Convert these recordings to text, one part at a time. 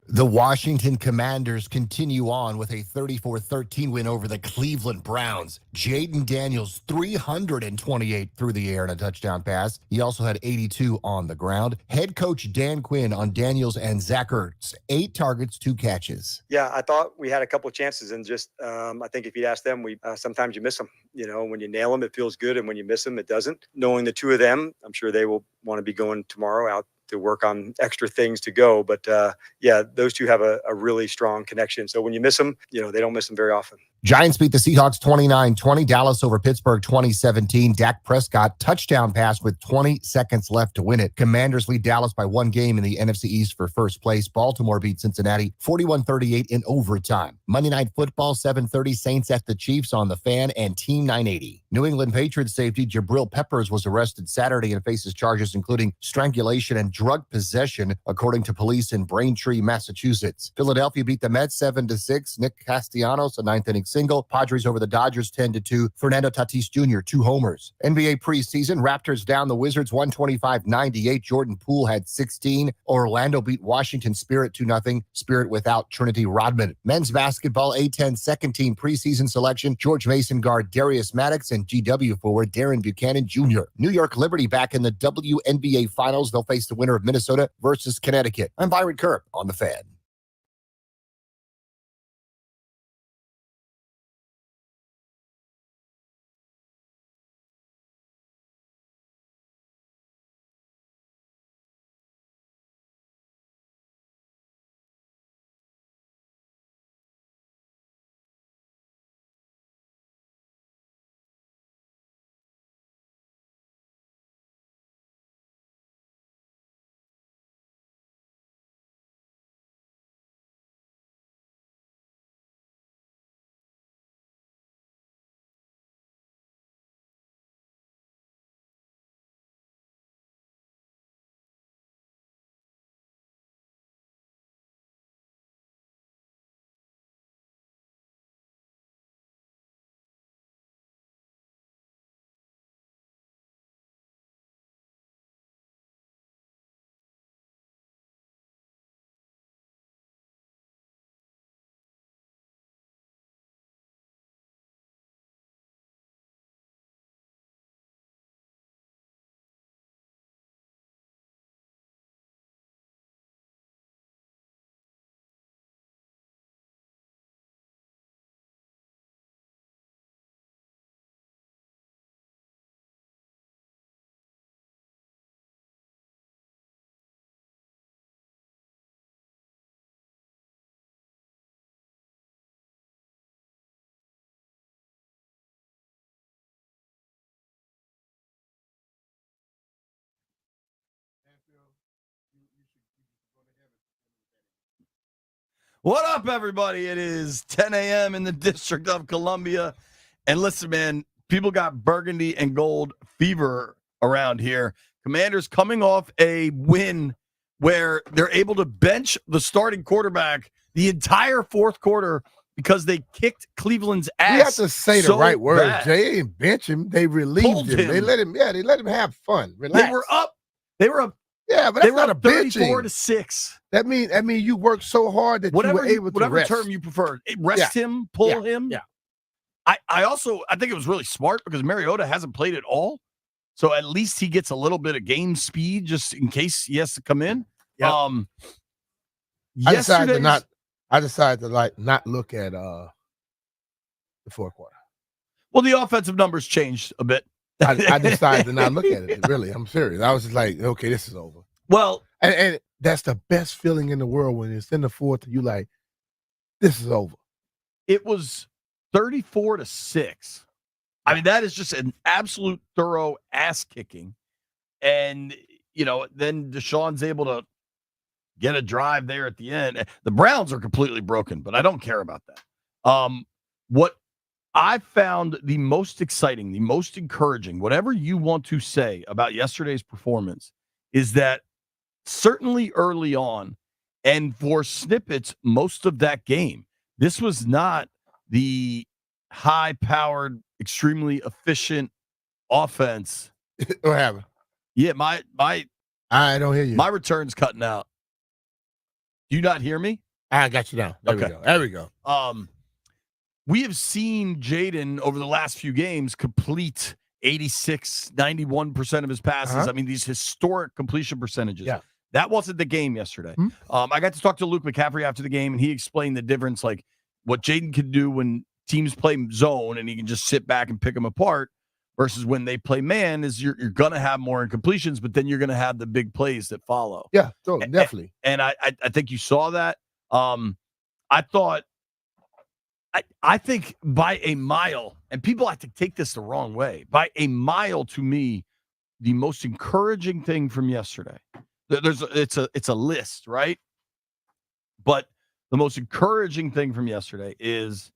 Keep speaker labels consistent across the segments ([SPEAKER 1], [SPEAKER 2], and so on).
[SPEAKER 1] The Washington Commanders continue on with a 34-13 win over the Cleveland Browns. Jaden Daniels, 328 through the air and a touchdown pass. He also had 82 on the ground. Head coach Dan Quinn on Daniels and Zach Ertz, 8 targets, 2 catches.
[SPEAKER 2] Yeah, I thought we had a couple of chances, and just I think if you'd ask them, sometimes you miss them. When you nail them, it feels good, and when you miss them, it doesn't. Knowing the two of them, I'm sure they will want to be going tomorrow out to work on extra things to go. But yeah, those two have a really strong connection. So when you miss them, they don't miss them very often.
[SPEAKER 1] Giants beat the Seahawks 29-20. Dallas over Pittsburgh 2017. Dak Prescott touchdown pass with 20 seconds left to win it. Commanders lead Dallas by 1 game in the NFC East for first place. Baltimore beat Cincinnati 41-38 in overtime. Monday Night Football 7:30. Saints at the Chiefs on the Fan and Team 980. New England Patriots safety Jabril Peppers was arrested Saturday and faces charges including strangulation and drug possession, according to police in Braintree, Massachusetts. Philadelphia beat the Mets 7-6. Nick Castellanos, a 9th-inning single. Padres over the Dodgers 10-2. Fernando Tatis Jr., 2 homers. NBA preseason, Raptors down the Wizards 125-98. Jordan Poole had 16. Orlando beat Washington Spirit 2-0. Spirit without Trinity Rodman. Men's basketball A-10 second team preseason selection. George Mason guard Darius Maddox and GW forward Darren Buchanan Jr. New York Liberty back in the WNBA Finals. They'll face the winner of Minnesota versus Connecticut. I'm Byron Kerr on the Fan.
[SPEAKER 3] What up, everybody? It is 10 a.m. in the District of Columbia. And listen, man, people got burgundy and gold fever around here. Commanders coming off a win where they're able to bench the starting quarterback the entire fourth quarter because they kicked Cleveland's ass.
[SPEAKER 4] We have to say the right words,
[SPEAKER 3] bad.
[SPEAKER 4] Jay. They didn't bench him. They relieved him. They let him have fun. Relax.
[SPEAKER 3] They were up.
[SPEAKER 4] Yeah, but that's not a benching.
[SPEAKER 3] 34-6.
[SPEAKER 4] That means you worked so hard that you were able to rest.
[SPEAKER 3] Whatever term you prefer. Rest him, pull him.
[SPEAKER 4] Yeah.
[SPEAKER 3] I think it was really smart because Mariota hasn't played at all. So at least he gets a little bit of game speed just in case he has to come in.
[SPEAKER 4] Yep. I decided to not look at the fourth quarter.
[SPEAKER 3] Well, the offensive numbers changed a bit.
[SPEAKER 4] I decided to not look at it. Really, I'm serious. I was just like, okay, this is over.
[SPEAKER 3] Well,
[SPEAKER 4] and that's the best feeling in the world when it's in the fourth. You like, this is over.
[SPEAKER 3] It was 34-6. I mean, that is just an absolute thorough ass kicking. And, then Deshaun's able to get a drive there at the end. The Browns are completely broken, but I don't care about that. What I found the most exciting, the most encouraging, whatever you want to say about yesterday's performance, is that certainly early on, and for snippets most of that game, this was not the high-powered, extremely efficient offense.
[SPEAKER 4] What happened?
[SPEAKER 3] Yeah, my
[SPEAKER 4] I don't hear you.
[SPEAKER 3] My return's cutting out. Do you not hear me?
[SPEAKER 4] I got you now. There we
[SPEAKER 3] Okay.
[SPEAKER 4] go. There we go.
[SPEAKER 3] We have seen Jaden over the last few games complete 86, 91% of his passes.
[SPEAKER 4] Uh-huh.
[SPEAKER 3] I mean, these historic completion percentages.
[SPEAKER 4] Yeah.
[SPEAKER 3] That wasn't the game yesterday.
[SPEAKER 4] Hmm?
[SPEAKER 3] I got to talk to Luke McCaffrey after the game, and he explained the difference, like what Jaden can do when teams play zone and he can just sit back and pick them apart versus when they play man is you're going to have more incompletions, but then you're going to have the big plays that follow.
[SPEAKER 4] Yeah, totally, definitely.
[SPEAKER 3] And I think you saw that. I thought, I think by a mile, and people have to take this the wrong way, by a mile to me, the most encouraging thing from yesterday, it's a list, right? But the most encouraging thing from yesterday is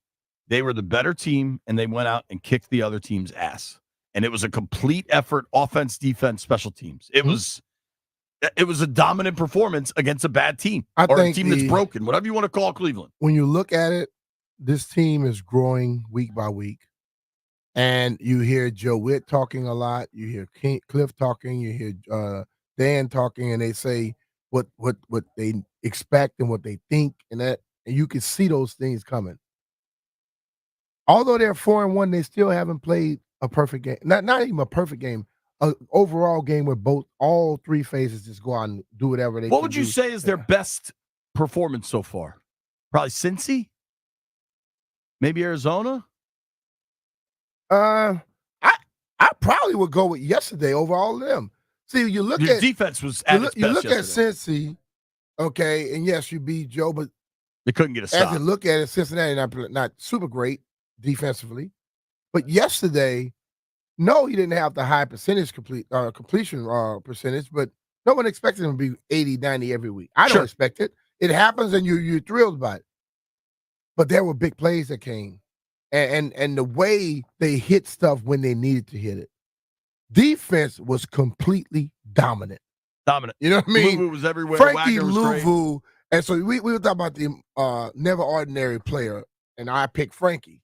[SPEAKER 3] they were the better team and they went out and kicked the other team's ass. And it was a complete effort, offense, defense, special teams. It was a dominant performance against a bad team
[SPEAKER 4] I
[SPEAKER 3] or a
[SPEAKER 4] think
[SPEAKER 3] team that's broken, whatever you want to call Cleveland.
[SPEAKER 4] When you look at it, this team is growing week by week. And you hear Joe Witt talking a lot. You hear Cliff talking. You hear Dan talking, and they say what they expect and what they think, and you can see those things coming. Although they're 4-1, they still haven't played a perfect game. Not even a perfect game. An overall game where all three phases just go out and do whatever they.
[SPEAKER 3] What would you say is their best performance so far? Probably Cincy? Maybe Arizona?
[SPEAKER 4] I probably would go with yesterday over all of them. See, you look
[SPEAKER 3] Your
[SPEAKER 4] at
[SPEAKER 3] defense was at its best
[SPEAKER 4] you look
[SPEAKER 3] yesterday.
[SPEAKER 4] at Cincy, okay, and yes, you beat Joe, but
[SPEAKER 3] They couldn't get a stop.
[SPEAKER 4] as you look at it, Cincinnati not super great defensively, but yesterday, no, he didn't have the high percentage completion percentage, but no one expected him to be 80, 90 every week. I don't expect it. It happens, and you're thrilled by it. But there were big plays that came. And the way they hit stuff when they needed to hit it. Defense was completely dominant.
[SPEAKER 3] Dominant.
[SPEAKER 4] You know what I mean?
[SPEAKER 3] Louvu was everywhere.
[SPEAKER 4] Frankie
[SPEAKER 3] Wagner was great.
[SPEAKER 4] Louvu. And so we were talking about the never ordinary player, and I picked Frankie.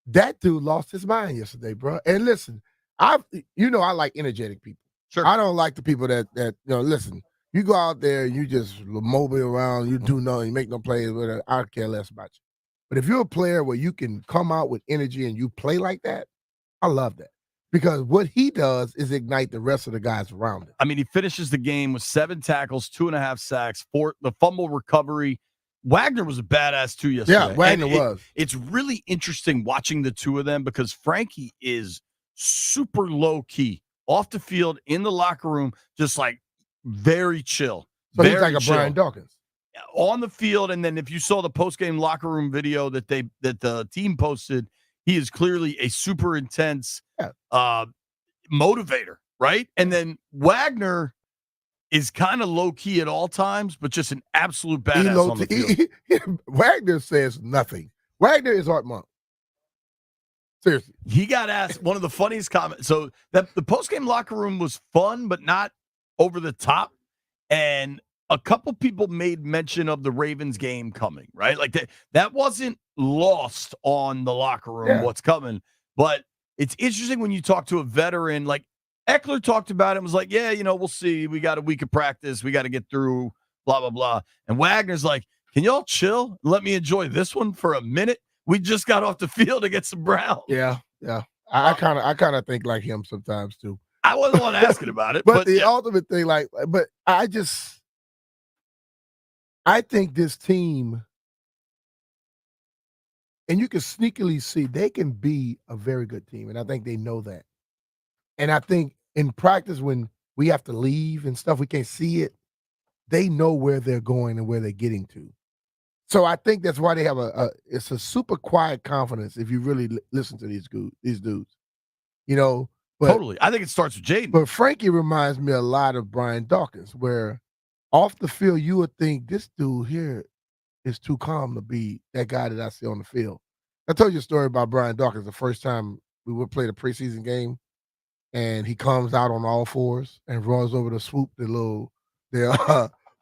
[SPEAKER 4] That dude lost his mind yesterday, bro. And listen, I like energetic people.
[SPEAKER 3] Sure.
[SPEAKER 4] I don't like the people that listen, you go out there, you just mobile around, you do nothing, you make no plays, whatever. I care less about you. But if you're a player where you can come out with energy and you play like that, I love that. Because what he does is ignite the rest of the guys around him.
[SPEAKER 3] I mean, he finishes the game with 7 tackles, 2.5 sacks, 4 the fumble recovery. Wagner was a badass too yesterday.
[SPEAKER 4] Yeah, Wagner was.
[SPEAKER 3] It's really interesting watching the two of them because Frankie is super low key off the field in the locker room, just like very chill.
[SPEAKER 4] So
[SPEAKER 3] very
[SPEAKER 4] he's like a
[SPEAKER 3] chill.
[SPEAKER 4] Brian Dawkins.
[SPEAKER 3] On the field, and then if you saw the post-game locker room video that the team posted, he is clearly a super intense motivator, right? And then Wagner is kind of low-key at all times, but just an absolute badass on the field.
[SPEAKER 4] Wagner says nothing. Wagner is Art Monk. Seriously.
[SPEAKER 3] He got asked one of the funniest comments. So the post-game locker room was fun, but not over the top. And a couple people made mention of the Ravens game coming, right? Like that wasn't lost on the locker room, what's coming. But it's interesting when you talk to a veteran, like Eckler talked about it and was like, yeah, we'll see. We got a week of practice. We got to get through, blah, blah, blah. And Wagner's like, can y'all chill? Let me enjoy this one for a minute. We just got off the field to get some Browns.
[SPEAKER 4] Yeah. I kind of think like him sometimes too.
[SPEAKER 3] I wasn't the one asking about it.
[SPEAKER 4] but the ultimate thing, I think this team, and you can sneakily see they can be a very good team, and I think they know that. And I think in practice when we have to leave and stuff, we can't see it, they know where they're going and where they're getting to. So I think that's why they have it's a super quiet confidence if you really listen to these dudes.
[SPEAKER 3] Totally. I think it starts with Jaden.
[SPEAKER 4] But Frankie reminds me a lot of Brian Dawkins, where off the field, you would think this dude here is too calm to be that guy that I see on the field. I told you a story about Brian Dawkins the first time we would play the preseason game, and he comes out on all fours and runs over to swoop their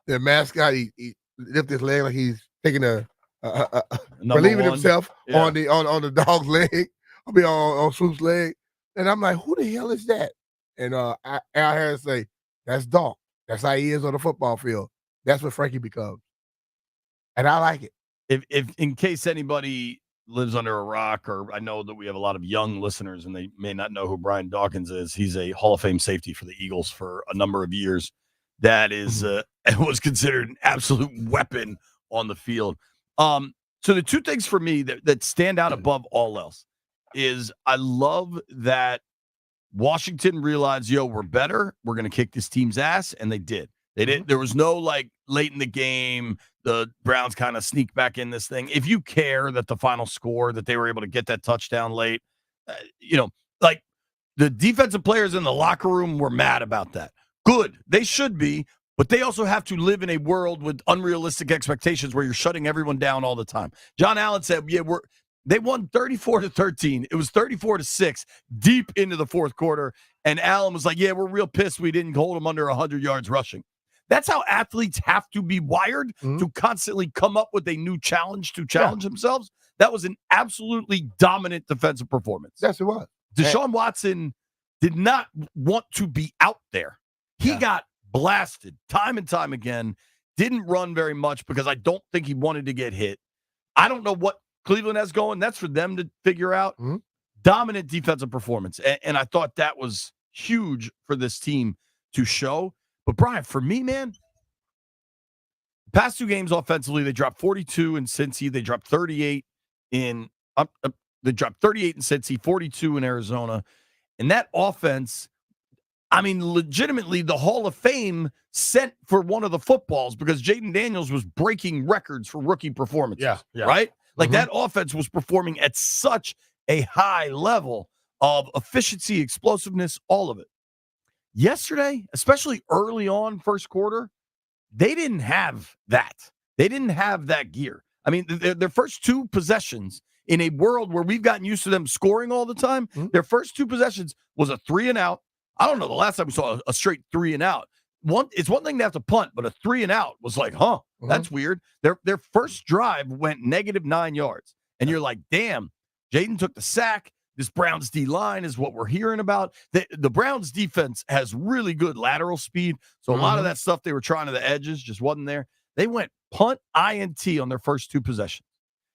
[SPEAKER 4] mascot. He lifts his leg like he's taking relieving himself on the dog's leg. On Swoop's leg. And I'm like, who the hell is that? And Al Harris say, that's Doc. That's how he is on the football field. That's what Frankie becomes. And I like it.
[SPEAKER 3] If in case anybody lives under a rock, or I know that we have a lot of young listeners and they may not know who Brian Dawkins is. He's a Hall of Fame safety for the Eagles for a number of years. That is was considered an absolute weapon on the field. So the two things for me that stand out above all else is I love that Washington realized, we're better. We're going to kick this team's ass, and they did. They did. There was no like late in the game, the Browns kind of sneak back in this thing. If you care that the final score, that they were able to get that touchdown late, like the defensive players in the locker room were mad about that. Good. They should be, but they also have to live in a world with unrealistic expectations where you're shutting everyone down all the time. John Allen said, they won 34-13. It was 34-6 deep into the fourth quarter. And Allen was like, we're real pissed we didn't hold them under 100 yards rushing. That's how athletes have to be wired to constantly come up with a new challenge to challenge themselves. That was an absolutely dominant defensive performance.
[SPEAKER 4] Yes, it was.
[SPEAKER 3] Deshaun Watson did not want to be out there. He got blasted time and time again, didn't run very much because I don't think he wanted to get hit. I don't know what Cleveland has going. That's for them to figure out. Dominant defensive performance. And I thought that was huge for this team to show. But Brian, for me, man, past two games offensively, they dropped 42 in Cincy. They dropped 38 in they dropped 38 in Cincy, 42 in Arizona. And that offense, I mean, legitimately, the Hall of Fame sent for one of the footballs because Jaden Daniels was breaking records for rookie performances. Right? Like that offense was performing at such a high level of efficiency, explosiveness, all of it. Yesterday, especially early on first quarter, they didn't have that. They didn't have that gear. I mean, their first two possessions in a world where we've gotten used to them scoring all the time, their first two possessions was a 3-and-out. I don't know the last time we saw a straight 3-and-out. It's one thing to have to punt, but a 3-and-out was like, that's weird. Their first drive went -9 yards. And you're like, damn, Jaden took the sack. This Browns D-line is what we're hearing about. The Browns defense has really good lateral speed. So a lot of that stuff they were trying to the edges just wasn't there. They went punt INT on their first two possessions.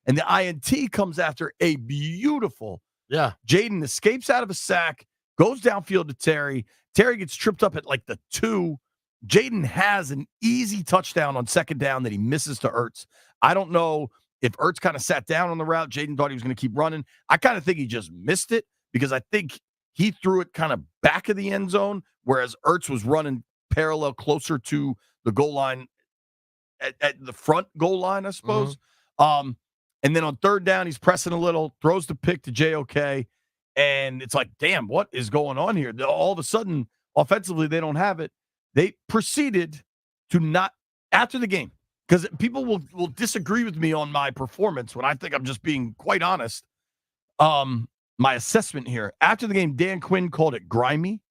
[SPEAKER 3] And the INT comes after a beautiful. Jaden escapes out of a sack, goes downfield to Terry. Terry gets tripped up at like the 2. Jaden has an easy touchdown on second down that he misses to Ertz. I don't know if Ertz kind of sat down on the route. Jaden thought he was going to keep running. I kind of think he just missed it because I think he threw it kind of back of the end zone, whereas Ertz was running parallel closer to the goal line at the front goal line, I suppose. And then on third down, he's pressing a little, throws the pick to JOK, and it's like, damn, what is going on here? All of a sudden, offensively, they don't have it. They proceeded to not, after the game, because people will disagree with me on my performance when I think I'm just being quite honest. My assessment here, after the game, Dan Quinn called it grimy.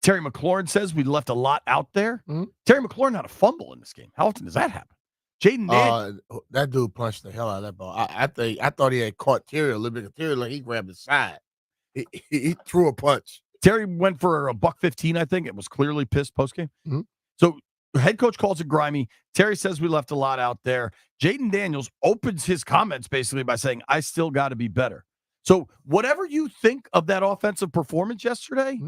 [SPEAKER 3] Terry McLaurin says we left a lot out there. Terry McLaurin had a fumble in this game. How often does that happen? Jaden Daniels.
[SPEAKER 4] That dude punched the hell out of that ball. I thought he had caught Terry a little bit of Terry, like he grabbed his side. He threw a punch.
[SPEAKER 3] Terry went for a $115, I think. It was clearly pissed post-game. So head coach calls it grimy. Terry says we left a lot out there. Jaden Daniels opens his comments basically by saying, I still got to be better. So whatever you think of that offensive performance yesterday,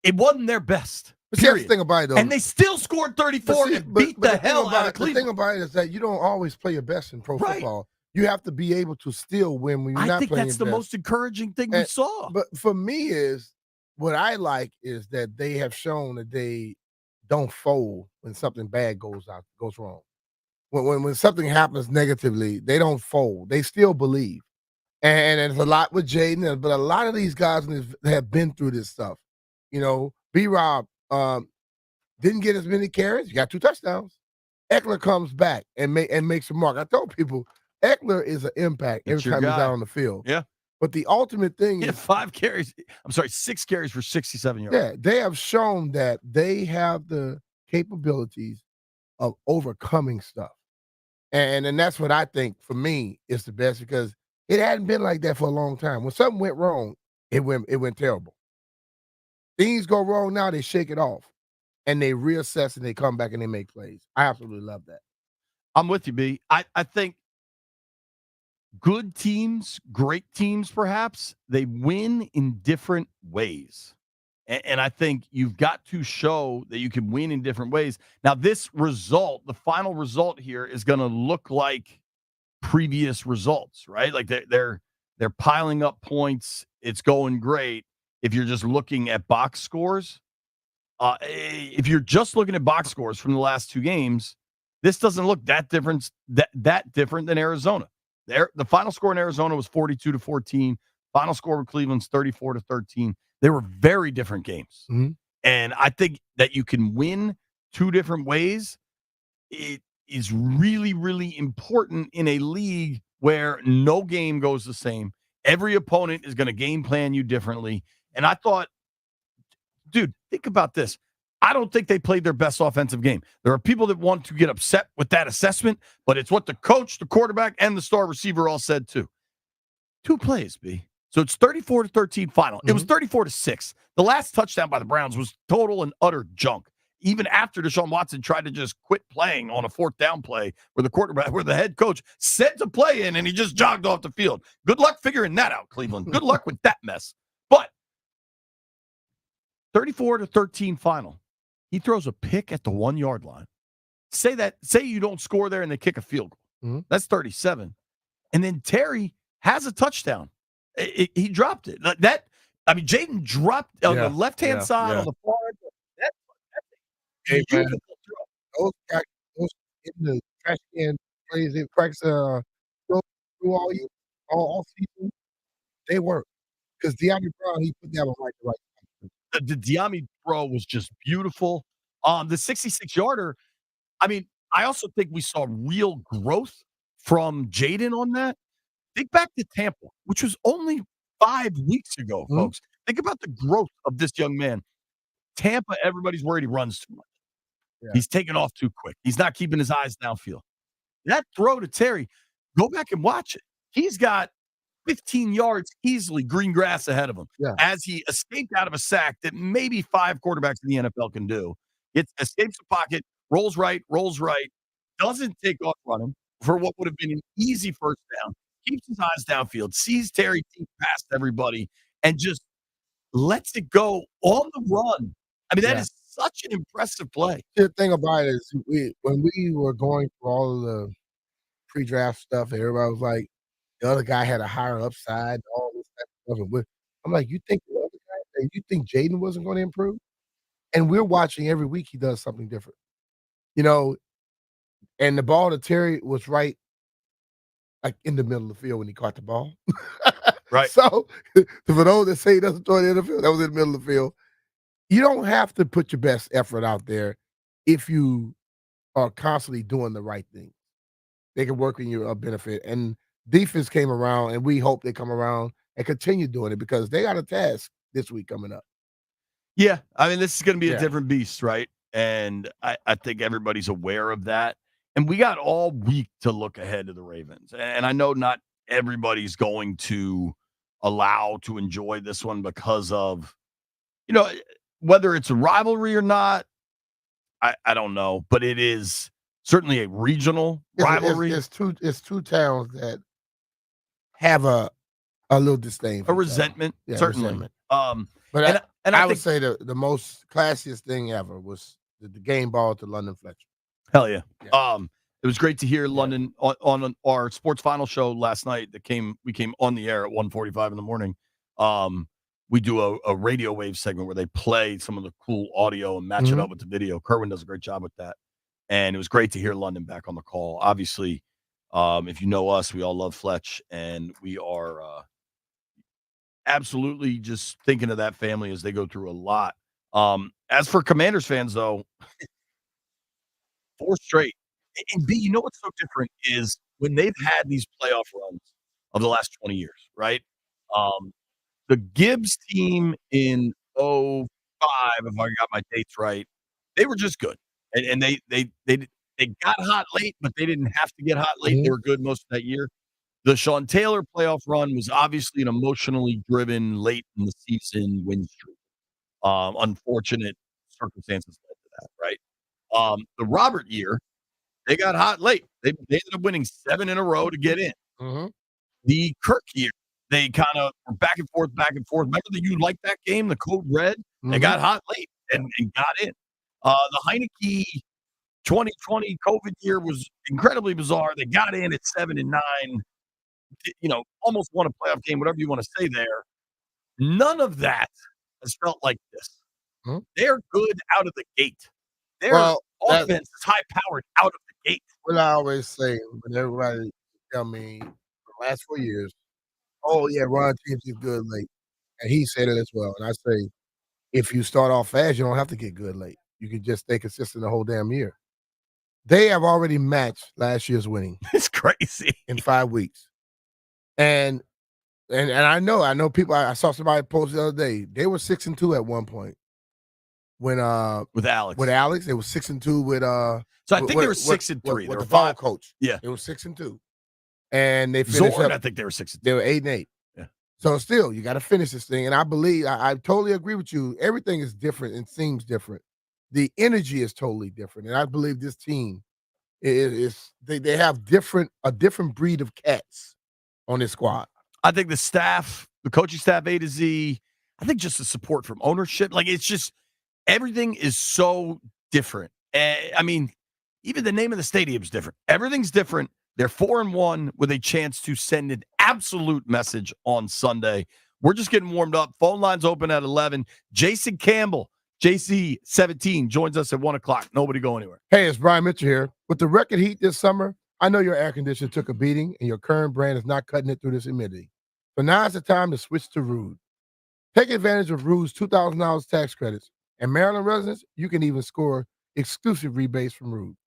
[SPEAKER 3] it wasn't their best.
[SPEAKER 4] But that's the thing about it, though.
[SPEAKER 3] And they still scored 34 and beat the hell out of Cleveland.
[SPEAKER 4] The thing about it is that you don't always play your best in pro football. You have to be able to still win when you're not playing. I think that's the most encouraging thing we saw. But for me, what I like is that they have shown that they don't fold when something bad goes wrong. When something happens negatively, they don't fold. They still believe. And it's a lot with Jaden, but a lot of these guys have been through this stuff. You know, B-Rob didn't get as many carries. He got 2 touchdowns. Eckler comes back and makes a mark. I told people, Eckler is an impact every time he's out on the field.
[SPEAKER 3] Yeah.
[SPEAKER 4] But the ultimate thing is
[SPEAKER 3] 6 carries for 67 yards.
[SPEAKER 4] Yeah, they have shown that they have the capabilities of overcoming stuff. And that's what I think, for me, is the best, because it hadn't been like that for a long time. When something went wrong, it went terrible. Things go wrong now, they shake it off. And they reassess and they come back and they make plays. I absolutely love that.
[SPEAKER 3] I'm with you, B. I think good teams, great teams, perhaps, they win in different ways. And I think you've got to show that you can win in different ways. Now, this result, the final result here, is going to look like previous results, right? Like they're piling up points. It's going great. If you're just looking at box scores, if you're just looking at box scores from the last two games, this doesn't look that different than Arizona. The final score in Arizona was 42-14. Final score with Cleveland's 34-13. They were very different games.
[SPEAKER 4] Mhm.
[SPEAKER 3] And I think that you can win two different ways. It is really, really important in a league where no game goes the same. Every opponent is going to game plan you differently. And I thought, dude, think about this. I don't think they played their best offensive game. There are people that want to get upset with that assessment, but it's what the coach, the quarterback, and the star receiver all said too. Two plays, B. So it's 34-13 final. It was 34-6. The last touchdown by the Browns was total and utter junk. Even after Deshaun Watson tried to just quit playing on a fourth down play where the head coach sent a play in and he just jogged off the field. Good luck figuring that out, Cleveland. Good luck with that mess. But 34-13 final. He throws a pick at the 1 yard line. Say you don't score there and they kick a field goal. That's 37. And then Terry has a touchdown. He dropped it. Jaden dropped on the left-hand side on the far end. That's a beautiful throw.
[SPEAKER 4] Those in the trash can plays it cracks through all season, they work. Because De'Ami Brown, he put that one right the right.
[SPEAKER 3] The Diami throw was just beautiful. The 66-yarder, I also think we saw real growth from Jaden on that. Think back to Tampa, which was only 5 weeks ago, folks. Think about the growth of this young man. Tampa, everybody's worried he runs too much. Yeah. He's taking off too quick. He's not keeping his eyes downfield. That throw to Terry, go back and watch it. He's got 15 yards easily green grass ahead of him as he escaped out of a sack that maybe 5 quarterbacks in the NFL can do. It escapes the pocket, rolls right, doesn't take off running for what would have been an easy first down, keeps his eyes downfield, sees Terry deep past everybody, and just lets it go on the run. That is such an impressive play.
[SPEAKER 4] The thing about it is when we were going through all of the pre-draft stuff, everybody was like, the other guy had a higher upside, all this type of stuff. I'm like, you think the other guy, and you think Jaden wasn't going to improve? And we're watching every week he does something different. And the ball to Terry was right like in the middle of the field when he caught the ball.
[SPEAKER 3] Right.
[SPEAKER 4] So for those that say he doesn't throw it in the field, that was in the middle of the field. You don't have to put your best effort out there if you are constantly doing the right thing. They can work in your benefit. And defense came around, and we hope they come around and continue doing it because they got a task this week coming up.
[SPEAKER 3] Yeah. This is going to be a different beast, right? And I think everybody's aware of that. And we got all week to look ahead to the Ravens. And I know not everybody's going to allow to enjoy this one because of, whether it's a rivalry or not, I don't know. But it is certainly a regional rivalry.
[SPEAKER 4] It's two towns that have a little disdain for
[SPEAKER 3] resentment, certainly.
[SPEAKER 4] Resentment.
[SPEAKER 3] But
[SPEAKER 4] I would say the most classiest thing ever was the game ball to London Fletcher.
[SPEAKER 3] Hell yeah. It was great to hear London on our sports final show last night we came on the air at 1:45 in the morning. We do a radio wave segment where they play some of the cool audio and match it up with the video. Kerwin does a great job with that. And it was great to hear London back on the call. Obviously, if you know us, we all love Fletch, and we are absolutely just thinking of that family as they go through a lot. As for Commanders fans, though, 4 straight. And B, you know what's so different is when they've had these playoff runs of the last 20 years, right? The Gibbs team in 05, if I got my dates right, they were just good. And they got hot late, but they didn't have to get hot late. They were good most of that year. The Sean Taylor playoff run was obviously an emotionally driven late in the season win streak. Unfortunate circumstances led to that, right? The Robert year, They got hot late. They ended up winning 7 in a row to get in.
[SPEAKER 4] Mm-hmm.
[SPEAKER 3] The Kirk year, they kind of were back and forth, back and forth. Remember that you liked that game, the Code Red? They
[SPEAKER 4] Mm-hmm.
[SPEAKER 3] got hot late and got in. The Heineke 2020 COVID year was incredibly bizarre. They got in at 7-9, almost won a playoff game, whatever you want to say there. None of that has felt like this.
[SPEAKER 4] Hmm?
[SPEAKER 3] They're good out of the gate. Their
[SPEAKER 4] Well,
[SPEAKER 3] offense is high powered out of the gate.
[SPEAKER 4] what I always say when everybody tell me for the last 4 years, "Oh, yeah, Ron James is good late." And he said it as well, and I say, if you start off fast, you don't have to get good late. You can just stay consistent the whole damn year. They have already matched last year's winning
[SPEAKER 3] It's crazy.
[SPEAKER 4] in 5 weeks. And I know people I saw somebody post the other day, they were 6-2 at one point. When
[SPEAKER 3] With Alex.
[SPEAKER 4] they were 6-2 with
[SPEAKER 3] So I think they were 6-3. They
[SPEAKER 4] with
[SPEAKER 3] were
[SPEAKER 4] the fall
[SPEAKER 3] 5.
[SPEAKER 4] coach.
[SPEAKER 3] Yeah.
[SPEAKER 4] They were 6-2. And they finished
[SPEAKER 3] Zorn,
[SPEAKER 4] up,
[SPEAKER 3] I think they were 6-2.
[SPEAKER 4] they were 8-8.
[SPEAKER 3] Yeah.
[SPEAKER 4] So still, you got to finish this thing. And I believe I totally agree with you. Everything is different and seems different. The energy is totally different. And I believe this team is they have a different breed of cats on this squad.
[SPEAKER 3] I think the staff, the coaching staff A to Z, I think just the support from ownership, like it's just everything is so different. I mean, even the name of the stadium is different. Everything's different. They're 4-1 with a chance to send an absolute message on Sunday. We're just getting warmed up. Phone lines open at 11. Jason Campbell, JC17, joins us at 1 o'clock. Nobody go anywhere.
[SPEAKER 4] Hey, it's Brian Mitchell here. With the record heat this summer, I know your air conditioner took a beating and your current brand is not cutting it through this humidity. So now is the time to switch to Rude. Take advantage of Rude's $2,000 tax credits. And Maryland residents, you can even score exclusive rebates from Rude.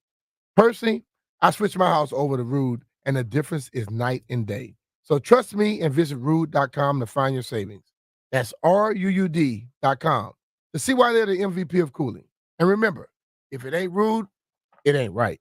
[SPEAKER 4] Personally, I switched my house over to Rude, and the difference is night and day. So trust me and visit Rude.com to find your savings. That's RUUD.com to see why they're the MVP of cooling. And remember, if it ain't Rude, it ain't right.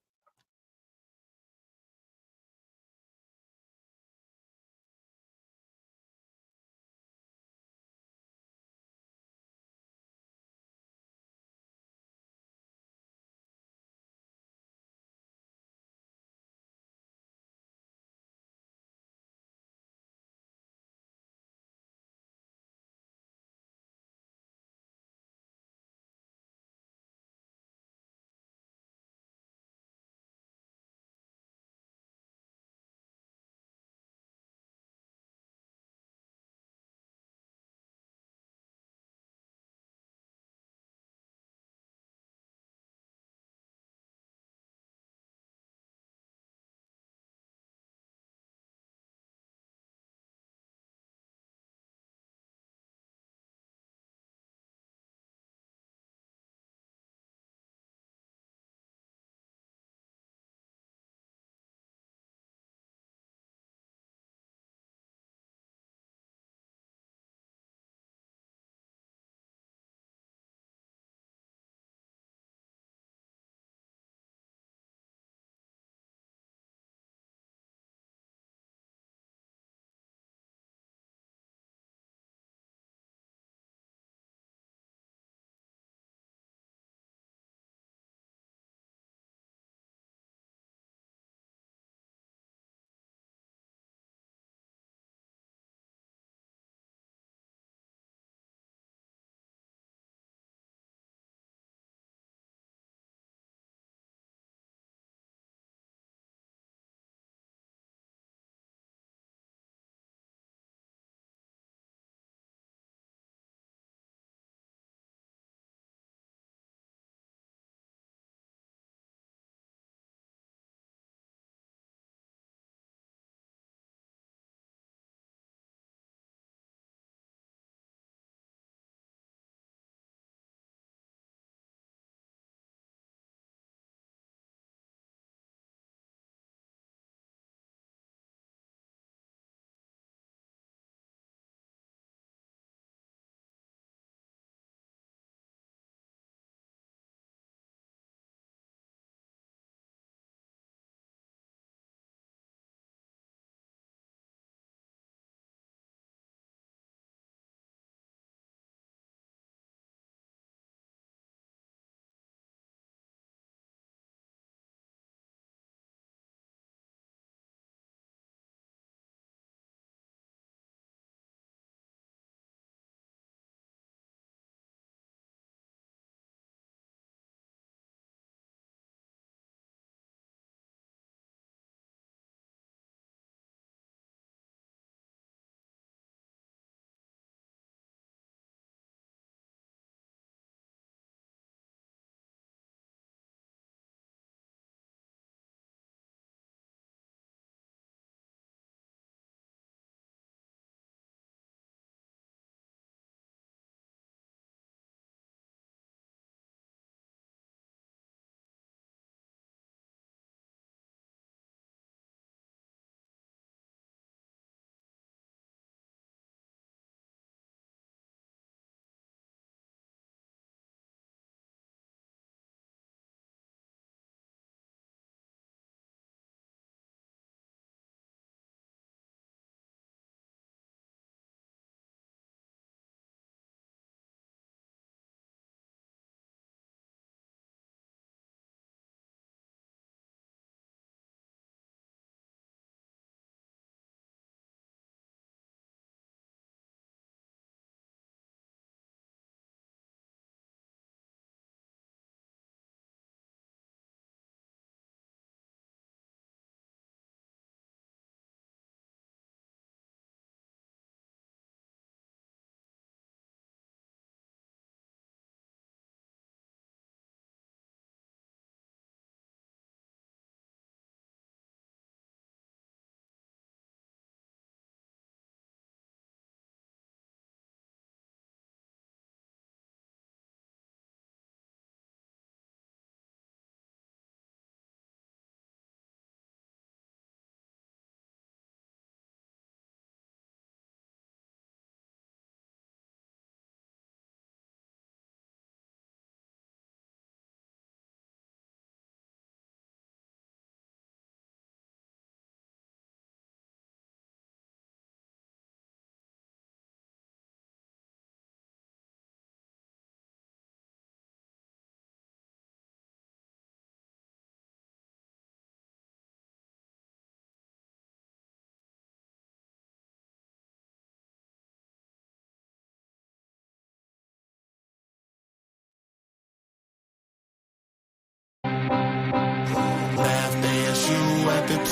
[SPEAKER 5] after 2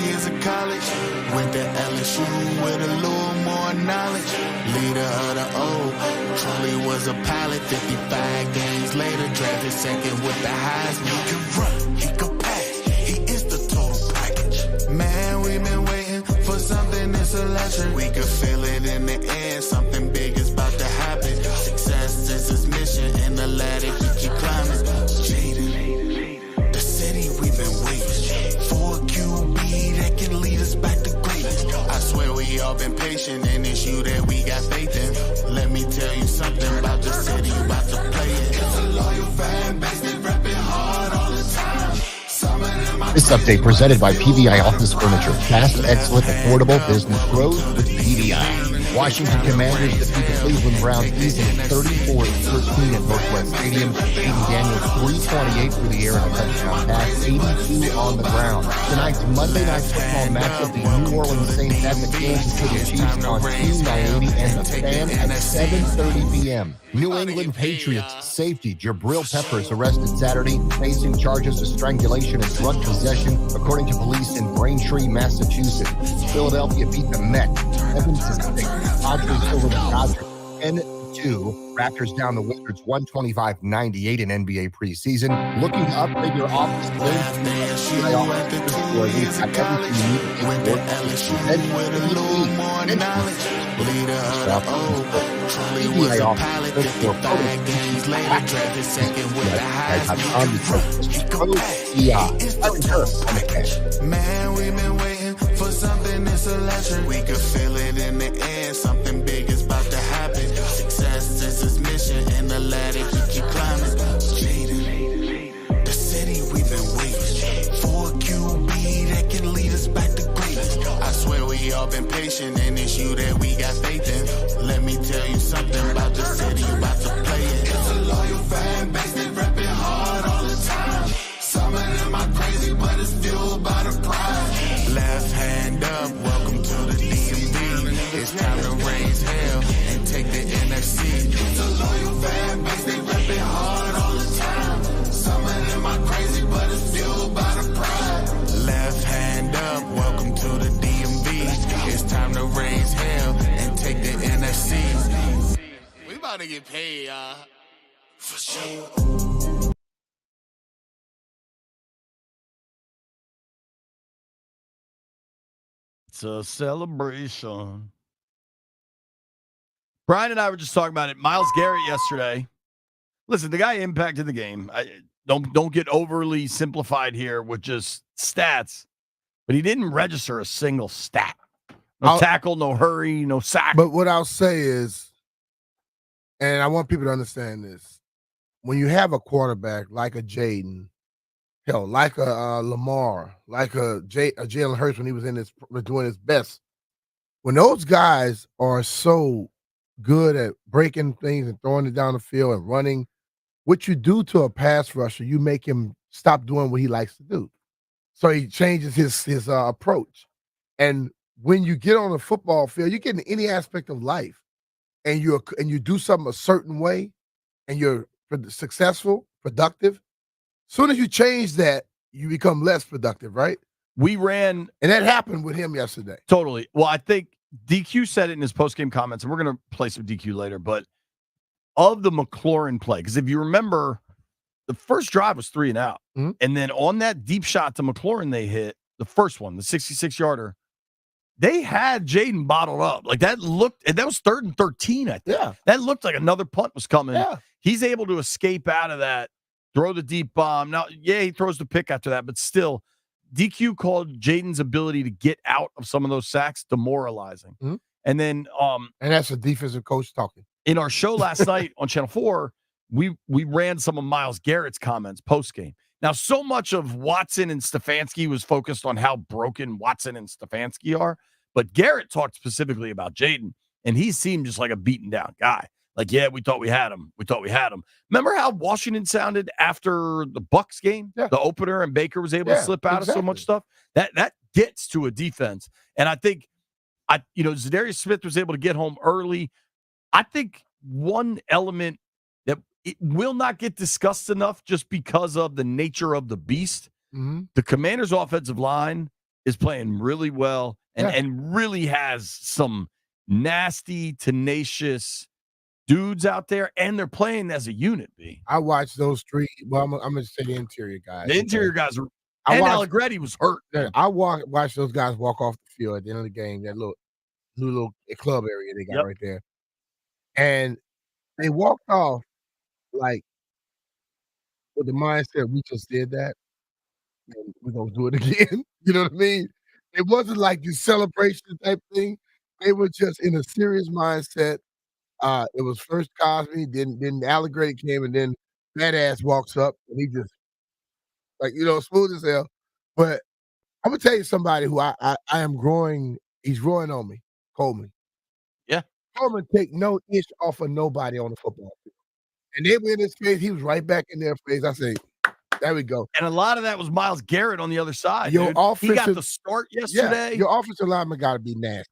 [SPEAKER 5] years of college. Went to LSU with a little more knowledge. Leader of the O, truly was a pilot. 55 games later, drafted second with the Heisman. He can run, he can pass, he is the total package. Man, we've been waiting for something that's electric. We could feel it in the air, something big is about to happen. Success is his mission, and the ladder he keep climbing. Jaden, the city we've been waiting for a QB that can lead us back to greatness. I swear we all been patient, and it's you that we got faith in. Let me tell you something about the city you about to play in. It's a loyal fan base, they repping hard all the time.
[SPEAKER 1] This update presented by PVI Office Furniture. Fast, excellent, affordable business grows with PVI. Washington Commanders defeat the Cleveland Browns easily 34-13 at Northwest Stadium. Beating Daniels 328 through the air and a touchdown pass, 82 on the ground. Tonight's Monday Night Football matchup, the New Orleans Saints at the Kansas City Chiefs on Q90 and the Fan at 7:30 p.m. New England Patriots safety Jabril Peppers arrested Saturday, facing charges of strangulation and drug possession, according to police in Braintree, Massachusetts. Philadelphia beat the Mets 7-6. Padres over the Dodgers 10-2. Raptors down the Wizards 125-98 in NBA preseason. Looking to upgrade your office
[SPEAKER 5] Man, we've been waiting for something that's electric. We could feel it in the air, something big is about to happen. Success is his mission, and the ladder he keep climbing. Jaden, the city we've been waiting for a QB that can lead us back to greatness. I swear we all been patient, and it's you that we got faith in. Let me tell you something about the city you about to play in. It's a loyal fan base, they repping hard all the time. Some of them are crazy, but it's fueled by the pride. Left hand up, welcome to the DMV. It's time to raise hell and take the NFC. It's a loyal fan base, they repping hard all the time. Some of them are crazy, but it's fueled by the pride. Left hand up, welcome to the DMV. It's time to raise hell and take the NFC. We about to get paid, for sure.
[SPEAKER 3] It's a celebration. Brian and I were just talking about it. Myles Garrett yesterday. Listen, the guy impacted the game. Don't get overly simplified here with just stats, but he didn't register a single stat. No tackle, no hurry, no sack.
[SPEAKER 4] But what I'll say is, and I want people to understand this, when you have a quarterback like a Jaden, hell, like a Lamar, like a Jalen Hurts when he was doing his best, when those guys are so good at breaking things and throwing it down the field and running, what you do to a pass rusher, you make him stop doing what he likes to do. So he changes his approach. And when you get on the football field, you get in any aspect of life, and you do something a certain way, and you're successful, productive. Soon as you change that, you become less productive, right?
[SPEAKER 3] We ran,
[SPEAKER 4] and that happened with him yesterday.
[SPEAKER 3] Totally. Well, I think DQ said it in his post-game comments, and we're going to play some DQ later, but of the McLaurin play, because if you remember, the first drive was 3 and out.
[SPEAKER 4] Mm-hmm.
[SPEAKER 3] And then on that deep shot to McLaurin they hit, the first one, the 66-yarder, they had Jaden bottled up. Like that looked, and that was 3rd and 13, I think.
[SPEAKER 4] Yeah.
[SPEAKER 3] That looked like another punt was coming.
[SPEAKER 4] Yeah.
[SPEAKER 3] He's able to escape out of that, throw the deep bomb. Now, yeah, he throws the pick after that, but still, DQ called Jaden's ability to get out of some of those sacks demoralizing.
[SPEAKER 4] Mm-hmm.
[SPEAKER 3] And then
[SPEAKER 4] and that's a defensive coach talking.
[SPEAKER 3] In our show last night on Channel 4, we ran some of Myles Garrett's comments post-game. Now, so much of Watson and Stefanski was focused on how broken Watson and Stefanski are, but Garrett talked specifically about Jaden, and he seemed just like a beaten down guy. Like, yeah, we thought we had him. Remember how Washington sounded after the Bucs game, the opener, and Baker was able to slip out of so much stuff? That gets to a defense. And I think, Zadarius Smith was able to get home early. I think one element that it will not get discussed enough just because of the nature of the beast, The Commanders' offensive line is playing really well and really has some nasty, tenacious dudes out there, and they're playing as a unit, B.
[SPEAKER 4] I watched those three. Well, I'm going to say the interior guys.
[SPEAKER 3] The interior guys are –
[SPEAKER 4] I
[SPEAKER 3] and
[SPEAKER 4] watched,
[SPEAKER 3] Allegretti was hurt.
[SPEAKER 4] Yeah, I watched those guys walk off the field at the end of the game, that little club area they got right there. And they walked off like with the mindset, we just did that, and we're going to do it again. You know what I mean? It wasn't like this celebration type thing. They were just in a serious mindset. It was first Cosby, then Allegretti came, and then Badass walks up, and he just, like, smooth as hell. But I'm gonna tell you somebody who I am growing. He's growing on me, Coleman.
[SPEAKER 3] Yeah.
[SPEAKER 4] Coleman take no inch off of nobody on the football field. And they were in his face. He was right back in their face. I say, there we go.
[SPEAKER 3] And a lot of that was Myles Garrett on the other side.
[SPEAKER 4] Your
[SPEAKER 3] He got the start yesterday.
[SPEAKER 4] Yeah, your offensive lineman got to be nasty.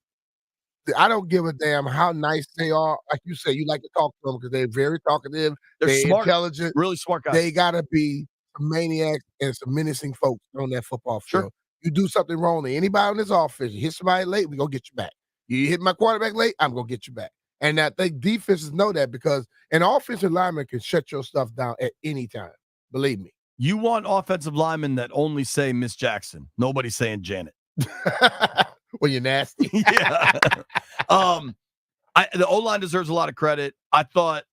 [SPEAKER 4] I don't give a damn how nice they are. Like you say, you like to talk to them because they're very talkative.
[SPEAKER 3] They're smart,
[SPEAKER 4] intelligent.
[SPEAKER 3] really smart guys.
[SPEAKER 4] They got to be some maniacs and some menacing folks on that football field.
[SPEAKER 3] Sure.
[SPEAKER 4] You do something wrong to anybody in this offense, you hit somebody late, we're going to get you back. You hit my quarterback late, I'm going to get you back. And I think defenses know that because an offensive lineman can shut your stuff down at any time. Believe me.
[SPEAKER 3] You want offensive linemen that only say Miss Jackson. Nobody's saying Janet.
[SPEAKER 4] When you're nasty.
[SPEAKER 3] Yeah. The O-line deserves a lot of credit. I thought,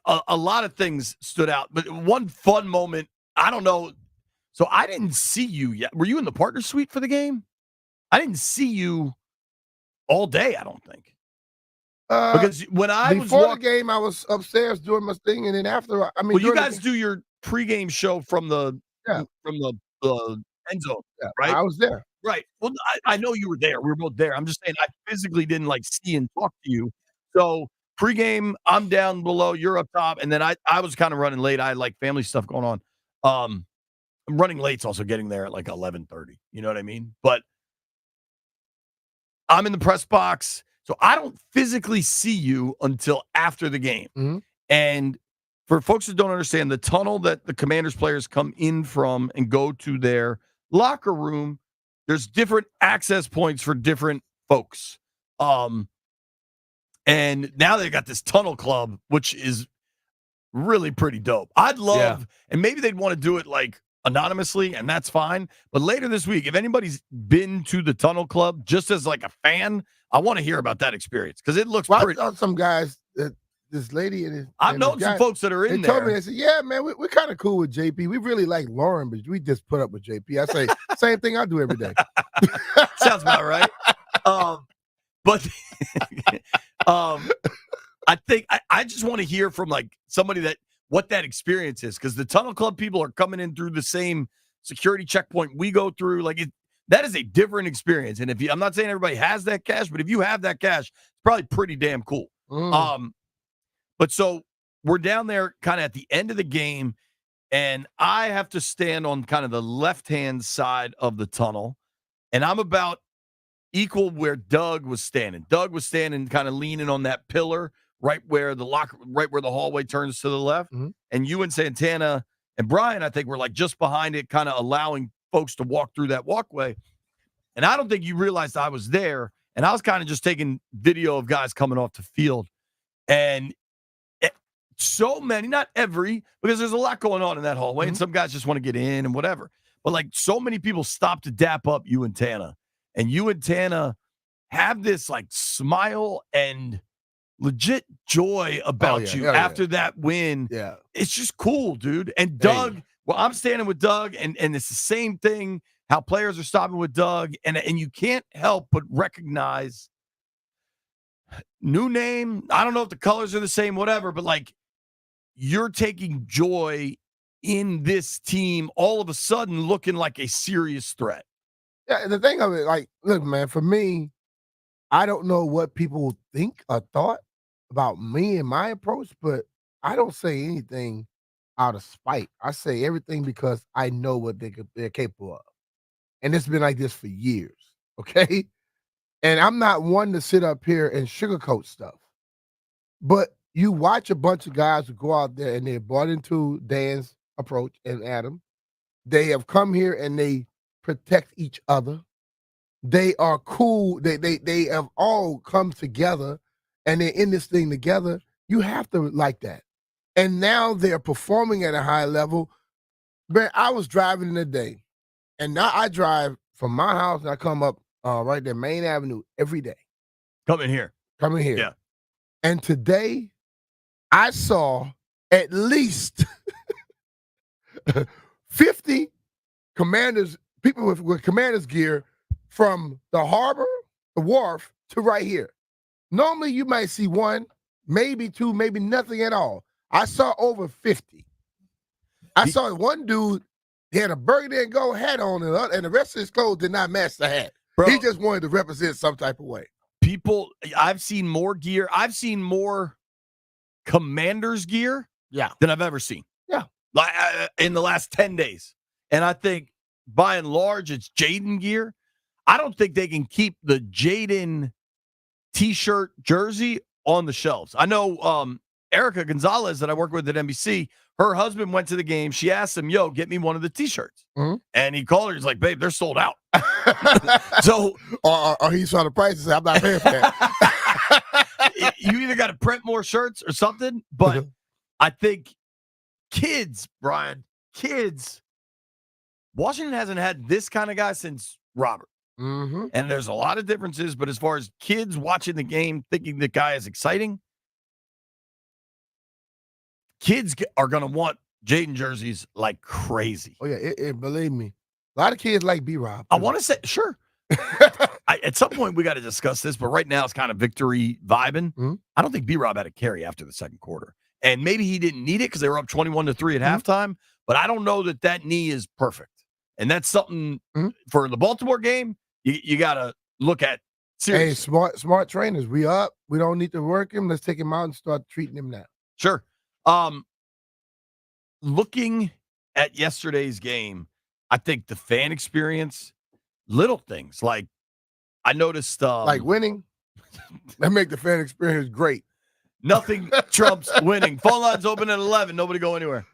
[SPEAKER 3] a lot of things stood out. But one fun moment, I don't know. So I didn't see you yet. Were you in the partner suite for the game? I didn't see you all day, I don't think. Because when I was
[SPEAKER 4] before the game, I was upstairs doing my thing, and then after,
[SPEAKER 3] you guys do your pregame show from the end zone, right?
[SPEAKER 4] I was there,
[SPEAKER 3] right? Well, I know you were there. We were both there. I'm just saying, I physically didn't see and talk to you. So pregame, I'm down below, you're up top, and then I was kind of running late. I had family stuff going on. I'm running late's also getting there at 11:30. You know what I mean? But I'm in the press box. So I don't physically see you until after the game.
[SPEAKER 4] Mm-hmm.
[SPEAKER 3] And for folks that don't understand, the tunnel that the Commanders players come in from and go to their locker room, there's different access points for different folks. And now they got this tunnel club, which is really pretty dope. I'd love, and maybe they'd want to do it anonymously, and that's fine. But later this week, if anybody's been to the tunnel club just as a fan, I want to hear about that experience because it looks pretty.
[SPEAKER 4] I saw some guys that this lady
[SPEAKER 3] I've known some folks that are in there.
[SPEAKER 4] They told me, they said, yeah, man, we're kind of cool with JP. We really like Lauren, but we just put up with JP. I say, same thing I do every day.
[SPEAKER 3] Sounds about right. But I think I just want to hear from somebody what that experience is, because the tunnel club people are coming in through the same security checkpoint we go through. That is a different experience. And I'm not saying everybody has that cash, but if you have that cash, it's probably pretty damn cool. But so we're down there kind of at the end of the game, and I have to stand on kind of the left-hand side of the tunnel, and I'm about equal where Doug was standing. Doug was standing kind of leaning on that pillar right where the hallway turns to the left.
[SPEAKER 4] Mm-hmm.
[SPEAKER 3] And you and Santana and Brian, I think, were just behind it, kind of allowing folks to walk through that walkway. And I don't think you realized I was there. And I was kind of just taking video of guys coming off the field. And so many, not every, because there's a lot going on in that hallway, and some guys just want to get in and whatever. But so many people stopped to dap up you and Tana. And you and Tana have this smile and legit joy about you after that win.
[SPEAKER 4] Yeah.
[SPEAKER 3] It's just cool, dude. And Doug, I'm standing with Doug, and it's the same thing, how players are stopping with Doug, and you can't help but recognize new name. I don't know if the colors are the same, whatever, but you're taking joy in this team all of a sudden looking like a serious threat.
[SPEAKER 4] Yeah, the thing of it, look, man, for me, I don't know what people think or thought about me and my approach, but I don't say anything out of spite. I say everything because I know what they're capable of. And it's been like this for years, okay? And I'm not one to sit up here and sugarcoat stuff. But you watch a bunch of guys who go out there and they're bought into Dan's approach and Adam, They have come here and they protect each other. They are cool. They have all come together and they're in this thing together. You have to like that. And now they're performing at a high level. Man, I was driving today, and now I drive from my house and I come up right there, Main Avenue, every day.
[SPEAKER 3] Coming here.
[SPEAKER 4] Coming here.
[SPEAKER 3] Yeah.
[SPEAKER 4] And today I saw at least 50 commanders, people with commanders gear from the harbor, the wharf, to right here. Normally you might see one, maybe two, maybe nothing at all. I saw over 50. I saw one dude, he had a Burgundy and Gold hat on, and the rest of his clothes did not match the hat.
[SPEAKER 3] Bro,
[SPEAKER 4] He just wanted to represent some type of way.
[SPEAKER 3] People, I've seen more gear. I've seen more Commanders gear than I've ever seen.
[SPEAKER 4] Yeah.
[SPEAKER 3] Like in the last 10 days. And I think by and large, it's Jaden gear. I don't think they can keep the Jaden T-shirt jersey on the shelves. I know Erica Gonzalez that I work with at NBC, her husband went to the game. She asked him, yo, get me one of the T-shirts.
[SPEAKER 4] Mm-hmm.
[SPEAKER 3] And he called her. He's like, babe, they're sold out. So,
[SPEAKER 4] or he saw the price and said, I'm not paying for that.
[SPEAKER 3] You either got to print more shirts or something. But I think kids, Brian, Washington hasn't had this kind of guy since Robert.
[SPEAKER 4] Mm-hmm.
[SPEAKER 3] And there's a lot of differences. But as far as kids watching the game, thinking the guy is exciting, kids are going to want Jaden jerseys like crazy.
[SPEAKER 4] Oh, yeah. Believe me. A lot of kids like B-Rob.
[SPEAKER 3] I want to say, sure. At some point, we got to discuss this, but right now it's kind of victory vibing.
[SPEAKER 4] Mm-hmm.
[SPEAKER 3] I don't think B-Rob had a carry after the second quarter. And maybe he didn't need it because they were up 21-3 at halftime, but I don't know that knee is perfect. And that's something for the Baltimore game you got to look at seriously.
[SPEAKER 4] Hey, smart trainers. We up. We don't need to work him. Let's take him out and start treating him now.
[SPEAKER 3] Sure. Looking at yesterday's game, I think the fan experience, little things like I noticed
[SPEAKER 4] like winning, that make the fan experience great.
[SPEAKER 3] Nothing trumps winning. Phone lines open at 11. Nobody go anywhere.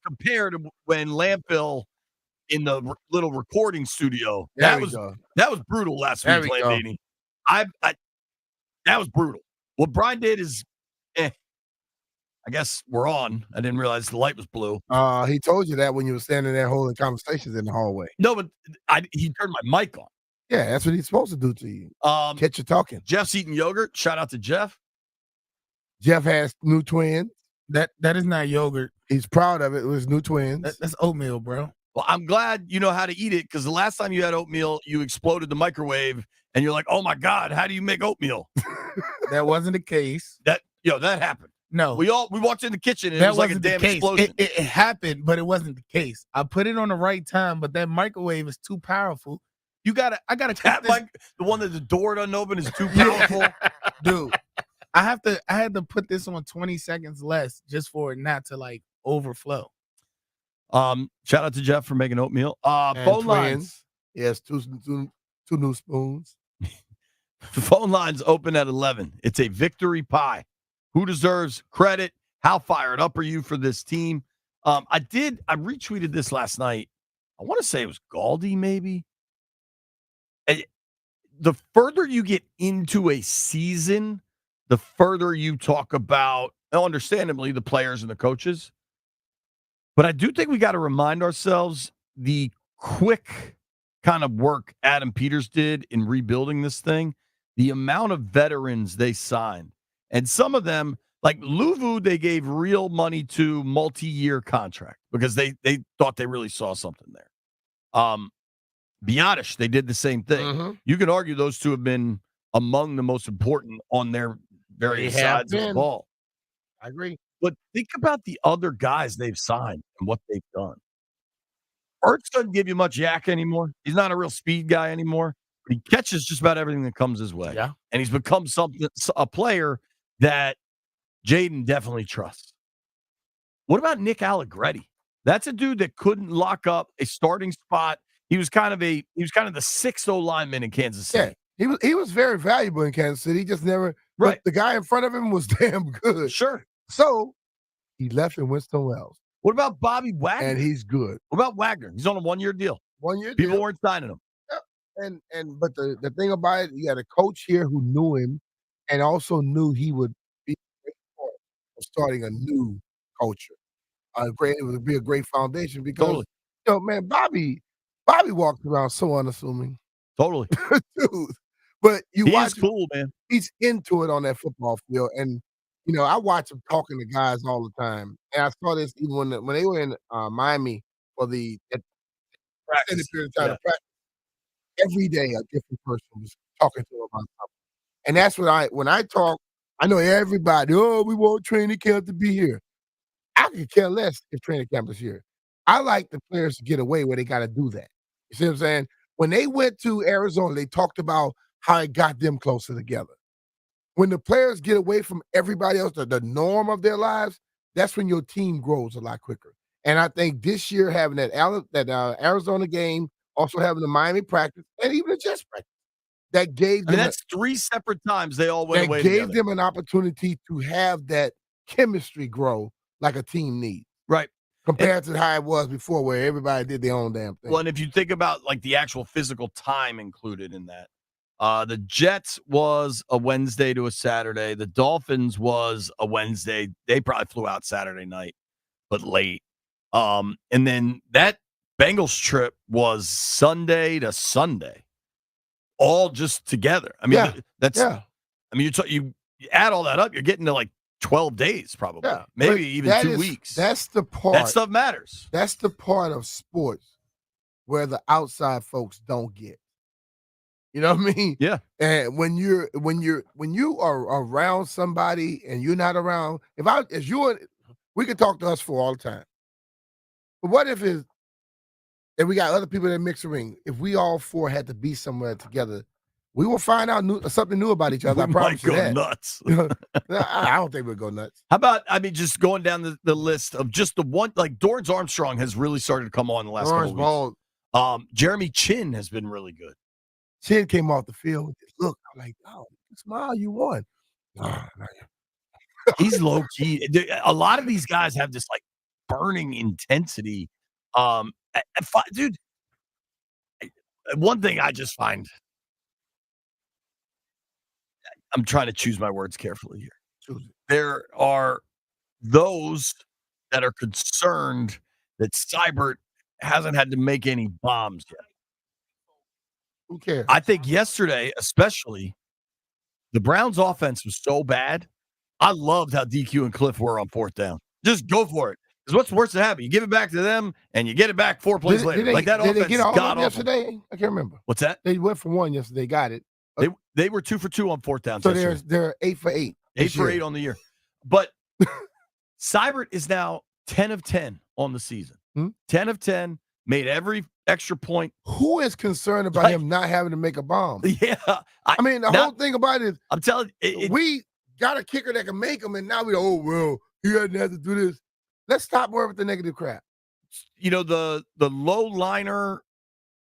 [SPEAKER 3] compare to when Landfill in the little recording studio.
[SPEAKER 4] There
[SPEAKER 3] That
[SPEAKER 4] we
[SPEAKER 3] was
[SPEAKER 4] go.
[SPEAKER 3] brutal last
[SPEAKER 4] There
[SPEAKER 3] week,
[SPEAKER 4] we go.
[SPEAKER 3] Landini. I that was brutal. What Brian did is, I guess we're on. I didn't realize the light was blue.
[SPEAKER 4] He told you that when you were standing there holding conversations in the hallway.
[SPEAKER 3] No, but he turned my mic on.
[SPEAKER 4] Yeah, that's what he's supposed to do to you. Catch you talking.
[SPEAKER 3] Jeff's eating yogurt. Shout out to Jeff.
[SPEAKER 4] Jeff has new twins.
[SPEAKER 6] That is not yogurt.
[SPEAKER 4] He's proud of it. It was new twins.
[SPEAKER 6] That's oatmeal, bro.
[SPEAKER 3] Well, I'm glad you know how to eat it, because the last time you had oatmeal, you exploded the microwave, and you're like, "Oh my God, how do you make oatmeal?"
[SPEAKER 6] That wasn't the case.
[SPEAKER 3] That happened.
[SPEAKER 6] No,
[SPEAKER 3] We walked in the kitchen, and it
[SPEAKER 6] that
[SPEAKER 3] was like a
[SPEAKER 6] wasn't the
[SPEAKER 3] damn
[SPEAKER 6] case.
[SPEAKER 3] explosion.
[SPEAKER 6] It happened, but it wasn't the case. I put it on the right time, but that microwave is too powerful. I gotta
[SPEAKER 3] That
[SPEAKER 6] cook this,
[SPEAKER 3] the one that the door doesn't open is too powerful.
[SPEAKER 6] dude. I had to put this on 20 seconds less just for it not to like overflow.
[SPEAKER 3] Shout out to Jeff for making oatmeal.
[SPEAKER 4] And
[SPEAKER 3] Phone lines.
[SPEAKER 4] twins. Yes, two new spoons.
[SPEAKER 3] The phone lines open at 11. It's a victory pie. Who deserves credit? How fired up are you for this team? I retweeted this last night. I want to say it was Galdi, maybe. The further you get into a season, the further you talk about, understandably, the players and the coaches. But I do think we got to remind ourselves the quick kind of work Adam Peters did in rebuilding this thing, the amount of veterans they signed. And some of them, like Luvu, they gave real money to multi-year contract because they thought they really saw something there. Biotish, they did the same thing.
[SPEAKER 4] Mm-hmm.
[SPEAKER 3] You could argue those two have been among the most important on their various
[SPEAKER 4] They have
[SPEAKER 3] sides of the
[SPEAKER 4] been.
[SPEAKER 3] ball.
[SPEAKER 4] I agree.
[SPEAKER 3] But think about the other guys they've signed and what they've done. Ertz doesn't give you much yak anymore. He's not a real speed guy anymore. But he catches just about everything that comes his way.
[SPEAKER 4] Yeah.
[SPEAKER 3] And he's become a player that Jaden definitely trusts. What about Nick Allegretti? That's a dude that couldn't lock up a starting spot. He was kind of the 6th lineman in Kansas City.
[SPEAKER 4] Yeah, he was very valuable in Kansas City. He just never.
[SPEAKER 3] Right.
[SPEAKER 4] But the guy in front of him was damn good.
[SPEAKER 3] Sure.
[SPEAKER 4] So he left and went somewhere else,
[SPEAKER 3] What about Bobby Wagner?
[SPEAKER 4] and he's good.
[SPEAKER 3] What about Wagner? He's on a 1-year deal.
[SPEAKER 4] 1 year.
[SPEAKER 3] People
[SPEAKER 4] deal.
[SPEAKER 3] weren't signing him.
[SPEAKER 4] But the thing about it, you had a coach here who knew him, and also knew he would be a great part of starting a new culture. It would be a great foundation because
[SPEAKER 3] Totally.
[SPEAKER 4] Man, Bobby walked around so unassuming,
[SPEAKER 3] Totally.
[SPEAKER 4] dude. But you
[SPEAKER 3] He
[SPEAKER 4] watch
[SPEAKER 3] is cool, man.
[SPEAKER 4] he's into it on that football field. And, I watch him talking to guys all the time. And I saw this even when they were in Miami for the extended period of time to practice. Every day a different person was talking to him about something. And that's when I talk, I know everybody, we want training camp to be here. I could care less if training camp is here. I like the players to get away where they got to do that. You see what I'm saying? When they went to Arizona, they talked about how it got them closer together. When the players get away from everybody else, the norm of their lives, that's when your team grows a lot quicker. And I think this year having that Arizona game, also having the Miami practice, and even the Jets practice, that gave them
[SPEAKER 3] that's 3 separate times they all went away
[SPEAKER 4] gave
[SPEAKER 3] together.
[SPEAKER 4] them an opportunity to have that chemistry grow like a team needs.
[SPEAKER 3] Right.
[SPEAKER 4] Compared to how it was before, where everybody did their own damn thing.
[SPEAKER 3] Well, and if you think about like the actual physical time included in that, the Jets was a Wednesday to a Saturday. The Dolphins was a Wednesday. They probably flew out Saturday night, but late. And then that Bengals trip was Sunday to Sunday, all just together. I mean, I mean, you add all that up, you're getting to like 12 days probably, maybe even 2 weeks.
[SPEAKER 4] That's the part.
[SPEAKER 3] That stuff matters.
[SPEAKER 4] That's the part of sports where the outside folks don't get. You know what I mean?
[SPEAKER 3] Yeah.
[SPEAKER 4] And when you are around somebody and you're not around, we could talk to us for all the time. But what if we got other people that mix a ring? If we all four had to be somewhere together, we will find out something new about each other. I promise you that.
[SPEAKER 3] Nuts.
[SPEAKER 4] I don't think we'll go nuts.
[SPEAKER 3] How about, just going down the list of just the one, like Dorrance Armstrong has really started to come on the last couple of weeks. Jeremy Chin has been really good.
[SPEAKER 4] Chin came off the field with this look. I'm like, oh, smile, you won.
[SPEAKER 3] He's low key. A lot of these guys have this like burning intensity. Dude, one thing I just find I'm trying to choose my words carefully here.
[SPEAKER 4] Choose it.
[SPEAKER 3] There are those that are concerned that Seibert hasn't had to make any bombs yet.
[SPEAKER 4] Who cares?
[SPEAKER 3] I think yesterday, especially, the Browns' offense was so bad. I loved how DQ and Cliff were on fourth down. Just go for it. Because what's worse than happen? You give it back to them, and you get it back 4 plays later. Like that
[SPEAKER 4] did
[SPEAKER 3] offense
[SPEAKER 4] they get all of
[SPEAKER 3] got
[SPEAKER 4] them
[SPEAKER 3] off.
[SPEAKER 4] yesterday? I can't remember.
[SPEAKER 3] What's that?
[SPEAKER 4] They went for one yesterday. Got it.
[SPEAKER 3] They were 2 for 2 on fourth down.
[SPEAKER 4] So
[SPEAKER 3] yesterday.
[SPEAKER 4] they're 8 for 8.
[SPEAKER 3] 8 for 8 on the year. But Seibert is now 10 of 10 on the season. 10 of 10, made every extra point.
[SPEAKER 4] Who is concerned about him not having to make a bomb?
[SPEAKER 3] Yeah.
[SPEAKER 4] I mean, the whole thing about it is
[SPEAKER 3] I'm telling you,
[SPEAKER 4] we got a kicker that can make them, and now he doesn't have to do this. Let's stop worrying with the negative crap.
[SPEAKER 3] You know, the low liner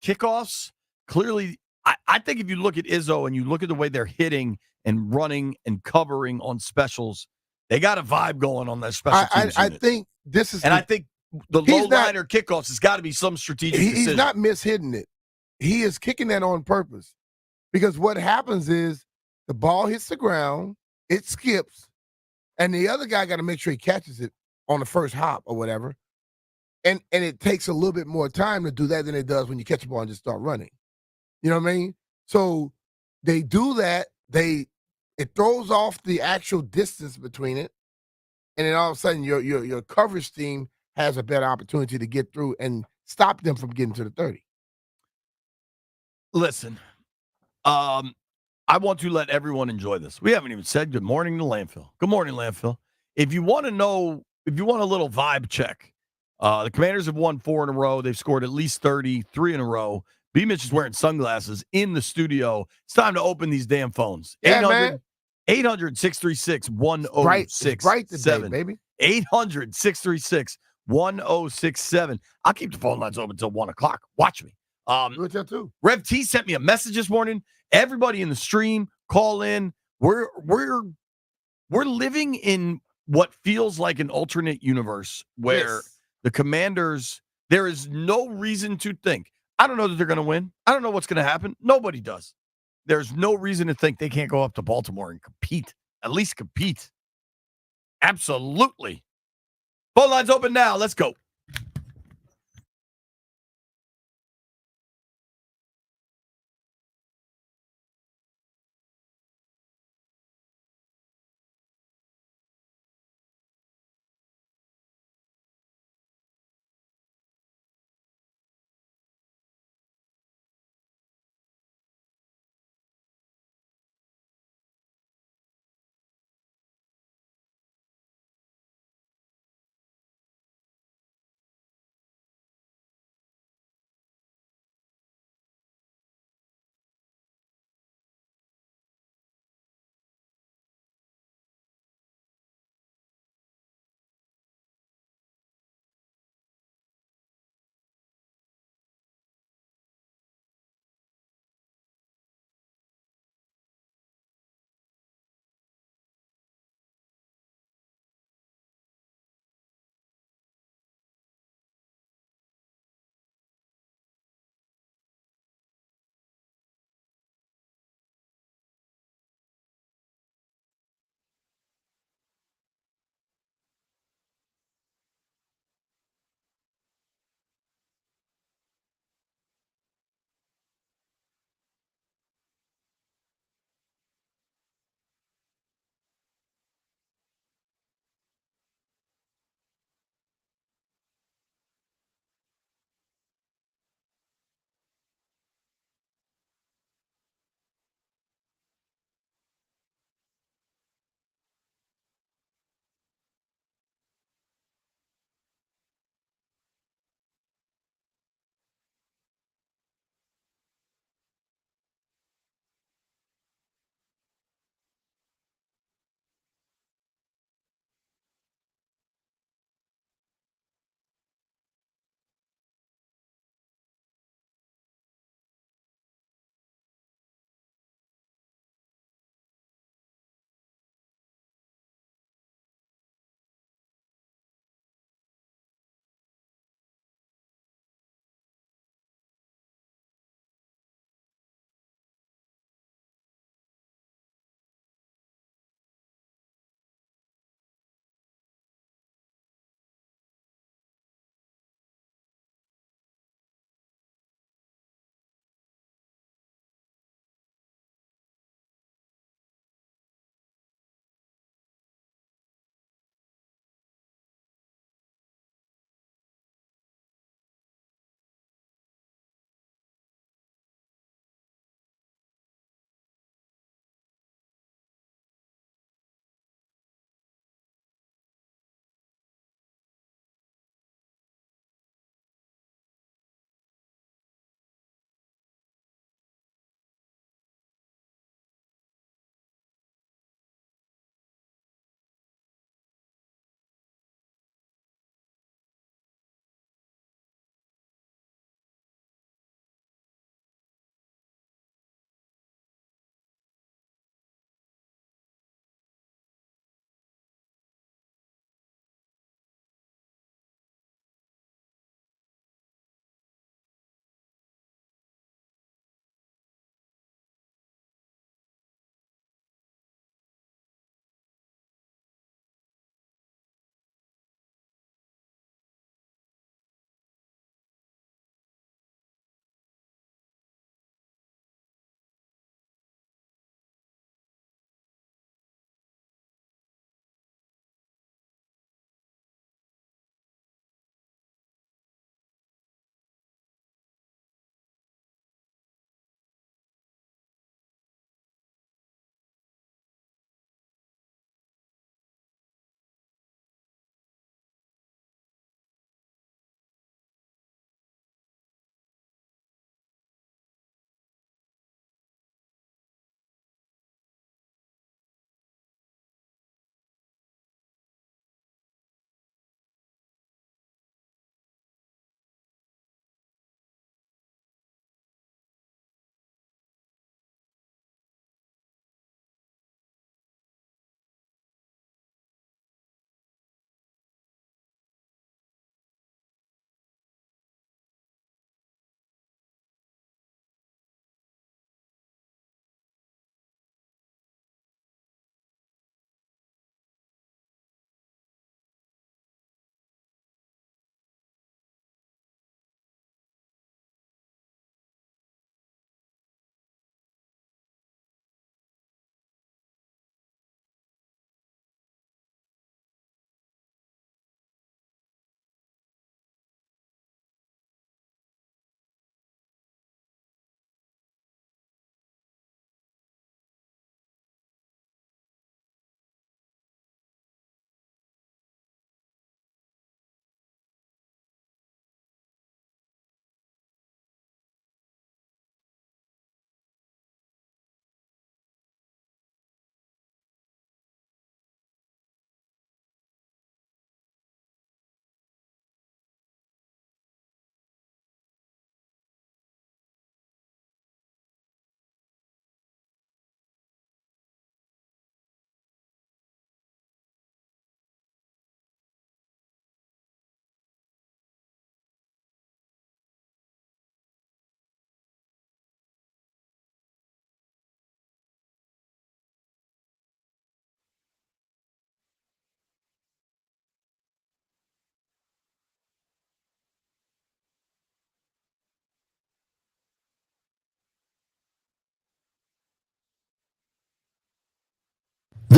[SPEAKER 3] kickoffs, clearly, I think if you look at Izzo and you look at the way they're hitting and running and covering on specials, they got a vibe going on their special teams
[SPEAKER 4] I
[SPEAKER 3] unit.
[SPEAKER 4] think this is,
[SPEAKER 3] and I think the low liner kickoffs has got to be some strategic decision.
[SPEAKER 4] He's not mishitting it. He is kicking that on purpose, because what happens is the ball hits the ground, it skips, and the other guy got to make sure he catches it on the first hop or whatever. And it takes a little bit more time to do that than it does when you catch the ball and just start running. You know what I mean? So they do that. It throws off the actual distance between it, and then all of a sudden your coverage team has a better opportunity to get through and stop them from getting to the 30.
[SPEAKER 3] Listen, I want to let everyone enjoy this. We haven't even said good morning to Landfill. Good morning, Landfill. If you want a little vibe check, the Commanders have won 4 in a row. They've scored at least 30, 3 in a row. B. Mitch is wearing sunglasses in the studio. It's time to open these damn phones. 800-636-1067.
[SPEAKER 4] Right today, baby.
[SPEAKER 3] 800-636-1067. I'll keep the phone lines open until 1 o'clock. Watch me.
[SPEAKER 4] Do it till 2.
[SPEAKER 3] Rev T sent me a message this morning. Everybody in the stream, call in. We're living in what feels like an alternate universe where the Commanders, there is no reason to think. I don't know that they're going to win. I don't know what's going to happen. Nobody does. There's no reason to think they can't go up to Baltimore and compete. At least compete. Absolutely. Phone lines open now. Let's go.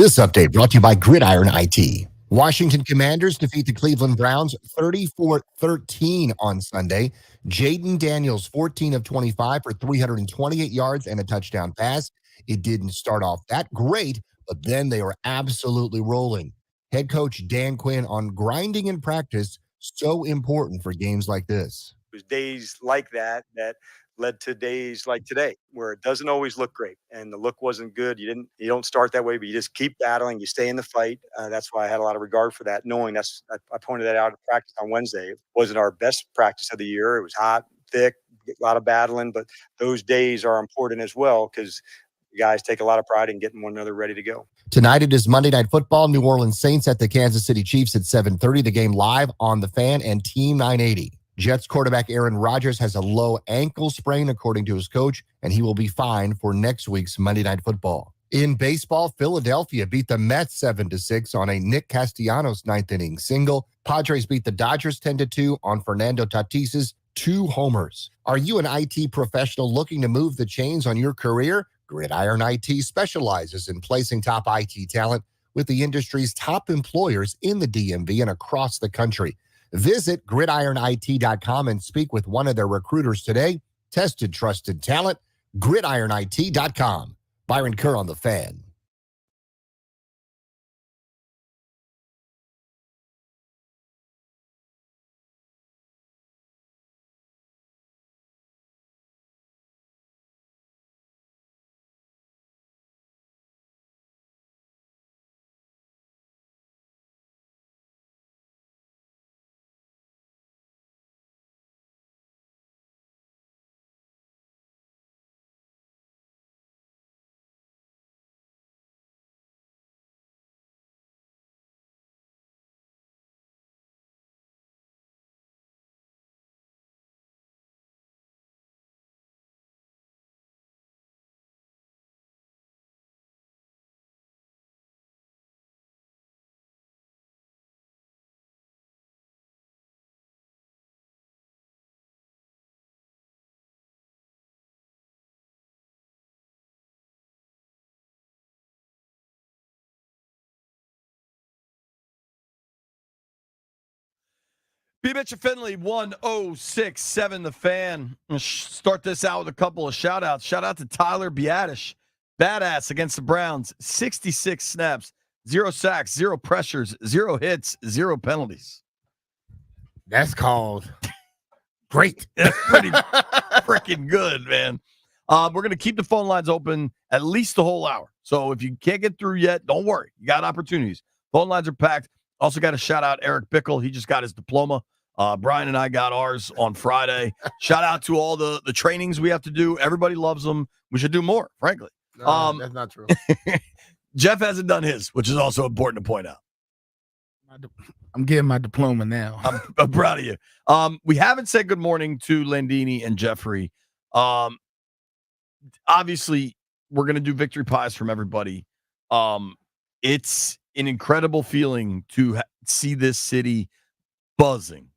[SPEAKER 1] This update brought to you by Gridiron IT. Washington Commanders defeat the Cleveland Browns 34-13 on Sunday. Jaden Daniels, 14 of 25 for 328 yards and a touchdown pass. It didn't start off that great, but then they were absolutely rolling. Head coach Dan Quinn on grinding in practice, so important for games like this.
[SPEAKER 2] It was days like that led to days like today where it doesn't always look great and the look wasn't good. You don't start that way, but you just keep battling, you stay in the fight. That's why I had a lot of regard for that, knowing I pointed that out in practice on Wednesday. It wasn't our best practice of the year. It was hot, thick, a lot of battling, but those days are important as well because the guys take a lot of pride in getting one another ready to go.
[SPEAKER 1] Tonight it is Monday Night Football. New Orleans Saints at the Kansas City Chiefs at 7:30. The game live on the Fan and Team 980. Jets quarterback Aaron Rodgers has a low ankle sprain, according to his coach, and he will be fine for next week's Monday Night Football. In baseball, Philadelphia beat the Mets 7-6 on a Nick Castellanos ninth-inning single. Padres beat the Dodgers 10-2 on Fernando Tatis's 2 homers. Are you an IT professional looking to move the chains on your career? Gridiron IT specializes in placing top IT talent with the industry's top employers in the DMV and across the country. Visit gridironit.com and speak with one of their recruiters today. Tested, trusted talent, gridironit.com. Byron Kerr on the Fan.
[SPEAKER 3] B. Mitch and Finley, 1067 The Fan. Let's start this out with a couple of shout-outs. Shout out to Tyler Biadasz. Badass against the Browns. 66 snaps, 0 sacks, 0 pressures, 0 hits, 0 penalties.
[SPEAKER 4] That's called great.
[SPEAKER 3] That's pretty freaking good, man. We're going to keep the phone lines open at least the whole hour. So if you can't get through yet, don't worry. You got opportunities. Phone lines are packed. Also got to shout out Eric Bickle. He just got his diploma. Brian and I got ours on Friday. Shout out to all the trainings we have to do. Everybody loves them. We should do more, frankly.
[SPEAKER 4] No, that's not true.
[SPEAKER 3] Jeff hasn't done his, which is also important to point out.
[SPEAKER 6] I'm getting my diploma now.
[SPEAKER 3] I'm proud of you. We haven't said good morning to Landini and Jeffrey. Obviously, we're going to do victory pies from everybody. It's an incredible feeling to see this city buzzing.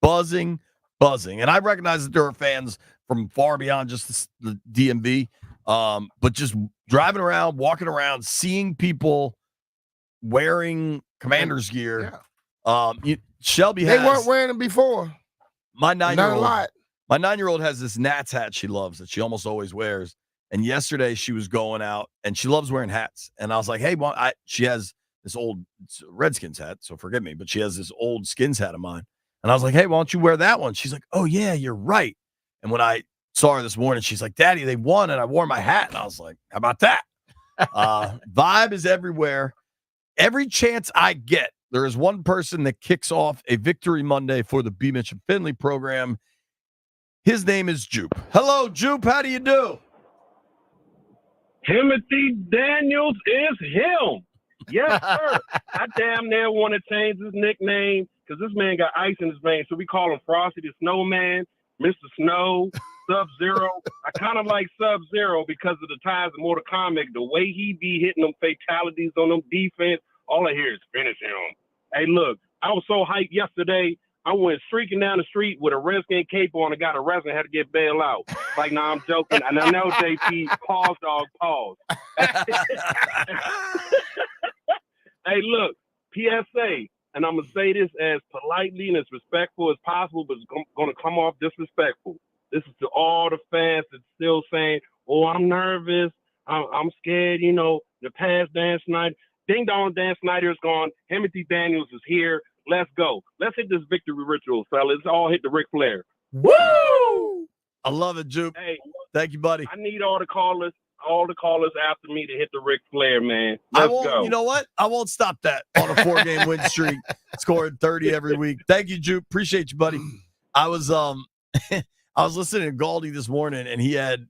[SPEAKER 3] And I recognize that there are fans from far beyond just the DMV, but just driving around, walking around, seeing people wearing Commanders gear.
[SPEAKER 4] Yeah.
[SPEAKER 3] Shelby
[SPEAKER 4] They weren't wearing them before.
[SPEAKER 3] My
[SPEAKER 4] Not a
[SPEAKER 3] 9-year-old.
[SPEAKER 4] lot.
[SPEAKER 3] My 9-year-old has this Nats hat she loves that she almost always wears. And yesterday she was going out and she loves wearing hats. And I was like, hey, she has this old Redskins hat, so forgive me, but she has this old Skins hat of mine. And I was like, hey, why don't you wear that one? She's like, oh, yeah, you're right. And when I saw her this morning, she's like, Daddy, they won, and I wore my hat. And I was like, how about that? Vibe is everywhere. Every chance I get, there is one person that kicks off a Victory Monday for the B. Mitch and Finley program. His name is Jupe. Hello, Jupe. How do you do?
[SPEAKER 7] Timothy Daniels is him. Yes, sir. I damn near want to change his nickname because this man got ice in his veins. So we call him Frosty the Snowman, Mr. Snow, Sub-Zero. I kind of like Sub-Zero because of the ties of Mortal Kombat. The way he be hitting them fatalities on them defense, all I hear is finish him. Hey, look, I was so hyped yesterday. I went streaking down the street with a Redskin cape on and got arrested and had to get bailed out. Like, nah, I'm joking. And I know, JP, pause, dog, pause. I'm going to say this as politely and as respectful as possible, but it's going to come off disrespectful. This is to all the fans that's still saying, oh, I'm nervous. I'm scared, the past Dan Snyder. Ding dong, Dan Snyder is gone. Timothy Daniels is here. Let's go. Let's hit this victory ritual, fellas. Let's all hit the Ric Flair.
[SPEAKER 3] Woo! I love it, Jupe.
[SPEAKER 7] Hey,
[SPEAKER 3] thank you, buddy.
[SPEAKER 7] I need all the callers after me to hit the Ric Flair, man. Let's go.
[SPEAKER 3] You know what? I won't stop that on a 4-game win streak, scoring 30 every week. Thank you, Jupe. Appreciate you, buddy. I was I was listening to Galdi this morning, and he had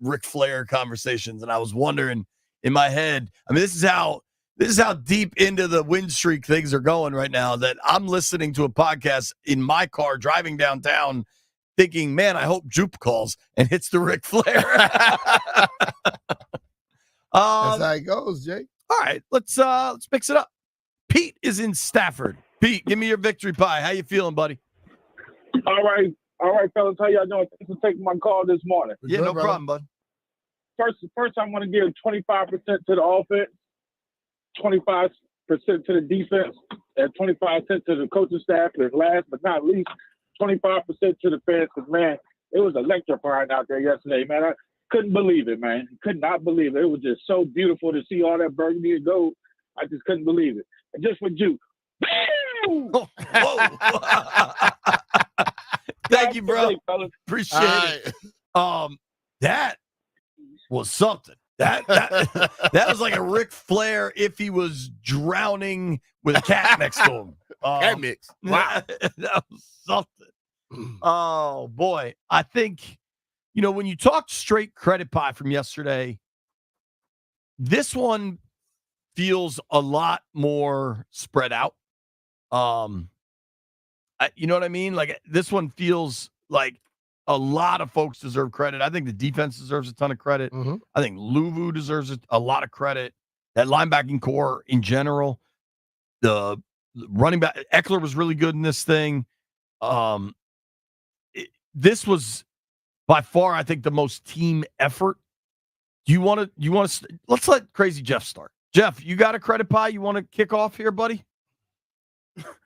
[SPEAKER 3] Ric Flair conversations, and I was wondering in my head. I mean, this is how deep into the win streak things are going right now, that I'm listening to a podcast in my car driving downtown, thinking, man, I hope Jupe calls and hits the Ric Flair.
[SPEAKER 4] That's how it goes, Jay.
[SPEAKER 3] All right, let's mix it up. Pete is in Stafford. Pete, give me your victory pie. How you feeling, buddy?
[SPEAKER 8] All right, fellas. How y'all doing? Thanks for taking my call this morning.
[SPEAKER 3] Yeah, no problem, bud.
[SPEAKER 8] First, I want to give 25% to the offense, 25% to the defense, and 25% to the coaching staff. And last but not least, 25% to the fans. Because, man, it was electrifying out there yesterday, man. I couldn't believe it, man. Could not believe it. It was just so beautiful to see all that burgundy and gold. I just couldn't believe it. And just for you.
[SPEAKER 3] Whoa. Thank you, bro. Appreciate it. That was something. That was like a Ric Flair if he was drowning with a cat next to him.
[SPEAKER 4] Cat mix.
[SPEAKER 3] Wow. That was something. Oh, boy. I think, when you talk straight credit pie from yesterday, this one feels a lot more spread out. You know what I mean? Like, this one feels like a lot of folks deserve credit. I think the defense deserves a ton of credit.
[SPEAKER 4] Mm-hmm.
[SPEAKER 3] I think Luvu deserves a lot of credit. That linebacking core in general, the running back Eckler was really good in this thing. This was by far, I think, the most team effort. You want to? Let's let Crazy Jeff start. Jeff, you got a credit pie? You want to kick off here, buddy?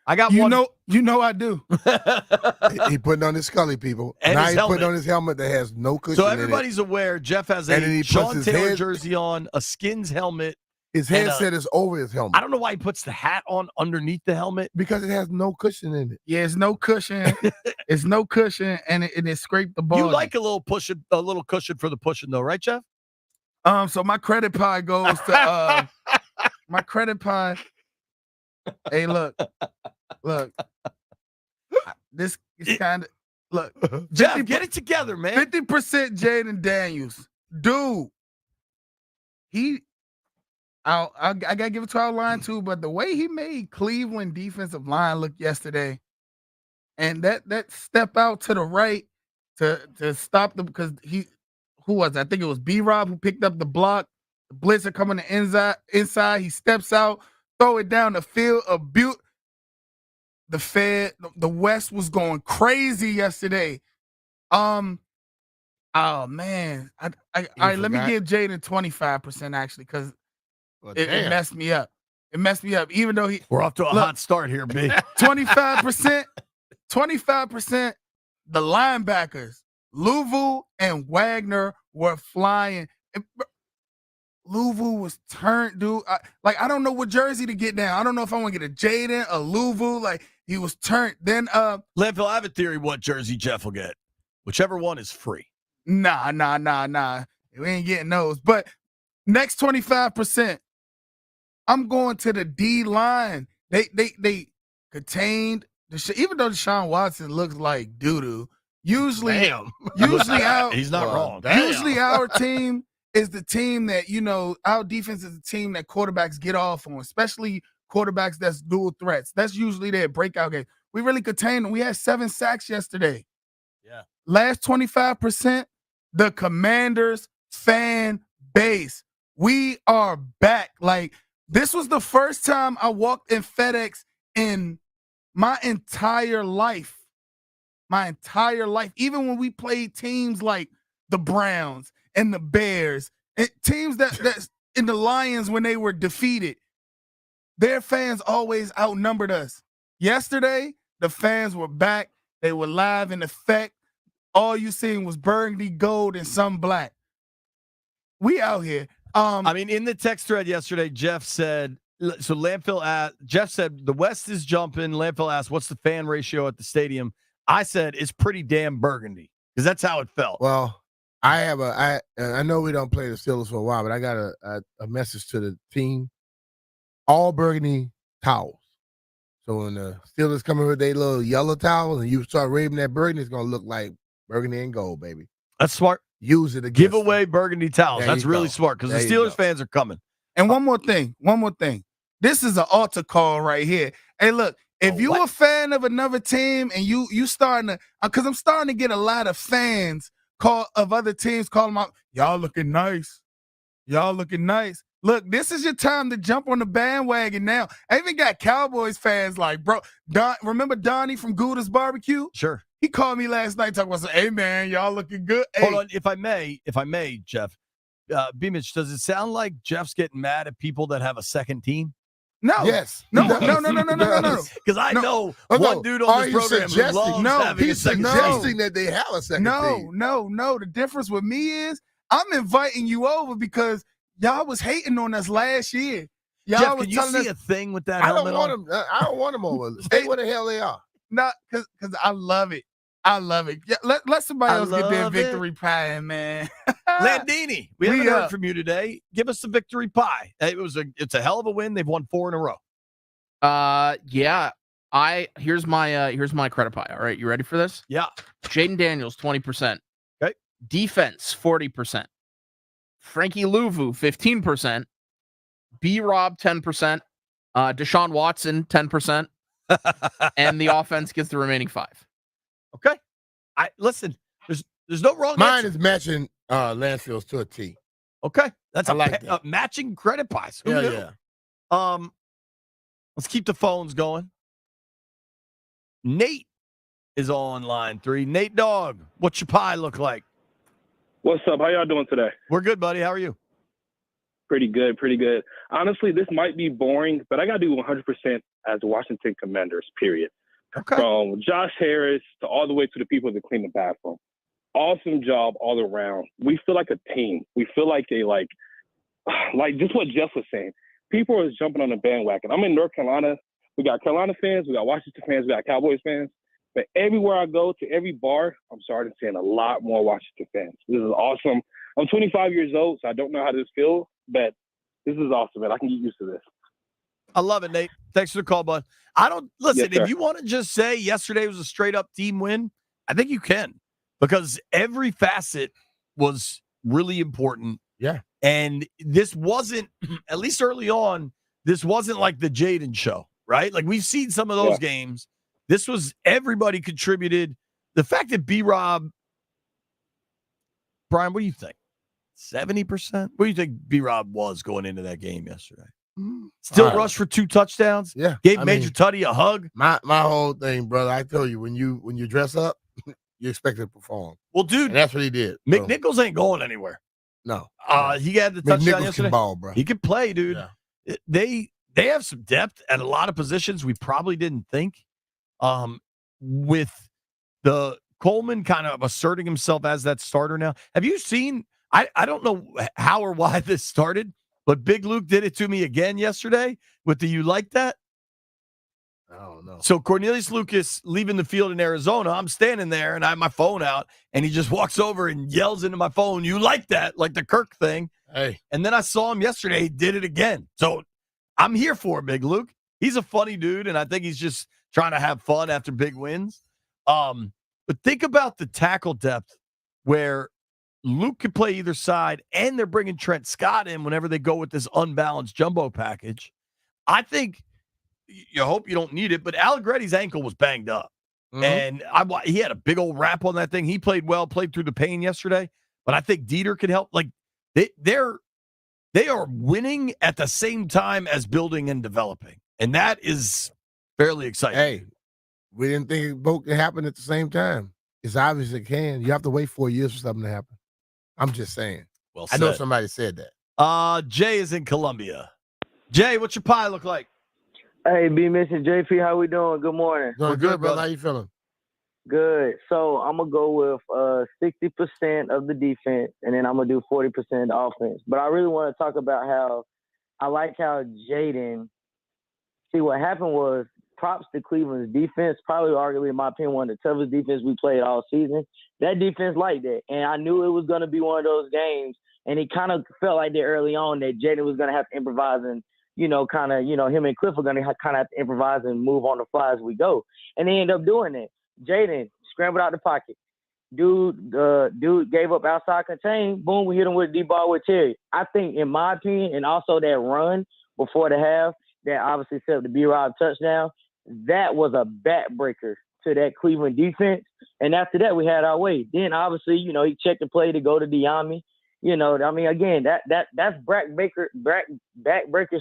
[SPEAKER 3] I got one.
[SPEAKER 6] I do.
[SPEAKER 4] He putting on his Scully, people.
[SPEAKER 3] And
[SPEAKER 4] now
[SPEAKER 3] his
[SPEAKER 4] he
[SPEAKER 3] helmet.
[SPEAKER 4] putting on his helmet that has no cushion.
[SPEAKER 3] So everybody's aware. Jeff has
[SPEAKER 4] And then
[SPEAKER 3] a
[SPEAKER 4] he puts
[SPEAKER 3] Sean
[SPEAKER 4] his
[SPEAKER 3] Taylor
[SPEAKER 4] head-
[SPEAKER 3] jersey on, a Skins helmet.
[SPEAKER 4] His
[SPEAKER 3] and,
[SPEAKER 4] headset is over his helmet
[SPEAKER 3] I don't know why he puts the hat on underneath the helmet.
[SPEAKER 4] because it has no cushion in it.
[SPEAKER 6] Yeah, it's no cushion. It's no cushion, and it scraped the ball.
[SPEAKER 3] You like a little cushion for the pushing, though, right, Jeff?
[SPEAKER 6] So my credit pie goes to my credit pie. Hey, look. This is kind of look.
[SPEAKER 3] Jeff, get it together, man.
[SPEAKER 6] 50% Jaden Daniels, dude. I gotta give it to our line too, but the way he made Cleveland defensive line look yesterday, and that step out to the right to stop them, because who was it? I think it was B-Rob who picked up the block. The blitzer coming the inside. He steps out, throw it down the field. The West was going crazy yesterday. Oh man, let me give Jaden 25% actually, because it messed me up. It messed me up. Even though
[SPEAKER 3] We're off to a hot start here, B.
[SPEAKER 6] 25%, 25%. The linebackers, Luvu and Wagner, were flying. Luvu was turned, dude. I don't know what jersey to get now. I don't know if I want to get a Jaden, a Luvu. Like, he was turned. Then
[SPEAKER 3] Landfill, I have a theory what jersey Jeff will get. Whichever one is free.
[SPEAKER 6] Nah. We ain't getting those. But next 25%, I'm going to the D line. They contained even though Deshaun Watson looks like doo-doo. Usually our
[SPEAKER 3] He's not wrong.
[SPEAKER 6] Usually our team is the team that, our defense is the team that quarterbacks get off on, especially quarterbacks that's dual threats. That's usually their breakout game. We really contained them. We had 7 sacks yesterday.
[SPEAKER 3] Yeah.
[SPEAKER 6] Last 25%, the Commanders fan base. We are back. Like, this was the first time I walked in FedEx in my entire life. Even when we played teams like the Browns and the Bears, and teams that's in the Lions when they were defeated. their fans always outnumbered us. Yesterday, the fans were back. They were live in effect. All you seen was burgundy gold and some black. We out here.
[SPEAKER 3] I mean, in the text thread yesterday, Jeff said, so Landfill asked, Jeff said, the West is jumping. Landfill asked, what's the fan ratio at the stadium? I said, it's pretty damn burgundy, because that's how it felt.
[SPEAKER 4] Well, I know we don't play the Steelers for a while, but I got a message to the team. All burgundy towels. So when the Steelers come in with their little yellow towels and you start waving that burgundy, it's going to look like burgundy and gold, baby.
[SPEAKER 3] That's smart.
[SPEAKER 4] Use it again.
[SPEAKER 3] Give away burgundy towels.
[SPEAKER 4] There
[SPEAKER 3] That's
[SPEAKER 4] you
[SPEAKER 3] really
[SPEAKER 4] go.
[SPEAKER 3] smart, because the
[SPEAKER 4] There you
[SPEAKER 3] Steelers
[SPEAKER 4] go.
[SPEAKER 3] fans are coming.
[SPEAKER 6] And one more thing. This is an altar call right here. Hey, look, if you a fan of another team and you starting to, because I'm starting to get a lot of fans of other teams calling them out, y'all looking nice. Y'all looking nice. Look, this is your time to jump on the bandwagon now. I even got Cowboys fans like, bro, remember Donnie from Gouda's Barbecue?
[SPEAKER 3] Sure.
[SPEAKER 6] He called me last night talking about, hey, man, y'all looking good. Hey.
[SPEAKER 3] Hold on, if I may, Jeff, B-Mitch, does it sound like Jeff's getting mad at people that have a second team?
[SPEAKER 6] No.
[SPEAKER 4] Yes.
[SPEAKER 6] No.
[SPEAKER 3] Because I know one dude on this program who loves having a second team.
[SPEAKER 4] suggesting that they have a second team.
[SPEAKER 6] No. The difference with me is I'm inviting you over because y'all was hating on us last year. Y'all
[SPEAKER 3] Jeff,
[SPEAKER 6] was
[SPEAKER 3] can you
[SPEAKER 6] telling
[SPEAKER 3] see
[SPEAKER 6] us,
[SPEAKER 3] a thing with that
[SPEAKER 4] I
[SPEAKER 3] helmet
[SPEAKER 4] don't want
[SPEAKER 3] on?
[SPEAKER 4] them. I don't want them over. Stay where the hell they are.
[SPEAKER 6] not because I love it. I love it. Yeah, let somebody else get their victory pie, man.
[SPEAKER 3] Landini, we haven't heard from you today. Give us the victory pie. It's a hell of a win. They've won 4 in a row.
[SPEAKER 9] Yeah. Here's my credit pie. All right, you ready for this?
[SPEAKER 3] Yeah.
[SPEAKER 9] Jaden Daniels, 20%.
[SPEAKER 3] Okay.
[SPEAKER 9] Defense, 40%. Frankie Louvu, 15%. B-Rob, 10%. Deshaun Watson, 10%. And the offense gets the remaining 5.
[SPEAKER 3] Okay. Listen, there's no wrong
[SPEAKER 4] Mine
[SPEAKER 3] answer.
[SPEAKER 4] is matching Landfill's to a T.
[SPEAKER 3] Okay. That's
[SPEAKER 4] I like that.
[SPEAKER 3] matching credit pies. Who knew?
[SPEAKER 4] Yeah.
[SPEAKER 3] Let's keep the phones going. Nate is on line 3. Nate Dogg, what's your pie look like?
[SPEAKER 10] What's up? How y'all doing today?
[SPEAKER 3] We're good, buddy. How are you?
[SPEAKER 10] Pretty good. Honestly, this might be boring, but I got to do 100% as Washington Commanders, period.
[SPEAKER 3] Okay.
[SPEAKER 10] From Josh Harris to all the way to the people that clean the bathroom. Awesome job all around. We feel like a team. We feel like like just what Jeff was saying. People are jumping on the bandwagon. I'm in North Carolina. We got Carolina fans. We got Washington fans. We got Cowboys fans. But everywhere I go, to every bar, I'm starting seeing a lot more Washington fans. This is awesome. I'm 25 years old, so I don't know how this feels, but this is awesome, man. I can get used to this.
[SPEAKER 3] I love it, Nate. Thanks for the call, bud. Listen,
[SPEAKER 10] Yes,
[SPEAKER 3] if you want to just say yesterday was a straight up team win, I think you can, because every facet was really important.
[SPEAKER 4] Yeah.
[SPEAKER 3] And this wasn't, at least early on, this wasn't like the Jaden show, right? Like we've seen some of those games. This was everybody contributed. The fact that B-Rob, Brian, what do you think? 70%? What do you think B-Rob was going into that game yesterday? Still rushed for 2 touchdowns.
[SPEAKER 4] Yeah.
[SPEAKER 3] Gave Major Tutty a hug.
[SPEAKER 4] My whole thing, brother, I tell you, when you dress up, you expect to perform.
[SPEAKER 3] Well, dude,
[SPEAKER 4] And that's what he did.
[SPEAKER 3] McNichols ain't going anywhere.
[SPEAKER 4] No.
[SPEAKER 3] He had the touchdown
[SPEAKER 4] McNichols
[SPEAKER 3] yesterday.
[SPEAKER 4] can ball, bro.
[SPEAKER 3] He can play, dude.
[SPEAKER 4] Yeah.
[SPEAKER 3] They have some depth at a lot of positions we probably didn't think. With the Coleman kind of asserting himself as that starter now. Have you seen, I don't know how or why this started, but Big Luke did it to me again yesterday with the "you like that?"
[SPEAKER 4] I don't know.
[SPEAKER 3] So Cornelius Lucas leaving the field in Arizona, I'm standing there and I have my phone out and he just walks over and yells into my phone, "You like that?" Like the Kirk thing.
[SPEAKER 4] Hey.
[SPEAKER 3] And then I saw him yesterday, he did it again. So I'm here for it, Big Luke. He's a funny dude, and I think he's just trying to have fun after big wins. But think about the tackle depth where Luke can play either side, and they're bringing Trent Scott in whenever they go with this unbalanced jumbo package. I think you hope you don't need it, but Allegretti's ankle was banged up.
[SPEAKER 4] Mm-hmm.
[SPEAKER 3] And he had a big old wrap on that thing. He played well, played through the pain yesterday. But I think Dieter could help. Like they are winning at the same time as building and developing. And that is fairly exciting.
[SPEAKER 4] Hey, we didn't think both could happen at the same time. It's obvious it can. You have to wait 4 years for something to happen. I'm just saying.
[SPEAKER 3] Well
[SPEAKER 4] I know
[SPEAKER 3] said.
[SPEAKER 4] somebody said that.
[SPEAKER 3] Jay is in Columbia. Jay, what's your pie look like?
[SPEAKER 11] Hey, B Mission JP, how we doing? Good morning.
[SPEAKER 4] Doing
[SPEAKER 3] We're
[SPEAKER 4] good,
[SPEAKER 3] good,
[SPEAKER 4] brother.
[SPEAKER 3] bud.
[SPEAKER 4] How you feeling?
[SPEAKER 11] Good. So I'm gonna go with 60% of the defense, and then I'm gonna do 40% of the offense. But I really want to talk about how I like how Jaden. See, what happened was props to Cleveland's defense. Probably, arguably, in my opinion, one of the toughest defense we played all season. That defense liked that, and I knew it was gonna be one of those games. And it kind of felt like that early on that Jaden was gonna have to improvise and. Him and Cliff are going to kind of have to improvise and move on the fly as we go. And they end up doing that. Jaden scrambled out the pocket. Dude gave up outside contain. Boom, we hit him with a deep ball with Terry. I think, in my opinion, and also that run before the half that obviously set up the B-Rob touchdown, that was a backbreaker to that Cleveland defense. And after that, we had our way. Then, obviously, he checked the play to go to Diami. Again, that's backbreaker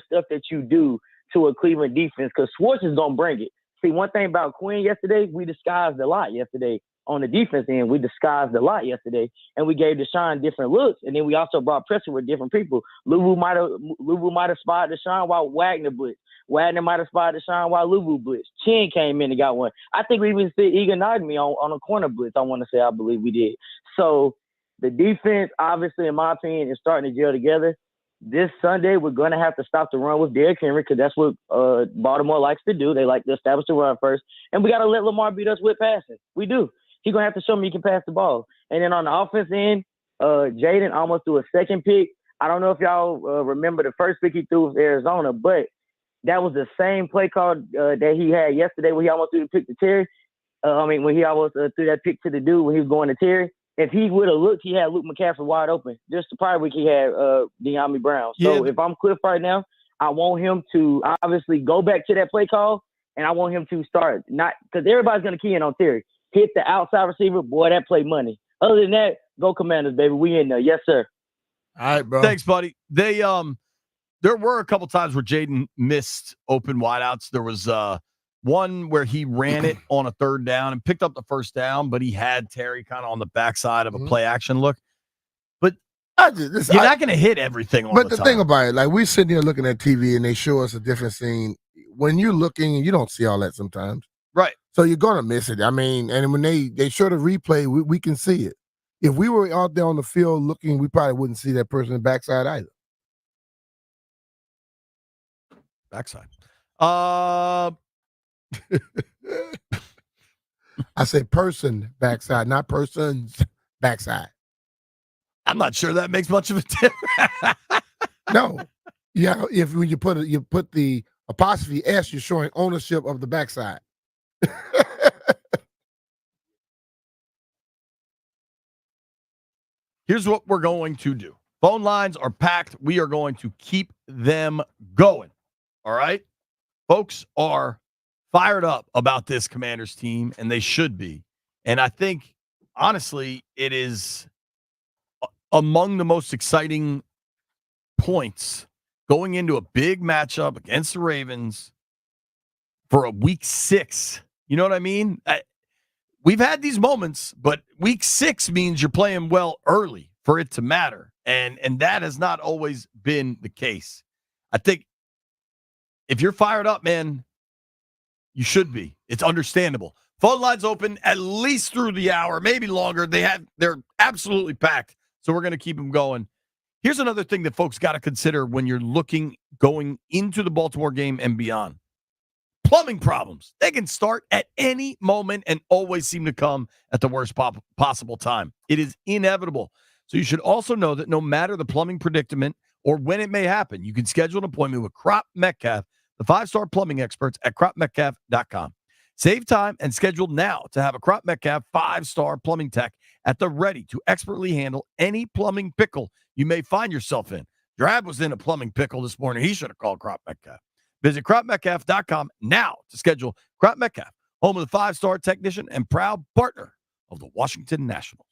[SPEAKER 11] stuff that you do to a Cleveland defense because Schwartz is going to bring it. See, one thing about Quinn yesterday, we disguised a lot yesterday. On the defense end, we disguised a lot yesterday, and we gave Deshaun different looks, and then we also brought pressure with different people. Luvu might have spotted Deshaun while Wagner blitzed. Wagner might have spotted Deshaun while Luvu blitzed. Chin came in and got one. I think we even see Egan me on a corner blitz. I want to say I believe we did. So the defense, obviously, in my opinion, is starting to gel together. This Sunday, we're going to have to stop the run with Derrick Henry because that's what Baltimore likes to do. They like to establish the run first, and we got to let Lamar beat us with passing. We do. He's going to have to show me he can pass the ball. And then on the offense end, Jaden almost threw a second pick. I don't know if y'all remember the first pick he threw with Arizona, but that was the same play call that he had yesterday when he almost threw the pick to Terry. When he almost threw that pick to the dude when he was going to Terry. If he would have looked, he had Luke McCaffrey wide open. Just the prior week, he had De'Ami Brown. So if I'm Cliff right now, I want him to obviously go back to that play call, and I want him to start not because everybody's going to key in on Terry. Hit the outside receiver, boy, that play money. Other than that, go Commanders, baby. We in there. Yes, sir.
[SPEAKER 4] All right, bro.
[SPEAKER 3] Thanks, buddy. There were a couple times where Jaden missed open wideouts. There was one where he ran it on a third down and picked up the first down, but he had Terry kind of on the backside of a play action look. But you're not going to hit everything all
[SPEAKER 4] But
[SPEAKER 3] the
[SPEAKER 4] the
[SPEAKER 3] time.
[SPEAKER 4] thing about it, like we're sitting here looking at TV and they show us a different scene. When you're looking, you don't see all that sometimes.
[SPEAKER 3] Right.
[SPEAKER 4] So you're going to miss it. And when they show the replay, we can see it. If we were out there on the field looking, we probably wouldn't see that person backside either.
[SPEAKER 3] Backside.
[SPEAKER 4] I say person backside, not persons backside.
[SPEAKER 3] I'm not sure that makes much of a difference.
[SPEAKER 4] No. Yeah, if when you put the apostrophe S, you're showing ownership of the backside.
[SPEAKER 3] Here's what we're going to do. Phone lines are packed. We are going to keep them going. All right? Folks are fired up about this Commanders team, and they should be. And I think, honestly, it is among the most exciting points going into a big matchup against the Ravens for a week 6. You know what I mean? We've had these moments, but week 6 means you're playing well early for it to matter. And that has not always been the case. I think if you're fired up, man, you should be. It's understandable. Phone lines open at least through the hour, maybe longer. They're absolutely packed. So we're going to keep them going. Here's another thing that folks got to consider when you're going into the Baltimore game and beyond. Plumbing problems. They can start at any moment and always seem to come at the worst possible time. It is inevitable. So you should also know that no matter the plumbing predicament or when it may happen, you can schedule an appointment with Crop Metcalf, the 5-star plumbing experts at cropmetcalf.com. Save time and schedule now to have a Crop Metcalf 5-star plumbing tech at the ready to expertly handle any plumbing pickle you may find yourself in. Drab was in a plumbing pickle this morning. He should have called Crop Metcalf. Visit cropmetcalf.com now to schedule Crop Metcalf, home of the 5-star technician and proud partner of the Washington Nationals.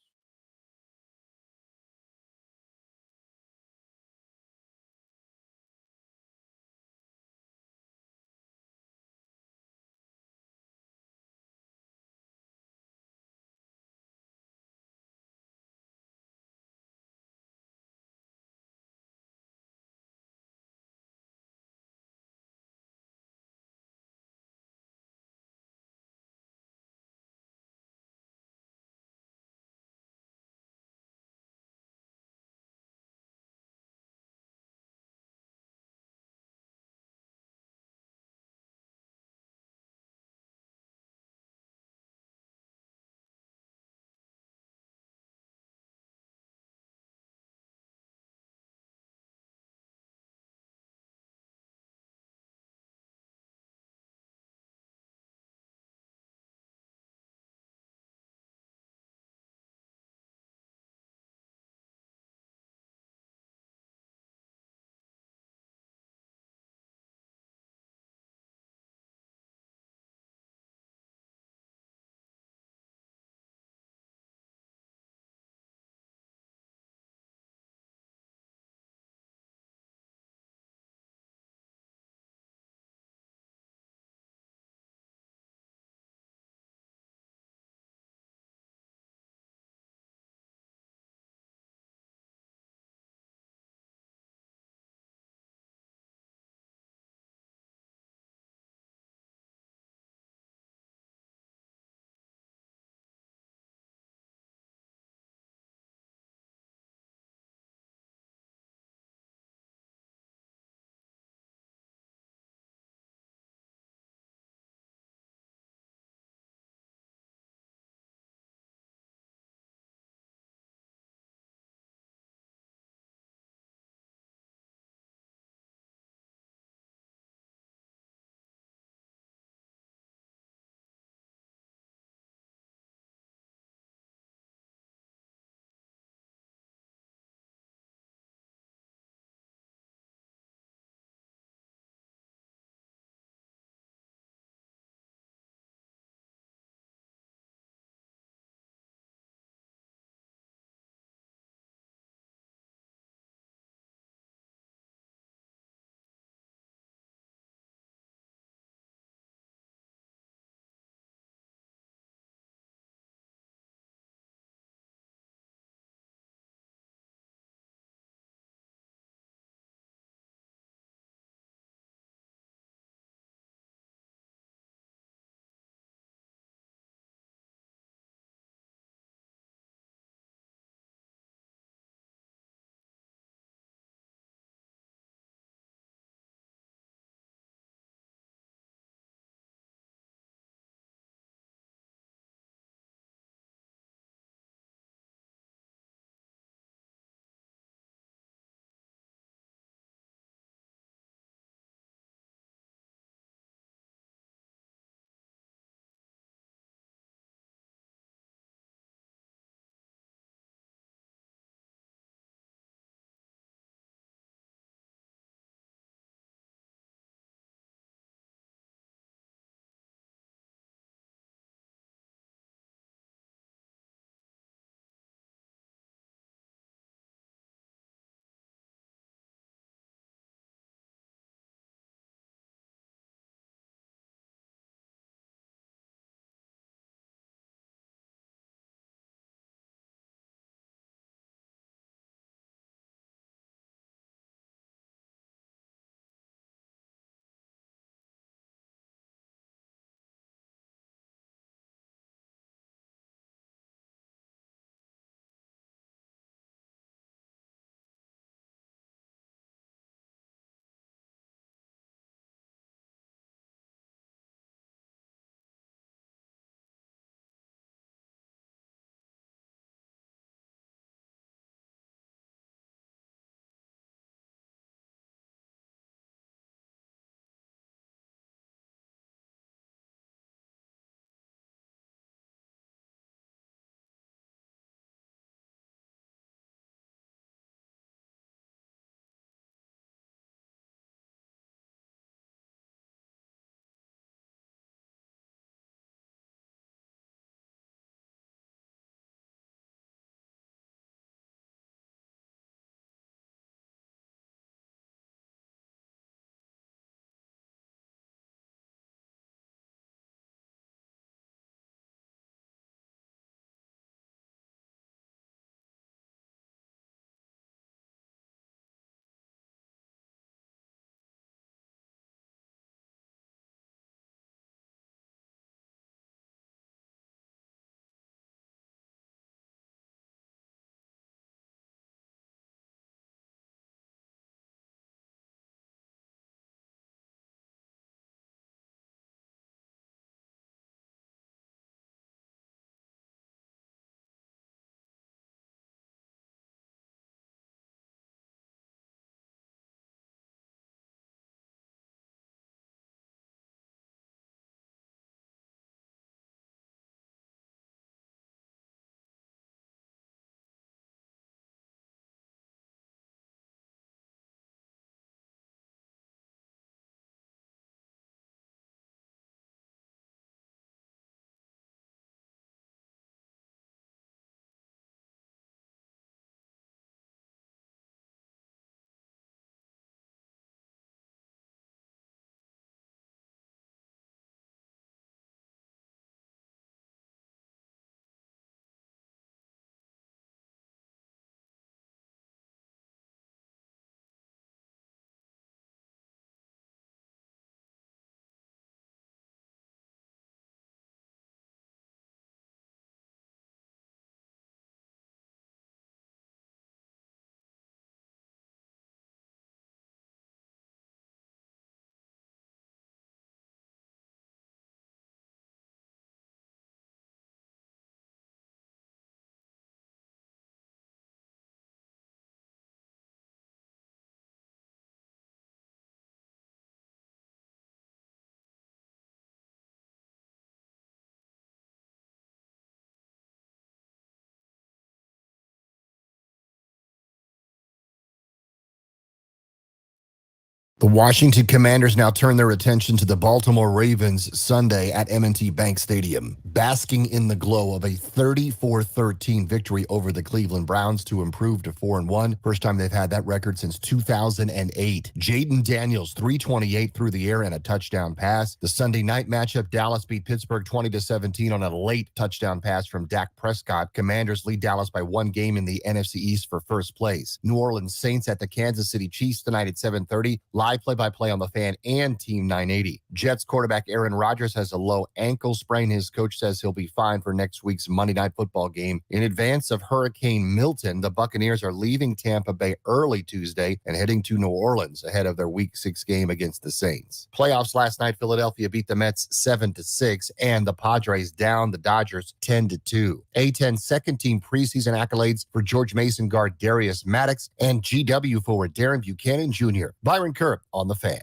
[SPEAKER 1] The Washington Commanders now turn their attention to the Baltimore Ravens Sunday at M&T Bank Stadium, basking in the glow of a 34-13 victory over the Cleveland Browns to improve to 4-1. First time they've had that record since 2008. Jaden Daniels, 328 through the air and a touchdown pass. The Sunday night matchup, Dallas beat Pittsburgh 20-17 on a late touchdown pass from Dak Prescott. Commanders lead Dallas by 1 game in the NFC East for first place. New Orleans Saints at the Kansas City Chiefs tonight at 7:30. Live play-by-play on the Fan and Team 980. Jets quarterback Aaron Rodgers has a low ankle sprain. His coach says he'll be fine for next week's Monday Night Football game. In advance of Hurricane Milton, the Buccaneers are leaving Tampa Bay early Tuesday and heading to New Orleans ahead of their Week 6 game against the Saints. Playoffs last night, Philadelphia beat the Mets 7-6, and the Padres down the Dodgers 10-2. A-10 second-team preseason accolades for George Mason guard Darius Maddox and GW forward Darren Buchanan Jr. Byron Kerr on the Fan.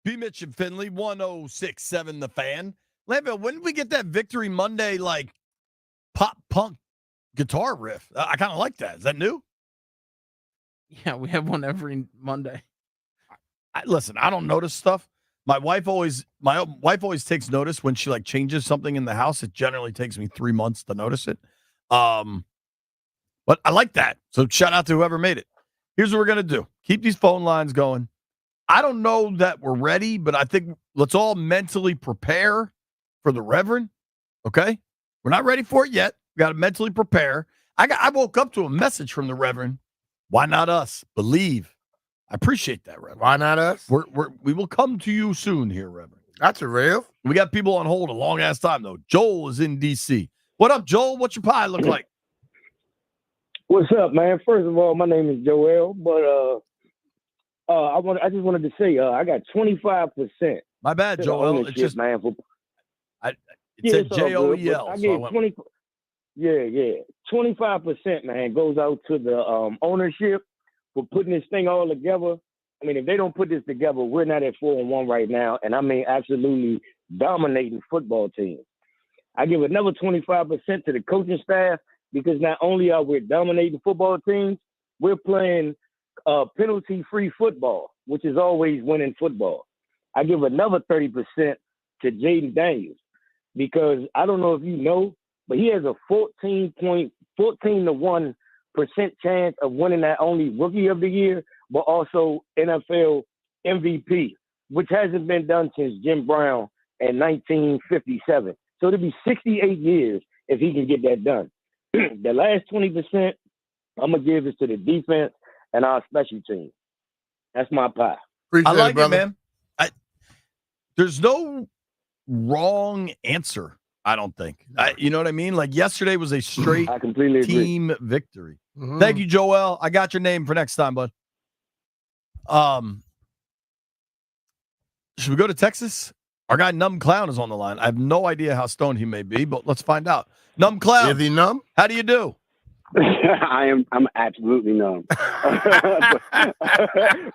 [SPEAKER 3] B. Mitch and Finley, 1067 The Fan. Lambo, when did we get that Victory Monday, like, pop punk guitar riff? I kind of like that. Is that new?
[SPEAKER 9] Yeah, we have one every Monday.
[SPEAKER 3] Listen, I don't notice stuff. My wife always takes notice when she, like, changes something in the house. It generally takes me 3 months to notice it. But I like that. So shout out to whoever made it. Here's what we're going to do. Keep these phone lines going. I don't know that we're ready, but I think let's all mentally prepare for the Reverend, okay? We're not ready for it yet. We got to mentally prepare. I woke up to a message from the Reverend. Why not us? Believe. I appreciate that, Reverend.
[SPEAKER 4] Why not us?
[SPEAKER 3] We will come to you soon here, Reverend.
[SPEAKER 4] That's a real.
[SPEAKER 3] We got people on hold a long-ass time, though. Joel is in D.C. What up, Joel? What's your pie look like?
[SPEAKER 11] What's up, man? First of all, my name is Joel, but I just wanted to say I got 25%.
[SPEAKER 3] My bad, Joel. It's just
[SPEAKER 11] man.
[SPEAKER 3] it said Joel.
[SPEAKER 11] I gave 20. Yeah. 25%, man, goes out to the ownership for putting this thing all together. I mean, if they don't put this together, we're not at 4-1 right now, and I mean absolutely dominating football teams. I give another 25% to the coaching staff because not only are we dominating football teams, we're playing penalty-free football, which is always winning football. I give another 30% to Jaden Daniels because I don't know if you know, but he has a 14-1% chance of winning not only Rookie of the Year, but also NFL MVP, which hasn't been done since Jim Brown in 1957. So it'll be 68 years if he can get that done. The last 20%, I'm going to give this to the defense and our special team. That's my pie.
[SPEAKER 3] I like it, man. There's no wrong answer, I don't think. You know what I mean? Like yesterday was a straight team victory. Mm-hmm. Thank you, Joel. I got your name for next time, bud. Should we go to Texas? Our guy Numb Clown is on the line. I have no idea how stoned he may be, but let's find out. Numb Clown.
[SPEAKER 4] Is he numb?
[SPEAKER 3] How do you do?
[SPEAKER 12] I'm absolutely numb.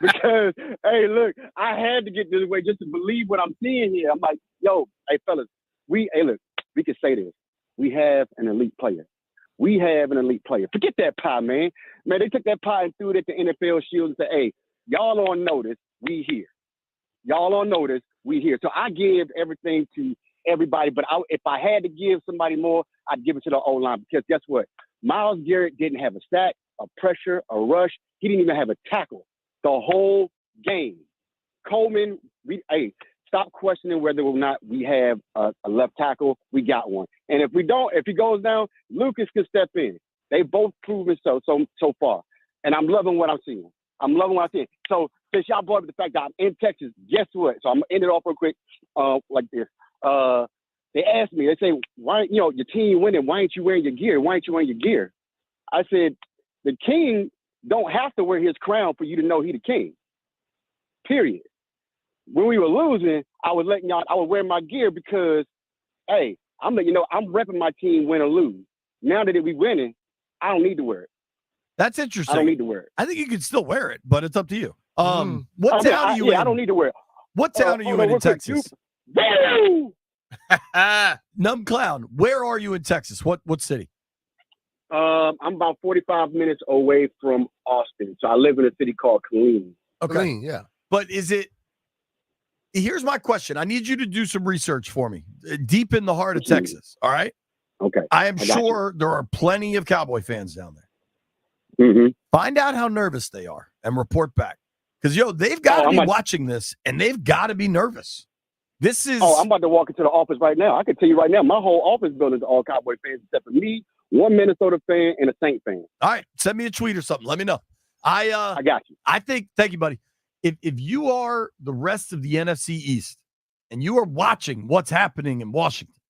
[SPEAKER 12] Because, hey, look, I had to get this way just to believe what I'm seeing here. I'm like, yo, hey, fellas, we can say this. We have an elite player. Forget that pie, man. Man, they took that pie and threw it at the NFL Shield and said, hey, y'all on notice, we here. Y'all on notice, we here. So I give everything to everybody, but if I had to give somebody more, I'd give it to the O-line because guess what? Myles Garrett didn't have a sack, a pressure, a rush. He didn't even have a tackle the whole game. Coleman, stop questioning whether or not we have a left tackle. We got one. And if he goes down, Lucas can step in. They both proven so far. And I'm loving what I'm seeing. So since y'all brought up the fact that I'm in Texas, guess what? So I'm going to end it off real quick like this. They asked me, they say, why, your team winning, why ain't you wearing your gear? I said, the king don't have to wear his crown for you to know he the king. Period. When we were losing, I would wear my gear because, hey, I'm repping my team win or lose. Now that we winning, I don't need to wear it.
[SPEAKER 3] That's interesting.
[SPEAKER 12] I don't need to wear it.
[SPEAKER 3] I think you can still wear it, but it's up to you. What town are you in?
[SPEAKER 12] I don't need to wear it.
[SPEAKER 3] What town are you in Texas? Numb Clown, where are you in Texas? What city?
[SPEAKER 12] I'm about 45 minutes away from Austin. So I live in a city called Killeen.
[SPEAKER 3] Okay.
[SPEAKER 4] Clean, yeah.
[SPEAKER 3] But here's my question. I need you to do some research for me. Deep in the heart of Texas, all right?
[SPEAKER 12] Okay.
[SPEAKER 3] I am sure there are plenty of Cowboy fans down there.
[SPEAKER 12] Mm-hmm.
[SPEAKER 3] Find out how nervous they are and report back. Because, they've got to be watching this, and they've got to be nervous. This is...
[SPEAKER 12] I'm about to walk into the office right now. I can tell you right now, my whole office building is all Cowboy fans except for me, one Minnesota fan, and a Saint fan.
[SPEAKER 3] All right. Send me a tweet or something. Let me know. I
[SPEAKER 12] got you.
[SPEAKER 3] I think... Thank you, buddy. If you are the rest of the NFC East and you are watching what's happening in Washington,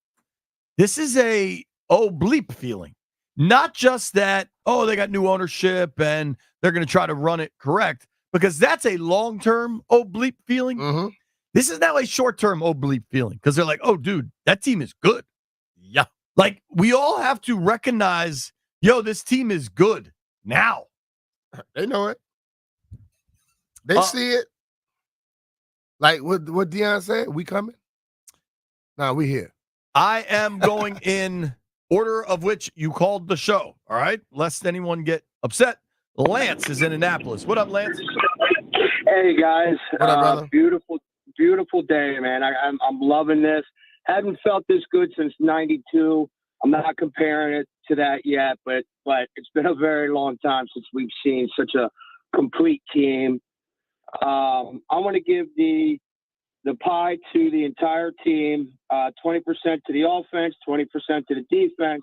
[SPEAKER 3] this is a bleep feeling. Not just that, they got new ownership and they're going to try to run it correct, because that's a long-term bleep feeling.
[SPEAKER 4] Mm-hmm.
[SPEAKER 3] This is now a short-term bleep feeling because they're like, dude, that team is good. Yeah. Like, we all have to recognize, this team is good now.
[SPEAKER 4] They know it. They see it. Like what Deion said, we coming? Nah, we here.
[SPEAKER 3] I am going in order of which you called the show, all right? Lest anyone get upset. Lance is in Annapolis. What up, Lance?
[SPEAKER 13] Hey, guys.
[SPEAKER 4] What up, brother?
[SPEAKER 13] Beautiful day, man. I'm loving this. Haven't felt this good since 92. I'm not comparing it to that yet, but it's been a very long time since we've seen such a complete team. I want to give the pie to the entire team, 20% to the offense, 20% to the defense,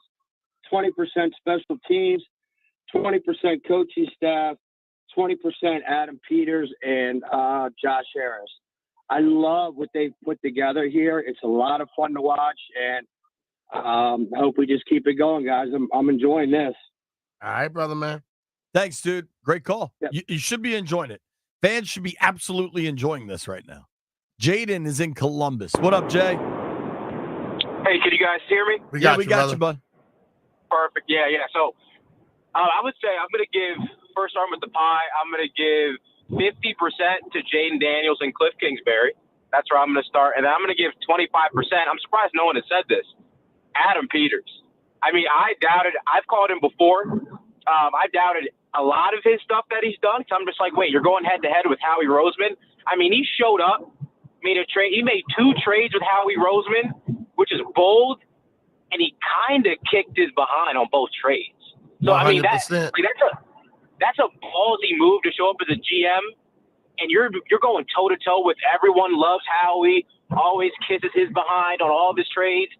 [SPEAKER 13] 20% special teams, 20% coaching staff, 20% Adam Peters and Josh Harris. I love what they've put together here. It's a lot of fun to watch, and I hope we just keep it going, guys. I'm enjoying this.
[SPEAKER 4] All right, brother, man.
[SPEAKER 3] Thanks, dude. Great call.
[SPEAKER 13] Yep.
[SPEAKER 3] You should be enjoying it. Fans should be absolutely enjoying this right now. Jaden is in Columbus. What up, Jay?
[SPEAKER 14] Hey, can you guys hear me?
[SPEAKER 3] We got you, bud.
[SPEAKER 14] Perfect. Yeah. So I would say I'm going to give, first arm with the pie, I'm going to give 50% to Jaden Daniels and Cliff Kingsbury. That's where I'm going to start. And then I'm going to give 25%. I'm surprised no one has said this. Adam Peters. I mean, I've called him before. I doubted a lot of his stuff that he's done. So I'm just like, wait, you're going head to head with Howie Roseman? I mean, he showed up, made a trade. He made 2 trades with Howie Roseman, which is bold, and he kind of kicked his behind on both trades. So 100%. I mean, that's a ballsy move to show up as a GM, and you're going toe to toe with everyone. Loves Howie, always kisses his behind on all of his trades.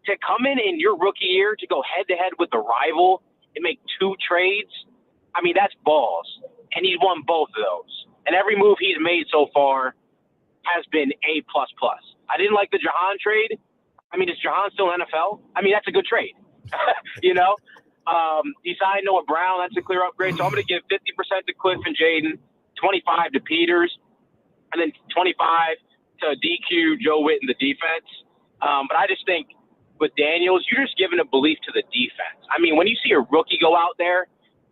[SPEAKER 14] To come in your rookie year to go head to head with the rival and make 2 trades, I mean, that's balls. And he's won both of those. And every move he's made so far has been A++. I didn't like the Jahan trade. I mean, is Jahan still NFL? I mean, that's a good trade. You know? He signed Noah Brown. That's a clear upgrade. So I'm going to give 50% to Cliff and Jaden, 25 to Peters, and then 25 to DQ, Joe Witt, and the defense. But I just think with Daniels, you're just giving a belief to the defense. I mean, when you see a rookie go out there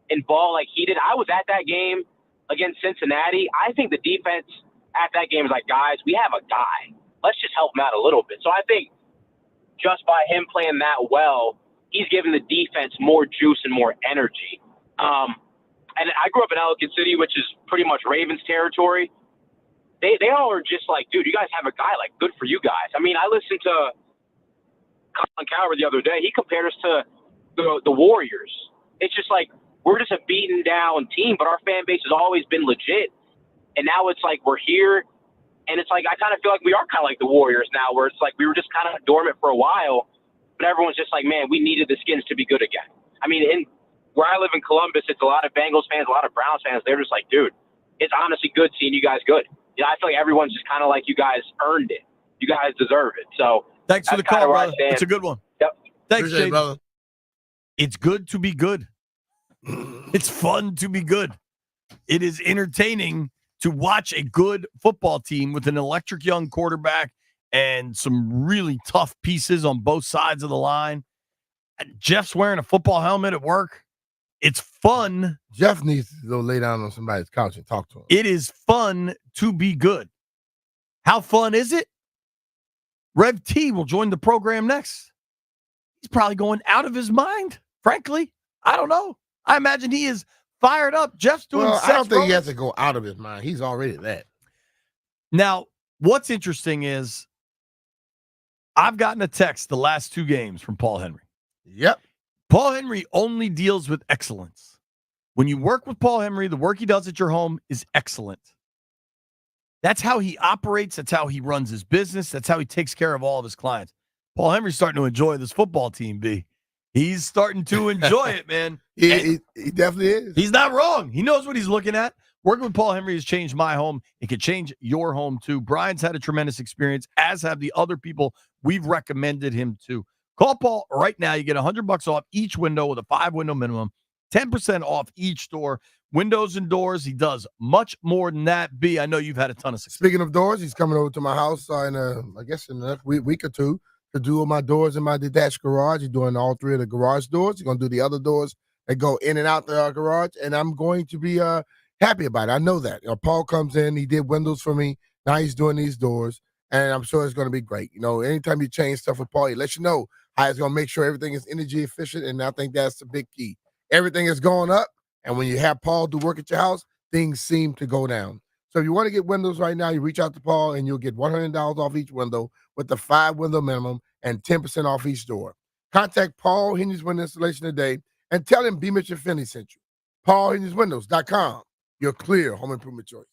[SPEAKER 14] and ball like he did, I was at that game against Cincinnati. I think the defense at that game is like, guys, we have a guy. Let's just help him out a little bit. So I think just by him playing that well, he's giving the defense more juice and more energy. And I grew up in Ellicott City, which is pretty much Ravens territory. they all are just like, dude, you guys have a guy. Like, good for you guys. I mean, I listened to Colin Cowherd the other day. He compared us to the Warriors. It's just like we're just a beaten down team, but our fan base has always been legit. And now it's like we're here, and it's like I kind of feel like we are kind of like the Warriors now, where it's like we were just kind of dormant for a while, but everyone's just like, man, we needed the Skins to be good again. I mean, in where I live in Columbus, it's a lot of Bengals fans, a lot of Browns fans. They're just like, dude, it's honestly good seeing you guys good. You know, I feel like everyone's just kind of like, you guys earned it. You guys deserve it. So
[SPEAKER 3] Thanks for the call, brother. It's a good one.
[SPEAKER 14] Yep.
[SPEAKER 3] Thanks,
[SPEAKER 4] Appreciate it,
[SPEAKER 3] Jay.
[SPEAKER 4] brother.
[SPEAKER 3] It's good to be good. It's fun to be good. It is entertaining to watch a good football team with an electric young quarterback and some really tough pieces on both sides of the line. Jeff's wearing a football helmet at work. It's fun.
[SPEAKER 4] Jeff needs to go lay down on somebody's couch and talk to him.
[SPEAKER 3] It is fun to be good. How fun is it? Rev T will join the program next. He's probably going out of his mind, frankly. I don't know. I imagine he is fired up. Jeff's doing
[SPEAKER 4] Well, I don't think he
[SPEAKER 3] rolls.
[SPEAKER 4] has to go out of his mind. He's already that.
[SPEAKER 3] Now, what's interesting is I've gotten a text the last 2 games from Paul Henry.
[SPEAKER 4] Yep.
[SPEAKER 3] Paul Henry only deals with excellence. When you work with Paul Henry, the work he does at your home is excellent. That's how he operates. That's how he runs his business. That's how he takes care of all of his clients. Paul Henry's starting to enjoy this football team, B. He's starting to enjoy it, man.
[SPEAKER 4] He definitely is.
[SPEAKER 3] He's not wrong. He knows what he's looking at. Working with Paul Henry has changed my home. It could change your home, too. Brian's had a tremendous experience, as have the other people we've recommended him to. Call Paul right now. You get $100 off each window with a 5-window minimum, 10% off each door. Windows and doors. He does much more than that. B, I know you've had a ton of success.
[SPEAKER 4] Speaking of doors, he's coming over to my house in I guess in the next week or two to do all my doors in my detached garage. He's doing all 3 of the garage doors. He's going to do the other doors that go in and out the garage, and I'm going to be happy about it. I know that. Paul comes in. He did windows for me. Now he's doing these doors, and I'm sure it's going to be great. Anytime you change stuff with Paul, he lets you know how he's going to make sure everything is energy efficient, and I think that's the big key. Everything is going up, and when you have Paul do work at your house, things seem to go down. So if you want to get windows right now, you reach out to Paul, and you'll get $100 off each window with the 5-window minimum and 10% off each door. Contact Paul Henry's Window Installation today and tell him B. Mitchell Finney sent you. PaulHenry'sWindows.com, your clear home improvement choice.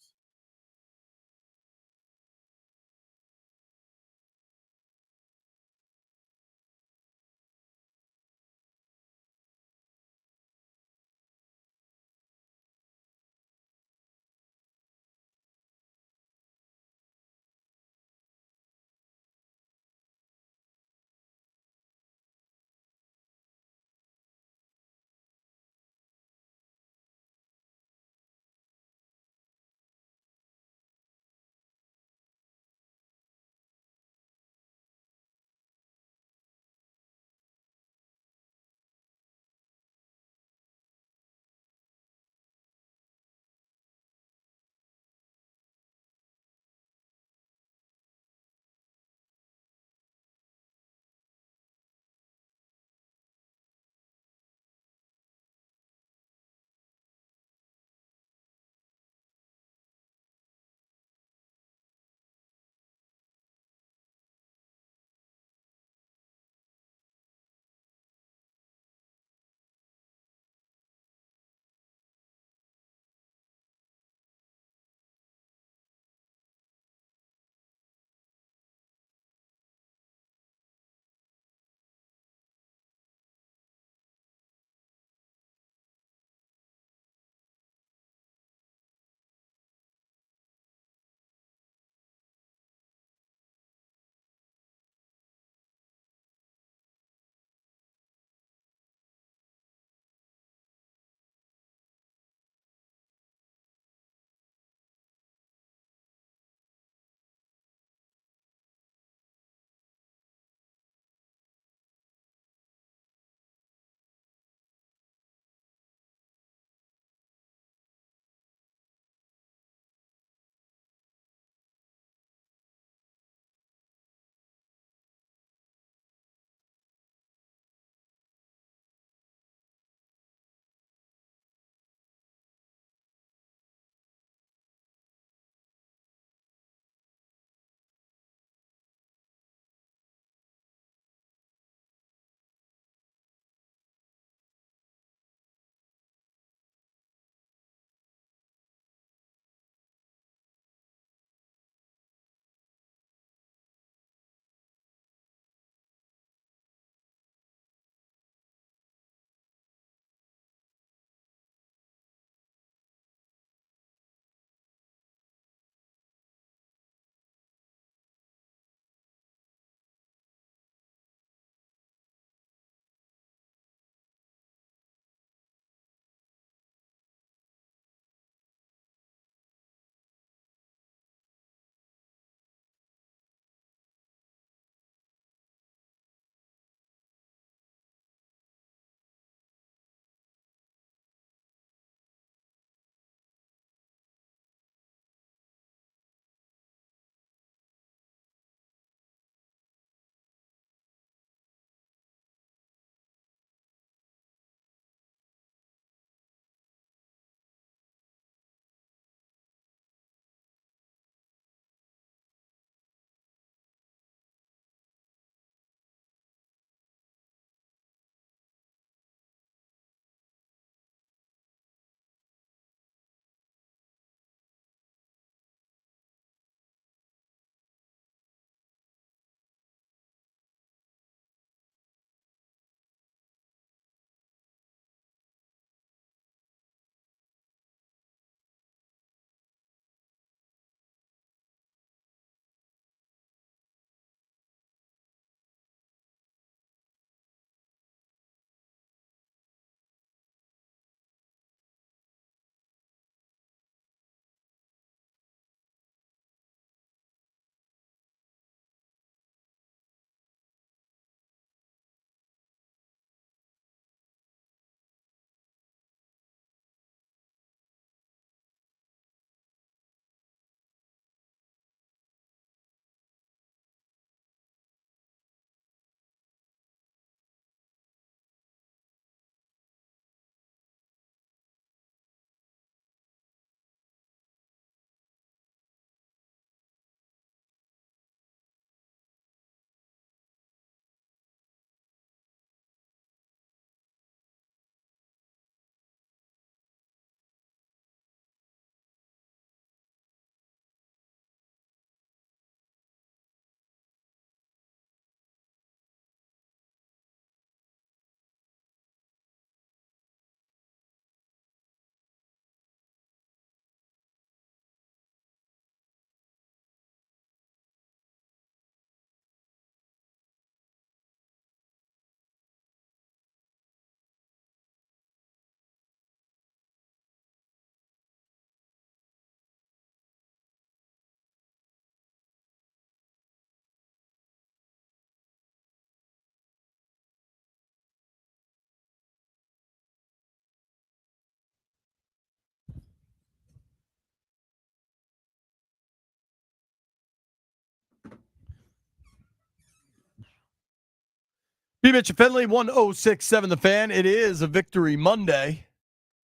[SPEAKER 3] B. Mitch Finley, 1067 The Fan. It is a Victory Monday.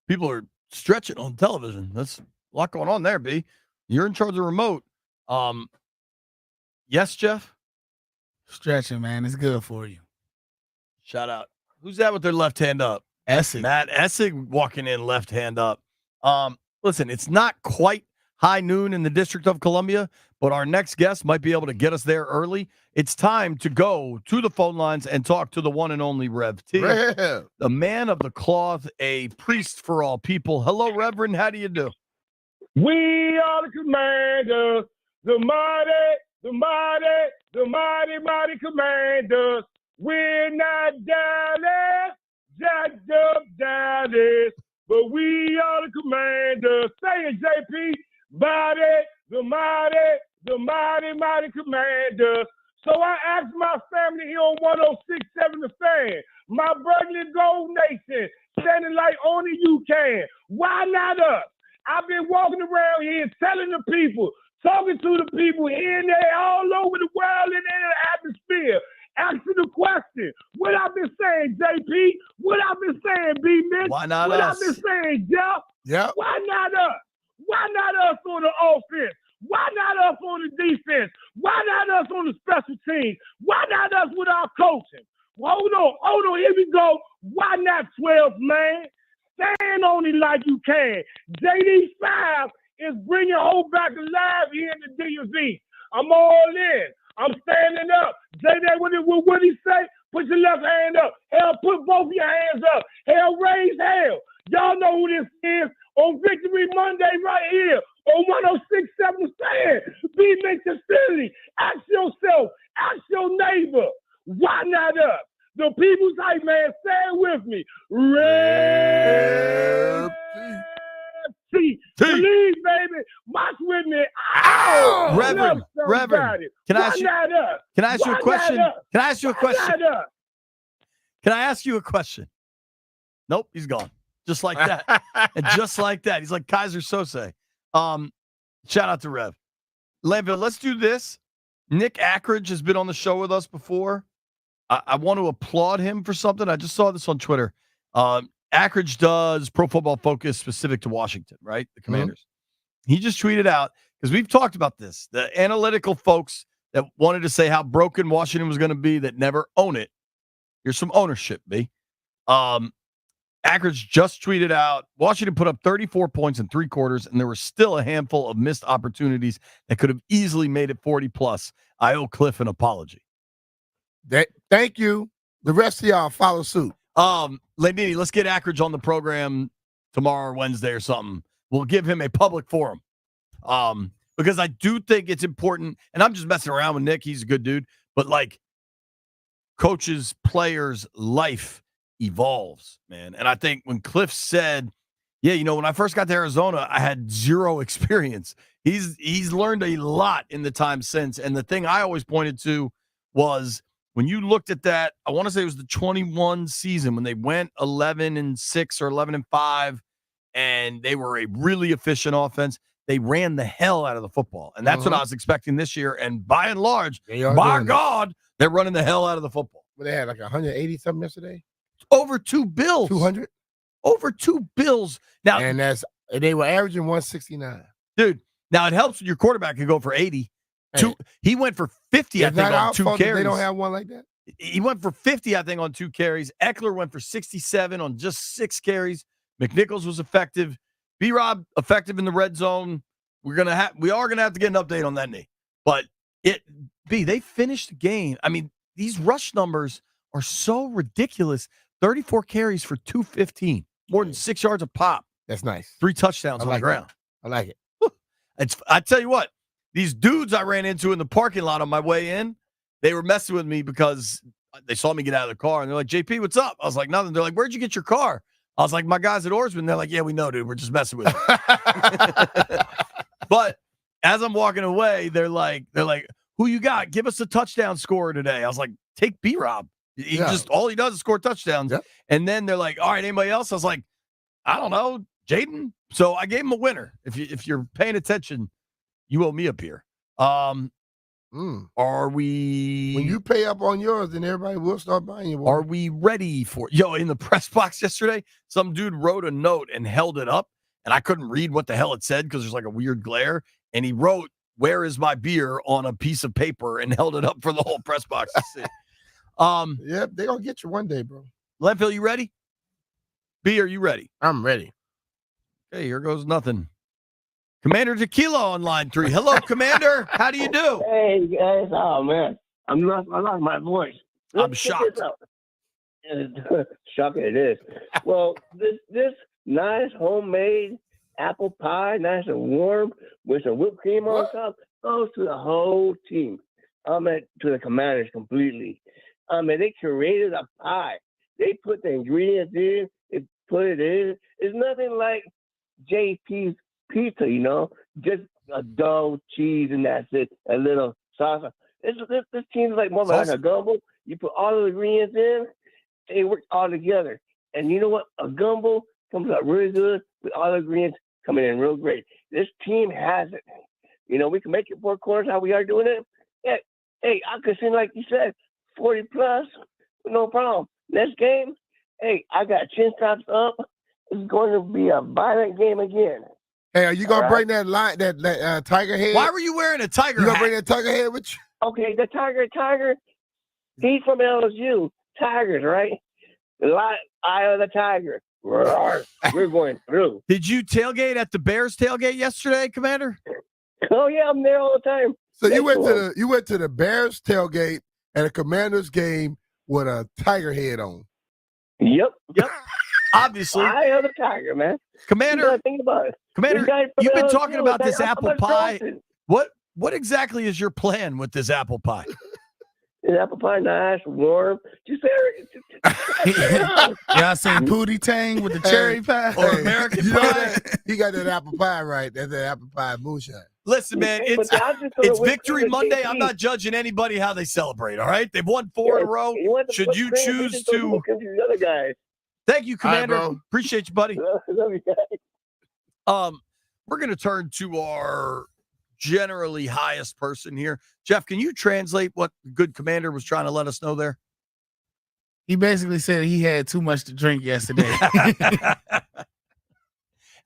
[SPEAKER 3] People are stretching on television. That's a lot going on there, B. You're in charge of the remote. Yes, Jeff?
[SPEAKER 6] Stretching, man. It's good for you.
[SPEAKER 3] Shout out. Who's that with their left hand up?
[SPEAKER 6] Essig.
[SPEAKER 3] Matt Essig walking in left hand up. Listen, it's not quite high noon in the District of Columbia, but our next guest might be able to get us there early. It's time to go to the phone lines and talk to the one and only Rev T,
[SPEAKER 4] Rev.
[SPEAKER 3] the man of the cloth, a priest for all people. Hello, Reverend. How do you do?
[SPEAKER 8] We are the commanders, the mighty commanders. We're not Dallas, jacked up Dallas, but we are the commanders. Say it, JP. The mighty commanders. So I asked my family here on 1067 The Fan, my Burgundy Gold Nation, standing like only you can. Why not us? I've been walking around here telling the people, talking to the people here and there, all over the world and in the atmosphere, asking the question. What I've been saying, JP? What I've been saying, B. Mitch?
[SPEAKER 3] Why not
[SPEAKER 8] what
[SPEAKER 3] us?
[SPEAKER 8] I've been saying, Jeff?
[SPEAKER 4] Yep.
[SPEAKER 8] Why not us? Why not us on the offense? Why not us on the defense? Why not us on the special teams? Why not us with our coaching? Hold on, here we go. Why not 12, man? Stand on it like you can. JD5 is bringing hope back alive here in the DMV. I'm all in. I'm standing up. JD, what did he say? Put your left hand up. Hell, put both your hands up. Hell, raise hell. Y'all know who this is on Victory Monday right here on 1067 Fan. Be Mr. Philly. Ask yourself, ask your neighbor, why not us? The people's hype, man, say it with me. Red T. Believe, baby. March with me. Ow!
[SPEAKER 3] Reverend, can I ask you a question? Can I ask you a question? Can I ask you a question? Nope, he's gone. Just like that. And just like that. He's like Kaiser Sose. Shout out to Rev. Landville, let's do this. Nick Ackridge has been on the show with us before. I want to applaud him for something. I just saw this on Twitter. Ackridge does Pro Football Focus specific to Washington, right? The Commanders. He just tweeted out, because we've talked about this, the analytical folks that wanted to say how broken Washington was going to be that never own it. Here's some ownership, B. Ackridge just tweeted out, Washington put up 34 points in 3 quarters, and there were still a handful of missed opportunities that could have easily made it 40+. I owe Cliff an apology.
[SPEAKER 4] Thank you. The rest of y'all follow suit.
[SPEAKER 3] Landini, let's get Ackridge on the program tomorrow or Wednesday or something. We'll give him a public forum. Because I do think it's important, and I'm just messing around with Nick. He's a good dude. But, like, coaches, players, life evolves, man. And I think when Cliff said, yeah, when I first got to Arizona, I had 0 experience. He's learned a lot in the time since. And the thing I always pointed to was when you looked at that, I want to say it was the 21 season when they went 11-6 or 11-5, and they were a really efficient offense. They ran the hell out of the football. And that's what I was expecting this year. And by and large, by God, they're running the hell out of the football.
[SPEAKER 4] But they had like 180 something yesterday.
[SPEAKER 3] Over 2 bills.
[SPEAKER 4] 200.
[SPEAKER 3] Over 2 bills. Now,
[SPEAKER 4] and they were averaging 169.
[SPEAKER 3] Dude, now it helps when your quarterback can go for 80.
[SPEAKER 4] Hey,
[SPEAKER 3] he went for 50, I think, on 2 carries.
[SPEAKER 4] They don't have one like that.
[SPEAKER 3] He went for 50, I think, on 2 carries. Eckler went for 67 on just 6 carries. McNichols was effective. B-Rob effective in the red zone. We are gonna have to get an update on that knee. But they finished the game. I mean, these rush numbers are so ridiculous. 34 carries for 215, more than 6 yards a pop.
[SPEAKER 4] That's nice.
[SPEAKER 3] 3 touchdowns on the ground.
[SPEAKER 4] I like it.
[SPEAKER 3] I tell you what, these dudes I ran into in the parking lot on my way in, they were messing with me because they saw me get out of the car, and they're like, JP, what's up? I was like, nothing. They're like, where'd you get your car? I was like, my guys at Oarsman. They're like, yeah, we know, dude. We're just messing with you. But as I'm walking away, they're like, who you got? Give us a touchdown scorer today. I was like, take B-Rob. All he does is score touchdowns. Yep. And then they're like, all right, anybody else? I was like, I don't know, Jaden. So I gave him a winner. If you're paying attention, you owe me up here. Are we?
[SPEAKER 4] When you pay up on yours, then everybody will start buying you.
[SPEAKER 3] Are we ready for in the press box yesterday? Some dude wrote a note and held it up, and I couldn't read what the hell it said because there's like a weird glare. And he wrote, "Where is my beer?" on a piece of paper and held it up for the whole press box to see.
[SPEAKER 4] Yep, they're gonna get you one day, bro.
[SPEAKER 3] Lenville, you ready? B, are you ready?
[SPEAKER 4] I'm ready.
[SPEAKER 3] Okay, here goes nothing. Commander Tequila on line 3. Hello, Commander. How do you do?
[SPEAKER 15] Hey guys, oh man, I lost my voice.
[SPEAKER 3] I'm
[SPEAKER 15] Let's check
[SPEAKER 3] shocked.
[SPEAKER 15] this out. Shocking it is. Well, this nice homemade apple pie, nice and warm with some whipped cream on top, goes to the whole team. To the Commanders completely. They curated a pie. They put the ingredients in. They put it in. It's nothing like JP's pizza, just a dough, cheese, and that's it. A little salsa. This team's like more like a gumbo. You put all the ingredients in, they work all together. And you know what? A gumbo comes out really good with all the ingredients coming in real great. This team has it. We can make it 4 quarters how we are doing it. Yeah. Hey, I could sing like you said, 40 plus, no problem. Next game, hey, I got chin straps up. It's going to be a violent game again.
[SPEAKER 4] Hey, are you gonna bring that line, that tiger head?
[SPEAKER 3] Why were you wearing a tiger
[SPEAKER 4] You gonna
[SPEAKER 3] hat?
[SPEAKER 4] bring that tiger head with you?
[SPEAKER 15] Okay, the tiger. He's from LSU. Tigers, right? The eye of the tiger. We're going through.
[SPEAKER 3] Did you tailgate at the Bears tailgate yesterday, Commander?
[SPEAKER 15] Oh yeah, I'm there all the time.
[SPEAKER 4] So you went to the Bears tailgate at a Commanders game with a tiger head on.
[SPEAKER 15] Yep.
[SPEAKER 3] Obviously.
[SPEAKER 15] Eye of the tiger, man.
[SPEAKER 3] Commander,
[SPEAKER 15] think about it.
[SPEAKER 3] Commander, you've been talking about this apple pie.
[SPEAKER 15] Trusted.
[SPEAKER 3] What exactly is your plan with this apple pie?
[SPEAKER 15] An apple pie, nice, warm. Just
[SPEAKER 6] I seen Pootie Tang with the cherry pie.
[SPEAKER 3] Or American pie.
[SPEAKER 4] He got that apple pie right. That's that apple pie moonshine.
[SPEAKER 3] Listen, man, it's Victory Monday. I'm not judging anybody how they celebrate, all right? They've won 4 in a row. Should you choose to...
[SPEAKER 15] other guys.
[SPEAKER 3] Thank you, Commander.
[SPEAKER 4] All right, bro.
[SPEAKER 3] Appreciate you, buddy.
[SPEAKER 15] Love you guys.
[SPEAKER 3] We're going to turn to our generally highest person here. Jeff, can you translate what good Commander was trying to let us know there?
[SPEAKER 6] He basically said he had too much to drink yesterday.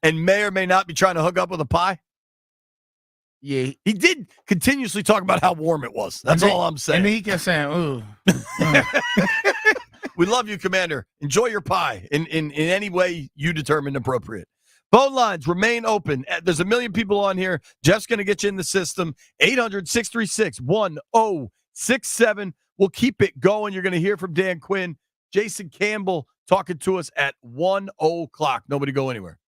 [SPEAKER 3] And may or may not be trying to hook up with a pie?
[SPEAKER 6] Yeah.
[SPEAKER 3] He did continuously talk about how warm it was. That's all I'm saying.
[SPEAKER 6] And then he kept saying, ooh.
[SPEAKER 3] We love you, Commander. Enjoy your pie in any way you determine appropriate. Phone lines remain open. There's a million people on here. Jeff's going to get you in the system. 800-636-1067. We'll keep it going. You're going to hear from Dan Quinn. Jason Campbell talking to us at 1 o'clock. Nobody go anywhere.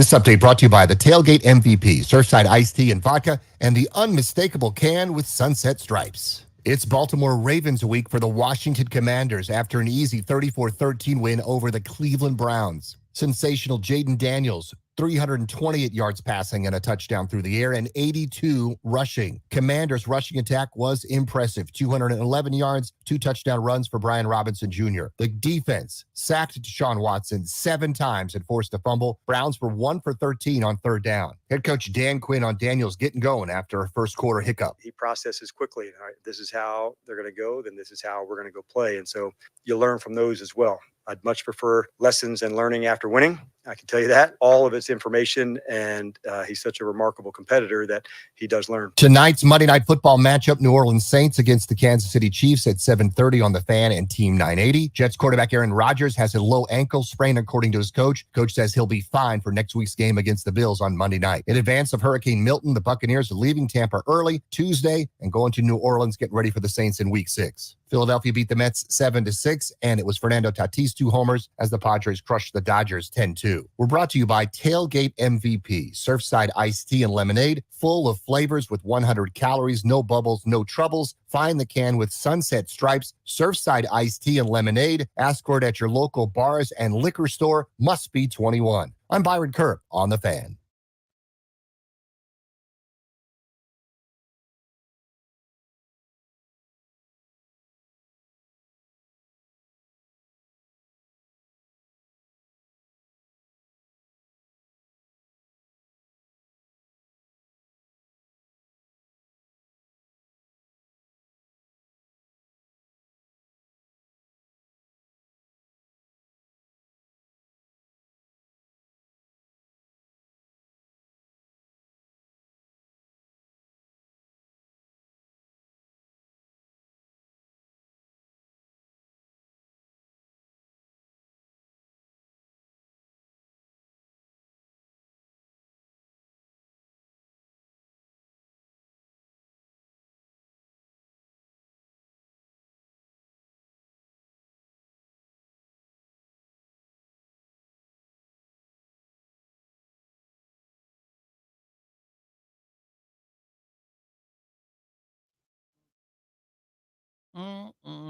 [SPEAKER 1] This update brought to you by the Tailgate MVP, Surfside iced tea and vodka, and the unmistakable can with sunset stripes. It's Baltimore Ravens week for the Washington Commanders after an easy 34-13 win over the Cleveland Browns. Sensational Jaden Daniels, 328 yards passing and a touchdown through the air and 82 rushing. Commanders' rushing attack was impressive. 211 yards, 2 touchdown runs for Brian Robinson Jr. The defense sacked Deshaun Watson 7 times and forced a fumble. Browns were 1 for 13 on third down. Head coach Dan Quinn on Daniels getting going after a first quarter hiccup.
[SPEAKER 2] He processes quickly. All right, this is how they're going to go, then this is how we're going to go play. And so you learn from those as well. I'd much prefer lessons and learning after winning. I can tell you that. All of it's information, and he's such a remarkable competitor that he does learn.
[SPEAKER 1] Tonight's Monday Night Football matchup, New Orleans Saints against the Kansas City Chiefs at 7:30 on the Fan and Team 980. Jets quarterback Aaron Rodgers has a low ankle sprain, according to his coach. Coach says he'll be fine for next week's game against the Bills on Monday night. In advance of Hurricane Milton, the Buccaneers are leaving Tampa early Tuesday and going to New Orleans, getting ready for the Saints in Week 6. Philadelphia beat the Mets 7-6, and it was Fernando Tatis 2 homers as the Padres crushed the Dodgers 10-2. We're brought to you by Tailgate MVP, Surfside iced tea and lemonade, full of flavors with 100 calories, no bubbles, no troubles. Find the can with sunset stripes, Surfside iced tea and lemonade. Ask for it at your local bars and liquor store. Must be 21. I'm Byron Kerr on The Fan.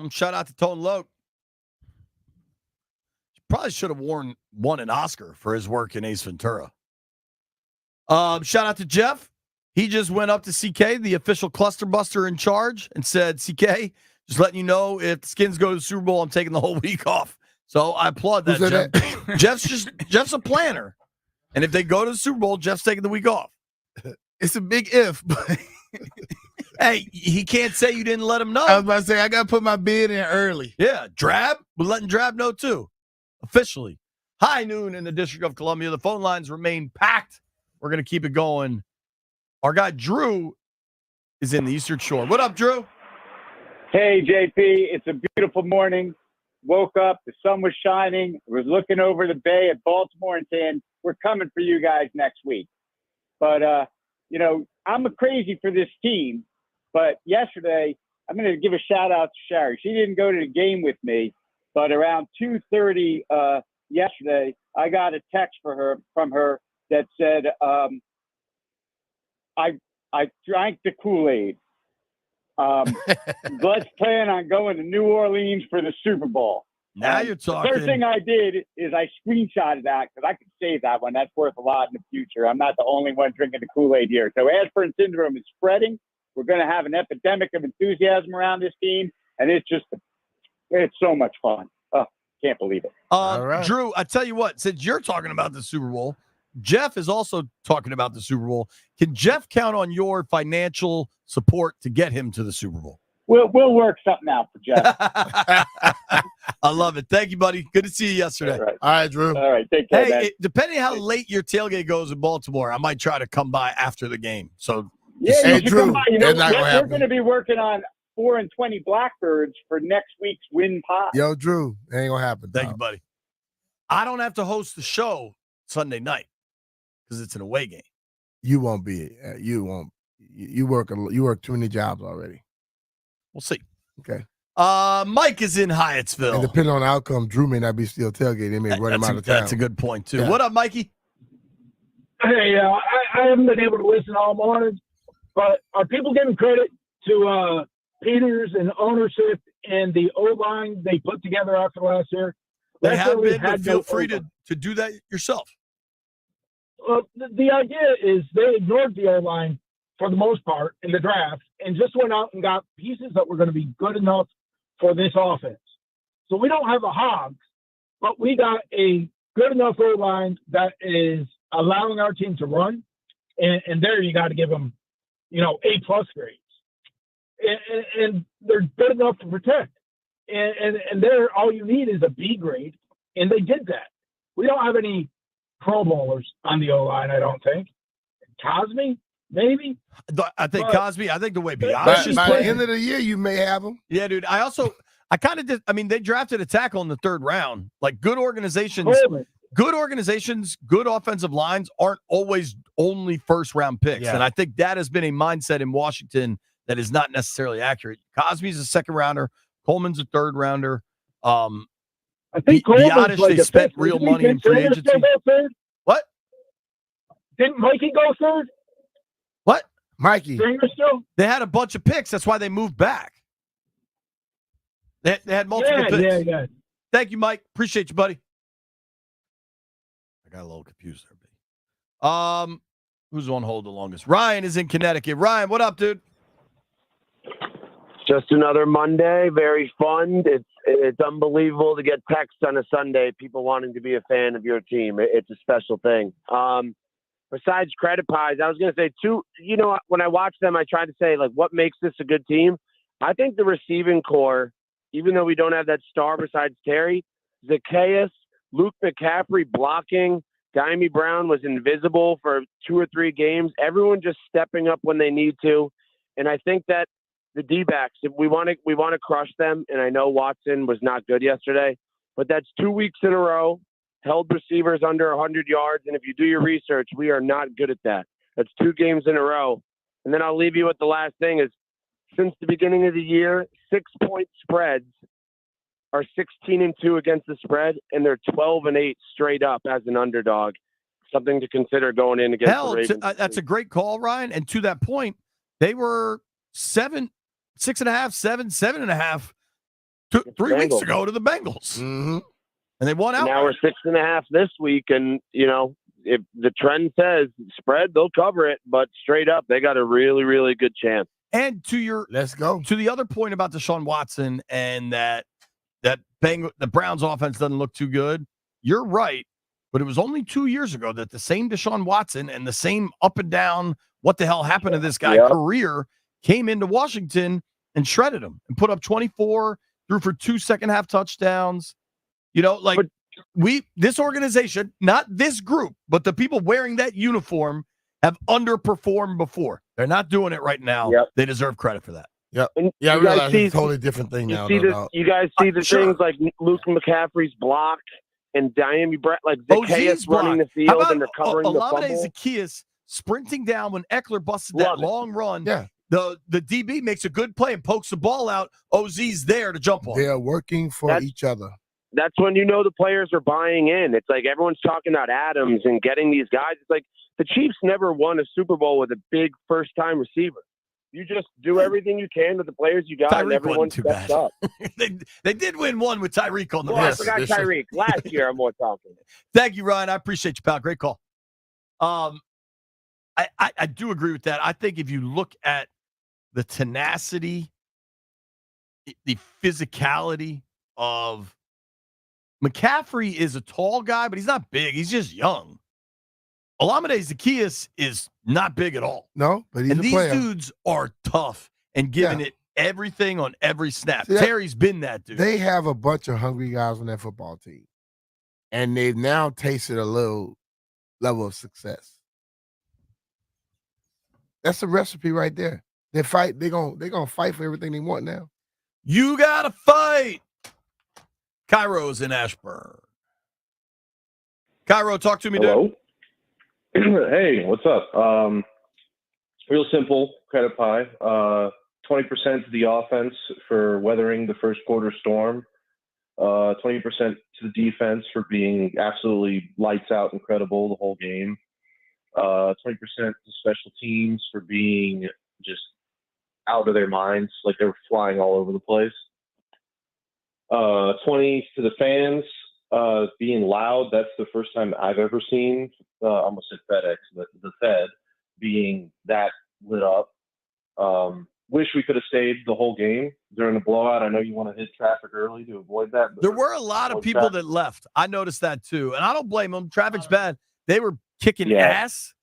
[SPEAKER 3] Shout out to Tone Loc. Probably should have won an Oscar for his work in Ace Ventura. Shout out to Jeff. He just went up to CK, the official cluster buster in charge, and said, CK, just letting you know, if the Skins go to the Super Bowl, I'm taking the whole week off. So I applaud that, Jeff. Jeff's a planner. And if they go to the Super Bowl, Jeff's taking the week off.
[SPEAKER 6] It's a big if, but
[SPEAKER 3] hey, he can't say you didn't let him know.
[SPEAKER 6] I was about to say, I got to put my bid in early.
[SPEAKER 3] Yeah, Drab. We're letting Drab know, too. Officially. High noon in the District of Columbia. The phone lines remain packed. We're going to keep it going. Our guy, Drew, is in the Eastern Shore. What up, Drew?
[SPEAKER 16] Hey, JP. It's a beautiful morning. Woke up. The sun was shining. Was looking over the bay at Baltimore and saying, we're coming for you guys next week. But, I'm crazy for this team. But yesterday, I'm going to give a shout out to Sherry. She didn't go to the game with me, but around 2:30 yesterday, I got a text from her that said, I drank the Kool-Aid. Let's plan on going to New Orleans for the Super Bowl.
[SPEAKER 3] Now you're talking.
[SPEAKER 16] The first thing I did is I screenshotted that because I could save that one. That's worth a lot in the future. I'm not the only one drinking the Kool-Aid here. So Ashburn syndrome is spreading. We're going to have an epidemic of enthusiasm around this team, and it's so much fun. Oh, can't believe it.
[SPEAKER 3] All right. Drew, I tell you what, since you're talking about the Super Bowl, Jeff is also talking about the Super Bowl. Can Jeff count on your financial support to get him to the Super Bowl?
[SPEAKER 16] We'll work something out for Jeff.
[SPEAKER 3] I love it. Thank you, buddy. Good to see you yesterday.
[SPEAKER 4] All right, Drew.
[SPEAKER 16] All right, take care, man.
[SPEAKER 3] Depending how late your tailgate goes in Baltimore, I might try to come by after the game. So,
[SPEAKER 16] yeah,
[SPEAKER 4] hey, Drew,
[SPEAKER 16] come by. We're going to be working on 4 and 20 Blackbirds for next week's win pie.
[SPEAKER 4] Yo, Drew, it ain't gonna happen.
[SPEAKER 3] Thank you, buddy. I don't have to host the show Sunday night because it's an away game.
[SPEAKER 4] You won't be. You won't. You work too many jobs already.
[SPEAKER 3] We'll see.
[SPEAKER 4] Okay.
[SPEAKER 3] Mike is in Hyattsville.
[SPEAKER 4] And depending on the outcome, Drew may not be still tailgating. They may run him out of town.
[SPEAKER 3] That's a good point, too.
[SPEAKER 4] Yeah.
[SPEAKER 3] What up, Mikey?
[SPEAKER 8] Hey, I haven't been able to listen all morning, but are people giving credit to Peters and ownership and the O-line they put together after last year?
[SPEAKER 3] They
[SPEAKER 8] Last year
[SPEAKER 3] have
[SPEAKER 8] we
[SPEAKER 3] been, but
[SPEAKER 8] had
[SPEAKER 3] feel
[SPEAKER 8] no
[SPEAKER 3] free
[SPEAKER 8] O-line.
[SPEAKER 3] to do that yourself.
[SPEAKER 8] The idea is they ignored the O-line for the most part in the draft and just went out and got pieces that were going to be good enough for this offense. So we don't have a Hogs, but we got a good enough O-line that is allowing our team to run. And there you got to give them, A+ grades. And they're good enough to protect. And there, all you need is a B grade. And they did that. We don't have any Pro Bowlers on the O-line, I don't think. Cosme, maybe?
[SPEAKER 3] I think
[SPEAKER 8] But-
[SPEAKER 3] Cosby, I think the way
[SPEAKER 4] By
[SPEAKER 3] Biadasz is
[SPEAKER 4] the
[SPEAKER 3] playing.
[SPEAKER 4] end of the year, you may have them.
[SPEAKER 3] Yeah, dude. I kind of did. I mean, they drafted a tackle in the 3rd round. Like good organizations, good offensive lines aren't always only 1st-round picks.
[SPEAKER 1] Yeah.
[SPEAKER 3] And I think that has been a mindset in Washington that is not necessarily accurate. Cosby's a 2nd rounder. Coleman's a 3rd rounder.
[SPEAKER 8] I think Coleman's
[SPEAKER 3] Biadasz,
[SPEAKER 8] like
[SPEAKER 3] they
[SPEAKER 8] a
[SPEAKER 3] spent
[SPEAKER 8] fifth.
[SPEAKER 3] real
[SPEAKER 8] Didn't
[SPEAKER 3] money in
[SPEAKER 8] Ken
[SPEAKER 3] free
[SPEAKER 8] Sanders
[SPEAKER 3] agency.
[SPEAKER 8] still go third?
[SPEAKER 3] What?
[SPEAKER 8] Didn't Mikey go third?
[SPEAKER 3] What?
[SPEAKER 4] Mikey.
[SPEAKER 8] Stringer still?
[SPEAKER 3] They had a bunch of picks. That's why they moved back. They had multiple picks.
[SPEAKER 8] Yeah.
[SPEAKER 3] Thank you, Mike. Appreciate you, buddy. I got a little confused there, buddy. Who's on hold the longest? Ryan is in Connecticut. Ryan, what up, dude?
[SPEAKER 17] Just another Monday, very fun. It's unbelievable to get texts on a Sunday, people wanting to be a fan of your team. It's a special thing. Besides credit pies, I was going to say too, when I watch them, I try to say, like, what makes this a good team? I think the receiving core, even though we don't have that star besides Terry, Zacchaeus, Luke McCaffrey blocking, Diami Brown was invisible for 2 or 3 games. Everyone just stepping up when they need to. And I think that the D-backs, if we want to crush them, and I know Watson was not good yesterday, but that's 2 weeks in a row, held receivers under 100 yards, and if you do your research, we are not good at that. That's 2 games in a row. And then I'll leave you with the last thing is, since the beginning of the year, 6-point spreads are 16-2 against the spread, and they're 12-8 straight up as an underdog. Something to consider going in against the Ravens.
[SPEAKER 3] That's a great call, Ryan. And to that point, they were 6.5, 7, 7.5 3 weeks ago to the Bengals.
[SPEAKER 4] Mm-hmm.
[SPEAKER 3] And they won out.
[SPEAKER 17] Now we're 6.5 this week, and if the trend says spread, they'll cover it. But straight up, they got a really, really good chance.
[SPEAKER 3] And let's go to the other point about Deshaun Watson and that the Browns offense doesn't look too good. You're right, but it was only 2 years ago that the same Deshaun Watson and the same up and down, what the hell happened to this guy career came into Washington and shredded him and put up 24, threw for 2 second-half touchdowns. This organization, not this group, but the people wearing that uniform have underperformed before. They're not doing it right now. They deserve credit for that.
[SPEAKER 4] Yep.
[SPEAKER 17] And
[SPEAKER 4] Yeah, I
[SPEAKER 17] you guys
[SPEAKER 4] realize
[SPEAKER 17] see-
[SPEAKER 4] it's a totally different thing now.
[SPEAKER 17] You guys see the
[SPEAKER 3] Sure.
[SPEAKER 17] things like Luke McCaffrey's block and Diami Brown, like
[SPEAKER 3] OZ's
[SPEAKER 17] Zacchaeus running the
[SPEAKER 3] block. How
[SPEAKER 17] field
[SPEAKER 3] about
[SPEAKER 17] and recovering the
[SPEAKER 3] Olamide
[SPEAKER 17] fumble.
[SPEAKER 3] Zacchaeus sprinting down when Eckler busted that
[SPEAKER 17] Love it.
[SPEAKER 3] long run?
[SPEAKER 4] Yeah.
[SPEAKER 3] The DB makes a good play and pokes the ball out. OZ's there to jump on.
[SPEAKER 4] They are working for each other.
[SPEAKER 17] That's when the players are buying in. It's like everyone's talking about Adams and getting these guys. It's like the Chiefs never won a Super Bowl with a big first-time receiver. You just do everything you can with the players you got, and
[SPEAKER 3] Tyreek
[SPEAKER 17] everyone
[SPEAKER 3] wasn't too
[SPEAKER 17] steps
[SPEAKER 3] bad.
[SPEAKER 17] up.
[SPEAKER 3] They did win one with Tyreek on the
[SPEAKER 17] Well, I
[SPEAKER 3] wrist.
[SPEAKER 17] forgot Tyreek. Last year, I'm more talking.
[SPEAKER 3] Thank you, Ryan. I appreciate you, pal. Great call. I do agree with that. I think if you look at the tenacity, the physicality of McCaffrey is a tall guy, but he's not big. He's just young. Olamide Zacchaeus is not big at all.
[SPEAKER 4] No, but he's
[SPEAKER 3] and
[SPEAKER 4] a
[SPEAKER 3] these
[SPEAKER 4] player.
[SPEAKER 3] dudes are tough and giving
[SPEAKER 4] Yeah.
[SPEAKER 3] it everything on every snap.
[SPEAKER 4] See,
[SPEAKER 3] Terry's been that dude.
[SPEAKER 4] They have a bunch of hungry guys on that football team, and they've now tasted a little level of success. That's the recipe right there. They fight. They're gonna fight for everything they want now.
[SPEAKER 3] You gotta fight. Cairo's in Ashburn. Cairo, talk to me, dude.
[SPEAKER 18] Hey, what's up? Real simple credit pie. 20% to the offense for weathering the first quarter storm. 20% to the defense for being absolutely lights out incredible the whole game. 20% to special teams for being just out of their minds, like they were flying all over the place. 20 to the fans being loud. That's the first time I've ever seen, almost at FedEx, but the Fed being that lit up. Wish we could have stayed the whole game during the blowout. I know you want to hit traffic early to avoid that. But
[SPEAKER 3] There were a lot of people that left. I noticed that too. And I don't blame them. Traffic's bad. They were kicking ass.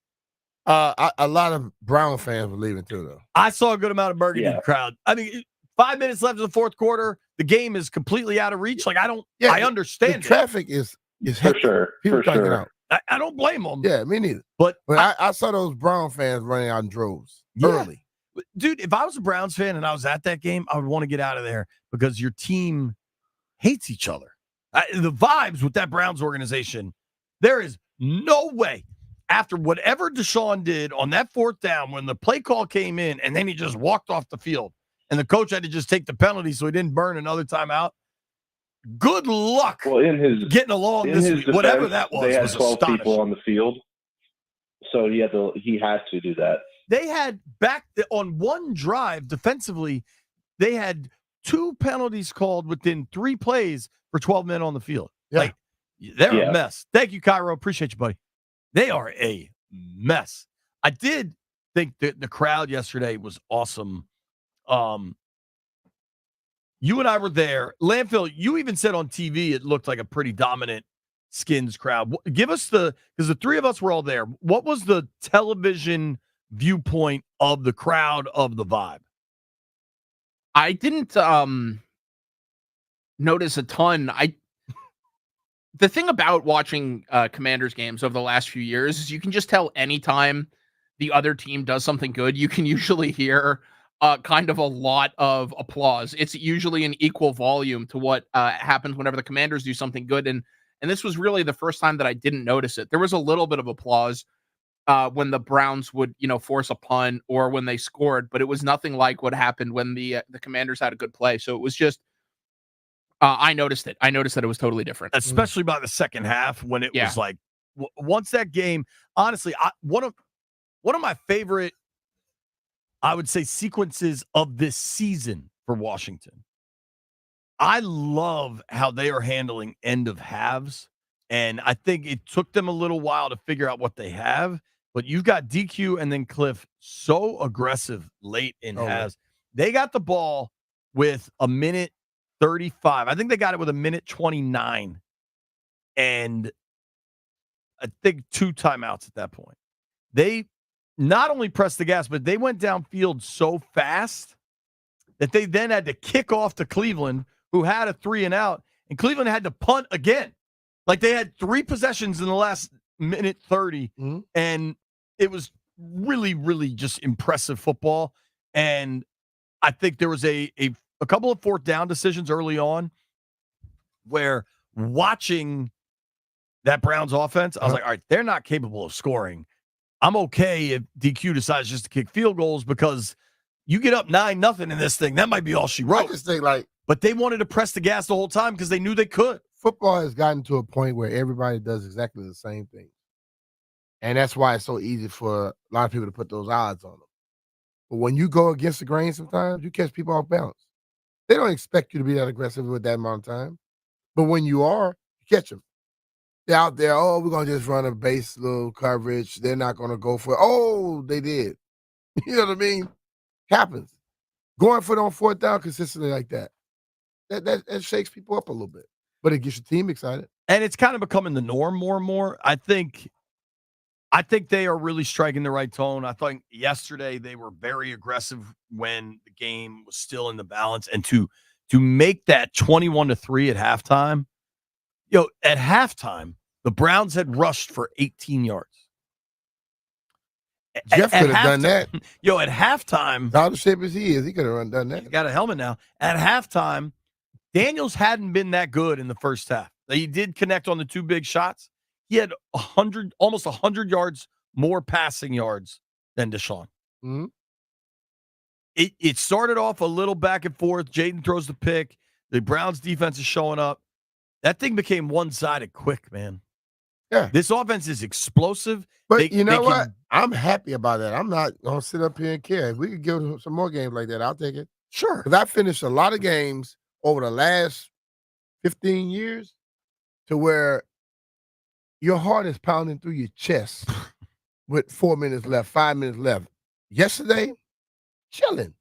[SPEAKER 4] A lot of Brown fans were leaving too, though.
[SPEAKER 3] I saw a good amount of Burgundy crowd. I mean, 5 minutes left in the fourth quarter. The game is completely out of reach. Like, I understand
[SPEAKER 4] the traffic is
[SPEAKER 18] for sure.
[SPEAKER 4] People
[SPEAKER 18] For
[SPEAKER 4] trying to get
[SPEAKER 18] sure.
[SPEAKER 4] out.
[SPEAKER 3] I don't blame them.
[SPEAKER 4] Yeah, me neither.
[SPEAKER 3] But
[SPEAKER 4] I saw those Brown fans running out in droves early.
[SPEAKER 3] Dude, if I was a Browns fan and I was at that game, I would want to get out of there because your team hates each other. The vibes with that Browns organization, there is no way after whatever Deshaun did on that fourth down when the play call came in and then he just walked off the field and the coach had to just take the penalty so he didn't burn another timeout. Good luck getting along this week. Whatever that was,
[SPEAKER 18] they had
[SPEAKER 3] was
[SPEAKER 18] 12
[SPEAKER 3] astonishing.
[SPEAKER 18] people on the field, so he had to do that.
[SPEAKER 3] They had on one drive defensively, they had 2 penalties called within 3 plays for 12 men on the field.
[SPEAKER 4] Yeah.
[SPEAKER 3] Like, they're a mess. Thank you, Cairo. Appreciate you, buddy. They are a mess. I did think that the crowd yesterday was awesome. You and I were there. Landfill, you even said on TV it looked like a pretty dominant Skins crowd. Give us because the 3 of us were all there. What was the television viewpoint of the crowd, of the vibe?
[SPEAKER 9] I didn't notice a ton. The thing about watching Commanders games over the last few years is you can just tell anytime the other team does something good, you can usually hear kind of a lot of applause. It's usually an equal volume to what happens whenever the Commanders do something good. And this was really the first time that I didn't notice it. There was a little bit of applause when the Browns would, force a punt or when they scored, but it was nothing like what happened when the Commanders had a good play. So it was just, I noticed it. I noticed that it was totally different,
[SPEAKER 3] especially by the second half when it was like, once that game. Honestly, one of my favorite, I would say, sequences of this season for Washington. I love how they are handling end of halves, and I think it took them a little while to figure out what they have. But you've got DQ and then Cliff so aggressive late in halves. They got the ball with a minute 35. I think they got it with a minute 29. And I think 2 timeouts at that point. They not only pressed the gas, but they went downfield so fast that they then had to kick off to Cleveland, who had a 3 and out, and Cleveland had to punt again. Like, they had 3 possessions in the last minute 30, and it was really, really just impressive football. And I think there was a couple of fourth down decisions early on where, watching that Browns offense, I was like, all right, they're not capable of scoring. I'm okay if DQ decides just to kick field goals because you get up 9-0 in this thing. That might be all she wrote.
[SPEAKER 4] I just think,
[SPEAKER 3] but they wanted to press the gas the whole time because they knew they could.
[SPEAKER 4] Football has gotten to a point where everybody does exactly the same thing. And that's why it's so easy for a lot of people to put those odds on them. But when you go against the grain sometimes, you catch people off balance. They don't expect you to be that aggressive with that amount of time. But when you are, you catch them. They're out there, we're going to just run a base little coverage. They're not going to go for it. Oh, they did. You know what I mean? Happens. Going for it on fourth down consistently like that. That shakes people up a little bit. But it gets your team excited.
[SPEAKER 3] And it's kind of becoming the norm more and more. I think they are really striking the right tone. I think yesterday they were very aggressive when the game was still in the balance. And to make that 21-3 at halftime, at halftime, the Browns had rushed for 18 yards.
[SPEAKER 4] Jeff could have done that.
[SPEAKER 3] At halftime,
[SPEAKER 4] how the shape as he is, he could have done that.
[SPEAKER 3] He's got a helmet now. At halftime, Daniels hadn't been that good in the first half. He did connect on the 2 big shots. He had almost 100 yards more passing yards than Deshaun.
[SPEAKER 4] Mm-hmm.
[SPEAKER 3] It started off a little back and forth. Jaden throws the pick. The Browns defense is showing up. That thing became one-sided quick, man.
[SPEAKER 4] Yeah.
[SPEAKER 3] This offense is explosive.
[SPEAKER 4] But you know what? I'm happy about that. I'm not going to sit up here and care. If we could give them some more games like that, I'll take it.
[SPEAKER 3] Sure.
[SPEAKER 4] Because I finished a lot of games over the last 15 years to where your heart is pounding through your chest with 4 minutes left, 5 minutes left. Yesterday, chilling.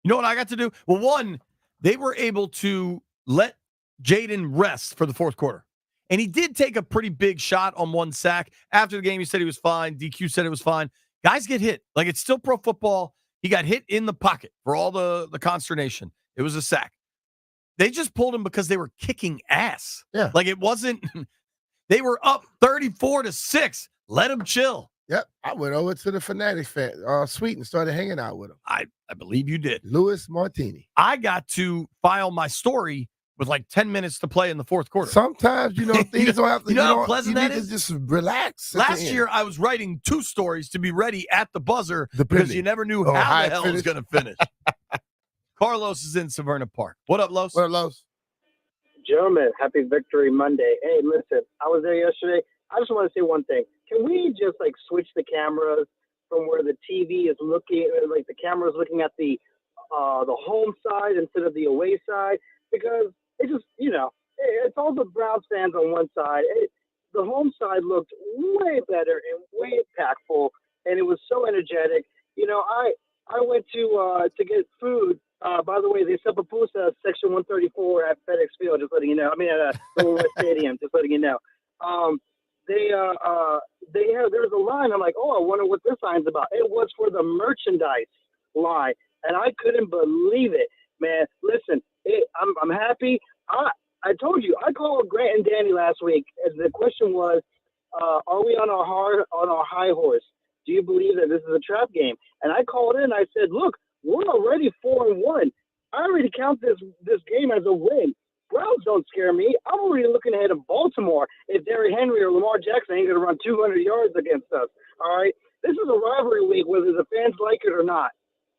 [SPEAKER 3] You know what I got to do? Well, one, they were able to let Jaden rest for the fourth quarter. And he did take a pretty big shot on one sack. After the game, he said he was fine. DQ said it was fine. Guys get hit. Like, it's still pro football. He got hit in the pocket for all the consternation. It was a sack. They just pulled him because they were kicking ass.
[SPEAKER 4] Yeah.
[SPEAKER 3] Like, it wasn't – they were up 34-6. Let him chill.
[SPEAKER 4] Yep. I went over to the Fanatics suite and started hanging out with him.
[SPEAKER 3] I believe you did.
[SPEAKER 4] Louis Martini.
[SPEAKER 3] I got to file my story with like 10 minutes to play in the fourth quarter.
[SPEAKER 4] Sometimes, things don't have to.
[SPEAKER 3] You know how pleasant that is?
[SPEAKER 4] Just relax.
[SPEAKER 3] Last year, I was writing 2 stories to be ready at the buzzer because you never knew how the hell it was going to finish. Carlos is in Severna Park. What up, Los?
[SPEAKER 4] What up, Los?
[SPEAKER 19] Gentlemen, happy Victory Monday. Hey, listen, I was there yesterday. I just want to say one thing. Can we just switch the cameras from where the TV is looking, the camera is looking at the home side instead of the away side? Because it just, it's all the Browns fans on one side. The home side looked way better and way impactful, and it was so energetic. I went to get food. By the way, they sell pupusa section 134 at FedEx Field, just letting you know. I mean, at Little West Stadium, just letting you know. There's a line. I'm like, oh, I wonder what this line's about. It was for the merchandise line, and I couldn't believe it, man. Listen, I'm happy. I told you, I called Grant and Danny last week, and the question was, are we on our high horse? Do you believe that this is a trap game? And I called in. I said, look, we're already 4-1. I already count this game as a win. Browns don't scare me. I'm already looking ahead of Baltimore if Derrick Henry or Lamar Jackson ain't going to run 200 yards against us. All right? This is a rivalry week, whether the fans like it or not.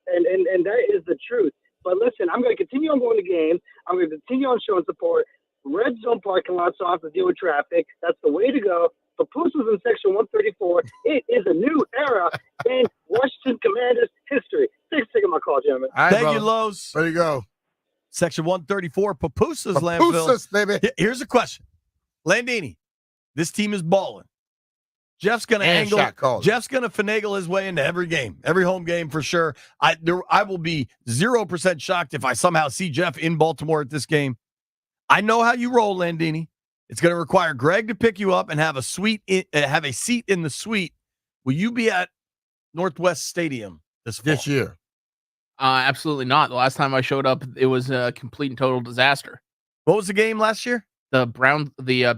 [SPEAKER 19] And that is the truth. But listen, I'm going to continue on going to games. I'm going to continue on showing support. Red zone parking lots off to deal with traffic. That's the way to go. Papoose was in section 134. It is a new era in Washington Commanders history. Thanks for taking my call, gentlemen.
[SPEAKER 3] Thank you, Los.
[SPEAKER 4] There you go.
[SPEAKER 3] Section 134, Papooses landfill.
[SPEAKER 4] Papooses, baby.
[SPEAKER 3] Here's a question. Landini, this team is balling. Jeff's going to angle. Jeff's going to finagle his way into every game, every home game for sure. I will be 0% shocked if I somehow see Jeff in Baltimore at this game. I know how you roll, Landini. It's going to require Greg to pick you up and have a seat in the suite. Will you be at Northwest Stadium this
[SPEAKER 4] year?
[SPEAKER 9] Absolutely not. The last time I showed up, it was a complete and total disaster.
[SPEAKER 3] What was the game last year?
[SPEAKER 9] The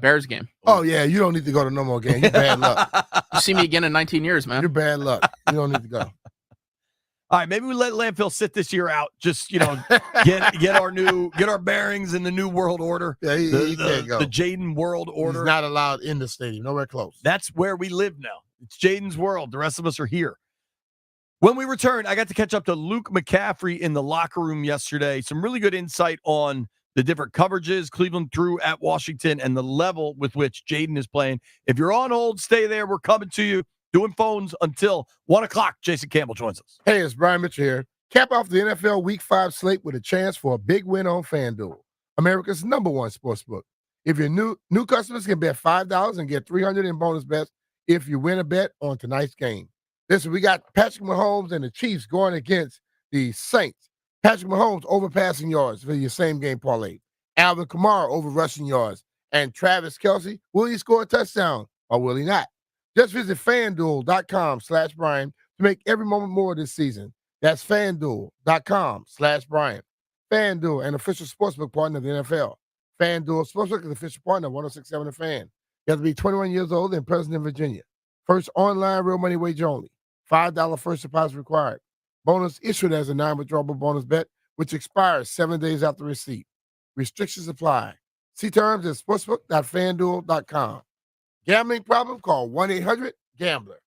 [SPEAKER 9] Bears game.
[SPEAKER 4] Oh, yeah. You don't need to go to no more games. You're bad luck.
[SPEAKER 9] You see me again in 19 years, man.
[SPEAKER 4] You're bad luck. You don't need to go.
[SPEAKER 3] All right, maybe we let Landfill sit this year out. Just get our bearings in the new world order.
[SPEAKER 4] Yeah, he can't go.
[SPEAKER 3] The Jaden world order.
[SPEAKER 4] He's not allowed in the stadium. Nowhere close.
[SPEAKER 3] That's where we live now. It's Jaden's world. The rest of us are here. When we return, I got to catch up to Luke McCaffrey in the locker room yesterday. Some really good insight on the different coverages Cleveland threw at Washington and the level with which Jaden is playing. If you're on hold, stay there. We're coming to you. Doing phones until 1 o'clock. Jason Campbell joins us.
[SPEAKER 4] Hey, it's Brian Mitchell here. Cap off the NFL Week 5 slate with a chance for a big win on FanDuel, America's #1 sportsbook. If you're new customers can bet $5 and get $300 in bonus bets if you win a bet on tonight's game. Listen, we got Patrick Mahomes and the Chiefs going against the Saints. Patrick Mahomes over passing yards for your same game parlay. Alvin Kamara over rushing yards. And Travis Kelce, will he score a touchdown or will he not? Just visit FanDuel.com/Brian to make every moment more this season. That's FanDuel.com/Brian. FanDuel, an official sportsbook partner of the NFL. FanDuel Sportsbook is an official partner of 106.7 The Fan. You have to be 21 years old and present in Virginia. First online real money wager only. $5 first deposit required. Bonus issued as a non-withdrawable bonus bet, which expires 7 days after receipt. Restrictions apply. See terms at sportsbook.fanduel.com. Gambling problem? Call 1-800-GAMBLER.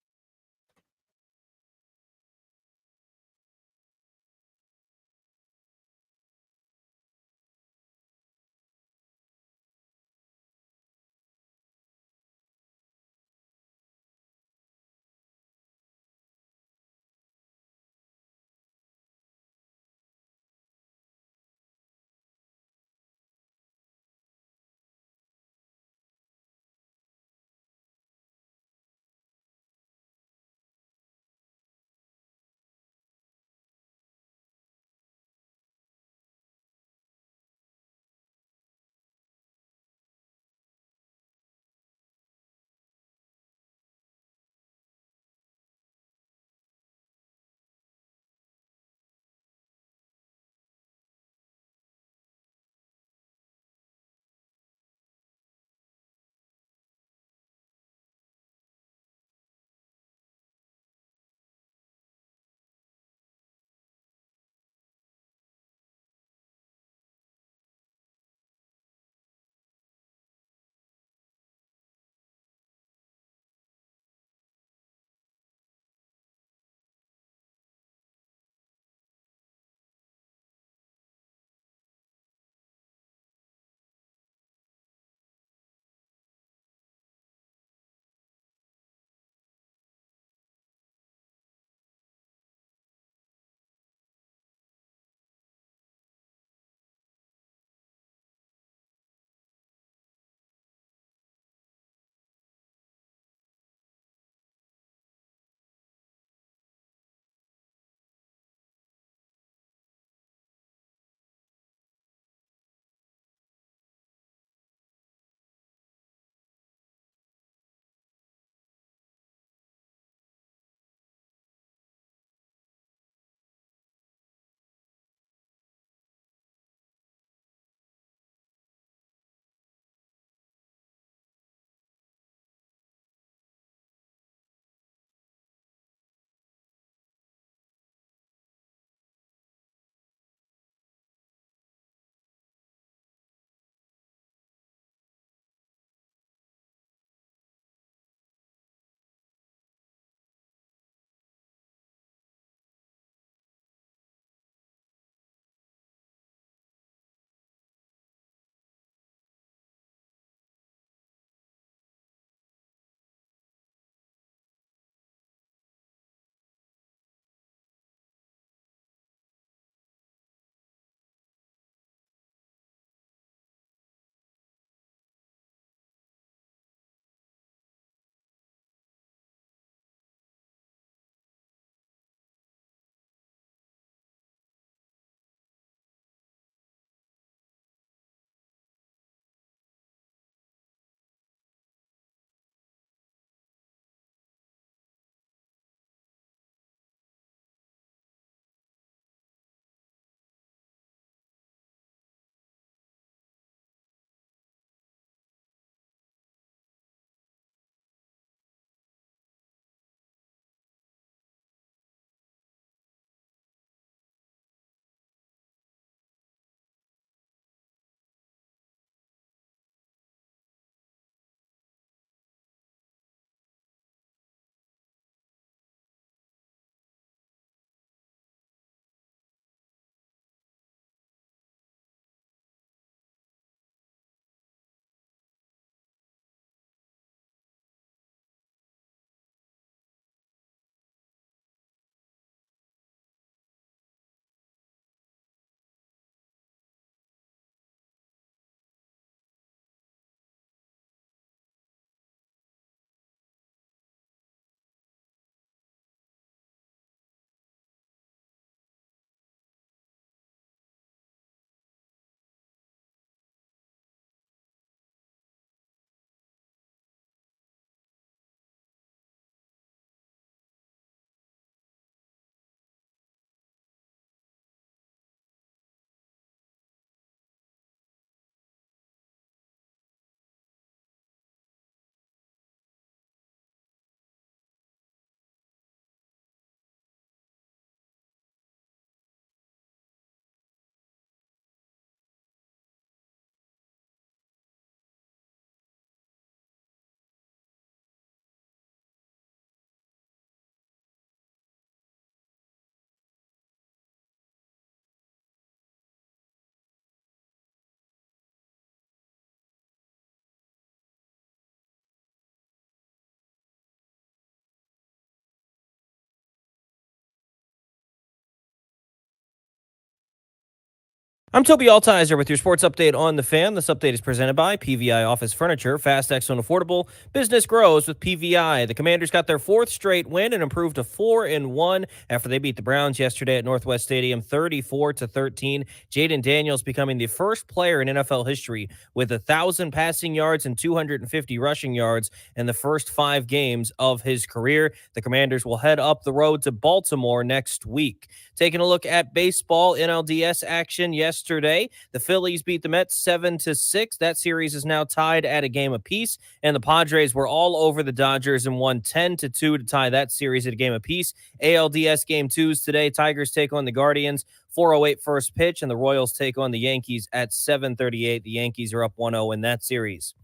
[SPEAKER 20] I'm Toby Altizer with your sports update on The Fan. This update is presented by PVI Office Furniture. Fast, excellent, affordable. Business grows with PVI. The Commanders got their 4th straight win and improved to 4-1 after they beat the Browns yesterday at Northwest Stadium 34-13. Jaden Daniels becoming the first player in NFL history with 1,000 passing yards and 250 rushing yards in the first 5 games of his career. The Commanders will head up the road to Baltimore next week. Taking a look at baseball NLDS action yesterday, the Phillies beat the Mets 7-6. That series is now tied at a game apiece, and the Padres were all over the Dodgers and won 10-2 to tie that series at a game apiece. ALDS Game 2s today. Tigers take on the Guardians, 4:08 first pitch, and the Royals take on the Yankees at 7:38. The Yankees are up 1-0 in that series.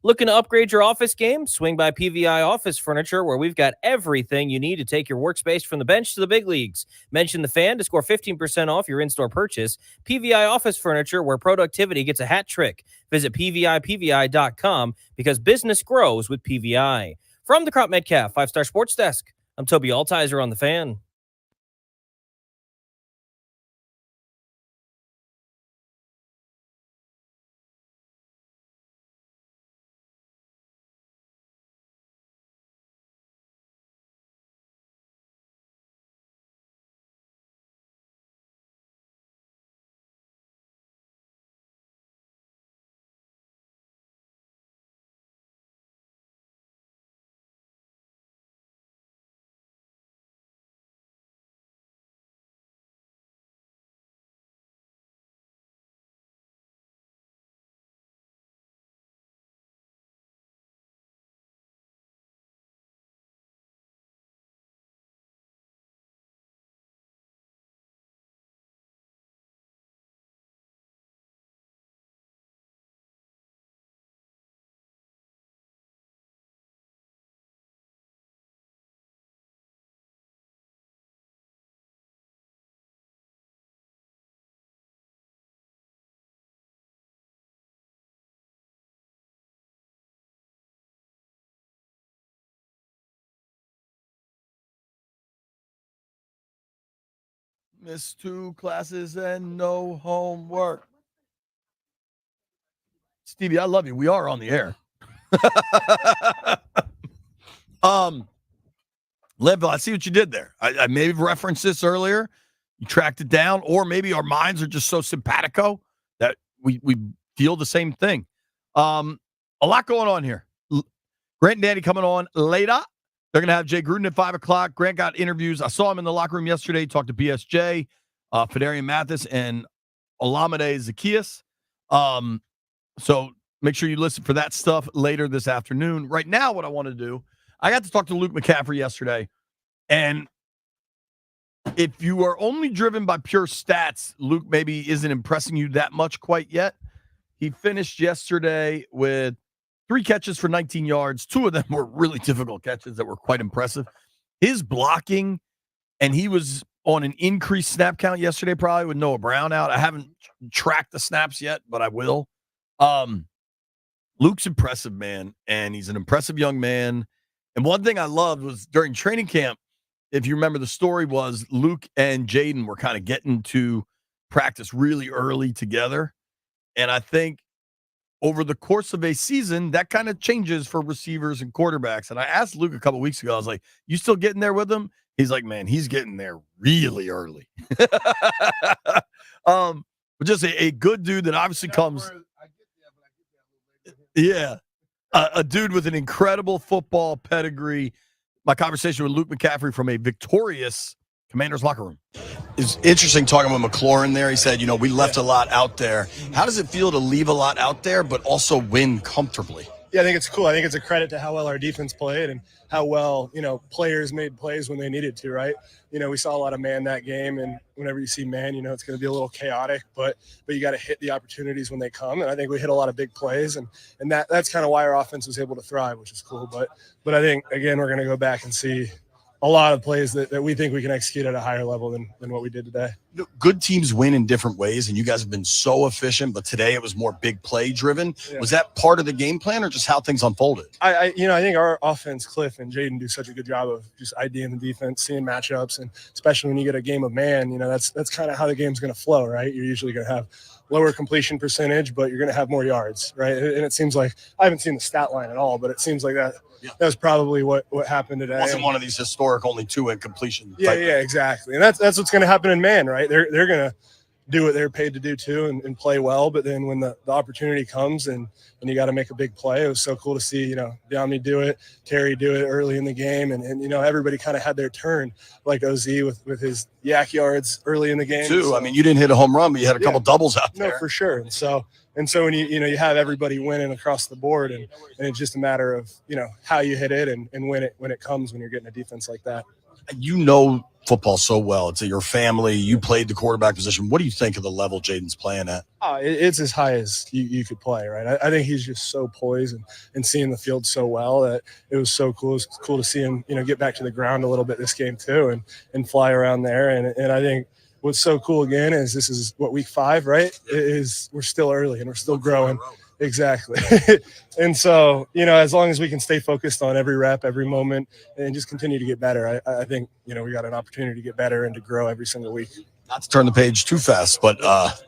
[SPEAKER 20] Looking to upgrade your office game? Swing by PVI Office Furniture, where we've got everything you need to take your workspace from the bench to the big leagues. Mention The Fan to score 15% off your in-store purchase. PVI Office Furniture, where productivity gets a hat trick. Visit PVIPVI.com because business grows with PVI. From the Crop Metcalf 5-Star Sports Desk, I'm Toby Altizer on The Fan.
[SPEAKER 3] Missed 2 classes and no homework. Stevie, I love you. We are on the air. Leadville, I see what you did there. I may have referenced this earlier. You tracked it down, or maybe our minds are just so simpatico that we feel the same thing. A lot going on here. Grant and Danny coming on later. They're going to have Jay Gruden at 5 o'clock. Grant got interviews. I saw him in the locker room yesterday. He talked to BSJ, Fedarian Mathis, and Olamide Zacchaeus. So make sure you listen for that stuff later this afternoon. Right now, what I want to do, I got to talk to Luke McCaffrey yesterday, and if you are only driven by pure stats, Luke maybe isn't impressing you that much quite yet. He finished yesterday with 3 catches for 19 yards. 2 of them were really difficult catches that were quite impressive. His blocking, and he was on an increased snap count yesterday, probably with Noah Brown out. I haven't tracked the snaps yet, but I will. Luke's impressive, man, and he's an impressive young man. And one thing I loved was during training camp, if you remember, the story was Luke and Jaden were kind of getting to practice really early together. And I think over the course of a season, that kind of changes for receivers and quarterbacks. And I asked Luke a couple weeks ago, I was like, you still getting there with him? He's like, man, he's getting there really early. But just a good dude that obviously comes. Yeah. A dude with an incredible football pedigree. My conversation with Luke McCaffrey from a victorious Commanders locker room.
[SPEAKER 21] It's interesting talking with McLaurin there. He said, we left a lot out there. How does it feel to leave a lot out there, but also win comfortably?
[SPEAKER 22] Yeah, I think it's cool. I think it's a credit to how well our defense played and how well, players made plays when they needed to, right? We saw a lot of man that game, and whenever you see man, it's going to be a little chaotic, but you got to hit the opportunities when they come. And I think we hit a lot of big plays, and that's kind of why our offense was able to thrive, which is cool. But I think, again, we're going to go back and see a lot of plays that we think we can execute at a higher level than what we did today.
[SPEAKER 21] Good teams win in different ways, and you guys have been so efficient, but today it was more big play driven. Yeah. Was that part of the game plan or just how things unfolded?
[SPEAKER 22] I think our offense, Cliff and Jaden, do such a good job of just IDing the defense, seeing matchups, and especially when you get a game of man, that's kind of how the game's going to flow, right? You're usually going to have lower completion percentage, but you're going to have more yards, right? And it seems like I haven't seen the stat line at all, but it seems like that was probably what happened today.
[SPEAKER 21] It wasn't one of these historic only 2 incompletion.
[SPEAKER 22] Yeah, exactly. And that's what's going to happen in man, right? They're going to do what they're paid to do too and play well. But then when the opportunity comes and you got to make a big play, it was so cool to see, Downey do it, Terry do it early in the game. And everybody kind of had their turn, like OZ with his yak yards early in the game.
[SPEAKER 21] Too.
[SPEAKER 22] So,
[SPEAKER 21] I mean, you didn't hit a home run, but you had a couple doubles out there.
[SPEAKER 22] No, for sure. And so when you have everybody winning across the board and it's just a matter of, how you hit it and when it comes when you're getting a defense like that.
[SPEAKER 21] Football so well. It's your family. You played the quarterback position. What do you think of the level Jaden's playing at?
[SPEAKER 22] It's as high as you could play, right? I think he's just so poised and seeing the field so well that it was so cool. It was cool to see him, get back to the ground a little bit this game too and fly around there. And I think what's so cool again is this is week 5, right? We're still early and we're still growing. Exactly. And so, as long as we can stay focused on every rep, every moment, and just continue to get better, I think, we got an opportunity to get better and to grow every single week.
[SPEAKER 21] Not to turn the page too fast, but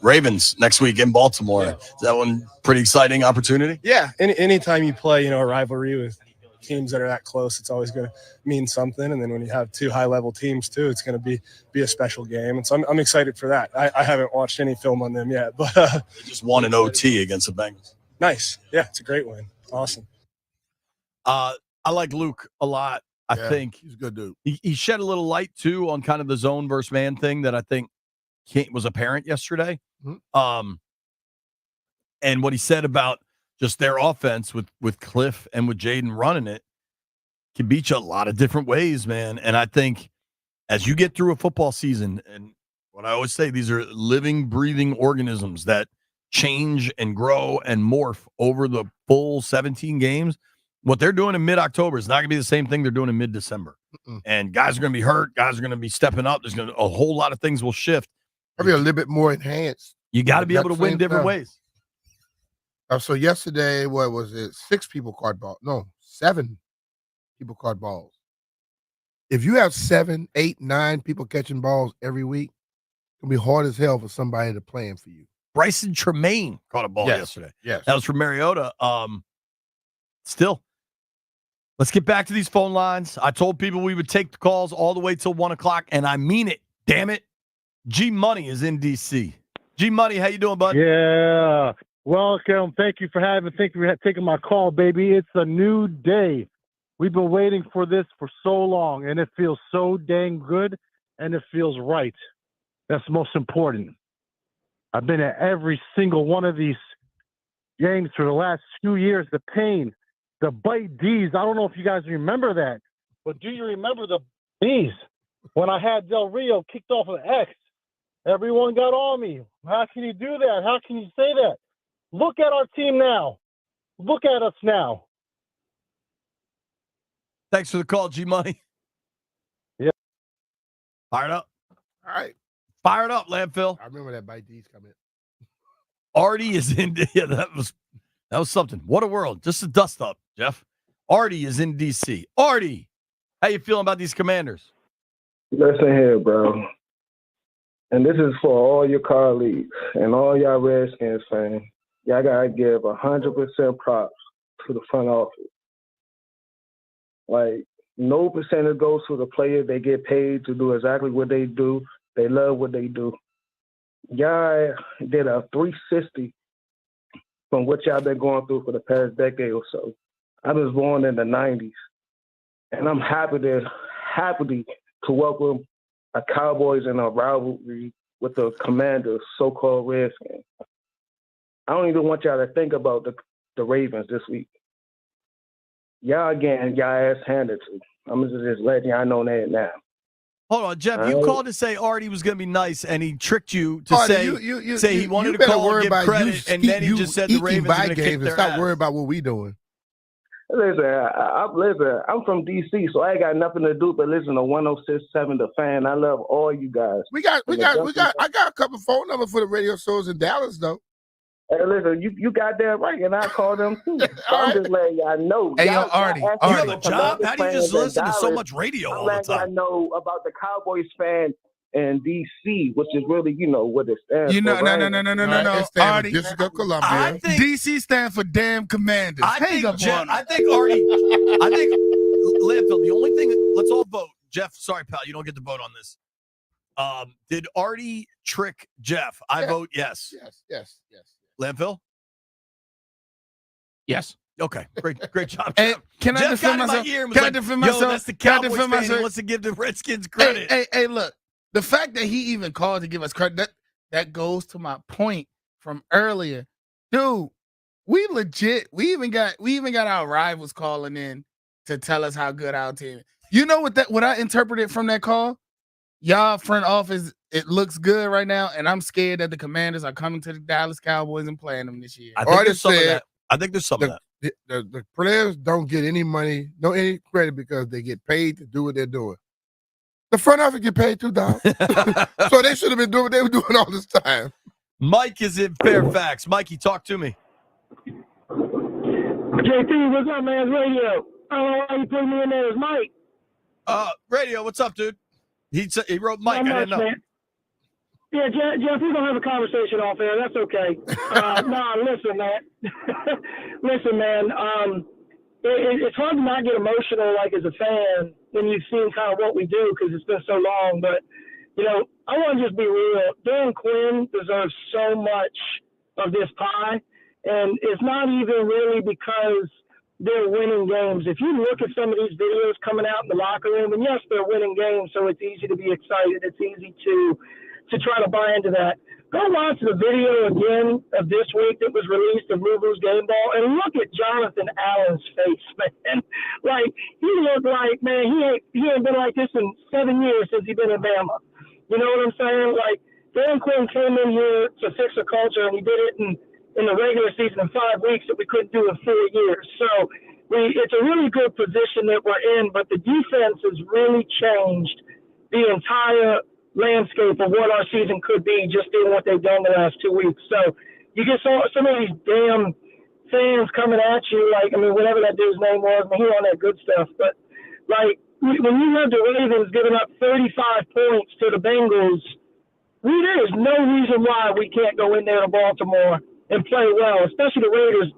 [SPEAKER 21] Ravens next week in Baltimore. Yeah. Is that one pretty exciting opportunity?
[SPEAKER 22] Yeah. Anytime you play, a rivalry with teams that are that close, it's always going to mean something. And then when you have 2 high-level teams too, it's going to be a special game. And so I'm excited for that. I haven't watched any film on them yet, but
[SPEAKER 21] they just won an OT against the Bengals.
[SPEAKER 22] Nice. Yeah, it's a great win. Awesome.
[SPEAKER 3] I like Luke a lot. I think
[SPEAKER 4] he's a good dude.
[SPEAKER 3] He shed a little light too on kind of the zone versus man thing that I think was apparent yesterday.
[SPEAKER 4] Mm-hmm.
[SPEAKER 3] And what he said about just their offense with Cliff and with Jaden running it can beat you a lot of different ways, man. And I think as you get through a football season, and what I always say, these are living, breathing organisms that change and grow and morph over the full 17 games. What they're doing in mid-October is not going to be the same thing they're doing in mid-December. And guys are going to be hurt. Guys are going to be stepping up. There's a whole lot of things will shift.
[SPEAKER 4] Probably a little bit more enhanced.
[SPEAKER 3] You got to be able to win different ways.
[SPEAKER 4] So yesterday, what was it? 6 people caught ball. No, 7 people caught balls. If you have 7, 8, 9 people catching balls every week, it's going to be hard as hell for somebody to plan for you.
[SPEAKER 3] Bryson Tremaine caught a ball yesterday.
[SPEAKER 4] Yes.
[SPEAKER 3] That was from Mariota. Still, let's get back to these phone lines. I told people we would take the calls all the way till 1 o'clock, and I mean it. Damn it. G Money is in DC. G Money, how you doing, bud?
[SPEAKER 5] Yeah. Welcome. Thank you for taking my call, baby. It's a new day. We've been waiting for this for so long, and it feels so dang good, and it feels right. That's most important. I've been at every single one of these games for the last few years. The pain, the bite D's. I don't know if you guys remember that, but do you remember the D's? When I had Del Rio kicked off an X, everyone got on me. How can you do that? How can you say that? Look at our team now. Look at us now.
[SPEAKER 3] Thanks for the call, G Money.
[SPEAKER 5] Yeah.
[SPEAKER 3] Fired up.
[SPEAKER 4] All right.
[SPEAKER 3] Fired up, Landfill.
[SPEAKER 4] I remember that bite D's coming.
[SPEAKER 3] Artie is in. Yeah, that was something. What a world. Just a dust up, Jeff. Artie is in DC. Artie, how you feeling about these Commanders?
[SPEAKER 7] Listen here, bro. And this is for all your colleagues and all y'all Redskins fans. Y'all got to give 100% props to the front office. Like, no percentage goes to the players. They get paid to do exactly what they do. They love what they do. Y'all did a 360 from what y'all been going through for the past decade or so. I was born in the 90s, and I'm happy to welcome a Cowboys in a rivalry with the Commanders, so-called Redskins. I don't even want y'all to think about the Ravens this week. Y'all getting y'all ass handed to. I'm just letting y'all know that now.
[SPEAKER 3] Hold on, Jeff. You called to say Artie was going to be nice, and he tricked you to
[SPEAKER 4] Artie,
[SPEAKER 3] say he wanted to call and give credit, and then he just said the Ravens are going to kick their
[SPEAKER 4] stop
[SPEAKER 3] ass.
[SPEAKER 4] worrying about what we doing.
[SPEAKER 7] Listen, I'm from DC, so I ain't got nothing to do but listen to 106.7 The Fan. I love all you guys.
[SPEAKER 4] I got a couple phone numbers for the radio shows in Dallas, though.
[SPEAKER 7] Hey, listen, you got that right, and I call them too. So I'm just letting y'all know.
[SPEAKER 4] Hey, yo, Artie,
[SPEAKER 3] you have a job? How do you just listen to so much radio all the time?
[SPEAKER 7] I'm letting y'all know about the Cowboys fan and DC, which is really, what it stands
[SPEAKER 6] You know,
[SPEAKER 7] for.
[SPEAKER 6] no,
[SPEAKER 7] right?
[SPEAKER 6] no, no, no, no, no.
[SPEAKER 4] It stands for
[SPEAKER 6] Artie,
[SPEAKER 4] District of
[SPEAKER 3] I
[SPEAKER 4] Columbia.
[SPEAKER 3] think
[SPEAKER 6] DC stands for damn Commanders.
[SPEAKER 3] I
[SPEAKER 6] Hang
[SPEAKER 3] think
[SPEAKER 6] up
[SPEAKER 3] Jeff,
[SPEAKER 6] on
[SPEAKER 3] I
[SPEAKER 6] him.
[SPEAKER 3] think Artie, I think Landfill. The only thing, let's all vote. Jeff, sorry, pal, you don't get to vote on this. Did Artie trick Jeff? I vote yes.
[SPEAKER 4] Yes.
[SPEAKER 3] Landfill?
[SPEAKER 9] Yes.
[SPEAKER 3] Okay, great job,
[SPEAKER 6] Hey,
[SPEAKER 3] Jeff.
[SPEAKER 6] can I
[SPEAKER 3] Jeff
[SPEAKER 6] defend
[SPEAKER 3] got in my
[SPEAKER 6] myself?
[SPEAKER 3] ear and was
[SPEAKER 6] Can I
[SPEAKER 3] like,
[SPEAKER 6] defend
[SPEAKER 3] yo,
[SPEAKER 6] myself?
[SPEAKER 3] that's the
[SPEAKER 6] Can I
[SPEAKER 3] Cowboys
[SPEAKER 6] defend
[SPEAKER 3] fan. He
[SPEAKER 6] myself?
[SPEAKER 3] wants to give the Redskins credit.
[SPEAKER 6] Hey, look. The fact that he even called to give us credit, that goes to my point from earlier. Dude, we even got our rivals calling in to tell us how good our team is. You know what I interpreted from that call? Y'all front office, it looks good right now, and I'm scared that the Commanders are coming to the Dallas Cowboys and playing them this year.
[SPEAKER 3] I think
[SPEAKER 4] Artie
[SPEAKER 3] there's some of
[SPEAKER 4] said
[SPEAKER 3] that. I think there's some of that.
[SPEAKER 4] the players don't get any money, any credit because they get paid to do what they're doing. The front office get paid too, dog. So they should have been doing what they were doing all this time.
[SPEAKER 3] Mike is in Fairfax. Mikey, talk to me.
[SPEAKER 19] JP, what's up, man? It's Radio. I don't know why you put me in there as Mike.
[SPEAKER 3] Radio, what's up, dude? He wrote Mike.
[SPEAKER 19] Not
[SPEAKER 3] I didn't
[SPEAKER 19] much,
[SPEAKER 3] know.
[SPEAKER 19] man. Yeah, Jeff, we're gonna have a conversation off air. That's okay. Listen, man. Listen, man. It's hard to not get emotional, like as a fan, when you've seen kind of what we do because it's been so long. But I want to just be real. Dan Quinn deserves so much of this pie, and it's not even really because they're winning games. If you look at some of these videos coming out in the locker room, and yes, they're winning games, so it's easy to be excited. It's easy to try to buy into that. Go watch the video again of this week that was released of Luvu's game ball, and look at Jonathan Allen's face, man. Like, he looked like, man, he ain't been like this in 7 years since he's been in Bama. You know what I'm saying? Like, Dan Quinn came in here to fix a culture, and he did it in the regular season in 5 weeks that we couldn't do in 4 years. So it's a really good position that we're in, but the defense has really changed the entire landscape of what our season could be just doing what they've done the last 2 weeks. So you get some of these damn fans coming at you, like, whatever that dude's name was, he on that good stuff. But, like, when you have the Ravens giving up 35 points to the Bengals, there is no reason why we can't go in there to Baltimore and play well, especially the Raiders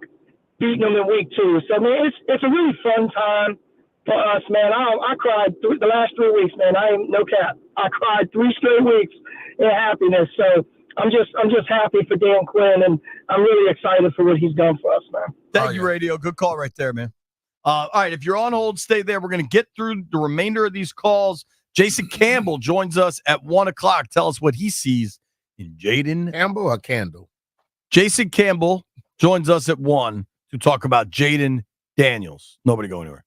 [SPEAKER 19] beating them in week 2. So, man, it's a really fun time for us, man. I cried the last 3 weeks, man. I ain't no cap. I cried 3 straight weeks in happiness. So I'm just happy for Dan Quinn, and I'm really excited for what he's done for us, man.
[SPEAKER 3] Thank you, Radio. Good call right there, man. All right, if you're on hold, stay there. We're going to get through the remainder of these calls. Jason Campbell joins us at 1 o'clock. Tell us what he sees in Jaden
[SPEAKER 4] Campbell or Candle?
[SPEAKER 3] Jason Campbell joins us at 1 to talk about Jaden Daniels. Nobody go anywhere.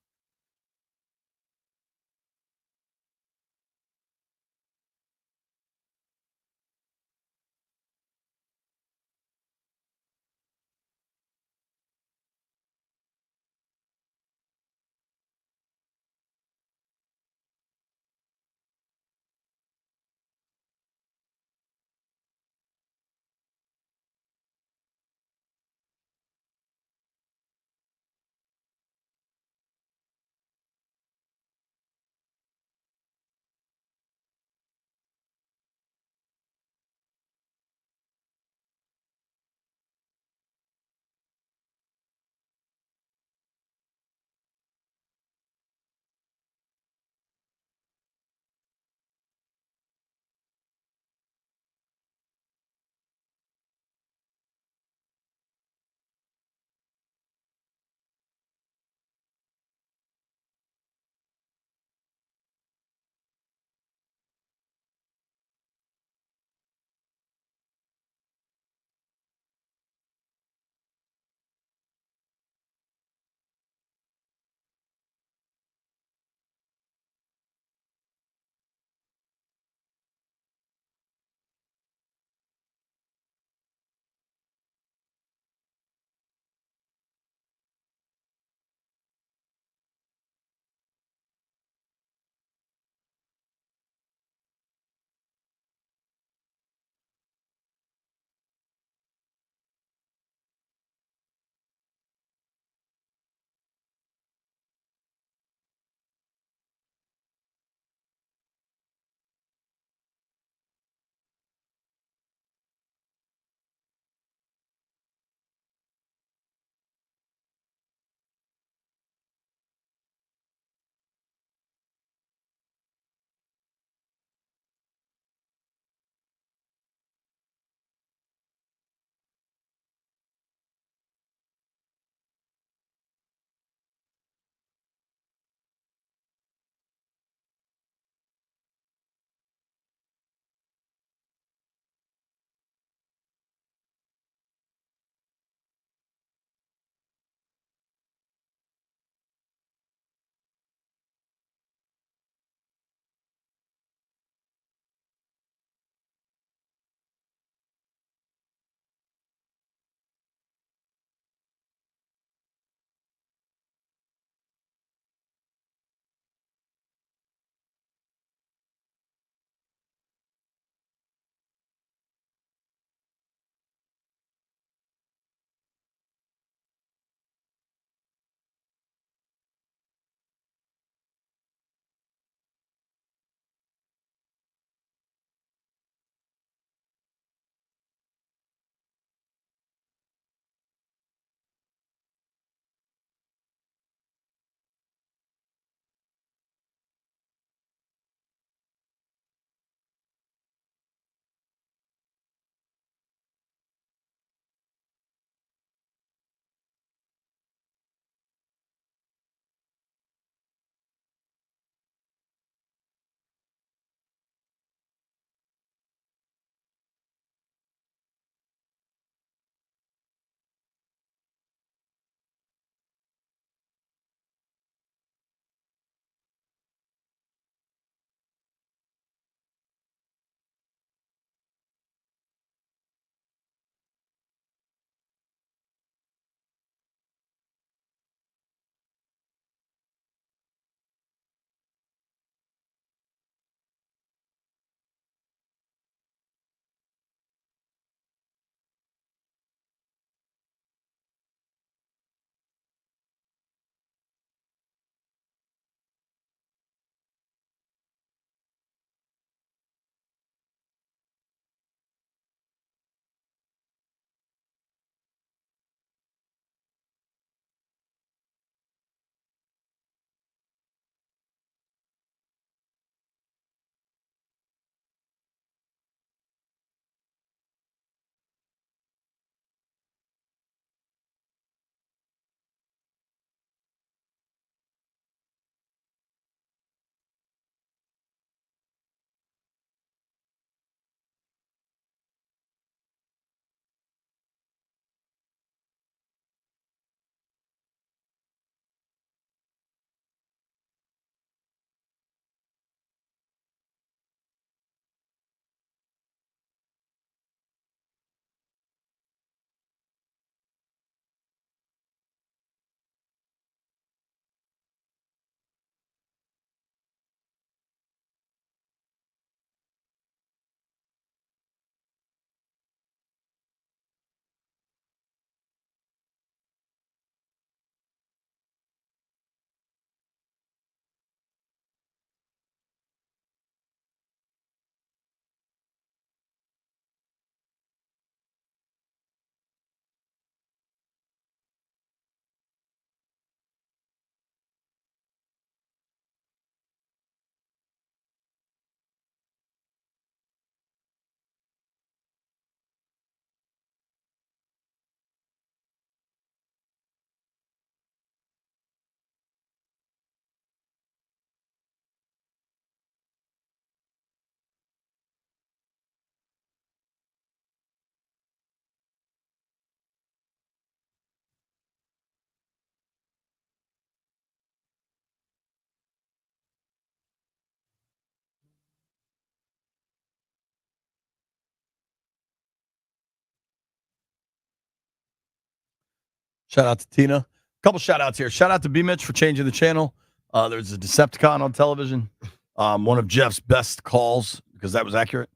[SPEAKER 3] Shout out to Tina. A couple shout outs here. Shout out to B Mitch for changing the channel. There's a Decepticon on television. One of Jeff's best calls because that was accurate.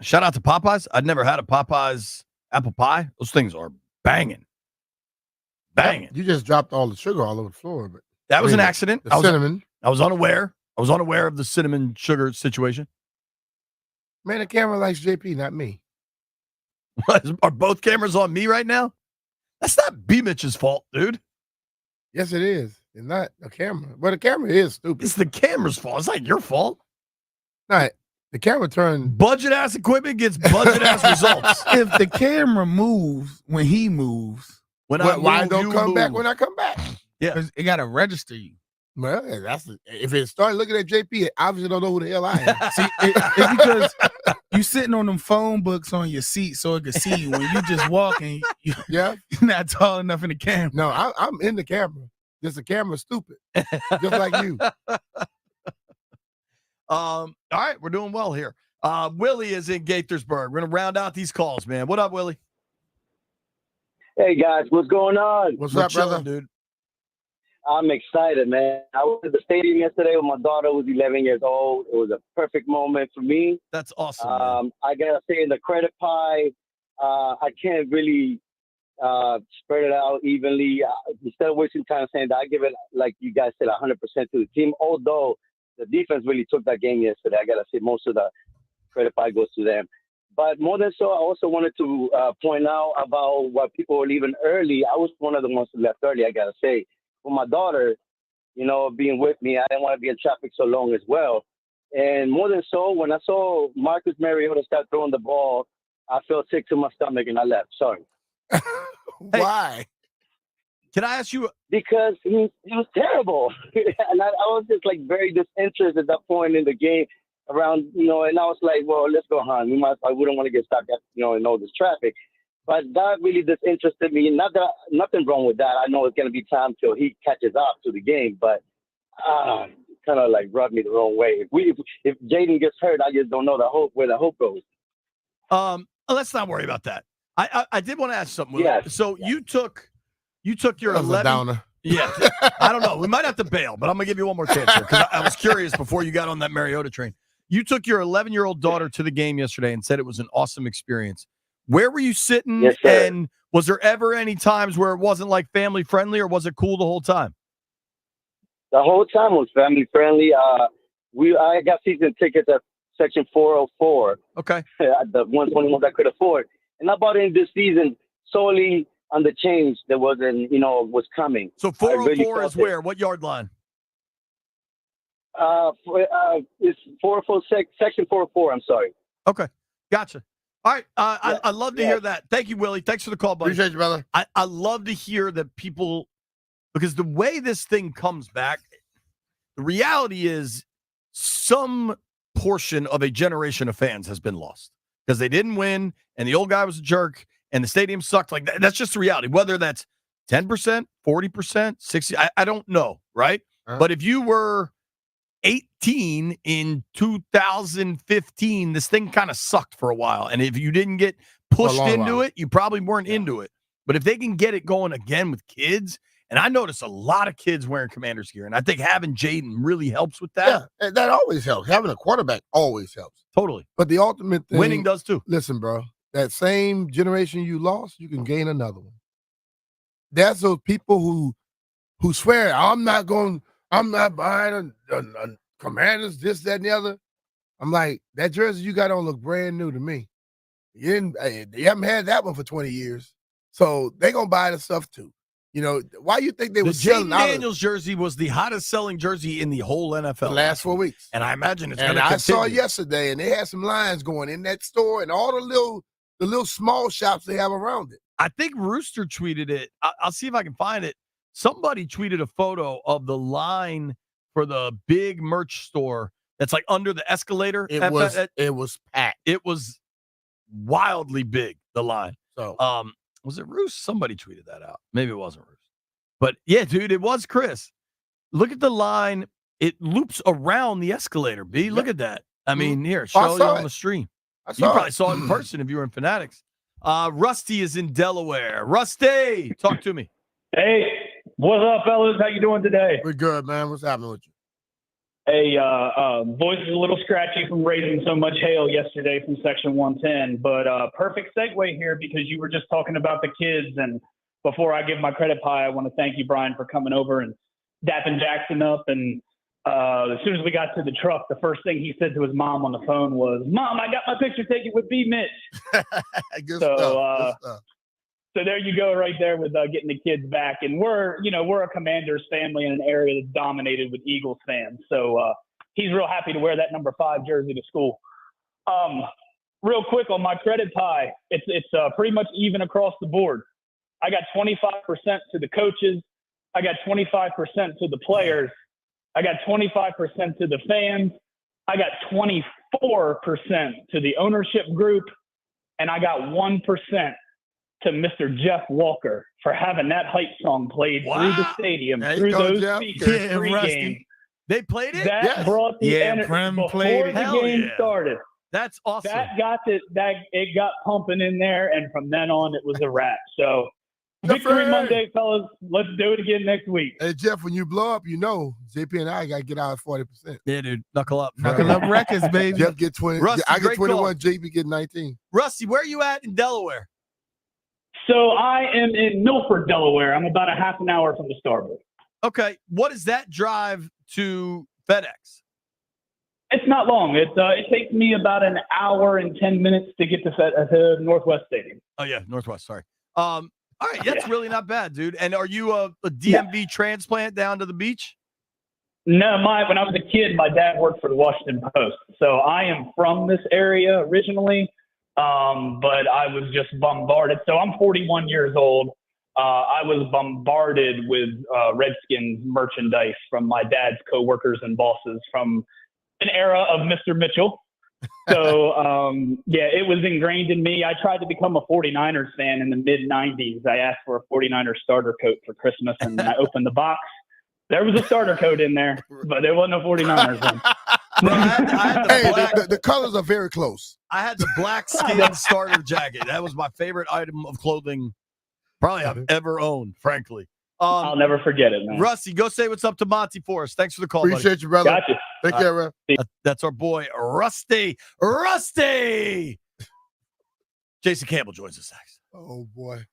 [SPEAKER 3] Shout out to Popeyes. I'd never had a Popeyes apple pie. Those things are banging. Banging.
[SPEAKER 4] You just dropped all the sugar all over the floor, but
[SPEAKER 3] That was an accident.
[SPEAKER 4] The cinnamon.
[SPEAKER 3] I was unaware. I was unaware of the cinnamon sugar situation.
[SPEAKER 4] Man, the camera likes JP, not me.
[SPEAKER 3] Are both cameras on me right now? That's not B Mitch's fault, dude.
[SPEAKER 4] Yes, it is. It's not the camera. But the camera is stupid.
[SPEAKER 3] It's the camera's fault. It's not your fault.
[SPEAKER 4] Not the camera turned.
[SPEAKER 3] Budget ass equipment gets budget ass results.
[SPEAKER 6] If the camera moves when he moves,
[SPEAKER 4] why don't come back when I come back?
[SPEAKER 3] Yeah,
[SPEAKER 6] 'cause it got to register you.
[SPEAKER 4] Well, if it started looking at JP, it obviously don't know who the hell I am.
[SPEAKER 6] See, it's because you sitting on them phone books on your seat so it can see you when you just walking.
[SPEAKER 4] Yeah,
[SPEAKER 6] you're not tall enough in the camera.
[SPEAKER 4] No, I'm in the camera. Just the camera's stupid, just like you.
[SPEAKER 3] All right, we're doing well here. Willie is in Gaithersburg. We're gonna round out these calls, man. What up, Willie?
[SPEAKER 13] Hey guys, what's going on?
[SPEAKER 4] What's
[SPEAKER 3] We're
[SPEAKER 4] up, brother?
[SPEAKER 3] chilling, dude?
[SPEAKER 13] I'm excited, man. I was at the stadium yesterday with my daughter, who was 11 years old. It was a perfect moment for me.
[SPEAKER 3] That's awesome.
[SPEAKER 13] I gotta say, in the credit pie, I can't really spread it out evenly. Instead of wasting time saying that, I give it, like you guys said, 100% to the team. Although the defense really took that game yesterday, I gotta say most of the credit pie goes to them. But more than so, I also wanted to point out about why people were leaving early. I was one of the ones who left early, I gotta say. For my daughter, you know, being with me, I didn't want to be in traffic so long as well. And more than so, when I saw Marcus Mariota start throwing the ball, I felt sick to my stomach and I left. Sorry.
[SPEAKER 4] Why?
[SPEAKER 3] Can I ask you?
[SPEAKER 13] Because he was terrible. And I was just like very disinterested at that point in the game around, you know, and I was like, well, let's go home. I wouldn't want to get stuck at, you know, in all this traffic. But that really disinterested me. Not that nothing wrong with that. I know it's going to be time till he catches up to the game, but kind of like rubbed me the wrong way. If Jaden gets hurt, I just don't know where the hope goes.
[SPEAKER 3] Let's not worry about that. I did want to ask something. Yes. So you took your 11.
[SPEAKER 4] Downer.
[SPEAKER 3] Yeah, I don't know. We might have to bail, but I'm gonna give you one more chance here because I was curious before you got on that Mariota train. You took your 11-year-old daughter to the game yesterday and said it was an awesome experience. Where were you sitting?
[SPEAKER 13] Yes, sir.
[SPEAKER 3] And was there ever any times where it wasn't like family friendly, or was it cool the whole time?
[SPEAKER 13] The whole time was family friendly. I got season tickets at section 404.
[SPEAKER 3] Okay.
[SPEAKER 13] The 121 I could afford, and I bought in this season solely on the change that wasn't, you know, was coming.
[SPEAKER 3] So 404 is where? What yard line?
[SPEAKER 13] It's 446, section 404. I'm sorry.
[SPEAKER 3] Okay, gotcha. All right, I love to hear that. Thank you, Willie. Thanks for the call, buddy.
[SPEAKER 4] Appreciate you, brother.
[SPEAKER 3] I love to hear that people, because the way this thing comes back, the reality is some portion of a generation of fans has been lost because they didn't win and the old guy was a jerk and the stadium sucked. Like that's just the reality. Whether that's 10%, 40%, 60%, I don't know, right? But if you were 18 in 2015, this thing kind of sucked for a while. And if you didn't get pushed into it, you probably weren't into it. But if they can get it going again with kids, and I noticed a lot of kids wearing Commanders gear, and I think having Jaden really helps with that.
[SPEAKER 4] Yeah, that always helps. Having a quarterback always helps.
[SPEAKER 3] Totally.
[SPEAKER 4] But the ultimate thing,
[SPEAKER 3] winning does too.
[SPEAKER 4] Listen, bro, that same generation you lost, you can gain another one. That's those people who swear, I'm not buying a Commanders, this, that, and the other. I'm like, that jersey you got on look brand new to me. You haven't had that one for 20 years. So they're going to buy the stuff too. You know, why you think they were selling
[SPEAKER 3] Jaden Daniels jersey was the hottest selling jersey in the whole NFL
[SPEAKER 4] the last 4 weeks.
[SPEAKER 3] And I imagine it's going to
[SPEAKER 4] continue.
[SPEAKER 3] continue.
[SPEAKER 4] I saw yesterday, and they had some lines going in that store and all the little small shops they have around it.
[SPEAKER 3] I think Rooster tweeted it. I'll see if I can find it. Somebody tweeted a photo of the line for the big merch store that's like under the escalator.
[SPEAKER 4] It was packed.
[SPEAKER 3] It was wildly big, the line.
[SPEAKER 4] So
[SPEAKER 3] was it Roos? Somebody tweeted that out. Maybe it wasn't Roos. But yeah, dude, it was Chris. Look at the line. It loops around the escalator, B. Look at that. I mean, here, show you on the stream. You probably saw it in person if you were in Fanatics. Rusty is in Delaware. Rusty, talk to me.
[SPEAKER 10] Hey, what's up, fellas? How you doing today?
[SPEAKER 4] We're good, man. What's happening with you?
[SPEAKER 10] Hey, voice is a little scratchy from raising so much hail yesterday from Section 110, but perfect segue here because you were just talking about the kids. And before I give my credit pie, I want to thank you, Brian, for coming over and dapping Jackson up. And as soon as we got to the truck, the first thing he said to his mom on the phone was, "Mom, I got my picture taken with B. Mitch."
[SPEAKER 4] Good
[SPEAKER 10] So,
[SPEAKER 4] stuff. Good stuff.
[SPEAKER 10] So there you go, right there with getting the kids back. And we're a Commanders family in an area that's dominated with Eagles fans. So he's real happy to wear that number 5 jersey to school. Real quick on my credit pie, it's pretty much even across the board. I got 25% to the coaches. I got 25% to the players. I got 25% to the fans. I got 24% to the ownership group. And I got 1% to Mr. Jeff Walker for having that hype song played through the stadium, through those speakers, pregame.
[SPEAKER 3] They played it?
[SPEAKER 10] That brought the energy before the game started.
[SPEAKER 3] That's awesome.
[SPEAKER 10] That got it got pumping in there, and from then on, it was a wrap. So, Victory Monday, fellas. Let's do it again next week.
[SPEAKER 4] Hey, Jeff, when you blow up, JP and I got to get out at 40%.
[SPEAKER 3] Yeah, dude. Knuckle up.
[SPEAKER 4] Knuckle up records, baby. Jeff get 20.
[SPEAKER 3] Rusty,
[SPEAKER 4] I get
[SPEAKER 3] great
[SPEAKER 4] 21.
[SPEAKER 3] call.
[SPEAKER 4] JP get 19.
[SPEAKER 3] Rusty, where are you at in Delaware?
[SPEAKER 10] So I am in Milford, Delaware. I'm about a half an hour from the Starbucks.
[SPEAKER 3] Okay. What is that drive to FedEx?
[SPEAKER 10] It's not long. It takes me about an hour and 10 minutes to get to Northwest Stadium.
[SPEAKER 3] Oh, yeah. Northwest. Sorry. All right. That's really not bad, dude. And are you a DMV transplant down to the beach?
[SPEAKER 10] No, when I was a kid, my dad worked for the Washington Post. So I am from this area originally. But I was just bombarded. So I'm 41 years old. I was bombarded with Redskins merchandise from my dad's coworkers and bosses from an era of Mr. Mitchell. So, it was ingrained in me. I tried to become a 49ers fan in the mid-'90s. I asked for a 49ers starter coat for Christmas, and when I opened the box, there was a starter coat in there, but there wasn't a 49ers one.
[SPEAKER 3] Bro, I had
[SPEAKER 4] the colors are very close.
[SPEAKER 3] I had the black skin starter jacket. That was my favorite item of clothing probably I've ever owned, frankly.
[SPEAKER 10] I'll never forget it, man.
[SPEAKER 3] Rusty, go say what's up to Monty for us. Thanks for the call,
[SPEAKER 4] Appreciate you, brother.
[SPEAKER 10] Gotcha.
[SPEAKER 4] Take care, bro.
[SPEAKER 3] That's our boy, Rusty. Rusty! Jason Campbell joins us next.
[SPEAKER 4] Oh, boy.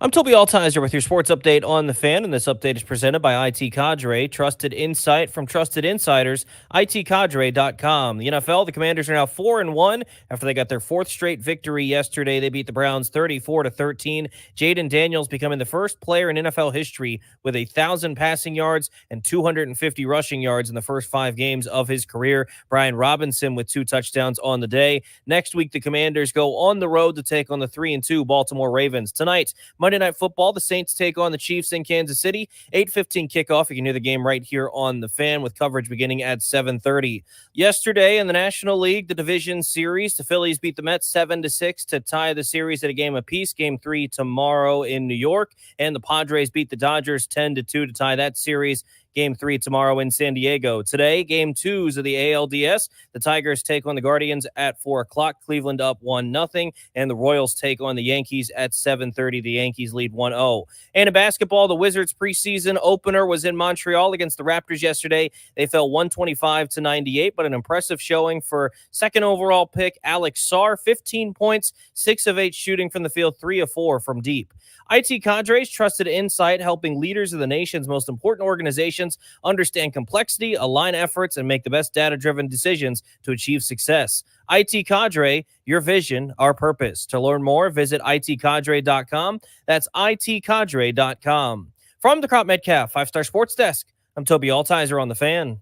[SPEAKER 20] I'm Toby Altizer with your sports update on the Fan, and this update is presented by IT Cadre. Trusted insight from trusted insiders, itcadre.com. The NFL, the Commanders are now 4-1 after they got their fourth straight victory yesterday. They beat the Browns 34-13. Jaden Daniels becoming the first player in NFL history with 1,000 passing yards and 250 rushing yards in the first 5 games of his career. Brian Robinson with 2 touchdowns on the day. Next week, the Commanders go on the road to take on the 3-2 Baltimore Ravens. Tonight, Monday Night Football, the Saints take on the Chiefs in Kansas City. 8:15 kickoff. You can hear the game right here on the Fan with coverage beginning at 7:30. Yesterday in the National League, the division series, the Phillies beat the Mets 7-6 to tie the series at a game apiece. Game 3 tomorrow in New York, and the Padres beat the Dodgers 10-2 to tie that series. Game 3 tomorrow in San Diego. Today, Game 2s of the ALDS. The Tigers take on the Guardians at 4 o'clock. Cleveland up 1-0. And the Royals take on the Yankees at 7:30. The Yankees lead 1-0. And in basketball, the Wizards preseason opener was in Montreal against the Raptors yesterday. They fell 125-98, but an impressive showing for second overall pick Alex Sarr. 15 points, 6 of 8 shooting from the field, 3 of 4 from deep. IT Cadre's trusted insight, helping leaders of the nation's most important organizations understand complexity, align efforts, and make the best data-driven decisions to achieve success. IT Cadre, your vision, our purpose. To learn more, visit itcadre.com. That's itcadre.com. From the Crop Metcalf 5-Star Sports Desk, I'm Toby Altizer on the Fan.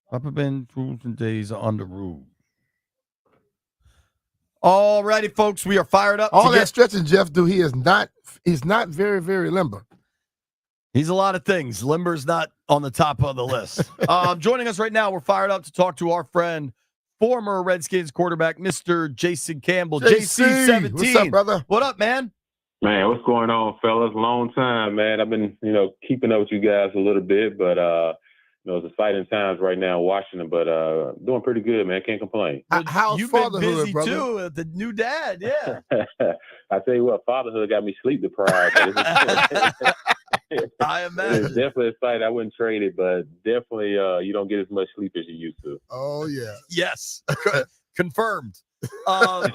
[SPEAKER 3] Papa Ben, rules and days on the rule. All righty, folks, we are fired up.
[SPEAKER 4] All that stretching Jeff do, he's not very, very limber.
[SPEAKER 3] He's a lot of things. Limber's not on the top of the list. Joining us right now, we're fired up to talk to our friend, former Redskins quarterback, Mr. Jason Campbell. JC17.
[SPEAKER 4] What's up, brother?
[SPEAKER 3] What up, man?
[SPEAKER 11] Man, what's going on, fellas? Long time, man. I've been, keeping up with you guys a little bit, but it's exciting times right now in Washington, but doing pretty good, man. Can't complain.
[SPEAKER 4] How's
[SPEAKER 3] You've been
[SPEAKER 4] fatherhood,
[SPEAKER 3] busy
[SPEAKER 4] brother?
[SPEAKER 3] too, the new dad, yeah.
[SPEAKER 11] I tell you what, fatherhood got me sleep deprived.
[SPEAKER 3] I imagine.
[SPEAKER 11] It's definitely exciting. I wouldn't trade it, but definitely you don't get as much sleep as you used to.
[SPEAKER 4] Oh, yeah.
[SPEAKER 3] Yes. Confirmed. Well,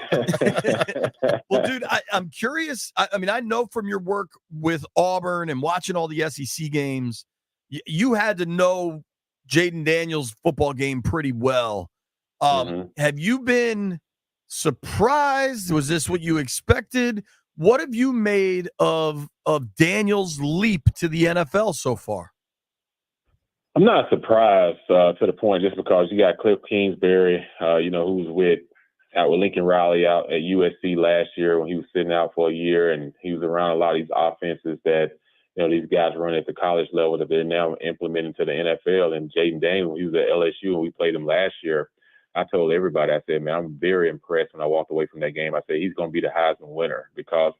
[SPEAKER 3] dude, I'm curious. I mean, I know from your work with Auburn and watching all the SEC games, you had to know Jaden Daniels' football game pretty well. Have you been surprised? Was this what you expected? What have you made of Daniels' leap to the NFL so far?
[SPEAKER 11] I'm not surprised to the point just because you got Cliff Kingsbury, who's out with Lincoln Riley out at USC last year when he was sitting out for a year, and he was around a lot of these offenses that these guys run at the college level that they're now implementing to the NFL. And Jaden Daniels, when he was at LSU and we played him last year, I told everybody, I said, man, I'm very impressed when I walked away from that game. I said, he's going to be the Heisman winner because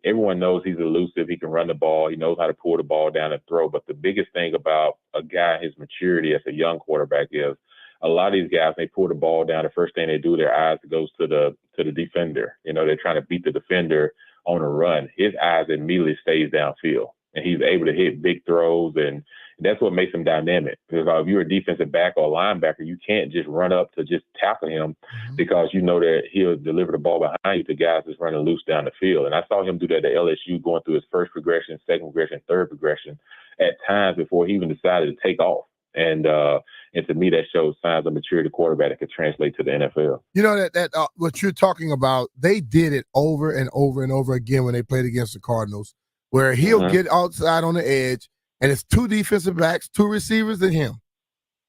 [SPEAKER 11] everyone knows he's elusive. He can run the ball. He knows how to pull the ball down and throw. But the biggest thing about a guy, his maturity as a young quarterback is a lot of these guys, they pull the ball down. The first thing they do, their eyes goes to the defender. They're trying to beat the defender on a run. His eyes immediately stays downfield. And he's able to hit big throws, and that's what makes him dynamic. Because if you're a defensive back or a linebacker, you can't just run up to just tackle him because you know that he'll deliver the ball behind you to guys that's running loose down the field. And I saw him do that at LSU, going through his first progression, second progression, third progression at times before he even decided to take off. And to me, that shows signs of maturity quarterback that could translate to the NFL.
[SPEAKER 4] You know that what you're talking about, they did it over and over and over again when they played against the Cardinals, where he'll get outside on the edge and it's 2 defensive backs, 2 receivers, and him.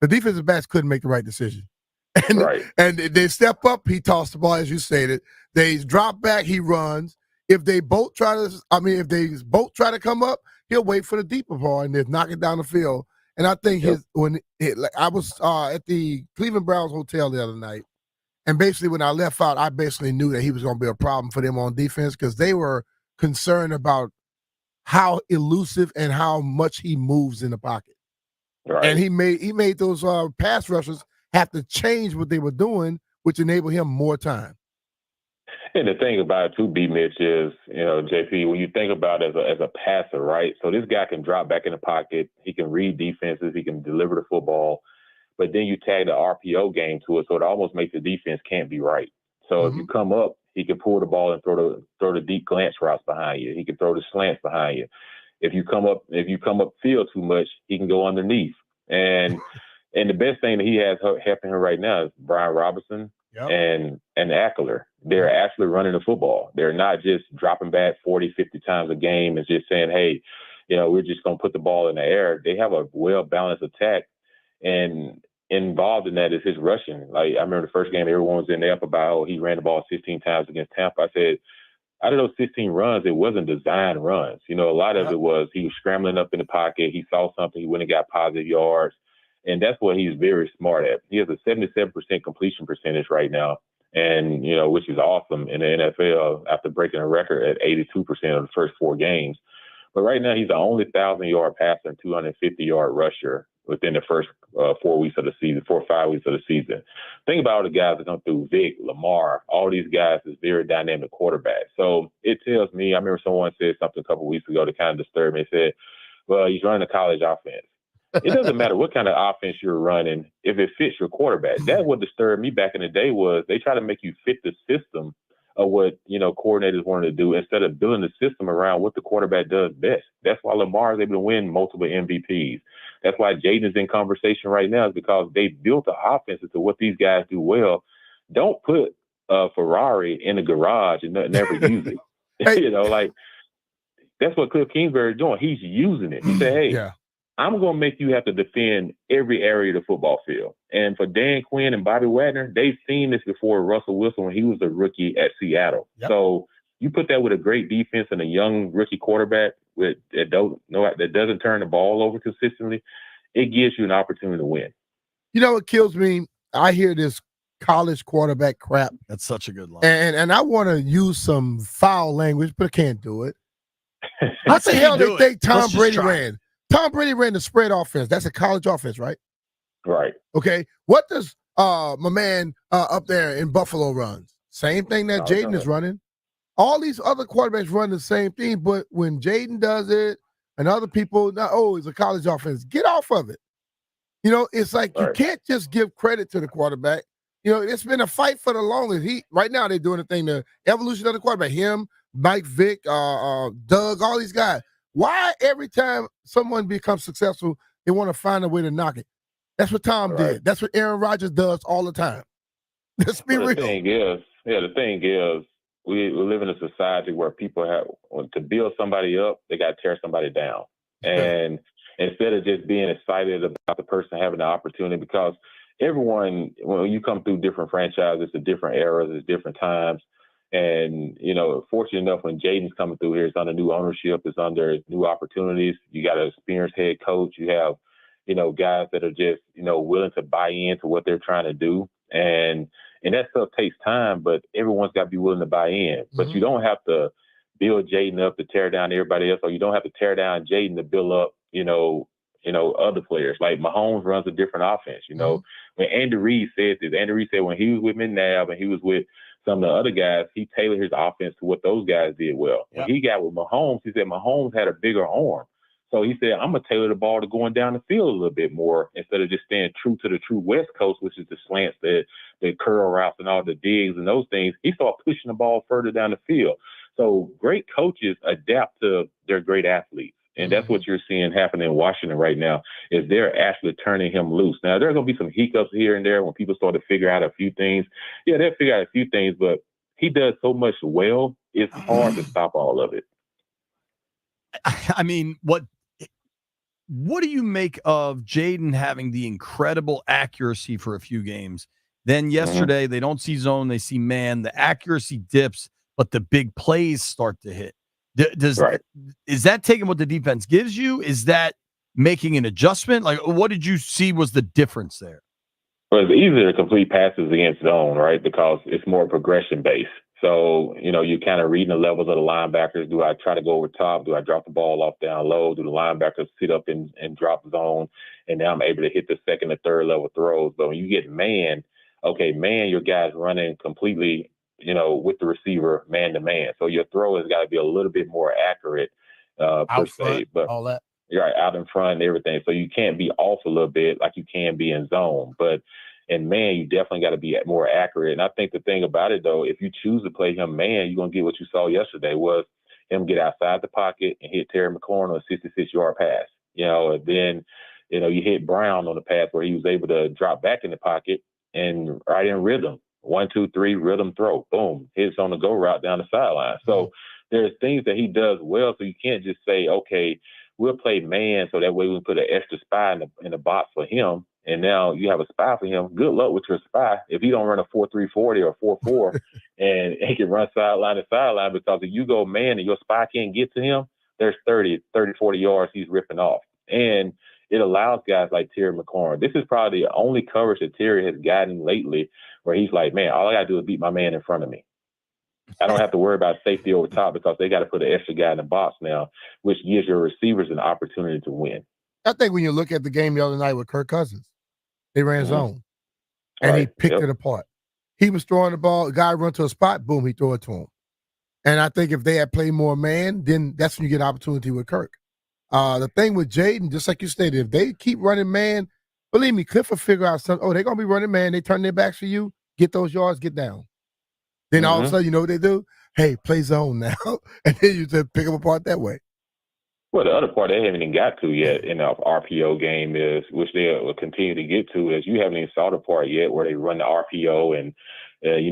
[SPEAKER 4] The defensive backs couldn't make the right decision. And, and they step up, he tossed the ball, as you stated. They drop back, he runs. If they both try to come up, he'll wait for the deeper ball and then knock it down the field. And I think I was at the Cleveland Browns hotel the other night, and basically when I left out, I basically knew that he was going to be a problem for them on defense because they were concerned about how elusive and how much he moves in the pocket. Right. And he made those pass rushers have to change what they were doing, which enabled him more time.
[SPEAKER 11] And the thing about it too, B. Mitch, is, JP, when you think about it as a passer, right? So this guy can drop back in the pocket. He can read defenses. He can deliver the football. But then you tag the RPO game to it, so it almost makes the defense can't be right. So if you come up, he can pull the ball and throw the deep glance routes behind you. He can throw the slants behind you. If you come up field too much, he can go underneath. And the best thing that he has helping him right now is Brian Robinson and Eckler. They're actually running the football. They're not just dropping back 40, 50 times a game and just saying, hey, we're just going to put the ball in the air. They have a well-balanced attack, and involved in that is his rushing. Like, I remember the first game, everyone was in there up about, he ran the ball 16 times against Tampa. I said, out of those 16 runs, it wasn't designed runs. A lot of it was he was scrambling up in the pocket. He saw something. He went and got positive yards. And that's what he's very smart at. He has a 77% completion percentage right now, and, which is awesome in the NFL after breaking a record at 82% of the first 4 games. But right now, he's the only 1,000-yard passer and 250-yard rusher within the first 4 weeks of the season, 4 or 5 weeks of the season. Think about all the guys that come through, Vic, Lamar, all these guys is very dynamic quarterbacks. So it tells me, I remember someone said something a couple of weeks ago that kind of disturbed me. They said, well, he's running a college offense. It doesn't matter what kind of offense you're running if it fits your quarterback. That's what disturbed me back in the day was they try to make you fit the system of what, coordinators wanted to do instead of building the system around what the quarterback does best. That's why Lamar is able to win multiple MVPs. That's why Jaden is in conversation right now, is because they built the offense to what these guys do well. Don't put a Ferrari in the garage and never use it. That's what Cliff Kingsbury is doing. He's using it. He said, hey, I'm going to make you have to defend every area of the football field. And for Dan Quinn and Bobby Wagner, they've seen this before Russell Wilson when he was a rookie at Seattle. So you put that with a great defense and a young rookie quarterback that doesn't turn the ball over consistently, it gives you an opportunity to win.
[SPEAKER 4] What kills me? I hear this college quarterback crap.
[SPEAKER 21] That's such a good line.
[SPEAKER 4] And I want to use some foul language, but I can't do it. What the hell they think Tom Brady ran? Tom Brady ran the spread offense. That's a college offense, right?
[SPEAKER 11] Right.
[SPEAKER 4] Okay. What does my man up there in Buffalo runs? Same thing that Jaden is running. All these other quarterbacks run the same thing, but when Jaden does it and other people, it's a college offense. Get off of it. It's like you can't just give credit to the quarterback. It's been a fight for the longest. Right now they're doing the thing, the evolution of the quarterback. Him, Mike Vick, Doug, all these guys. Why every time someone becomes successful, they want to find a way to knock it? That's what Tom did. That's what Aaron Rodgers does all the time. Let's be real.
[SPEAKER 11] The thing is, we live in a society where people to build somebody up, they got to tear somebody down. And instead of just being excited about the person having the opportunity, because everyone, when you come through different franchises, it's different eras, it's different times. And, fortunate enough, when Jaden's coming through here, it's under new ownership, it's under new opportunities. You got an experienced head coach. You have, guys that are just, willing to buy into what they're trying to do. And that stuff takes time, but everyone's got to be willing to buy in. But you don't have to build Jaden up to tear down everybody else, or you don't have to tear down Jaden to build up, other players. Like Mahomes runs a different offense. When Andy Reid said this, when he was with McNabb and he was with some of the other guys, he tailored his offense to what those guys did well. When he got with Mahomes, he said Mahomes had a bigger arm. So he said, I'm going to tailor the ball to going down the field a little bit more instead of just staying true to the true West Coast, which is the slants, the curl routes and all the digs and those things. He started pushing the ball further down the field. So great coaches adapt to their great athletes. And that's what you're seeing happen in Washington right now, is they're actually turning him loose. Now, there are going to be some hiccups here and there when people start to figure out a few things. Yeah, they'll figure out a few things, but he does so much well, it's hard to stop all of it.
[SPEAKER 21] I mean, what
[SPEAKER 3] what do you make of Jaden having the incredible accuracy for a few games? Then yesterday, they don't see zone, they see man. The accuracy dips, but the big plays start to hit. Is that taking what the defense gives you? Is that making an adjustment? Like, what did you see was the difference there?
[SPEAKER 11] Well, it's easier to complete passes against zone, right? Because it's more progression based. So, you're kind of reading the levels of the linebackers. Do I try to go over top? Do I drop the ball off down low? Do the linebackers sit up and drop zone? And now I'm able to hit the second and third level throws. But when you get man, your guy's running completely, with the receiver man to man. So your throw has got to be a little bit more accurate per se. But
[SPEAKER 4] all that.
[SPEAKER 11] Right, out in front and everything. So you can't be off a little bit like you can be in zone. But in man, you definitely got to be more accurate. And I think the thing about it, though, if you choose to play him man, you're going to get what you saw yesterday was him get outside the pocket and hit Terry McLaurin on a 66-yard pass. And then, you hit Brown on the pass where he was able to drop back in the pocket and right in rhythm. 1, 2, 3, rhythm throw. Boom. Hits on the go route down the sideline. So there's things that he does well. So you can't just say, okay, we'll play man so that way we can put an extra spy in the box for him. And now you have a spy for him. Good luck with your spy. If he don't run a 4.3 40 or 4.4 and he can run sideline to sideline, because if you go man and your spy can't get to him, there's 30, 40 yards he's ripping off. And it allows guys like Terry McLaurin. This is probably the only coverage that Terry has gotten lately where he's like, man, all I got to do is beat my man in front of me. I don't have to worry about safety over top because they got to put an extra guy in the box now, which gives your receivers an opportunity to win.
[SPEAKER 4] I think when you look at the game the other night with Kirk Cousins, they ran zone, and he picked it apart. He was throwing the ball, guy run to a spot, boom, he threw it to him. And I think if they had played more man, then that's when you get an opportunity with Kirk. The thing with Jaden, just like you stated, if they keep running man, believe me, Cliff will figure out something. Oh, they're going to be running man. They turn their backs for you, get those yards, get down. Then all of a sudden, you know what they do? Hey, play zone now. And then you just pick them apart that way.
[SPEAKER 11] Well, the other part they haven't even got to yet in the RPO game is, which they will continue to get to, is you haven't even saw the part yet where they run the RPO and,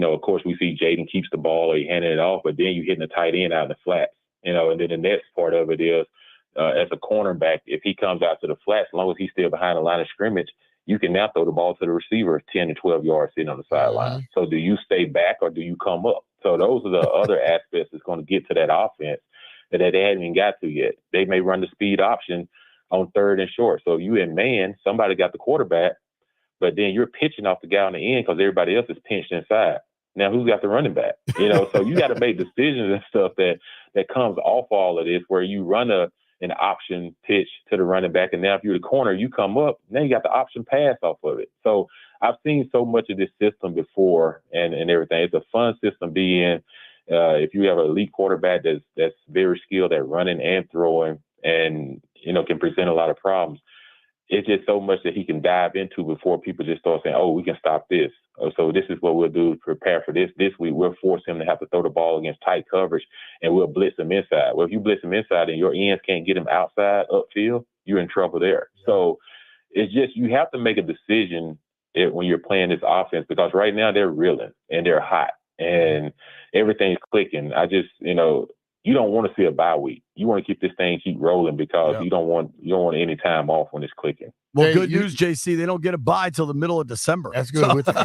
[SPEAKER 11] of course, we see Jaden keeps the ball or he handing it off, but then you hitting the tight end out in the flats, and then the next part of it is as a cornerback, if he comes out to the flats, as long as he's still behind the line of scrimmage, you can now throw the ball to the receiver 10 to 12 yards sitting on the sideline. So do you stay back or do you come up? So those are the other aspects that's going to get to that offense that they hadn't even got to yet. They may run the speed option on third and short. So if you in man, somebody got the quarterback, but then you're pitching off the guy on the end because everybody else is pinched inside. Now who's got the running back? So you got to make decisions and stuff that comes off all of this, where you run an option pitch to the running back, and now if you're the corner, you come up, now you got the option pass off of it. So I've seen so much of this system before and everything. It's a fun system to be in. If you have an elite quarterback that's very skilled at running and throwing and, can present a lot of problems, it's just so much that he can dive into before people just start saying, oh, we can stop this. So this is what we'll do to prepare for this. This week, we'll force him to have to throw the ball against tight coverage, and we'll blitz him inside. Well, if you blitz him inside and your ends can't get him outside, upfield, you're in trouble there. So it's just you have to make a decision when you're playing this offense, because right now they're reeling and they're hot and everything's clicking. I just, you don't want to see a bye week. You want to keep this thing keep rolling because you don't want any time off when it's clicking.
[SPEAKER 3] Well, good news, JC. They don't get a bye till the middle of December.
[SPEAKER 4] That's good.
[SPEAKER 3] So.
[SPEAKER 11] So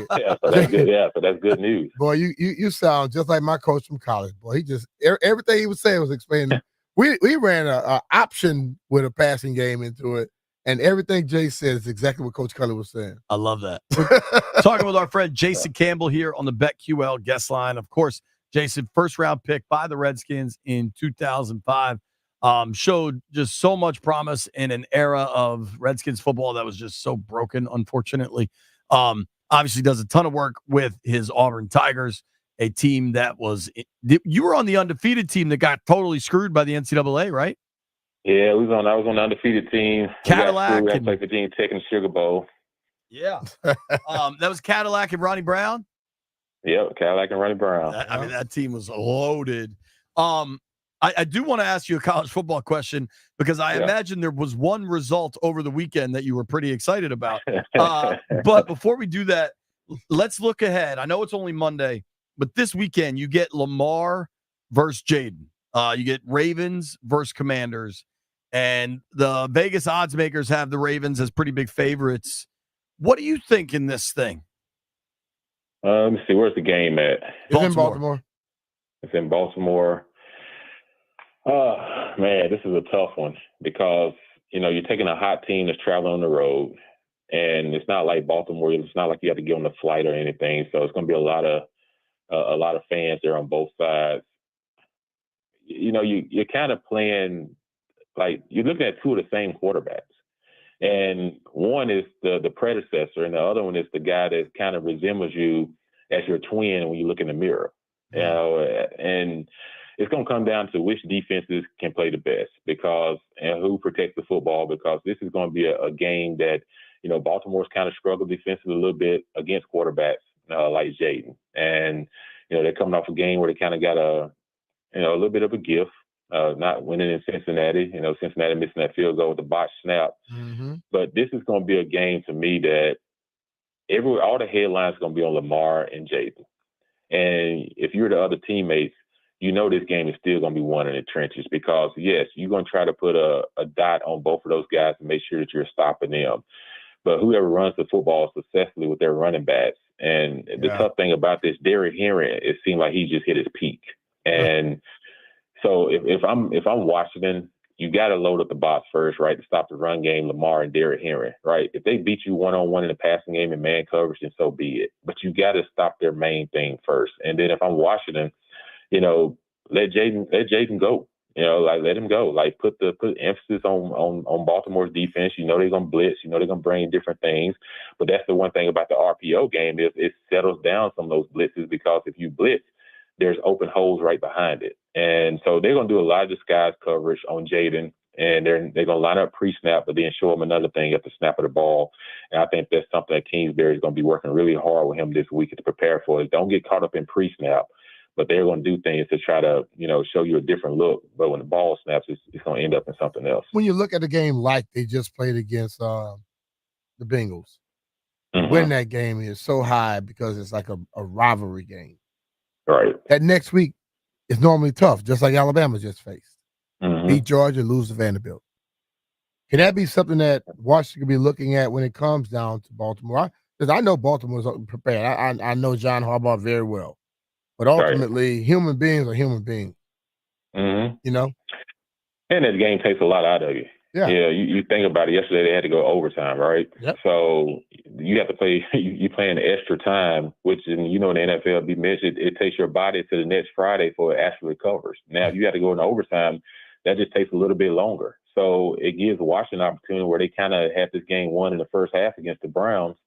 [SPEAKER 11] that's good. Yeah, so that's good news.
[SPEAKER 4] Boy, you sound just like my coach from college. Boy, he just everything he was saying was explaining. we ran a option with a passing game into it, and everything Jay said is exactly what Coach Cully was saying.
[SPEAKER 3] I love that. Talking with our friend Jason Campbell here on the BetQL guest line. Of course, Jason, first round pick by the Redskins in 2005. Showed just so much promise in an era of Redskins football that was just so broken, unfortunately. Obviously does a ton of work with his Auburn Tigers, a team that was – you were on the undefeated team that got totally screwed by the NCAA, right?
[SPEAKER 11] Yeah, I was on the undefeated team.
[SPEAKER 3] Cadillac.
[SPEAKER 11] We got like Virginia Tech and Sugar Bowl.
[SPEAKER 3] Yeah. That was Cadillac and Ronnie Brown?
[SPEAKER 11] Yep, Cadillac and Ronnie Brown.
[SPEAKER 3] That team was loaded. I do want to ask you a college football question because I imagine there was one result over the weekend that you were pretty excited about. But before we do that, let's look ahead. I know it's only Monday, but this weekend you get Lamar versus Jaden. You get Ravens versus Commanders. And the Vegas odds makers have the Ravens as pretty big favorites. What do you think in this thing?
[SPEAKER 11] Let me see. Where's the game at?
[SPEAKER 4] It's in Baltimore.
[SPEAKER 11] It's in Baltimore. Oh, man, this is a tough one because, you're taking a hot team that's traveling on the road, and it's not like Baltimore. It's not like you have to get on the flight or anything. So it's going to be a lot of fans there on both sides. You're kind of playing like you're looking at two of the same quarterbacks. And one is the predecessor, and the other one is the guy that kind of resembles you as your twin when you look in the mirror. And it's going to come down to which defenses can play the best and who protects the football, because this is going to be a game that, Baltimore's kind of struggled defensively a little bit against quarterbacks like Jaden. And, they're coming off a game where they kind of got a little bit of a gift. Not winning in Cincinnati, Cincinnati missing that field goal with the botched snap.
[SPEAKER 4] Mm-hmm.
[SPEAKER 11] But this is going to be a game to me that all the headlines are going to be on Lamar and Jaden. And if you're the other teammates, this game is still going to be won in the trenches because, yes, you're going to try to put a dot on both of those guys to make sure that you're stopping them. But whoever runs the football successfully with their running backs. And the tough thing about this, Derrick Henry, it seemed like he just hit his peak. And so if I'm Washington, you got to load up the box first, right, to stop the run game, Lamar and Derrick Henry, right? If they beat you one-on-one in the passing game in man coverage, then so be it. But you got to stop their main thing first. And then if I'm Washington, let Jaden go. Let him go. Like put emphasis on Baltimore's defense. They're gonna blitz. They're gonna bring different things. But that's the one thing about the RPO game is it settles down some of those blitzes, because if you blitz, there's open holes right behind it. And so they're going to do a lot of disguise coverage on Jaden, and they're going to line up pre-snap, but then show him another thing at the snap of the ball. And I think that's something that Kingsbury is going to be working really hard with him this week to prepare for. Don't get caught up in pre-snap, but they're going to do things to try to, show you a different look. But when the ball snaps, it's going to end up in something else.
[SPEAKER 4] When you look at the game like they just played against the Bengals,
[SPEAKER 11] Mm-hmm.
[SPEAKER 4] winning that game is so high because it's like a rivalry game.
[SPEAKER 11] Right.
[SPEAKER 4] That next week is normally tough, just like Alabama just faced.
[SPEAKER 11] Mm-hmm.
[SPEAKER 4] Beat Georgia, lose to Vanderbilt. Can that be something that Washington could be looking at when it comes down to Baltimore? Because I know Baltimore's prepared. I know John Harbaugh very well. But ultimately, human beings are human beings.
[SPEAKER 11] Mm-hmm.
[SPEAKER 4] And
[SPEAKER 11] that game takes a lot out of you.
[SPEAKER 4] Yeah.
[SPEAKER 11] You think about it. Yesterday they had to go overtime, right?
[SPEAKER 4] Yep.
[SPEAKER 11] So you have to play. You playing extra time, which in the NFL be mentioned. It takes your body to the next Friday for it actually recovers. Now, if you have to go into overtime, that just takes a little bit longer. So it gives Washington an opportunity where they kind of had this game won in the first half against the Browns,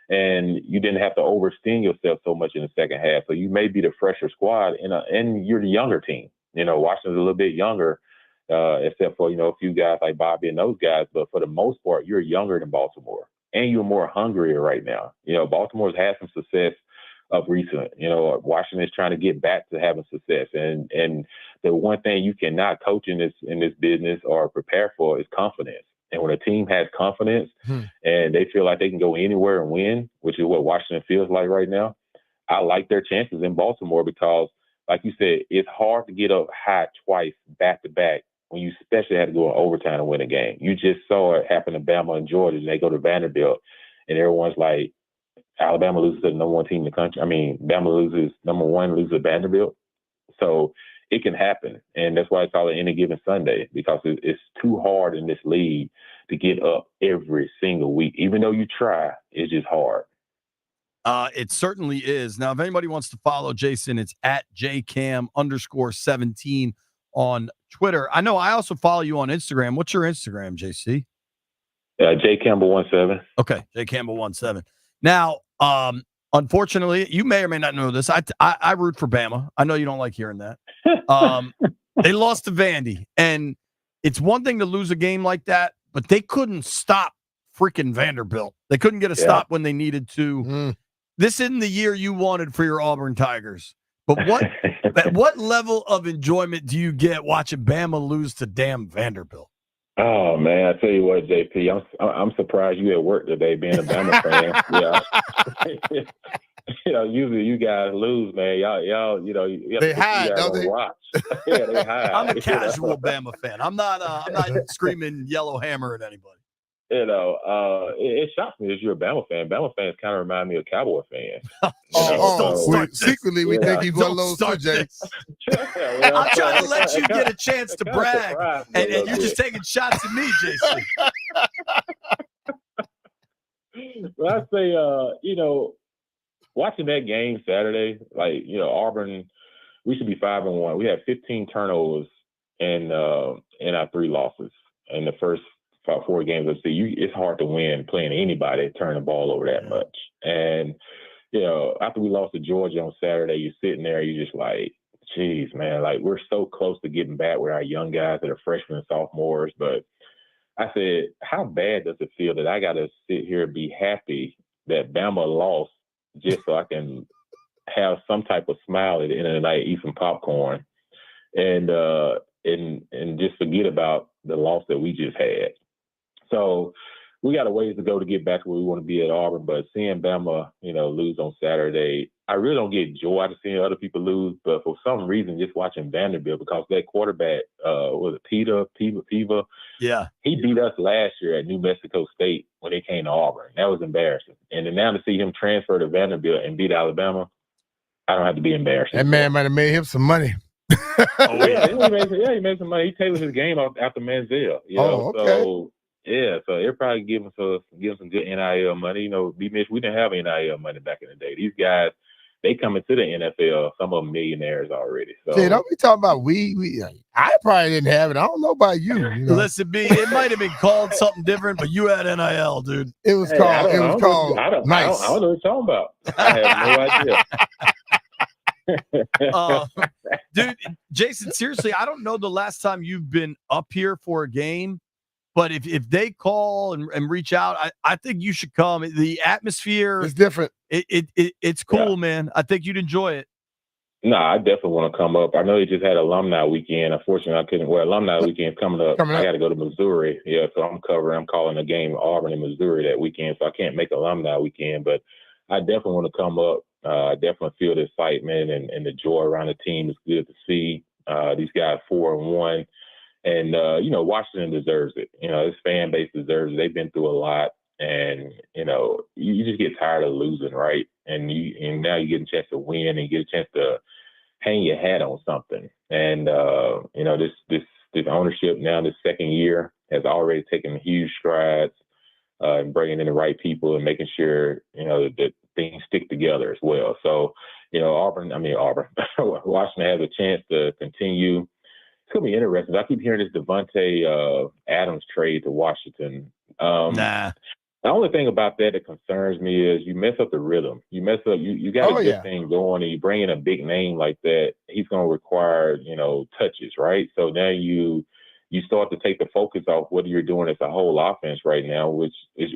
[SPEAKER 11] and you didn't have to overextend yourself so much in the second half. So you may be the fresher squad, and you're the younger team. Washington's a little bit younger. Except for, a few guys like Bobby and those guys. But for the most part, you're younger than Baltimore, and you're more hungrier right now. Baltimore's had some success of recent. Washington is trying to get back to having success. And the one thing you cannot coach in this business or prepare for is confidence. And when a team has confidence and they feel like they can go anywhere and win, which is what Washington feels like right now, I like their chances in Baltimore because, like you said, it's hard to get up high twice back-to-back when you especially had to go in overtime to win a game. You just saw it happen to Bama and Georgia, and they go to Vanderbilt, and everyone's like, Alabama loses to the number one team in the country. I mean, Bama loses number one, loses to Vanderbilt. So it can happen, and that's why I call it Any Given Sunday, because it's too hard in this league to get up every single week. Even though you try, it's just hard.
[SPEAKER 3] It certainly is. Now, if anybody wants to follow Jason, it's at JCam_17 on Twitter. I know I also follow you on Instagram. What's your Instagram, JC?
[SPEAKER 11] JCampbell17.
[SPEAKER 3] Okay, JCampbell17. Now, unfortunately, you may or may not know this. I root for Bama. I know you don't like hearing that. They lost to Vandy, and it's one thing to lose a game like that, but they couldn't stop freaking Vanderbilt. They couldn't get a stop when they needed to. This isn't the year you wanted for your Auburn Tigers. But what level of enjoyment do you get watching Bama lose to damn Vanderbilt?
[SPEAKER 11] Oh man, I tell you what, JP, I'm surprised you at work today being a Bama fan. Yeah, Usually you guys lose, man. Y'all, you have
[SPEAKER 4] They
[SPEAKER 11] to put
[SPEAKER 4] hide,
[SPEAKER 11] you guys
[SPEAKER 4] don't
[SPEAKER 11] on
[SPEAKER 4] they?
[SPEAKER 11] watch. Yeah, they hide.
[SPEAKER 3] I'm a casual Bama fan. I'm not screaming yellow hammer at anybody.
[SPEAKER 11] It shocks me that you're a Bama fan. Bama fans kind of remind me of Cowboy fans.
[SPEAKER 4] Secretly, we think he's one of those too, Jay.
[SPEAKER 3] I'm trying to let you get a chance to brag, and you're just taking shots at me, JC.
[SPEAKER 11] Well, I say, watching that game Saturday, Auburn, we should be 5-1. We had 15 turnovers in our 3 losses in the first 4 games of the season. It's hard to win playing anybody turn the ball over that much. And after we lost to Georgia on Saturday, you're sitting there, you're just like, geez, man, like we're so close to getting back with our young guys that are freshmen and sophomores. But I said, how bad does it feel that I got to sit here and be happy that Bama lost just so I can have some type of smile at the end of the night, eat some popcorn, and just forget about the loss that we just had. So we got a ways to go to get back where we want to be at Auburn, but seeing Bama, lose on Saturday, I really don't get joy out of seeing other people lose, but for some reason, just watching Vanderbilt, because that quarterback, was it Piva?
[SPEAKER 3] Yeah.
[SPEAKER 11] He beat us last year at New Mexico State when they came to Auburn. That was embarrassing. And then now to see him transfer to Vanderbilt and beat Alabama, I don't have to be embarrassed.
[SPEAKER 4] That man might have made him some money.
[SPEAKER 11] He made some money. He tailored his game after Manziel.
[SPEAKER 4] Okay.
[SPEAKER 11] So they're probably giving some good NIL money. We didn't have NIL money back in the day. These guys, they come into the NFL, some of them millionaires already. So
[SPEAKER 4] See, don't be talking about we. I probably didn't have it. I don't know about you.
[SPEAKER 3] Listen, B, it might have been called something different, but you had NIL, dude.
[SPEAKER 4] It was called. It was called. Nice.
[SPEAKER 11] I don't know what you're talking about. I have no idea.
[SPEAKER 3] Dude, Jason, seriously, I don't know the last time you've been up here for a game, but if they call and reach out, I think you should come. The atmosphere
[SPEAKER 4] is different.
[SPEAKER 3] It's cool, man. I think you'd enjoy it.
[SPEAKER 11] No, I definitely want to come up. I know they just had alumni weekend. Unfortunately, I couldn't. Well, alumni weekend's coming up. I got to go to Missouri. Yeah, so I'm calling a game Auburn in Missouri that weekend, so I can't make alumni weekend. But I definitely want to come up. I definitely feel the excitement and the joy around the team. It's good to see these guys 4-1. And, Washington deserves it. This fan base deserves it. They've been through a lot. And, you just get tired of losing, right? And now you get a chance to win and get a chance to hang your hat on something. And, this ownership now, this second year, has already taken huge strides in bringing in the right people and making sure, that things stick together as well. So, Washington has a chance to continue. It's going to be interesting. I keep hearing this Devontae Adams trade to Washington. The only thing about that concerns me is you mess up the rhythm. You mess up, you got a good thing going, and you bring in a big name like that, he's going to require, touches, right? So now you start to take the focus off what you're doing as a whole offense right now, which is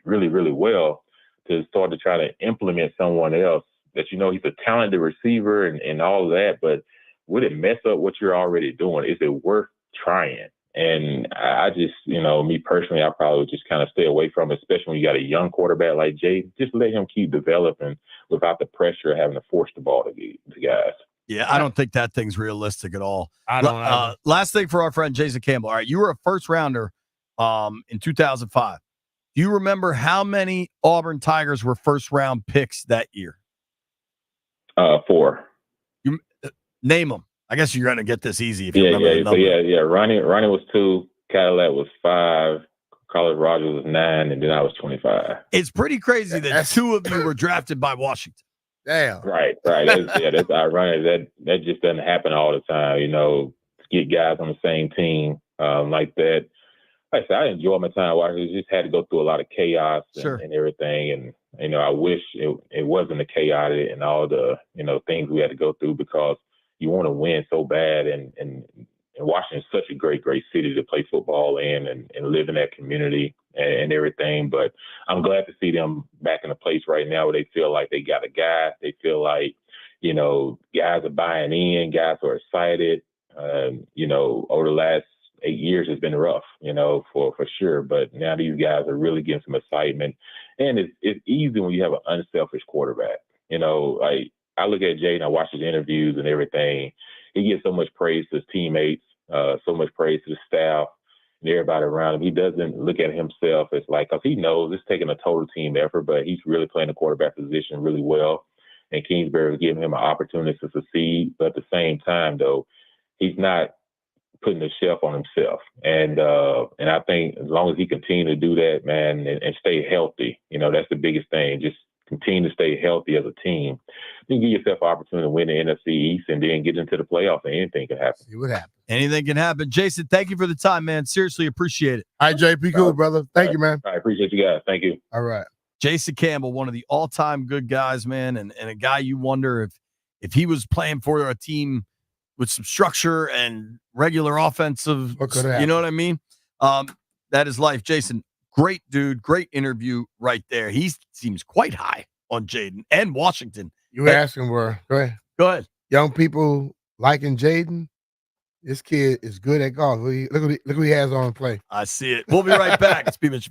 [SPEAKER 11] really, really well, to start to try to implement someone else that he's a talented receiver and all of that, but would it mess up what you're already doing? Is it worth trying? And I just, me personally, I probably would just kind of stay away from it, especially when you got a young quarterback like Jay. Just let him keep developing without the pressure of having to force the ball to the guys.
[SPEAKER 3] Yeah, I don't think that thing's realistic at all.
[SPEAKER 4] I don't either.
[SPEAKER 3] Last thing for our friend Jason Campbell. All right, you were a first rounder in 2005. Do you remember how many Auburn Tigers were first round picks that year?
[SPEAKER 11] 4.
[SPEAKER 3] You name them. I guess you're going to get this easy if you remember the number.
[SPEAKER 11] Yeah. Ronnie was 2, Cadillac was 5, Carlos Rogers was 9, and then I was 25.
[SPEAKER 3] It's pretty crazy that 2 of you were drafted by Washington.
[SPEAKER 4] Damn.
[SPEAKER 11] Right. That's ironic. That just doesn't happen all the time. Get guys on the same team like that. Like I said, I enjoy my time watching. It just had to go through a lot of chaos and everything. And, I wish it wasn't the chaos and all the, things we had to go through, because you want to win so bad. And Washington is such a great, great city to play football in and live in that community and everything. But I'm glad to see them back in a place right now where they feel like they got a guy. They feel like, guys are buying in, guys are excited. Over the last 8 years has been rough, for sure. But now these guys are really getting some excitement. And it's easy when you have an unselfish quarterback. You know, like I look at Jaden, I watch his interviews and everything. He gets so much praise to his teammates, so much praise to the staff and everybody around him. He doesn't look at himself as like, because he knows it's taking a total team effort, but he's really playing the quarterback position really well. And Kingsbury is giving him an opportunity to succeed. But at the same time, though, he's not putting the shelf on himself. And I think as long as he continues to do that, man, and stay healthy, you know, that's the biggest thing. Just continue to stay healthy as a team. You give yourself an opportunity to win the NFC East and then get into the playoffs, and anything can happen.
[SPEAKER 4] See what happens.
[SPEAKER 3] Anything can happen. Jason, thank you for the time, man. Seriously appreciate it.
[SPEAKER 4] All right, JP, cool, brother. Thank you, man.
[SPEAKER 11] I appreciate you guys. Thank you.
[SPEAKER 4] All right.
[SPEAKER 3] Jason Campbell, one of the all-time good guys, man, and a guy you wonder if he was playing for a team with some structure and regular offensive, you know what I mean? That is life. Jason, great dude, great interview right there. He seems quite high on Jaden and Washington.
[SPEAKER 4] You were asking where? Go ahead.
[SPEAKER 3] Go ahead.
[SPEAKER 4] Young people liking Jaden. This kid is good at golf. Look what he has on play.
[SPEAKER 3] I see it. We'll be right back. It's P. Mitch.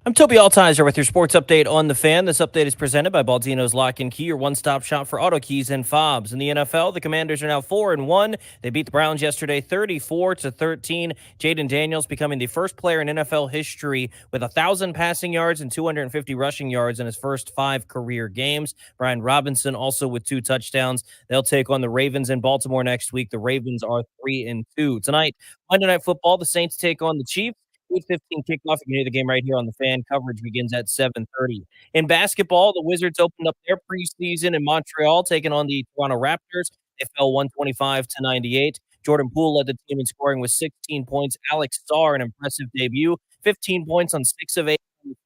[SPEAKER 20] I'm Toby Altizer with your sports update on the Fan. This update is presented by Baldino's Lock and Key, your one-stop shop for auto keys and fobs. In the NFL, the Commanders are now 4-1. They beat the Browns yesterday 34-13. Jaden Daniels becoming the first player in NFL history with 1,000 passing yards and 250 rushing yards in his first 5 career games. Brian Robinson also with 2 touchdowns. They'll take on the Ravens in Baltimore next week. The Ravens are 3-2. Tonight, Monday Night Football, the Saints take on the Chiefs. 8:15 kickoff. You can hear the game right here on the Fan. Coverage begins at 7:30. In basketball, the Wizards opened up their preseason in Montreal, taking on the Toronto Raptors. They fell 125-98. Jordan Poole led the team in scoring with 16 points. Alex Sarr, an impressive debut, 15 points on 6 of 8. This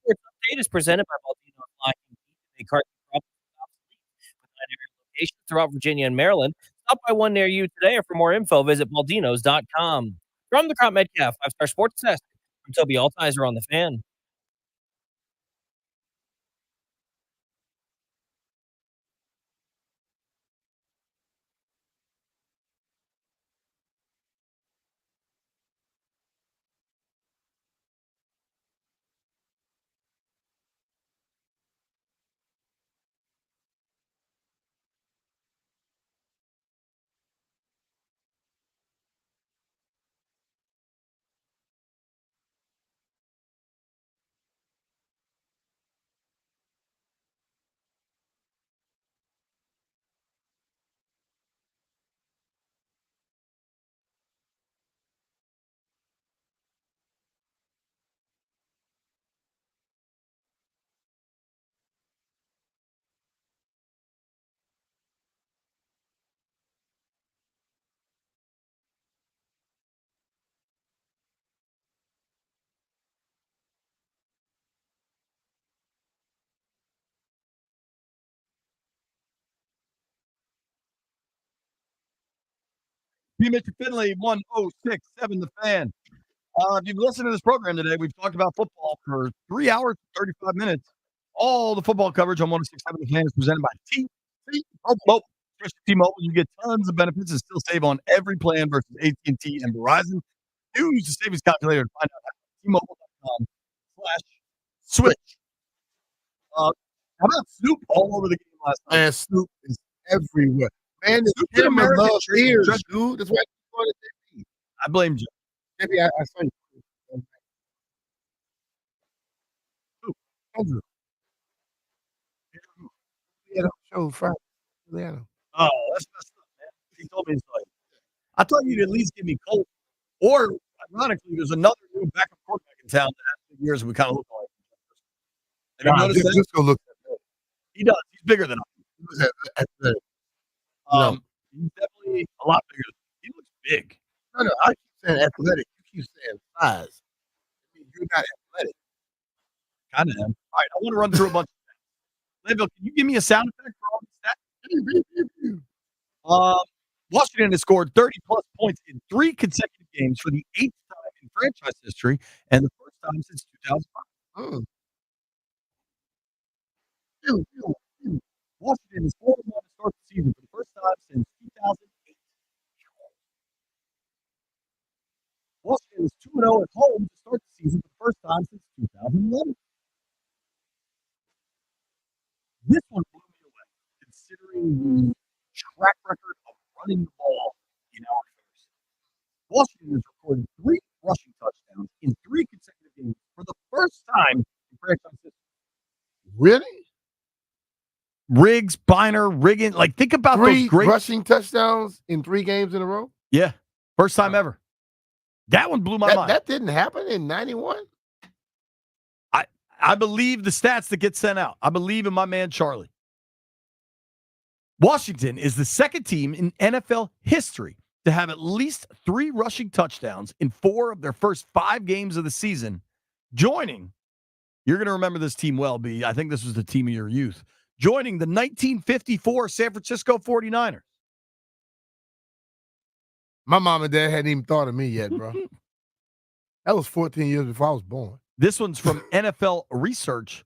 [SPEAKER 20] sports update is presented by Baldino Flying. They cart with 9 locations throughout Virginia and Maryland. Stop by one near you today, or for more info, visit baldinos.com. From the Crop Metcalf 5-Star Sports Desk, I'm Toby Altizer on the Fan.
[SPEAKER 3] P. Mr. Finley, 1067 The Fan. If you've listened to this program today, we've talked about football for 3 hours, 35 minutes. All the football coverage on 1067 The Fan is presented by T-Mobile. Especially T-Mobile, you get tons of benefits and still save on every plan versus AT&T and Verizon. Use the savings calculator to find out how T-Mobile.com/switch. How about Snoop all over the game last night?
[SPEAKER 4] Man, Snoop is everywhere. Man, the
[SPEAKER 3] Snoop did
[SPEAKER 4] camera
[SPEAKER 3] American
[SPEAKER 4] loves
[SPEAKER 3] Treasure.
[SPEAKER 4] ears, dude. That's why I keep calling it JP.
[SPEAKER 3] I blame you.
[SPEAKER 4] JP, I saw you. Snoop, Andrew. We had a show Friday. We had a-
[SPEAKER 3] Oh, that's messed up, man. He told me, he's like, I thought you'd at least give me Colt. Or, ironically, there's another new backup quarterback in town that has big ears and we kind of look like. Have you
[SPEAKER 4] Nah,
[SPEAKER 3] noticed that?
[SPEAKER 4] Just go look at that.
[SPEAKER 3] He does. He's bigger than us.
[SPEAKER 4] He was at the
[SPEAKER 3] He's definitely a lot bigger. He looks big.
[SPEAKER 4] No, I keep saying athletic. You keep saying size. I mean, you're not athletic.
[SPEAKER 3] Kind of am. All right, I want to run through a bunch of stats. Landville, can you give me a sound effect for all these stats? Washington has scored 30-plus points in 3 consecutive games for the 8th time in franchise history and the first time since 2005. Washington is 4-1 to start the season for the first time since 2008. Washington is 2-0 at home to start the season for the first time since 2011. This one blew me away, considering the track record of running the ball in our favor. Washington has recorded 3 rushing touchdowns in 3 consecutive games for the first time in franchise history.
[SPEAKER 4] Really?
[SPEAKER 3] Riggs, Biner, Riggin. Like, think about
[SPEAKER 4] 3
[SPEAKER 3] those great
[SPEAKER 4] rushing touchdowns in 3 games in a row.
[SPEAKER 3] Yeah, first time ever. That one blew my mind.
[SPEAKER 4] That didn't happen in '91.
[SPEAKER 3] I believe the stats that get sent out. I believe in my man Charlie. Washington is the second team in NFL history to have at least 3 rushing touchdowns in 4 of their first 5 games of the season, joining, you're going to remember this team well, B. I think this was the team of your youth, joining the 1954 San Francisco 49ers.
[SPEAKER 4] My mom and dad hadn't even thought of me yet, bro. That was 14 years before I was born.
[SPEAKER 3] This one's from NFL Research.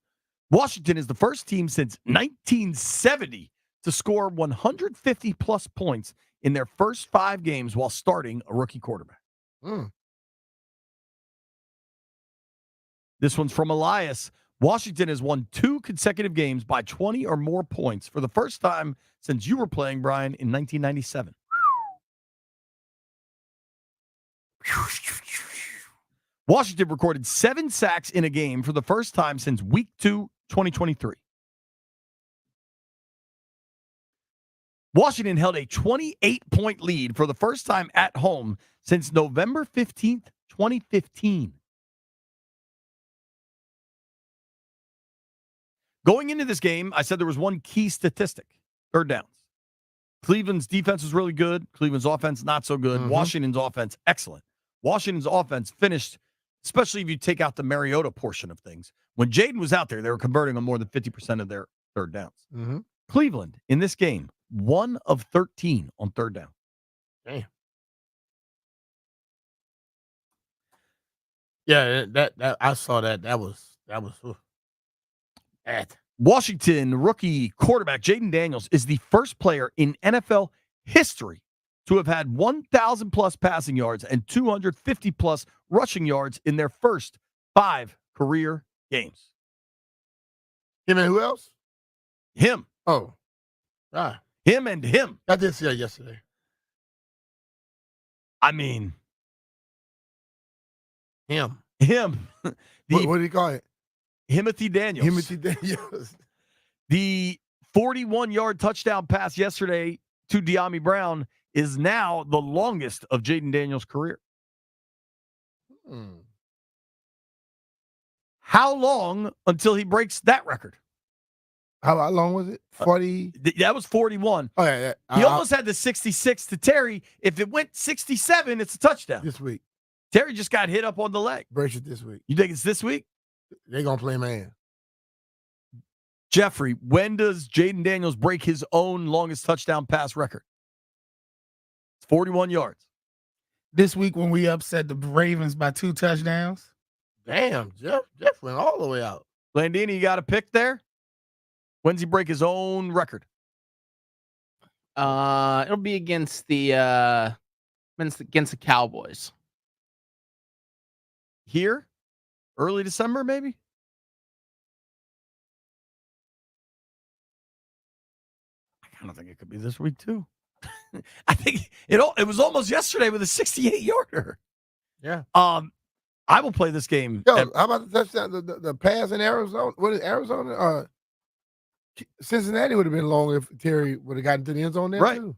[SPEAKER 3] Washington is the first team since 1970 to score 150-plus points in their first 5 games while starting a rookie quarterback. This one's from Elias. Washington has won 2 consecutive games by 20 or more points for the first time since you were playing, Brian, in 1997. Washington recorded 7 sacks in a game for the first time since Week 2, 2023. Washington held a 28-point lead for the first time at home since November 15th, 2015. Going into this game, I said there was one key statistic, third downs. Cleveland's defense was really good. Cleveland's offense, not so good.
[SPEAKER 4] Mhm.
[SPEAKER 3] Washington's offense, excellent. Washington's offense finished, especially if you take out the Mariota portion of things. When Jaden was out there, they were converting on more than 50% of their third downs.
[SPEAKER 4] Mm-hmm.
[SPEAKER 3] Cleveland, in this game, 1 of 13 on third down.
[SPEAKER 4] Damn. Yeah, that I saw that. That was bad.
[SPEAKER 3] Washington rookie quarterback Jaden Daniels is the first player in NFL history to have had 1,000-plus passing yards and 250-plus rushing yards in their first 5 career games.
[SPEAKER 4] Him and who else?
[SPEAKER 3] Him.
[SPEAKER 4] Oh. Ah.
[SPEAKER 3] Him and him.
[SPEAKER 4] I did see that yesterday.
[SPEAKER 3] I mean,
[SPEAKER 4] Him.
[SPEAKER 3] what
[SPEAKER 4] do you call it?
[SPEAKER 3] Himothy Daniels.
[SPEAKER 4] Himothy Daniels.
[SPEAKER 3] The 41-yard touchdown pass yesterday to De'Ami Brown is now the longest of Jaden Daniels' career. How long until he breaks that record?
[SPEAKER 4] How long was it? 40?
[SPEAKER 3] That was 41.
[SPEAKER 4] Oh, yeah.
[SPEAKER 3] He almost had the 66 to Terry. If it went 67, it's a touchdown.
[SPEAKER 4] This week.
[SPEAKER 3] Terry just got hit up on the leg.
[SPEAKER 4] Brace it this week.
[SPEAKER 3] You think it's this week?
[SPEAKER 4] They're going to play man.
[SPEAKER 3] Jeffrey, when does Jaden Daniels break his own longest touchdown pass record? It's 41 yards.
[SPEAKER 6] This week when we upset the Ravens by 2 touchdowns.
[SPEAKER 4] Damn, Jeff went all the way out.
[SPEAKER 3] Landini, you got a pick there? When's he break his own record?
[SPEAKER 9] It'll be against the Cowboys.
[SPEAKER 3] Here? Early December, maybe? I kind of think it could be this week, too. I think it was almost yesterday with a 68-yarder.
[SPEAKER 4] Yeah.
[SPEAKER 3] I will play this game.
[SPEAKER 4] Yo, how about the touchdown, the pass in Arizona? What is Arizona? Cincinnati would have been long if Terry would have gotten to the end zone there,
[SPEAKER 3] right.
[SPEAKER 4] too.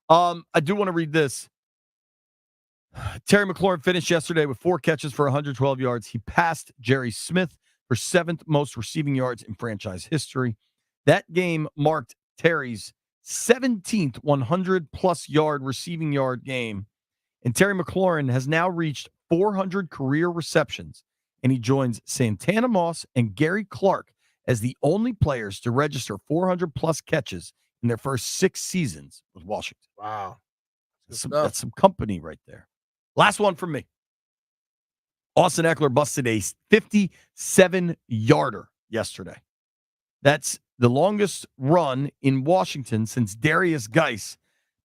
[SPEAKER 3] I do want to read this. Terry McLaurin finished yesterday with 4 catches for 112 yards. He passed Jerry Smith for 7th most receiving yards in franchise history. That game marked Terry's 17th 100-plus yard receiving yard game. And Terry McLaurin has now reached 400 career receptions, and he joins Santana Moss and Gary Clark as the only players to register 400-plus catches in their first 6 seasons with Washington.
[SPEAKER 4] Wow.
[SPEAKER 3] That's some company right there. Last one from me. Austin Eckler busted a 57-yarder yesterday. That's the longest run in Washington since Darius Geis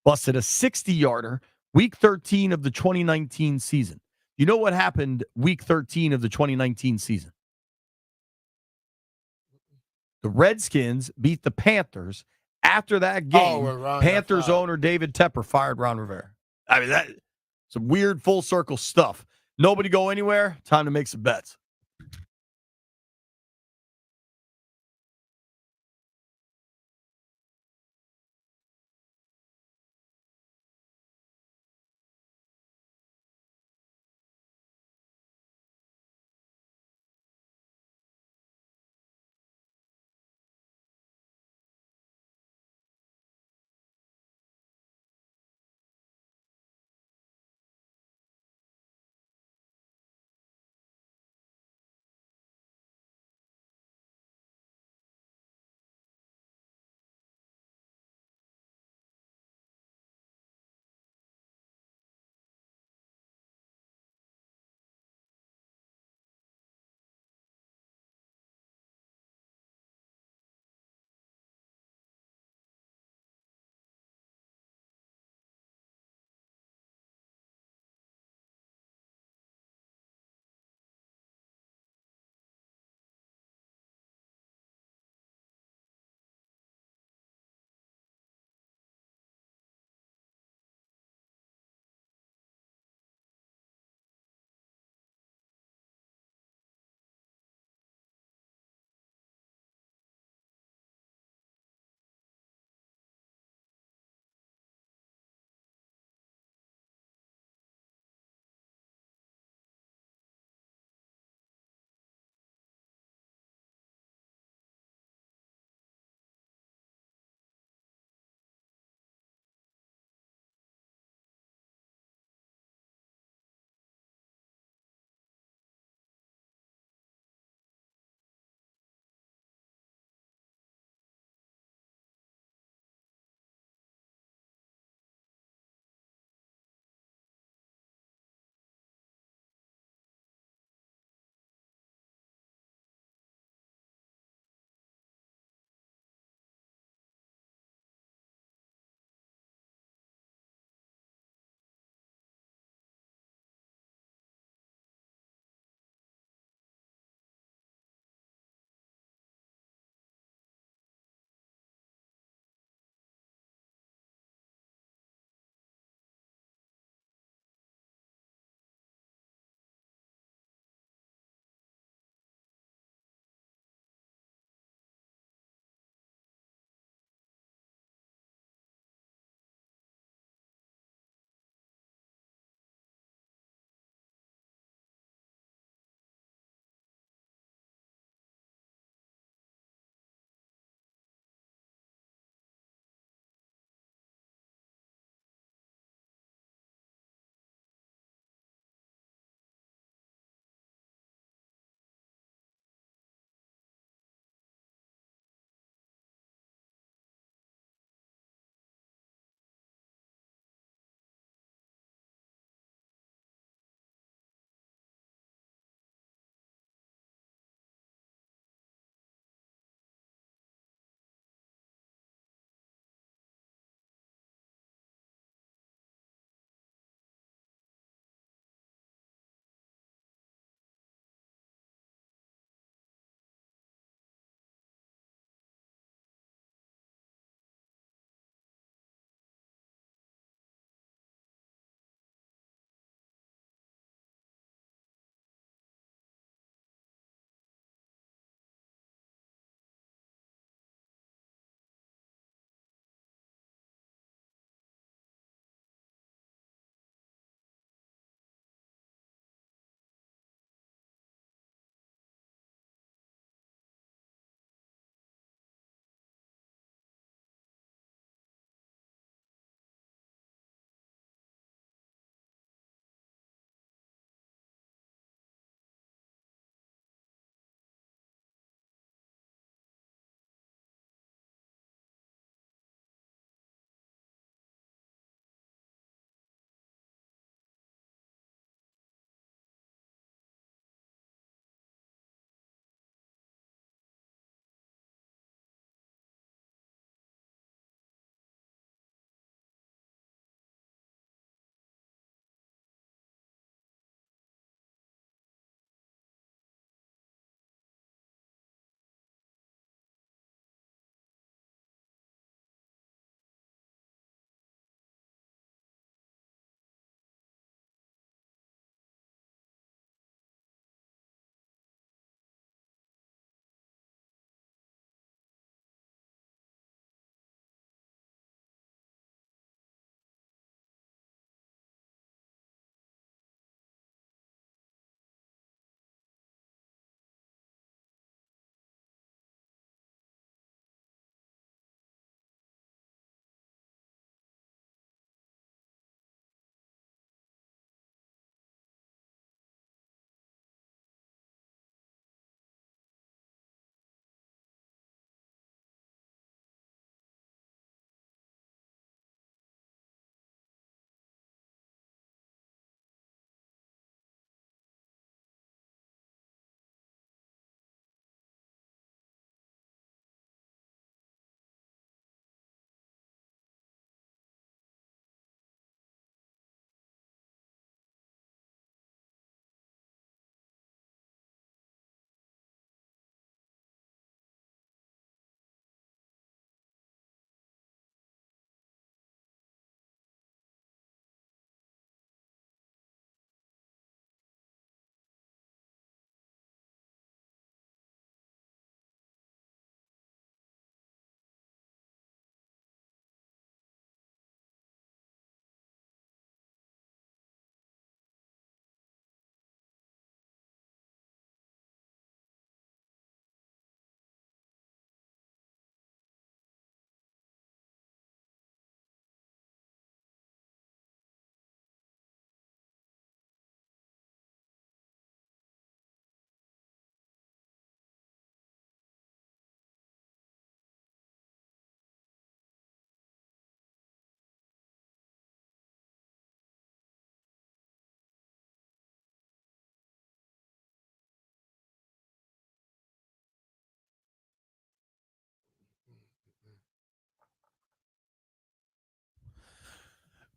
[SPEAKER 3] busted a 60-yarder week 13 of the 2019 season. You know what happened week 13 of the 2019 season? The Redskins beat the Panthers. After that game, Panthers owner David Tepper fired Ron Rivera. I mean, that's some weird full circle stuff. Nobody go anywhere. Time to make some bets.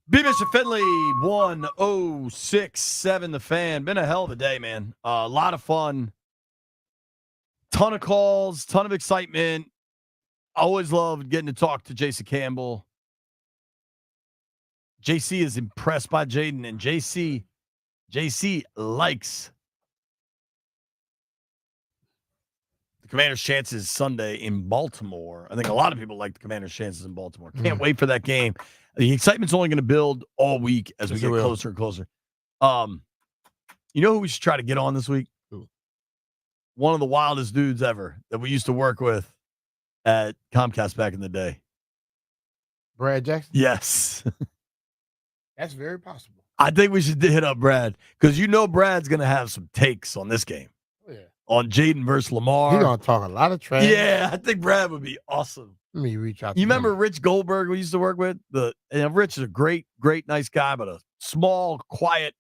[SPEAKER 3] B-Bishop Finley, 1067 The Fan. Been a hell of a day, man. A lot of fun. Ton of calls, ton of excitement. Always loved getting to talk to Jason Campbell. JC is impressed by Jaden, and JC likes the Commanders' chances Sunday in Baltimore. I think a lot of people like the Commanders' chances in Baltimore. Can't wait for that game. The excitement's only going to build all week as we get closer and closer. You know who we should try to get on this week?
[SPEAKER 4] Who?
[SPEAKER 3] One of the wildest dudes ever that we used to work with at Comcast back in the day.
[SPEAKER 4] Brad Jackson?
[SPEAKER 3] Yes.
[SPEAKER 4] That's very possible.
[SPEAKER 3] I think we should hit up Brad because you know Brad's going to have some takes on this game.
[SPEAKER 4] Oh, yeah.
[SPEAKER 3] On Jaden versus Lamar.
[SPEAKER 4] He's going to talk a lot of trash.
[SPEAKER 3] Yeah, I think Brad would be awesome.
[SPEAKER 4] Let me reach out to
[SPEAKER 3] You
[SPEAKER 4] him.
[SPEAKER 3] remember Rich Goldberg we used to work with? Rich is a great, nice guy, but a small, quiet,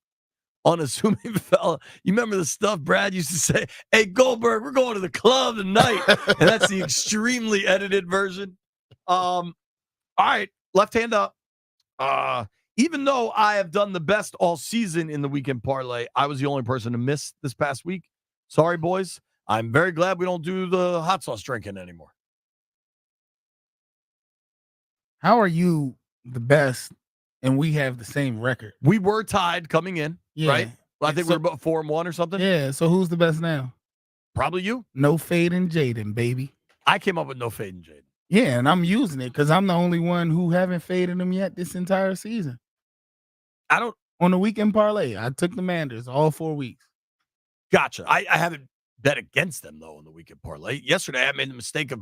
[SPEAKER 3] unassuming fella. You remember the stuff Brad used to say? Hey, Goldberg, we're going to the club tonight. And that's the extremely edited version. All right, left hand up. Even though I have done the best all season in the weekend parlay, I was the only person to miss this past week. Sorry, boys. I'm very glad we don't do the hot sauce drinking anymore.
[SPEAKER 6] How are you the best and we have the same record?
[SPEAKER 3] We were tied coming in, right? I think we were about 4-1 or something.
[SPEAKER 6] Yeah, so who's the best now?
[SPEAKER 3] Probably you.
[SPEAKER 6] No fading Jaden, baby.
[SPEAKER 3] I came up with no fading Jaden.
[SPEAKER 6] Yeah, and I'm using it because I'm the only one who haven't faded him yet this entire season. On the weekend parlay, I took the Manders all 4 weeks.
[SPEAKER 3] Gotcha. I haven't bet against them, though, in the weekend parlay. Yesterday, I made the mistake of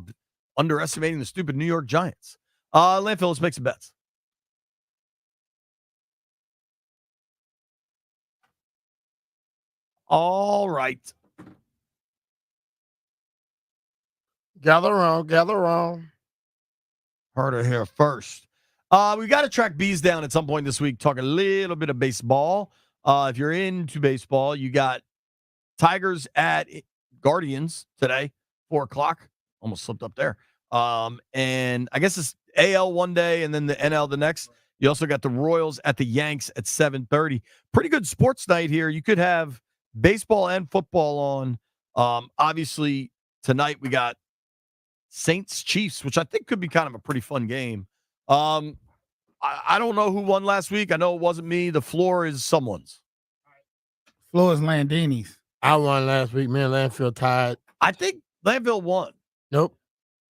[SPEAKER 3] underestimating the stupid New York Giants. Landfill, let's make some bets. All right.
[SPEAKER 4] Gather around.
[SPEAKER 3] Heard her here first. We got to track bees down at some point this week, talk a little bit of baseball. If you're into baseball, you got Tigers at Guardians today, 4 o'clock. Almost slipped up there. And I guess it's AL one day and then the NL the next. You also got the Royals at the Yanks at 7:30. Pretty good sports night here. You could have baseball and football on. Obviously, tonight we got Saints Chiefs, which I think could be kind of a pretty fun game. I don't know who won last week. I know it wasn't me. The floor is someone's.
[SPEAKER 6] Floor is Landini's.
[SPEAKER 4] I won last week. Me and Landfill tied.
[SPEAKER 3] I think Landville won.
[SPEAKER 4] Nope.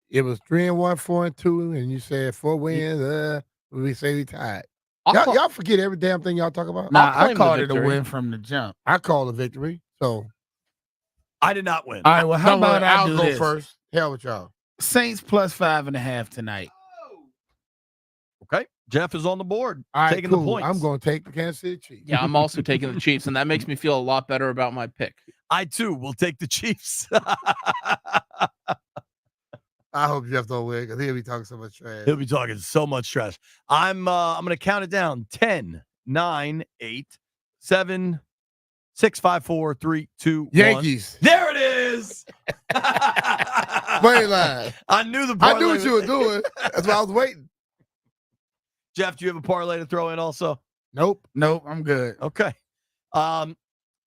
[SPEAKER 4] It was 3-1, 4-2, and you said 4 wins. We say we tied. Y'all forget every damn thing y'all talk about.
[SPEAKER 6] Nah, I called it a win from the jump.
[SPEAKER 4] I called a victory. So
[SPEAKER 3] I did not win.
[SPEAKER 6] All right, well, how
[SPEAKER 4] Don't worry,
[SPEAKER 6] about I
[SPEAKER 4] I'll
[SPEAKER 6] do
[SPEAKER 4] go
[SPEAKER 6] this?
[SPEAKER 4] first. Hell with y'all.
[SPEAKER 6] Saints plus 5.5 tonight.
[SPEAKER 3] Okay. Jeff is on the board.
[SPEAKER 4] All right,
[SPEAKER 3] taking
[SPEAKER 4] cool.
[SPEAKER 3] the points.
[SPEAKER 4] I'm going to take the Kansas City Chiefs.
[SPEAKER 9] Yeah, I'm also taking the Chiefs, and that makes me feel a lot better about my pick.
[SPEAKER 3] I, too, will take the Chiefs.
[SPEAKER 4] I hope Jeff don't win because he'll be talking so much trash.
[SPEAKER 3] He'll be talking so much trash. I'm going to count it down. 10, 9, 8, 7, 6, 5, 4, 3, 2, 1.
[SPEAKER 4] Yankees.
[SPEAKER 3] There it is.
[SPEAKER 4] Money line.
[SPEAKER 3] I knew the
[SPEAKER 4] I
[SPEAKER 3] parlay.
[SPEAKER 4] knew what you were doing. That's why I was waiting.
[SPEAKER 3] Jeff, do you have a parlay to throw in also?
[SPEAKER 4] Nope.
[SPEAKER 6] I'm good.
[SPEAKER 3] Okay.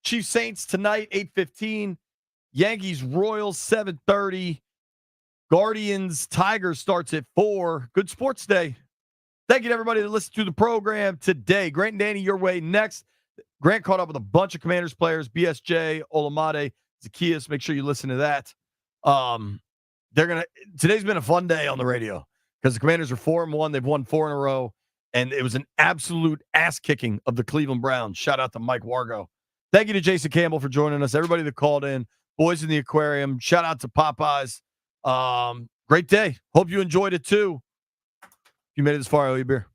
[SPEAKER 3] Chiefs Saints tonight, 8:15. Yankees Royals, 7:30. Guardians Tigers starts at 4. Good sports day. Thank you to everybody that listened to the program today. Grant and Danny, your way next. Grant caught up with a bunch of Commanders players, BSJ, Olamide, Zacchaeus. Make sure you listen to that. Today's been a fun day on the radio because the Commanders are 4-1. They've won 4 in a row, and it was an absolute ass kicking of the Cleveland Browns. Shout out to Mike Wargo. Thank you to Jason Campbell for joining us. Everybody that called in, boys in the aquarium. Shout out to Popeyes. Great day. Hope you enjoyed it too. If you made it this far, I owe you a beer.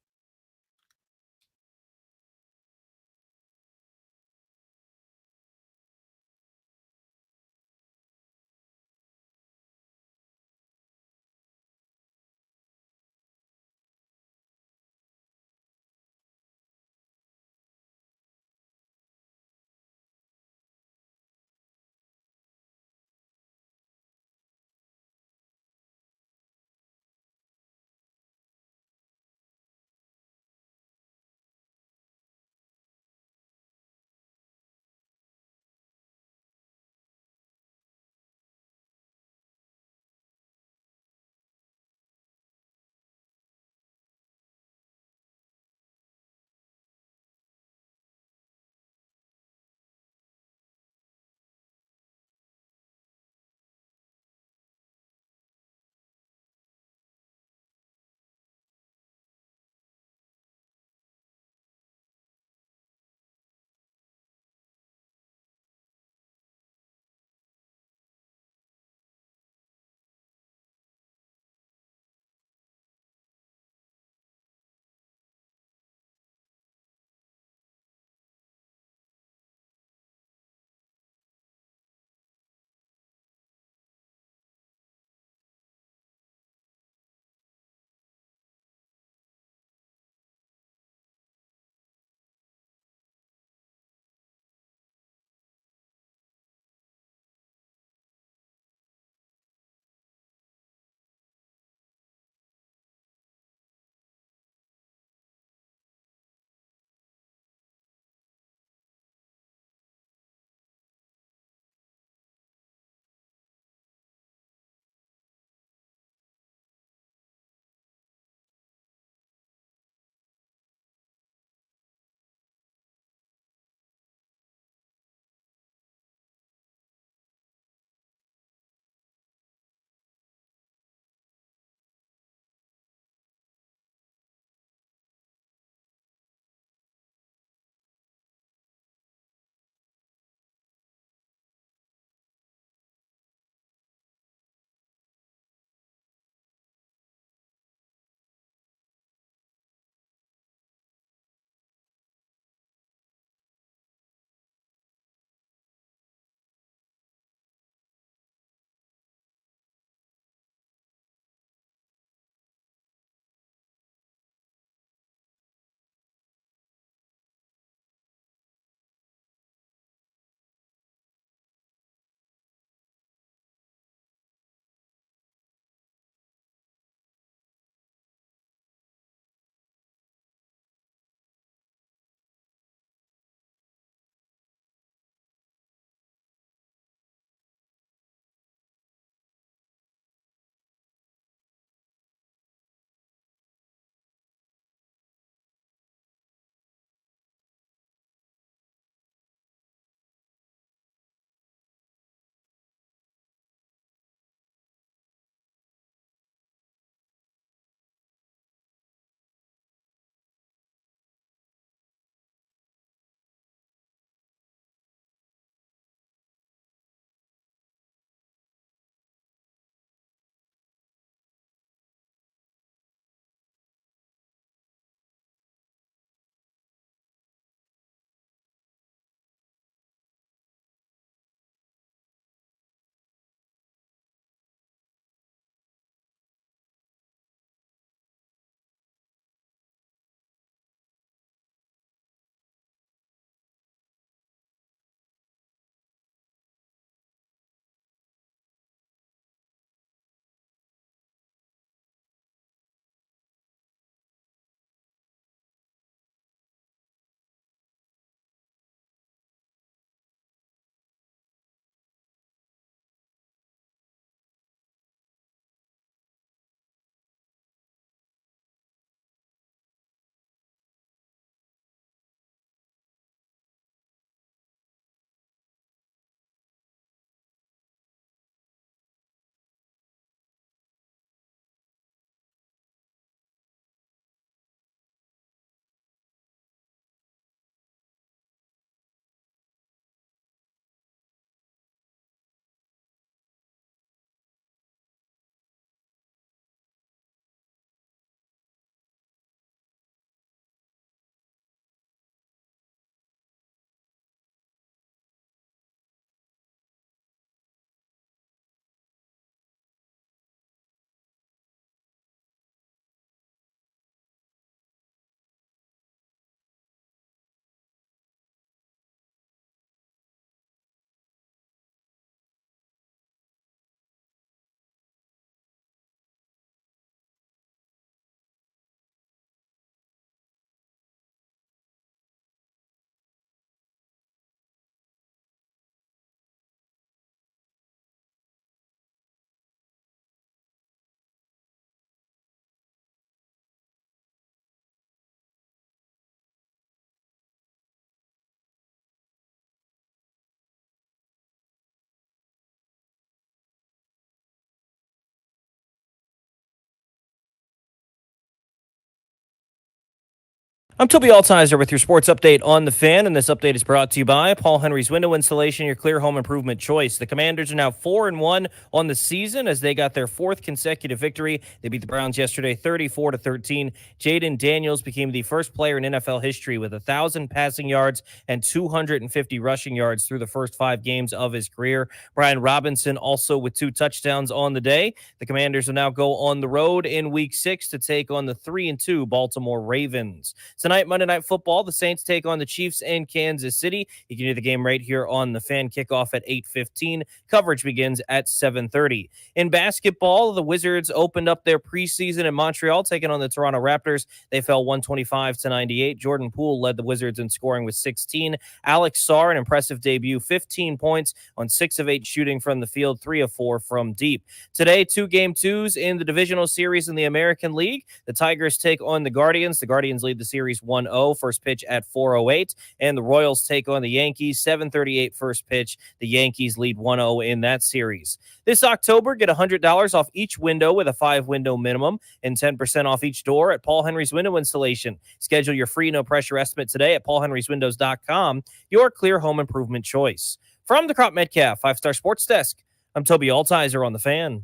[SPEAKER 20] I'm Toby Altizer with your sports update on the Fan, and this update is brought to you by Paul Henry's Window Installation, your clear home improvement choice. The Commanders are now 4-1 on the season as they got their fourth consecutive victory. They beat the Browns yesterday 34-13. Jaden Daniels became the first player in NFL history with 1,000 passing yards and 250 rushing yards through the first 5 games of his career. Brian Robinson also with 2 touchdowns on the day. The Commanders will now go on the road in Week 6 to take on the 3-2 Baltimore Ravens. Tonight, Monday Night Football, the Saints take on the Chiefs in Kansas City. You can hear the game right here on the Fan. Kickoff at 8:15. Coverage begins at 7:30. In basketball, the Wizards opened up their preseason in Montreal, taking on the Toronto Raptors. They fell 125-98. Jordan Poole led the Wizards in scoring with 16. Alex Sarr, an impressive debut, 15 points on 6 of 8 shooting from the field, 3 of 4 from deep. Today, 2 Game 2s in the divisional series in the American League. The Tigers take on the Guardians. The Guardians lead the series 1-0, first pitch at 4:08, and the Royals take on the Yankees, 7:38 first pitch. The Yankees lead 1-0 in that series. This October, get $100 off each window with a 5-window minimum and 10% off each door at Paul Henry's Window Installation. Schedule your free no-pressure estimate today at paulhenryswindows.com, your clear home improvement choice. From the Crop Metcalf 5-Star Sports Desk, I'm Toby Altizer on the Fan.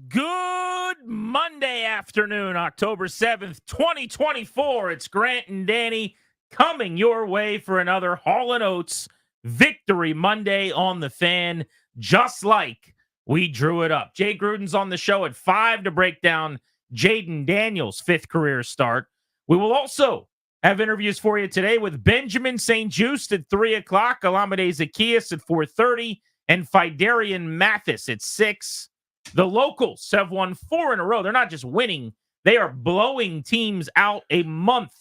[SPEAKER 12] Good Monday afternoon, October 7th, 2024. It's Grant and Danny coming your way for another Hall & Oates Victory Monday on the Fan, just like we drew it up. Jay Gruden's on the show at 5 to break down Jaden Daniels' 5th career start. We will also have interviews for you today with Benjamin St. Juste at 3 o'clock, Alameda Zacchaeus at 4:30, and Fidarian Mathis at 6. The locals have won 4 in a row. They're not just winning, they are blowing teams out. A month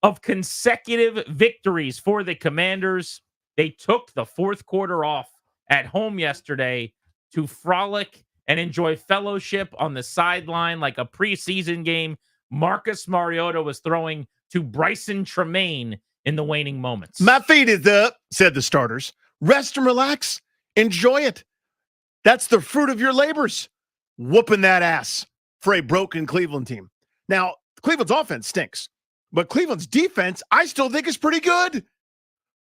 [SPEAKER 12] of consecutive victories for the Commanders. They took the 4th quarter off at home yesterday to frolic and enjoy fellowship on the sideline like a preseason game. Marcus Mariota was throwing to Bryson Tremaine in the waning moments.
[SPEAKER 14] My feet is up, said the starters. Rest and relax. Enjoy it. That's the fruit of your labors. Whooping that ass for a broken Cleveland team. Now, Cleveland's offense stinks, but Cleveland's defense, I still think, is pretty good.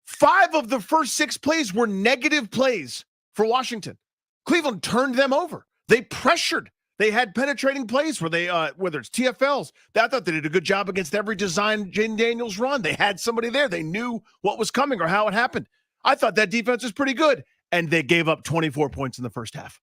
[SPEAKER 14] 5 of the first 6 plays were negative plays for Washington. Cleveland turned them over. They pressured. They had penetrating plays where they, whether it's TFLs, I thought they did a good job against every design Jaden Daniels run. They had somebody there. They knew what was coming or how it happened. I thought that defense was pretty good. And they gave up 24 points in the first half.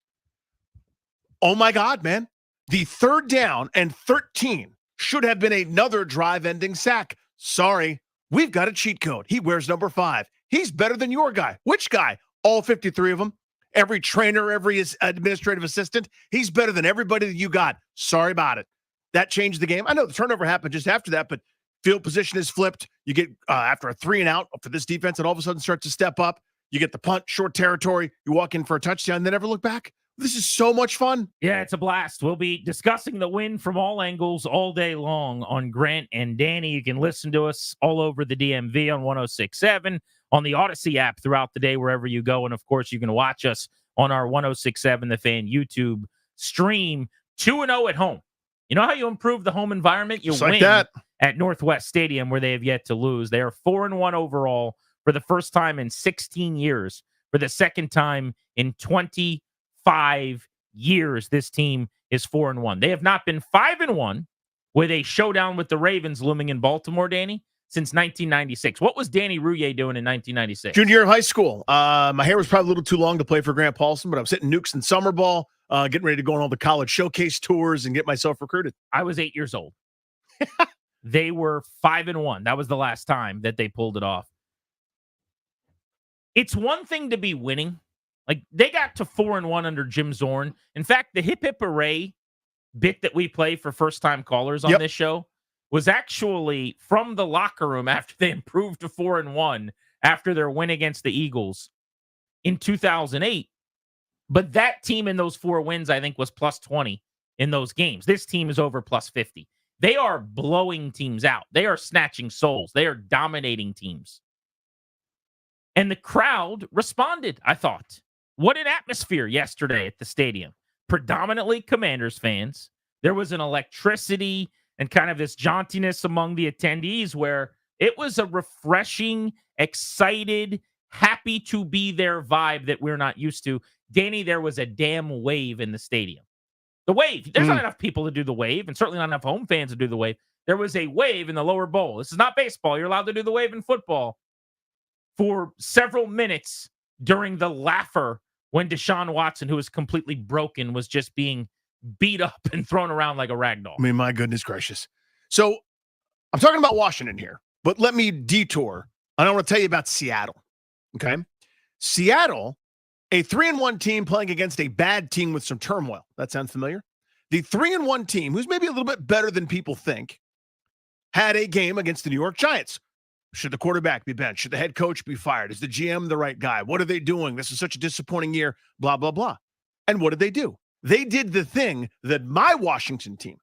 [SPEAKER 14] Oh, my God, man. The 3rd down and 13 should have been another drive-ending sack. Sorry, we've got a cheat code. He wears number 5. He's better than your guy. Which guy? All 53 of them. Every trainer, every administrative assistant. He's better than everybody that you got. Sorry about it. That changed the game. I know the turnover happened just after that, but field position is flipped. You get after a 3-and-out for this defense, and all of a sudden starts to step up. You get the punt, short territory. You walk in for a touchdown, and then never look back. This is so much fun.
[SPEAKER 12] Yeah, it's a blast. We'll be discussing the win from all angles all day long on Grant and Danny. You can listen to us all over the DMV on 106.7, on the Odyssey app throughout the day, wherever you go. And, of course, you can watch us on our 106.7 The Fan YouTube stream. 2-0 at home. You know how you improve the home environment? You
[SPEAKER 14] Just
[SPEAKER 12] win
[SPEAKER 14] like that.
[SPEAKER 12] at Northwest Stadium, where they have yet to lose. They are 4-1 overall for the first time in 16 years. For the second time in 25 years, this team is 4-1. They have not been 5-1 with a showdown with the Ravens looming in Baltimore, Danny, since 1996. What was Danny Rouillet doing in 1996?
[SPEAKER 14] Junior year of high school. My hair was probably a little too long to play for Grant Paulson, but I was hitting nukes in summer ball, getting ready to go on all the college showcase tours and get myself recruited.
[SPEAKER 12] I was 8 years old. They were 5-1. That was the last time that they pulled it off. It's one thing to be winning. Like, they got to 4-1 under Jim Zorn. In fact, the hip hip hooray bit that we play for first-time callers on this show was actually from the locker room after they improved to 4-1 after their win against the Eagles in 2008. But that team in those 4 wins, I think, was plus 20 in those games. This team is over plus 50. They are blowing teams out. They are snatching souls. They are dominating teams. And the crowd responded, I thought. What an atmosphere yesterday at the stadium. Predominantly Commanders fans. There was an electricity and kind of this jauntiness among the attendees where it was a refreshing, excited, happy to be there vibe that we're not used to. Danny, there was a damn wave in the stadium. The wave. There's not enough people to do the wave, and certainly not enough home fans to do the wave. There was a wave in the lower bowl. This is not baseball. You're allowed to do the wave in football for several minutes during the laugher when Deshaun Watson, who was completely broken, was just being beat up and thrown around like a rag doll.
[SPEAKER 14] I mean, my goodness gracious. So I'm talking about Washington here, but let me detour. I want to tell you about Seattle. Okay. Seattle, a 3-1 team playing against a bad team with some turmoil. That sounds familiar? The 3-1 team, who's maybe a little bit better than people think, had a game against the New York Giants. Should the quarterback be benched? Should the head coach be fired? Is the GM the right guy? What are they doing? This is such a disappointing year, blah, blah, blah. And what did they do? They did the thing that my Washington team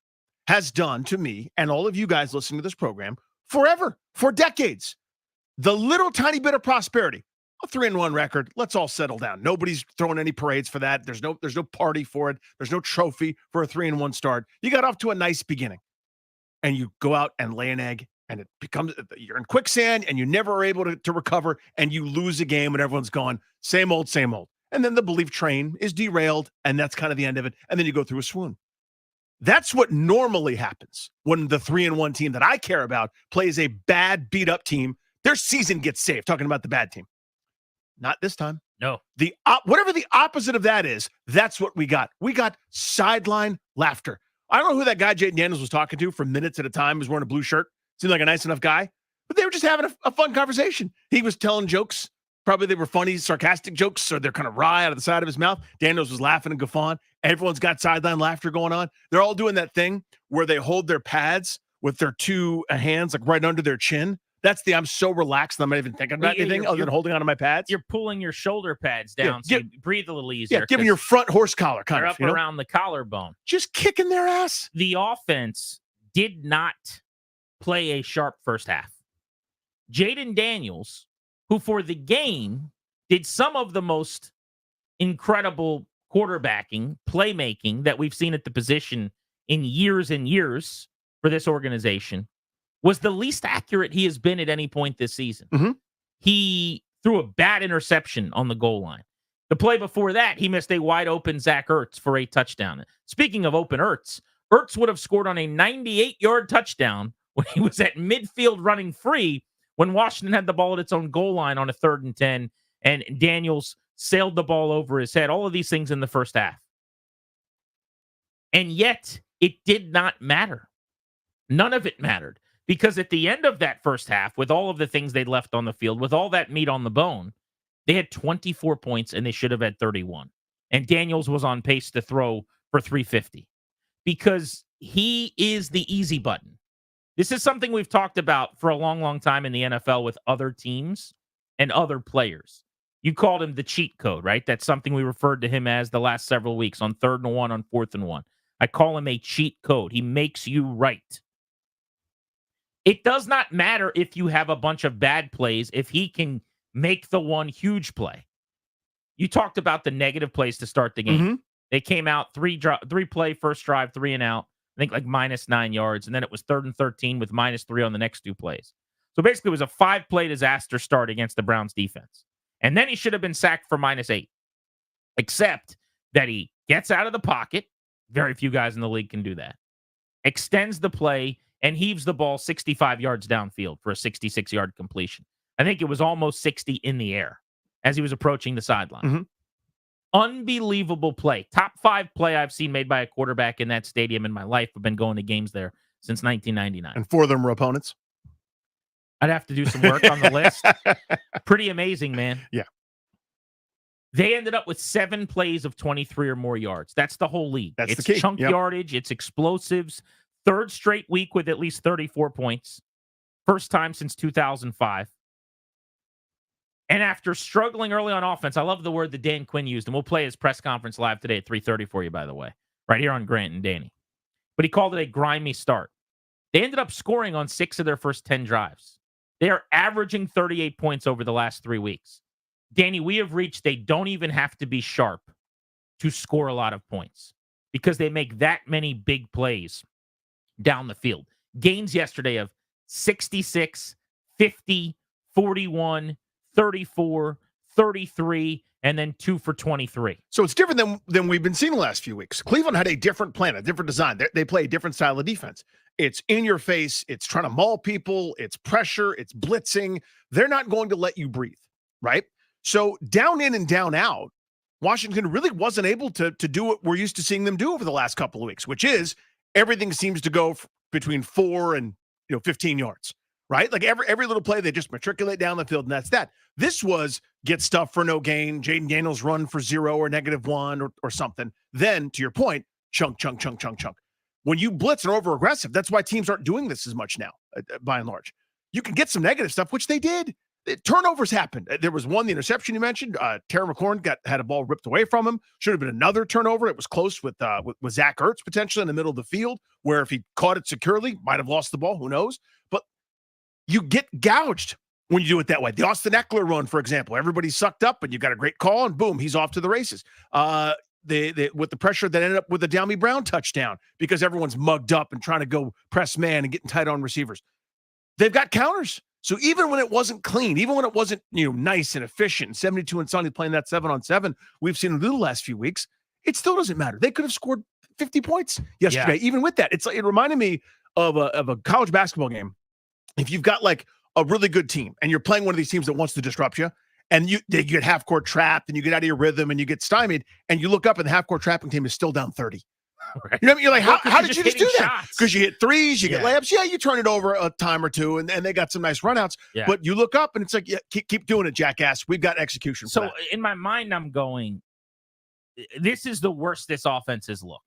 [SPEAKER 14] has done to me and all of you guys listening to this program forever, for decades. The little tiny bit of prosperity, a 3-1 record. Let's all settle down. Nobody's throwing any parades for that. There's no party for it. There's no trophy for a 3-1 start. You got off to a nice beginning, and you go out and lay an egg, and it becomes, you're in quicksand, and you never are able to recover, and you lose a game, and everyone's gone, same old, same old. And then the belief train is derailed, and that's kind of the end of it. And then you go through a swoon. That's what normally happens when the 3-1 team that I care about plays a bad, beat-up team. Their season gets saved, talking about the bad team. Not this time.
[SPEAKER 12] No.
[SPEAKER 14] Whatever the opposite of that is, that's what we got. We got sideline laughter. I don't know who that guy Jaden Daniels was talking to for minutes at a time. He was wearing a blue shirt. Seemed like a nice enough guy. But they were just having a fun conversation. He was telling jokes. Probably they were funny, sarcastic jokes, or they're kind of wry out of the side of his mouth. Daniels was laughing and guffawing. Everyone's got sideline laughter going on. They're all doing that thing where they hold their pads with their two hands like right under their chin. That's the I'm so relaxed that I'm not even thinking about anything other than holding onto my pads.
[SPEAKER 12] You're pulling your shoulder pads down so you breathe a little easier.
[SPEAKER 14] Yeah, giving your front horse collar kind
[SPEAKER 12] they're
[SPEAKER 14] of.
[SPEAKER 12] up around the collarbone.
[SPEAKER 14] Just kicking their ass.
[SPEAKER 12] The offense did not play a sharp first half. Jaden Daniels, who for the game did some of the most incredible quarterbacking, playmaking that we've seen at the position in years and years for this organization, was the least accurate he has been at any point this season.
[SPEAKER 14] Mm-hmm.
[SPEAKER 12] He threw a bad interception on the goal line. The play before that, he missed a wide open Zach Ertz for a touchdown. Speaking of open Ertz would have scored on a 98-yard touchdown when he was at midfield running free when Washington had the ball at its own goal line on a 3rd and 10, and Daniels sailed the ball over his head. All of these things in the first half. And yet, it did not matter. None of it mattered. Because at the end of that first half, with all of the things they'd left on the field, with all that meat on the bone, they had 24 points and they should have had 31. And Daniels was on pace to throw for 350. Because he is the easy button. This is something we've talked about for a long, long time in the NFL with other teams and other players. You called him the cheat code, right? That's something we referred to him as the last several weeks on 3rd and 1, on 4th and 1. I call him a cheat code. He makes you right. It does not matter if you have a bunch of bad plays if he can make the one huge play. You talked about the negative plays to start the game.
[SPEAKER 14] Mm-hmm.
[SPEAKER 12] They came out three play, first drive, 3 and out. I think like -9 yards. And then it was 3rd and 13 with -3 on the next 2 plays. So basically it was a 5-play disaster start against the Browns defense. And then he should have been sacked for -8. Except that he gets out of the pocket. Very few guys in the league can do that. Extends the play and heaves the ball 65 yards downfield for a 66-yard completion. I think it was almost 60 in the air as he was approaching the sideline.
[SPEAKER 14] Mm-hmm.
[SPEAKER 12] Unbelievable play. Top 5 play I've seen made by a quarterback in that stadium in my life. I've been going to games there since 1999.
[SPEAKER 14] And 4 of them were opponents.
[SPEAKER 12] I'd have to do some work on the list. Pretty amazing, man.
[SPEAKER 14] Yeah.
[SPEAKER 12] They ended up with 7 plays of 23 or more yards. That's the whole league.
[SPEAKER 14] That's
[SPEAKER 12] it's
[SPEAKER 14] the key.
[SPEAKER 12] chunk yardage. It's explosives. 3rd straight week with at least 34 points. First time since 2005. And after struggling early on offense, I love the word that Dan Quinn used, and we'll play his press conference live today at 3:30 for you, by the way, right here on Grant and Danny. But he called it a grimy start. They ended up scoring on 6 of their first 10 drives. They are averaging 38 points over the last 3 weeks. Danny, we have reached they don't even have to be sharp to score a lot of points because they make that many big plays down the field. Gains yesterday of 66, 50, 41, 34, 33, and then 2 for 23.
[SPEAKER 14] So it's different than we've been seeing the last few weeks. Cleveland had a different plan, a different design. They play a different style of defense. It's in your face. It's trying to maul people. It's pressure. It's blitzing. They're not going to let you breathe, right? So down in and down out, Washington really wasn't able to do what we're used to seeing them do over the last couple of weeks, which is everything seems to go between 4 and 15 yards, right? Like every little play, they just matriculate down the field, and that's that. This was get stuff for no gain, Jaden Daniels run for 0 or -1 or something. Then, to your point, chunk. When you blitz and over-aggressive, that's why teams aren't doing this as much now, by and large. You can get some negative stuff, which they did. Turnovers happened. There was one, the interception you mentioned. Terry McLaurin had a ball ripped away from him. Should have been another turnover. It was close with Zach Ertz potentially in the middle of the field, where if he caught it securely, might have lost the ball. Who knows? But you get gouged when you do it that way. The Austin Eckler run, for example, everybody sucked up, and you got a great call, and boom, he's off to the races. With the pressure that ended up with the De'Ami Brown touchdown because everyone's mugged up and trying to go press man and getting tight on receivers. They've got counters. So even when it wasn't clean, even when it wasn't nice and efficient, and 72 and Sonny playing that 7-on-7, we've seen in the last few weeks, it still doesn't matter. They could have scored 50 points yesterday, even with that. It reminded me of a college basketball game. If you've got like a really good team and you're playing one of these teams that wants to disrupt you, and you get half court trapped and you get out of your rhythm and you get stymied, and you look up and the half court trapping team is still down 30. Right. You know what I mean? You're like, how did you just do that? Because you hit threes, you get layups. Yeah, you turn it over a time or two, and they got some nice runouts. Yeah. But you look up and it's like, keep doing it, jackass. We've got execution.
[SPEAKER 12] So in my mind, I'm going, this is the worst this offense has looked.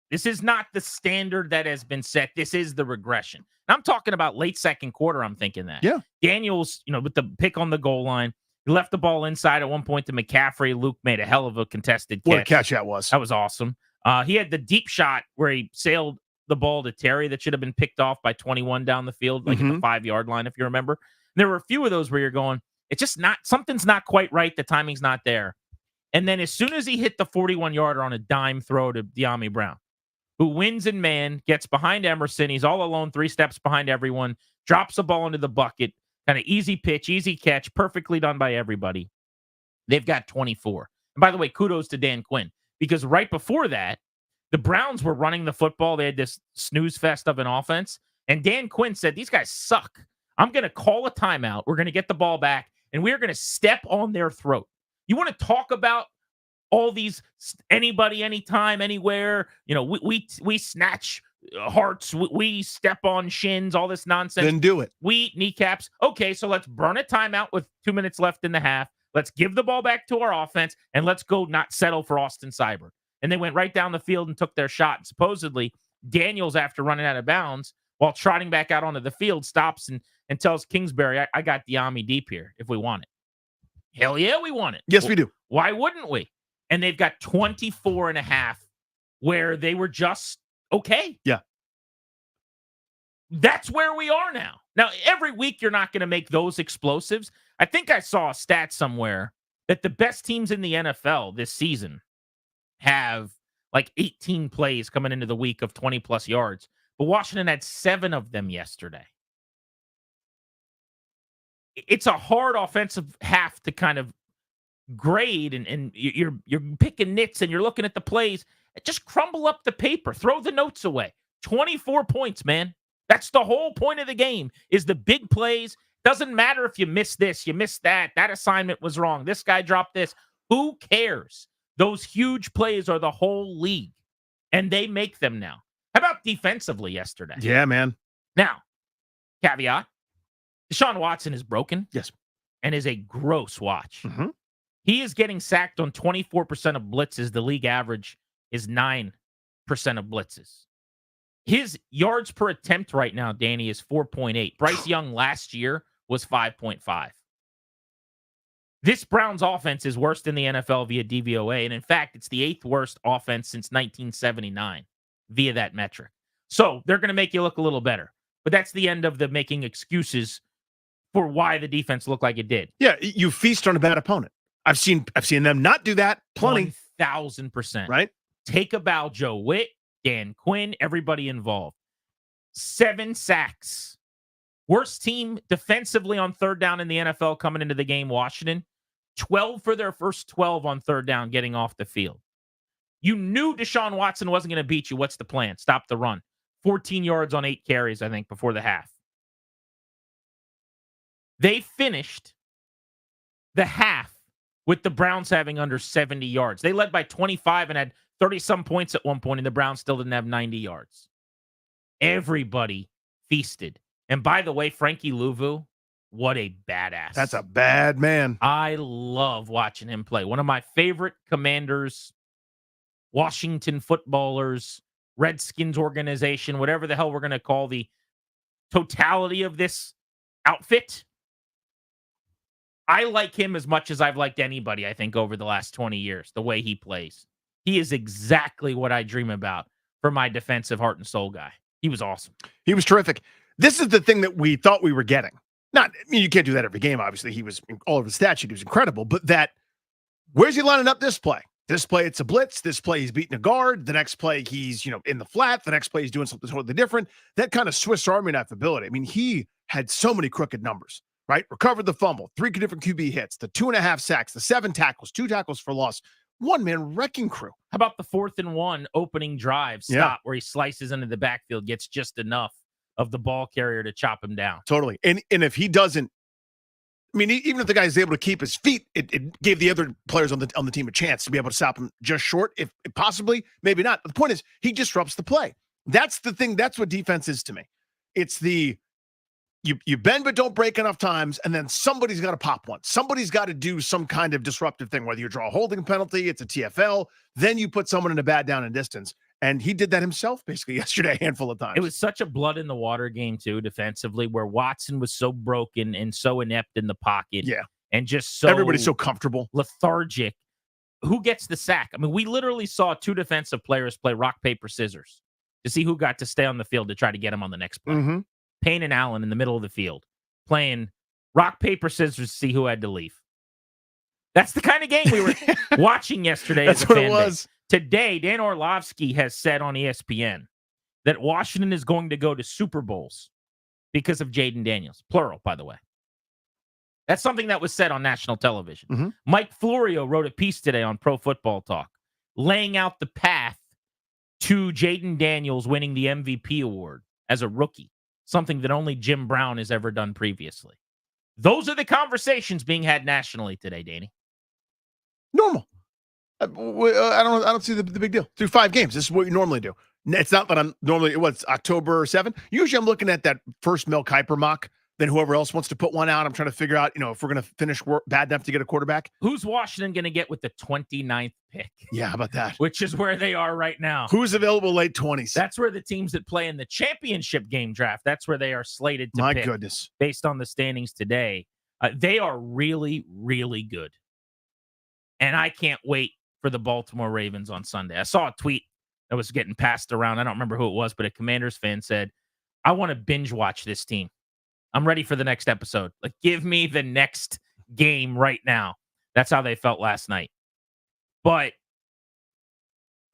[SPEAKER 12] This is not the standard that has been set. This is the regression. And I'm talking about late second quarter. I'm thinking that.
[SPEAKER 14] Yeah.
[SPEAKER 12] Daniels, with the pick on the goal line, he left the ball inside at one point to McCaffrey. Luke made a hell of a contested catch.
[SPEAKER 14] What a catch that was.
[SPEAKER 12] That was awesome. He had the deep shot where he sailed the ball to Terry that should have been picked off by 21 down the field, like at the 5-yard line, if you remember. And there were a few of those where you're going, it's just not, something's not quite right. The timing's not there. And then as soon as he hit the 41-yarder on a dime throw to De'Ami Brown, who wins in man, gets behind Emerson. He's all alone, 3 steps behind everyone, drops the ball into the bucket, kind of easy pitch, easy catch, perfectly done by everybody. They've got 24. And by the way, kudos to Dan Quinn, because right before that, the Browns were running the football. They had this snooze fest of an offense. And Dan Quinn said, these guys suck. I'm going to call a timeout. We're going to get the ball back, and we're going to step on their throat. You want to talk about all these anybody, anytime, anywhere, we snatch hearts, we step on shins, all this nonsense.
[SPEAKER 14] Then do it.
[SPEAKER 12] We eat kneecaps. Okay, so let's burn a timeout with 2 minutes left in the half. Let's give the ball back to our offense, and let's go not settle for Austin Seibert. And they went right down the field and took their shot. And supposedly, Daniels, after running out of bounds, while trotting back out onto the field, stops and tells Kingsbury, I got De'Ami deep here if we want it. Hell yeah, we want it.
[SPEAKER 14] Yes, we do.
[SPEAKER 12] Why wouldn't we? And they've got 24.5 where they were just okay.
[SPEAKER 14] Yeah.
[SPEAKER 12] That's where we are now. Now, every week you're not going to make those explosives. I think I saw a stat somewhere that the best teams in the NFL this season have like 18 plays coming into the week of 20-plus yards. But Washington had 7 of them yesterday. It's a hard offensive half to kind of grade, and you're picking nits and you're looking at the plays. Just crumble up the paper, throw the notes away. 24 points, man. That's the whole point of the game, is the big plays. Doesn't matter if you miss this, you missed that. That assignment was wrong. This guy dropped this. Who cares? Those huge plays are the whole league, and they make them now. How about defensively yesterday?
[SPEAKER 14] Yeah, man.
[SPEAKER 12] Now, caveat, Deshaun Watson is broken.
[SPEAKER 14] Yes.
[SPEAKER 12] And is a gross watch.
[SPEAKER 14] Mm-hmm.
[SPEAKER 12] He is getting sacked on 24% of blitzes. The league average is 9% of blitzes. His yards per attempt right now, Danny, is 4.8. Bryce Young last year was 5.5. This Browns offense is worst in the NFL via DVOA. And in fact, it's the 8th worst offense since 1979 via that metric. So they're going to make you look a little better. But that's the end of the making excuses for why the defense looked like it did.
[SPEAKER 14] Yeah, you feast on a bad opponent. I've seen them not do that plenty.
[SPEAKER 12] 1,000%.
[SPEAKER 14] Right?
[SPEAKER 12] Take a bow, Joe Witt, Dan Quinn, everybody involved. 7 sacks. Worst team defensively on third down in the NFL coming into the game, Washington. 12 for their first 12 on third down getting off the field. You knew Deshaun Watson wasn't going to beat you. What's the plan? Stop the run. 14 yards on 8 carries, I think, before the half. They finished the half with the Browns having under 70 yards. They led by 25 and had 30-some points at one point, and the Browns still didn't have 90 yards. Everybody feasted. And by the way, Frankie Louvu, what a badass.
[SPEAKER 14] That's a bad man.
[SPEAKER 12] I love watching him play. One of my favorite Commanders, Washington footballers, Redskins organization, whatever the hell we're going to call the totality of this outfit. I like him as much as I've liked anybody, I think, over the last 20 years, the way he plays. He is exactly what I dream about for my defensive heart and soul guy. He was awesome.
[SPEAKER 14] He was terrific. This is the thing that we thought we were getting. Not, I mean, you can't do that every game, obviously. He was all over the stat sheet. He was incredible. But that, where's he lining up this play? This play, it's a blitz. This play, he's beating a guard. The next play, he's, in the flat. The next play, he's doing something totally different. That kind of Swiss Army knife ability. I mean, he had so many crooked numbers, right? Recovered the fumble, 3 different QB hits, the 2.5 sacks, the 7 tackles, 2 tackles for loss, 1-man wrecking crew.
[SPEAKER 12] How about the 4th and 1 opening drive stop where he slices into the backfield, gets just enough of the ball carrier to chop him down?
[SPEAKER 14] Totally. And if he doesn't, I mean, even if the guy is able to keep his feet, it gave the other players on the team a chance to be able to stop him just short, if possibly, maybe not. But the point is, he disrupts the play. That's the thing. That's what defense is to me. It's the you bend but don't break enough times, and then somebody's got to pop one. Somebody's got to do some kind of disruptive thing, whether you draw a holding penalty, it's a TFL, then you put someone in a bad down and distance. And he did that himself basically yesterday a handful of times.
[SPEAKER 12] It was such a blood in the water game, too, defensively, where Watson was so broken and so inept in the pocket.
[SPEAKER 14] Yeah.
[SPEAKER 12] And just so
[SPEAKER 14] everybody's so comfortable.
[SPEAKER 12] Lethargic. Who gets the sack? I mean, we literally saw 2 defensive players play rock, paper, scissors to see who got to stay on the field to try to get him on the next play.
[SPEAKER 14] Mm-hmm.
[SPEAKER 12] Payne and Allen in the middle of the field playing rock, paper, scissors to see who had to leave. That's the kind of game we were watching yesterday.
[SPEAKER 14] That's what it was.
[SPEAKER 12] Today, Dan Orlovsky has said on ESPN that Washington is going to go to Super Bowls because of Jaden Daniels. Plural, by the way. That's something that was said on national television.
[SPEAKER 14] Mm-hmm.
[SPEAKER 12] Mike Florio wrote a piece today on Pro Football Talk laying out the path to Jaden Daniels winning the MVP award as a rookie, something that only Jim Brown has ever done previously. Those are the conversations being had nationally today, Danny.
[SPEAKER 14] Normal. I don't see the big deal. Through 5 games, this is what you normally do. It's not that I'm normally, what's October 7th? Usually I'm looking at that first Mel Kiper mock, then whoever else wants to put one out. I'm trying to figure out, if we're going to finish bad enough to get a quarterback.
[SPEAKER 12] Who's Washington going to get with the 29th pick?
[SPEAKER 14] Yeah, how about that?
[SPEAKER 12] Which is where they are right now.
[SPEAKER 14] Who's available late 20s?
[SPEAKER 12] That's where the teams that play in the championship game draft, that's where they are slated to pick.
[SPEAKER 14] My goodness.
[SPEAKER 12] Based on the standings today. They are really, really good. And I can't wait for the Baltimore Ravens on Sunday. I saw a tweet that was getting passed around. I don't remember who it was, but a Commanders fan said, I want to binge watch this team. I'm ready for the next episode. Like, give me the next game right now. That's how they felt last night. But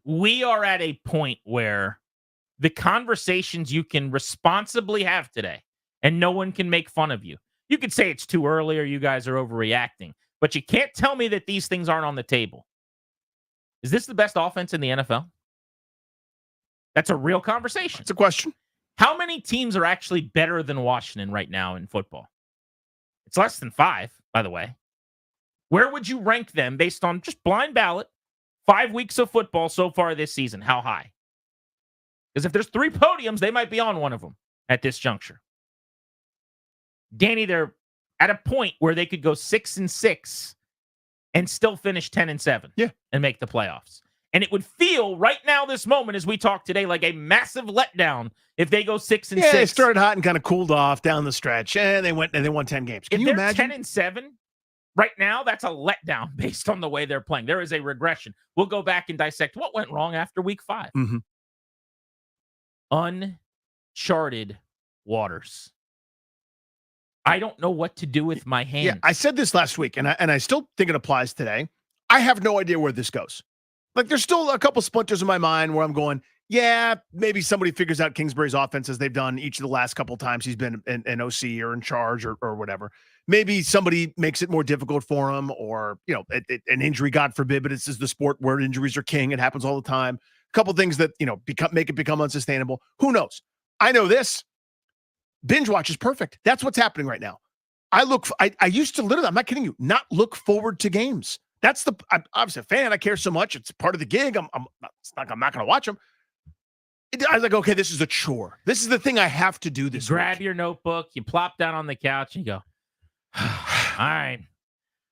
[SPEAKER 12] we are at a point where the conversations you can responsibly have today, and no one can make fun of you. You could say it's too early or you guys are overreacting, but you can't tell me that these things aren't on the table. Is this the best offense in the NFL? That's a real conversation.
[SPEAKER 14] It's a question.
[SPEAKER 12] How many teams are actually better than Washington right now in football? It's less than 5, by the way. Where would you rank them based on just blind ballot, 5 weeks of football so far this season? How high? Because if there's 3 podiums, they might be on one of them at this juncture. Danny, they're at a point where they could go 6-6 and still finish 10-7.
[SPEAKER 14] Yeah.
[SPEAKER 12] And make the playoffs. And it would feel right now, this moment, as we talk today, like a massive letdown if they go 6-6.
[SPEAKER 14] Yeah, they started hot and kind of cooled off down the stretch, and they won 10 games. Can
[SPEAKER 12] If
[SPEAKER 14] you
[SPEAKER 12] they're
[SPEAKER 14] imagine?
[SPEAKER 12] 10-7 right now, that's a letdown based on the way they're playing. There is a regression. We'll go back and dissect what went wrong after week 5.
[SPEAKER 14] Mhm.
[SPEAKER 12] Uncharted waters. I don't know what to do with my hands.
[SPEAKER 14] Yeah, I said this last week, and I still think it applies today. I have no idea where this goes. Like, there's still a couple splinters in my mind where I'm going, yeah, maybe somebody figures out Kingsbury's offense as they've done each of the last couple times he's been an OC or in charge or whatever. Maybe somebody makes it more difficult for him, or, you know, an injury, God forbid, but this is the sport where injuries are king. It happens all the time. A couple things that, you know, make it become unsustainable. Who knows? I know this. Binge watch is perfect. That's what's happening right now. I used to literally, I'm not kidding you, not look forward to games. I'm obviously a fan. I care so much. It's part of the gig. I'm not going to watch them. I was like, okay, this is a chore. This is the thing I have to do this
[SPEAKER 12] Grab
[SPEAKER 14] week.
[SPEAKER 12] your notebook, you plop down on the couch, and you go, all right,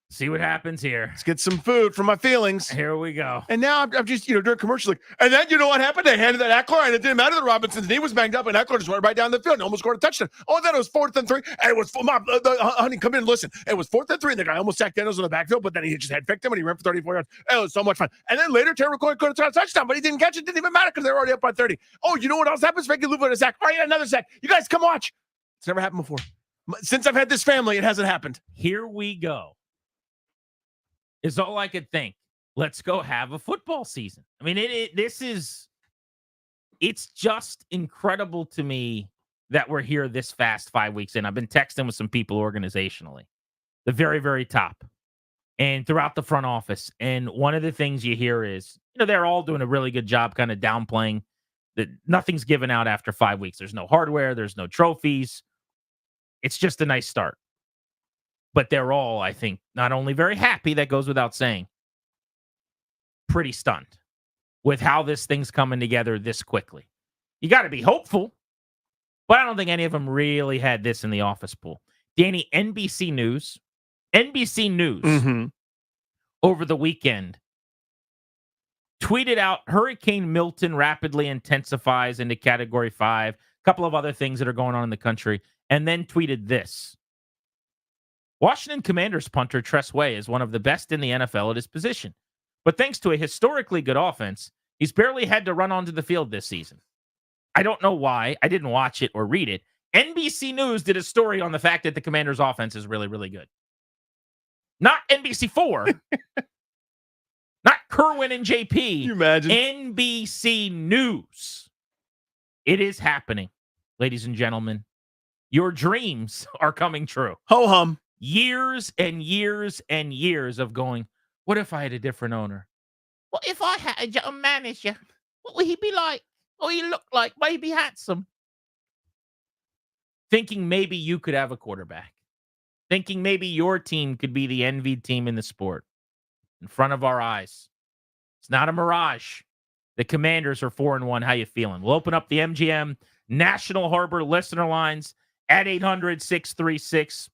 [SPEAKER 12] see what happens here.
[SPEAKER 14] Let's get some food for my feelings.
[SPEAKER 12] Here we go.
[SPEAKER 14] And now I'm just, during commercial, like, and then you know what happened? They handed that Eckler, and it didn't matter that Robinson's knee was banged up, and Eckler just went right down the field and almost scored a touchdown. Oh, then it was 4th and 3, and it was, Mom, honey, come in and listen. It was 4th and 3, and the guy almost sacked Daniels in the backfield, but then he just had picked him, and he ran for 34 yards. It was so much fun. And then later, Terry McCoy could have thrown a touchdown, but he didn't catch it. It didn't even matter because they were already up by 30. Oh, you know what else happens? Frankie Louvu had a sack. All right, another sack. You guys come watch. It's never happened before. Since I've had this family, it hasn't happened.
[SPEAKER 12] Here we go. Is all I could think. Let's go have a football season. I mean, it's just incredible to me that we're here this fast 5 weeks in. I've been texting with some people organizationally, the very, very top and throughout the front office. And one of the things you hear is, they're all doing a really good job kind of downplaying that nothing's given out after 5 weeks. There's no hardware. There's no trophies. It's just a nice start. But they're all, I think, not only very happy, that goes without saying, pretty stunned with how this thing's coming together this quickly. You got to be hopeful, but I don't think any of them really had this in the office pool. Danny, NBC News over the weekend tweeted out Hurricane Milton rapidly intensifies into Category 5, a couple of other things that are going on in the country, and then tweeted this. Washington Commanders punter Tress Way is one of the best in the NFL at his position. But thanks to a historically good offense, he's barely had to run onto the field this season. I don't know why. I didn't watch it or read it. NBC News did a story on the fact that the Commanders' offense is really, really good. Not NBC4. Not Kerwin and JP. Can
[SPEAKER 14] you imagine?
[SPEAKER 12] NBC News. It is happening, ladies and gentlemen. Your dreams are coming true.
[SPEAKER 14] Ho-hum.
[SPEAKER 12] Years and years and years of going, what if I had a different owner? What if I had a manager? What would he be like? What would he look like? Might he be handsome? Thinking maybe you could have a quarterback. Thinking maybe your team could be the envied team in the sport. In front of our eyes. It's not a mirage. The Commanders are 4-1. How you feeling? We'll open up the MGM National Harbor listener lines at 800-636-1067.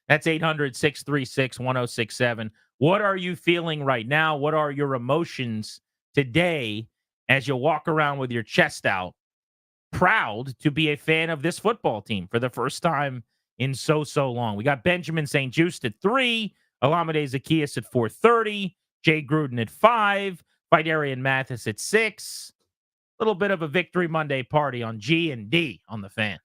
[SPEAKER 12] That's 800-636-1067. What are you feeling right now? What are your emotions today as you walk around with your chest out, proud to be a fan of this football team for the first time in so long? We got Benjamin St. Just at 3, Alameda Zacchaeus at 4:30, Jay Gruden at 5, Vidarian Mathis at 6. Little bit of a Victory Monday party on G&D on the Fan.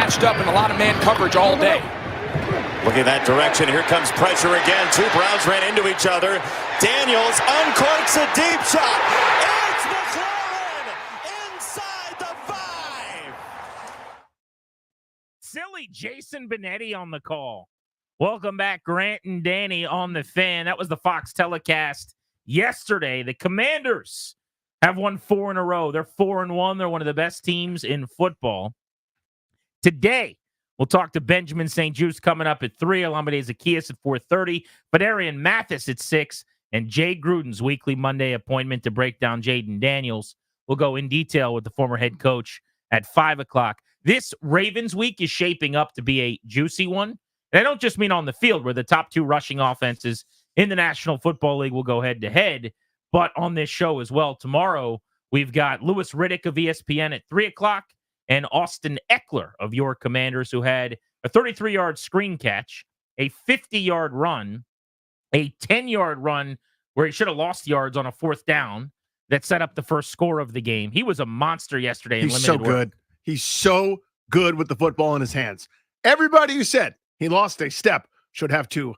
[SPEAKER 2] matched up in a lot of man coverage all day.
[SPEAKER 15] Look at that direction. Here comes pressure again. Two Browns ran into each other. Daniels uncorks a deep shot. It's McLaurin inside the 5.
[SPEAKER 12] Silly Jason Benetti on the call. Welcome back, Grant and Danny on the Fan. That was the Fox telecast yesterday. The Commanders have won 4 in a row. They're 4-1. They're one of the best teams in football. Today, we'll talk to Benjamin St. Juste coming up at 3, Alameda Zacchaeus at 4:30, Badarian Mathis at 6, and Jay Gruden's weekly Monday appointment to break down Jaden Daniels. We'll go in detail with the former head coach at 5 o'clock. This Ravens week is shaping up to be a juicy one. And I don't just mean on the field where the top 2 rushing offenses in the National Football League will go head-to-head, but on this show as well. Tomorrow, we've got Louis Riddick of ESPN at 3 o'clock and Austin Eckler of your Commanders, who had a 33-yard screen catch, a 50-yard run, a 10-yard run where he should have lost yards on a 4th down that set up the first score of the game. He was a monster yesterday in
[SPEAKER 14] He's
[SPEAKER 12] limited
[SPEAKER 14] so good. He's so good with the football in his hands. Everybody who said he lost a step should have to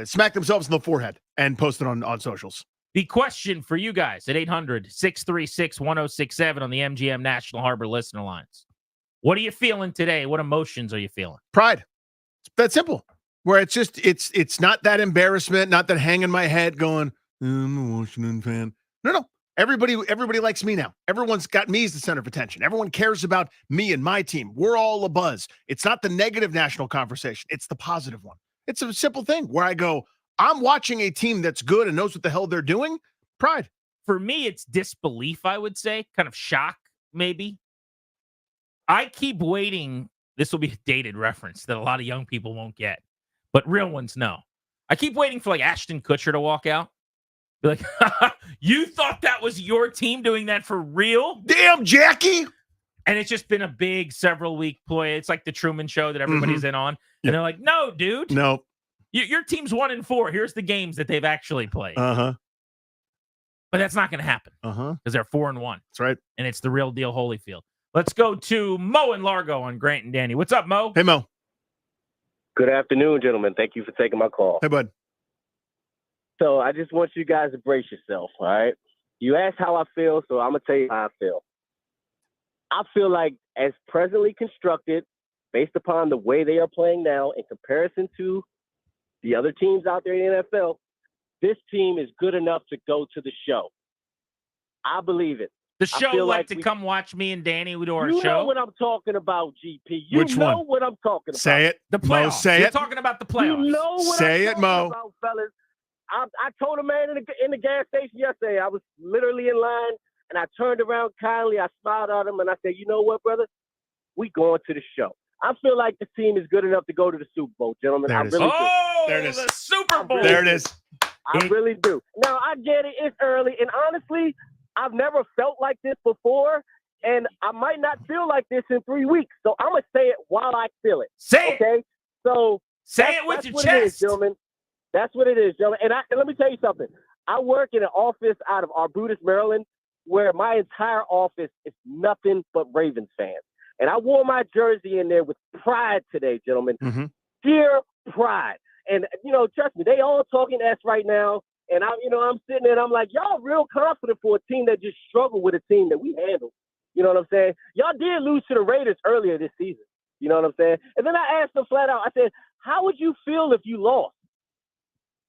[SPEAKER 14] smack themselves in the forehead and post it on socials.
[SPEAKER 12] The question for you guys at 800-636-1067 on the MGM National Harbor listener lines. What are you feeling today? What emotions are you feeling?
[SPEAKER 14] Pride. It's that simple. Where it's just it's not that embarrassment, not that hanging my head going, I'm a Washington fan. No. Everybody likes me now. Everyone's got me as the center of attention. Everyone cares about me and my team. We're all a buzz. It's not the negative national conversation. It's the positive one. It's a simple thing where I go, I'm watching a team that's good and knows what the hell they're doing. Pride.
[SPEAKER 12] For me, it's disbelief, I would say. Kind of shock, maybe. I keep waiting. This will be a dated reference that a lot of young people won't get, but real ones know. I keep waiting for like Ashton Kutcher to walk out. Be like, you thought that was your team doing that for real?
[SPEAKER 14] Damn, Jackie.
[SPEAKER 12] And it's just been a big several-week ploy. It's like the Truman Show that everybody's in on. And they're like, no, dude.
[SPEAKER 14] No.
[SPEAKER 12] Your team's 1-4. Here's the games that they've actually played.
[SPEAKER 14] Uh-huh.
[SPEAKER 12] But that's not going to happen.
[SPEAKER 14] Uh-huh.
[SPEAKER 12] Because they're 4-1.
[SPEAKER 14] That's right.
[SPEAKER 12] And it's the real deal Holyfield. Let's go to Mo and Largo on Grant and Danny. What's up, Mo?
[SPEAKER 14] Hey, Mo.
[SPEAKER 23] Good afternoon, gentlemen. Thank you for taking my call.
[SPEAKER 14] Hey, bud.
[SPEAKER 23] So I just want you guys to brace yourself, all right? You asked how I feel, so I'm going to tell you how I feel. I feel like as presently constructed, based upon the way they are playing now in comparison to the other teams out there in the NFL, this team is good enough to go to the show. I believe it.
[SPEAKER 12] The show like to come watch me and Danny. We do our
[SPEAKER 23] you
[SPEAKER 12] show.
[SPEAKER 23] You know what I'm talking about, GP. You
[SPEAKER 14] Which
[SPEAKER 23] know
[SPEAKER 14] one?
[SPEAKER 23] what I'm talking about.
[SPEAKER 14] Say it.
[SPEAKER 12] The playoffs.
[SPEAKER 14] Mo, say
[SPEAKER 12] You're
[SPEAKER 14] it.
[SPEAKER 12] talking about the playoffs.
[SPEAKER 23] You know what
[SPEAKER 14] Say
[SPEAKER 23] I'm
[SPEAKER 14] it,
[SPEAKER 23] talking
[SPEAKER 14] Mo.
[SPEAKER 23] about, fellas. I told a man in the gas station yesterday, I was literally in line, and I turned around kindly, I smiled at him, and I said, you know what, brother? We going to the show. I feel like the team is good enough to go to the Super Bowl, gentlemen.
[SPEAKER 14] There
[SPEAKER 23] I
[SPEAKER 14] it is.
[SPEAKER 23] really
[SPEAKER 12] Oh,
[SPEAKER 14] There it is.
[SPEAKER 12] the Super Bowl.
[SPEAKER 14] There it is.
[SPEAKER 23] I really do. Now, I get it. It's early, and honestly, I've never felt like this before, and I might not feel like this in 3 weeks. So I'm going to say it while I feel it.
[SPEAKER 12] Say it.
[SPEAKER 23] Okay? So
[SPEAKER 12] Say it with your
[SPEAKER 23] what
[SPEAKER 12] chest.
[SPEAKER 23] It is, gentlemen. That's what it is, gentlemen. And let me tell you something. I work in an office out of Arbutus, Maryland, where my entire office is nothing but Ravens fans. And I wore my jersey in there with pride today, gentlemen.
[SPEAKER 14] Mm-hmm.
[SPEAKER 23] Sheer pride. And, trust me, they all talking S right now. And, I'm sitting there and I'm like, y'all real confident for a team that just struggled with a team that we handled. You know what I'm saying? Y'all did lose to the Raiders earlier this season. You know what I'm saying? And then I asked them flat out, I said, how would you feel if you lost?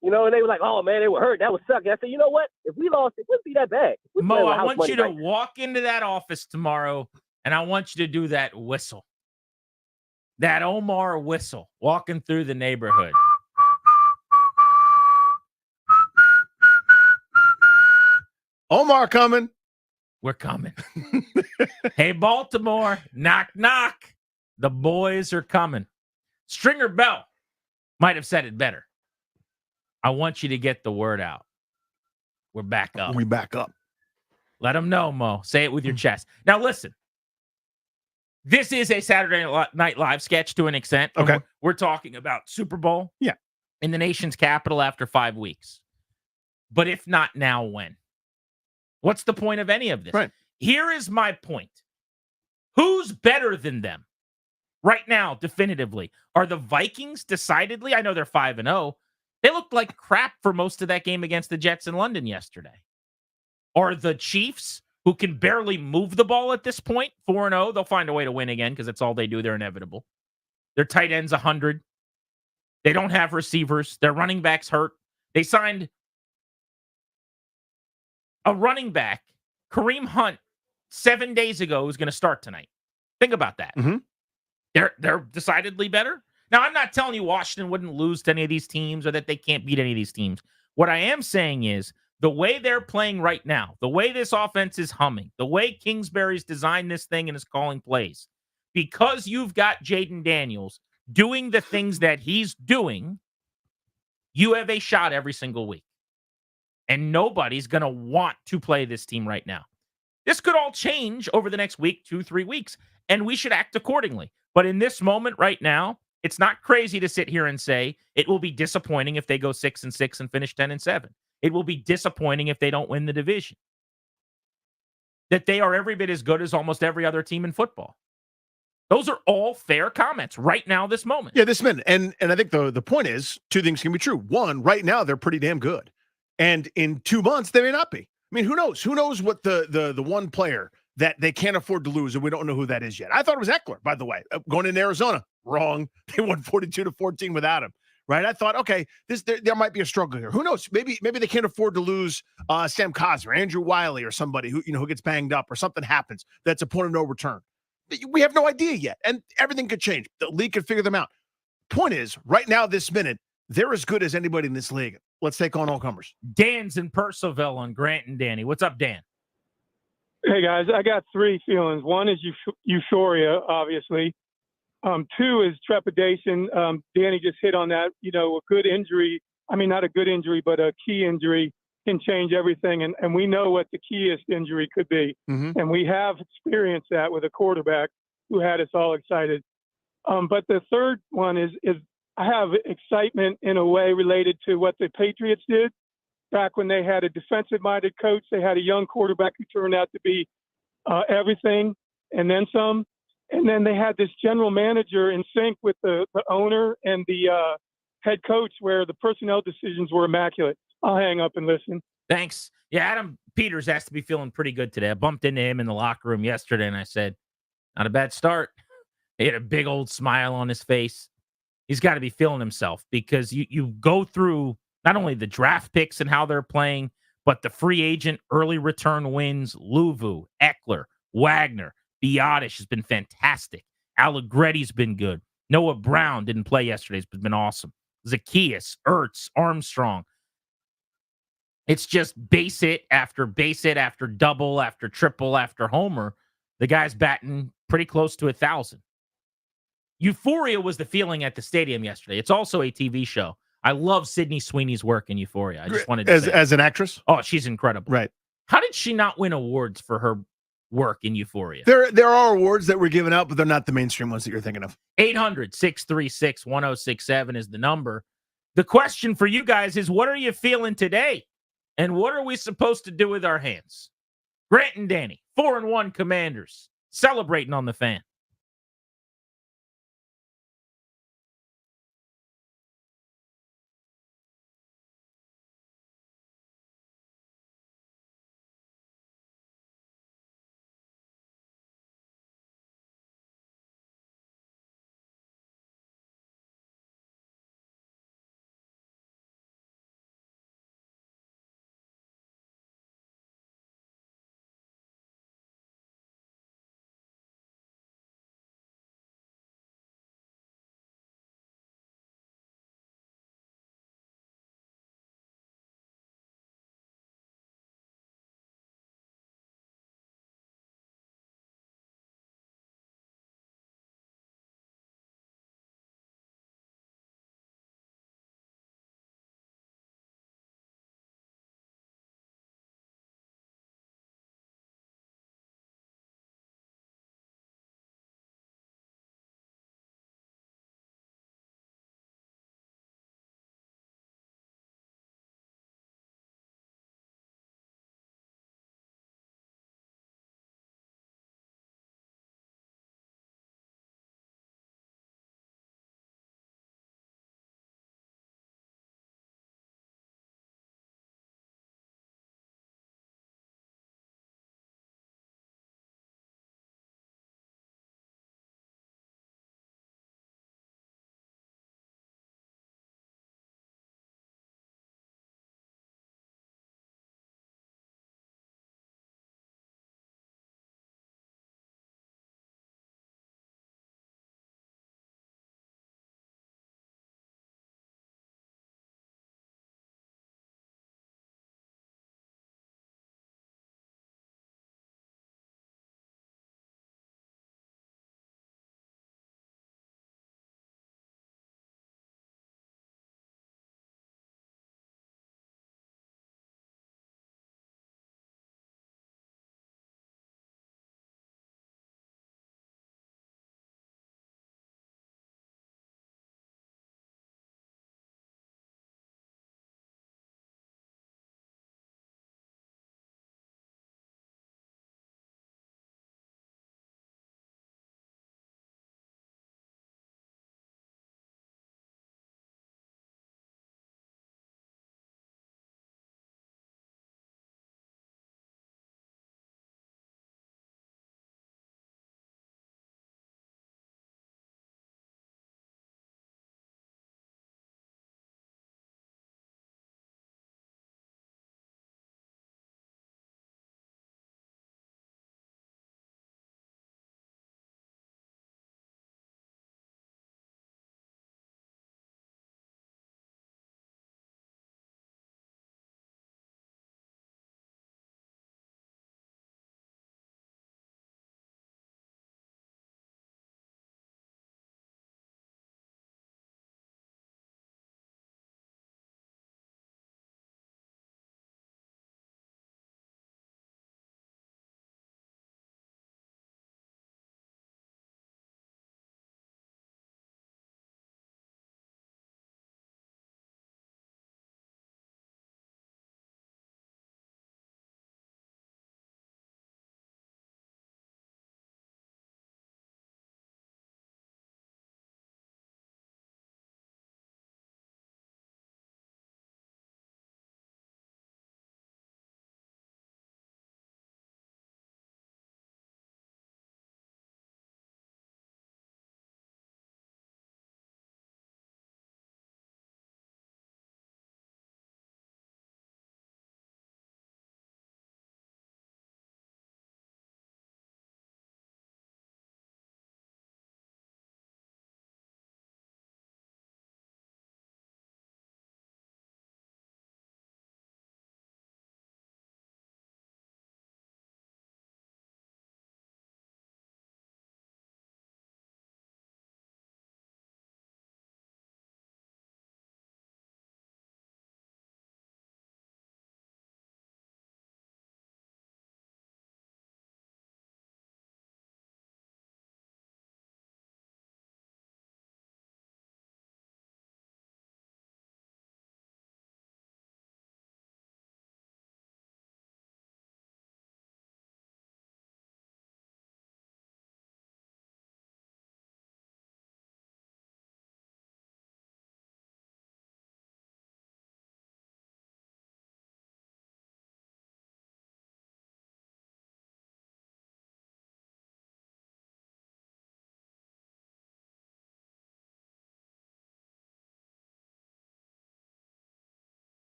[SPEAKER 23] And they were like, oh, man, they were hurt. That was sucking. I said, you know what? If we lost, it wouldn't be that bad.
[SPEAKER 12] Mo, I want you to walk into that office tomorrow, and I want you to do that whistle. That Omar whistle, walking through the neighborhood.
[SPEAKER 14] Omar coming.
[SPEAKER 12] We're coming. Hey, Baltimore, knock, knock. The boys are coming. Stringer Bell might have said it better. I want you to get the word out. We're back up.
[SPEAKER 14] We back up.
[SPEAKER 12] Let them know, Mo. Say it with your chest. Now, listen. This is a Saturday Night Live sketch to an extent.
[SPEAKER 14] Okay.
[SPEAKER 12] We're talking about Super Bowl.
[SPEAKER 14] Yeah.
[SPEAKER 12] In the nation's capital after 5 weeks. But if not now, when? What's the point of any of this?
[SPEAKER 14] Right.
[SPEAKER 12] Here is my point. Who's better than them? right now, definitively. Are the Vikings decidedly? I know they're 5-0. They looked like crap for most of that game against the Jets in London yesterday. Are the Chiefs, who can barely move the ball at this point, 4-0? They'll find a way to win again because that's all they do. They're inevitable. Their tight end's 100. They don't have receivers. Their running back's hurt. They signed a running back, Kareem Hunt, 7 days ago, who's going to start tonight. Think about that.
[SPEAKER 14] Mm-hmm.
[SPEAKER 12] They're decidedly better. Now, I'm not telling you Washington wouldn't lose to any of these teams or that they can't beat any of these teams. What I am saying is the way they're playing right now, the way this offense is humming, the way Kingsbury's designed this thing and is calling plays, because you've got Jaden Daniels doing the things that he's doing, you have a shot every single week. And nobody's going to want to play this team right now. This could all change over the next week, 2-3 weeks, and we should act accordingly. But in this moment right now, it's not crazy to sit here and say it will be disappointing if they go 6-6 and finish 10-7. It will be disappointing if they don't win the division. That they are every bit as good as almost every other team in football. Those are all fair comments right now, this moment.
[SPEAKER 14] Yeah, this minute. And I think the point is, two things can be true. One, right now, they're pretty damn good. And in 2 months, they may not be. I mean, who knows? Who knows what the one player that they can't afford to lose, and we don't know who that is yet. I thought it was Eckler, by the way, going into Arizona. Wrong. They won 42-14 without him, right? I thought, okay, there might be a struggle here. Who knows? Maybe they can't afford to lose Sam Cosner, Andrew Wiley, or somebody who gets banged up, or something happens that's a point of no return. We have no idea yet, and everything could change. The league could figure them out. Point is, right now, this minute, they're as good as anybody in this league. Let's take on all comers.
[SPEAKER 12] Dan's in Purcellville on Grant and Danny. What's up, Dan?
[SPEAKER 1] Hey, guys, I got three feelings. One is euphoria, obviously. Two is trepidation. Danny just hit on that. A good injury, not a good injury, but a key injury can change everything. And we know what the keyest injury could be.
[SPEAKER 14] Mm-hmm.
[SPEAKER 1] And we have experienced that with a quarterback who had us all excited. But the third one is I have excitement in a way related to what the Patriots did back when they had a defensive-minded coach. They had a young quarterback who turned out to be everything and then some. And then they had this general manager in sync with the owner and the head coach where the personnel decisions were immaculate. I'll hang up and listen.
[SPEAKER 12] Thanks. Yeah, Adam Peters has to be feeling pretty good today. I bumped into him in the locker room yesterday, and I said, not a bad start. He had a big old smile on his face. He's got to be feeling himself because you go through not only the draft picks and how they're playing, but the free agent early return wins. Luvu, Eckler, Wagner, Biotish has been fantastic. Allegretti's been good. Noah Brown didn't play yesterday. He's been awesome. Zacchaeus, Ertz, Armstrong. It's just base hit after double, after triple, after homer. The guy's batting pretty close to 1,000. Euphoria was the feeling at the stadium yesterday. It's also a TV show. I love Sydney Sweeney's work in Euphoria. I just wanted to say.
[SPEAKER 14] As an actress?
[SPEAKER 12] Oh, she's incredible.
[SPEAKER 14] Right.
[SPEAKER 12] How did she not win awards for her work in Euphoria?
[SPEAKER 14] There are awards that were given out, but they're not the mainstream ones that you're thinking of.
[SPEAKER 12] 800-636-1067 is the number. The question for you guys is, what are you feeling today? And what are we supposed to do with our hands? Grant and Danny, 4-1 Commanders, celebrating on the Fan.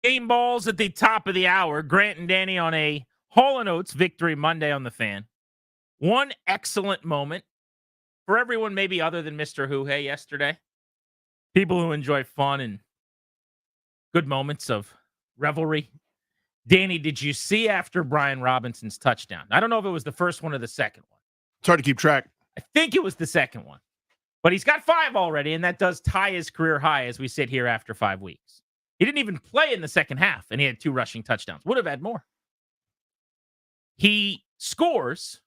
[SPEAKER 12] Game balls at the top of the hour. Grant and Danny on a Hall & Oates Victory Monday on the Fan. One excellent moment for everyone maybe other than Mr. Hoo-Hey yesterday. People who enjoy fun and good moments of revelry. Danny, did you see after Brian Robinson's touchdown? I don't know if it was the first one or the second one.
[SPEAKER 14] It's hard to keep track.
[SPEAKER 12] I think it was the second one. But he's got 5 already, and that does tie his career high as we sit here after 5 weeks. He didn't even play in the second half, and he had 2 rushing touchdowns. Would have had more. He scores,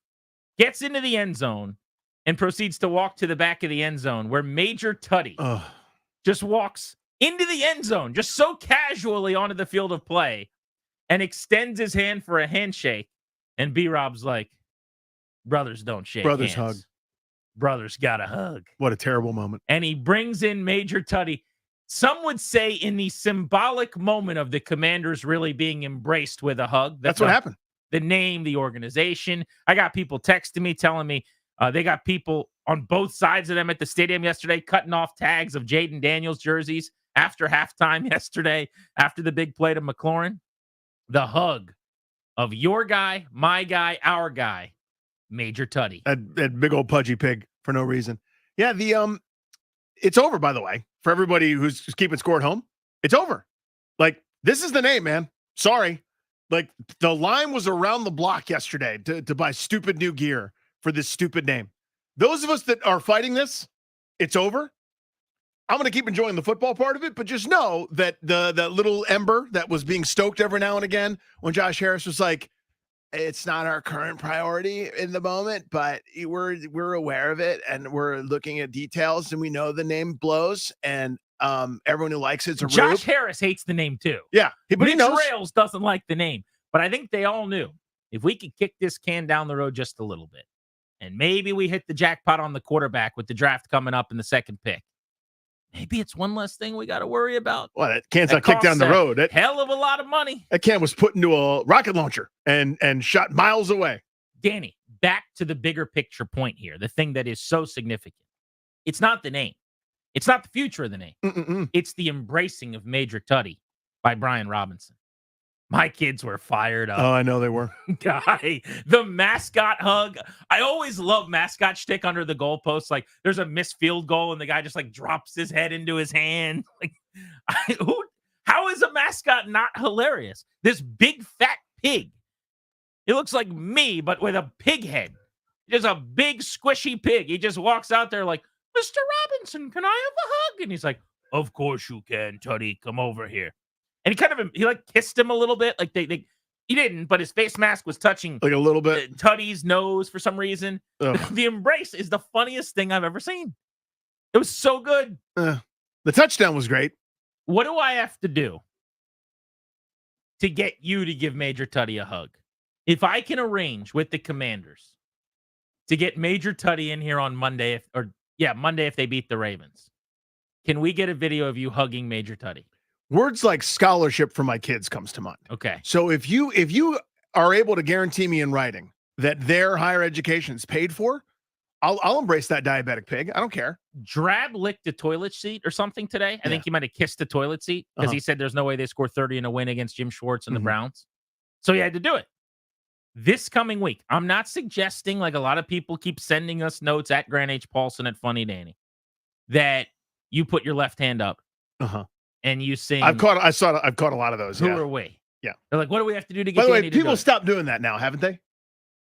[SPEAKER 12] gets into the end zone, and proceeds to walk to the back of the end zone where Major Tuddy just walks into the end zone, just so casually onto the field of play, and extends his hand for a handshake. And B-Rob's like, brothers don't shake
[SPEAKER 14] Brothers
[SPEAKER 12] hands.
[SPEAKER 14] hug.
[SPEAKER 12] Brothers got a hug.
[SPEAKER 14] What a terrible moment.
[SPEAKER 12] And he brings in Major Tuddy. Some would say in the symbolic moment of the Commanders really being embraced with a hug.
[SPEAKER 14] That's what happened.
[SPEAKER 12] The name, the organization. I got people texting me, telling me they got people on both sides of them at the stadium yesterday cutting off tags of Jaden Daniels jerseys after halftime yesterday, after the big play to McLaurin. The hug of your guy, my guy, our guy, Major Tuddy.
[SPEAKER 14] That big old pudgy pig for no reason. Yeah, it's over, by the way, for everybody who's keeping score at home. It's over. Like, this is the name, man. Sorry. Like, the line was around the block yesterday to buy stupid new gear for this stupid name. Those of us that are fighting this, it's over. I'm going to keep enjoying the football part of it, but just know that that little ember that was being stoked every now and again when Josh Harris was like, it's not our current priority in the moment, but we're aware of it and we're looking at details and we know the name blows and everyone who likes it's a
[SPEAKER 12] Josh Harris hates the name too.
[SPEAKER 14] Yeah, but he
[SPEAKER 12] Mitch
[SPEAKER 14] knows.
[SPEAKER 12] Rails doesn't like the name, but I think they all knew if we could kick this can down the road just a little bit, and maybe we hit the jackpot on the quarterback with the draft coming up in the second pick. Maybe it's one less thing we got to worry about.
[SPEAKER 14] Well, that can's not kicked down the road.
[SPEAKER 12] Hell of a lot of money.
[SPEAKER 14] That can was put into a rocket launcher and shot miles away.
[SPEAKER 12] Danny, back to the bigger picture point here. The thing that is so significant. It's not the name. It's not the future of the name. It's the embracing of Major Tuddy by Brian Robinson. My kids were fired up.
[SPEAKER 14] Oh, I know they were.
[SPEAKER 12] Guy, the mascot hug. I always love mascot shtick under the goalpost. Like, there's a missed field goal, and the guy just like drops his head into his hand. Like, how is a mascot not hilarious? This big fat pig. It looks like me, but with a pig head. Just a big squishy pig. He just walks out there like, Mr. Robinson, can I have a hug? And he's like, of course you can, Tuddy. Come over here. And he like kissed him a little bit. Like he didn't, but his face mask was touching
[SPEAKER 14] like a little bit
[SPEAKER 12] Tuddy's nose for some reason. The embrace is the funniest thing I've ever seen. It was so good.
[SPEAKER 14] The touchdown was great.
[SPEAKER 12] What do I have to do to get you to give Major Tuddy a hug? If I can arrange with the Commanders to get Major Tuddy in here on Monday, Monday if they beat the Ravens, can we get a video of you hugging Major Tuddy?
[SPEAKER 14] Words like scholarship for my kids comes to mind.
[SPEAKER 12] Okay.
[SPEAKER 14] So if you are able to guarantee me in writing that their higher education is paid for, I'll embrace that diabetic pig. I don't care.
[SPEAKER 12] Drab licked the toilet seat or something today. I think he might have kissed the toilet seat because he said there's no way they score 30 in a win against Jim Schwartz and the Browns. So he had to do it. This coming week, I'm not suggesting, like a lot of people keep sending us notes at Grant H. Paulson at Funny Danny, that you put your left hand up. And you sing.
[SPEAKER 14] I've caught a lot of those.
[SPEAKER 12] Who are we?
[SPEAKER 14] Yeah.
[SPEAKER 12] They're like, what do we have to do to get?
[SPEAKER 14] By the way,
[SPEAKER 12] Danny to
[SPEAKER 14] people
[SPEAKER 12] do it?
[SPEAKER 14] stopped doing that now, haven't they?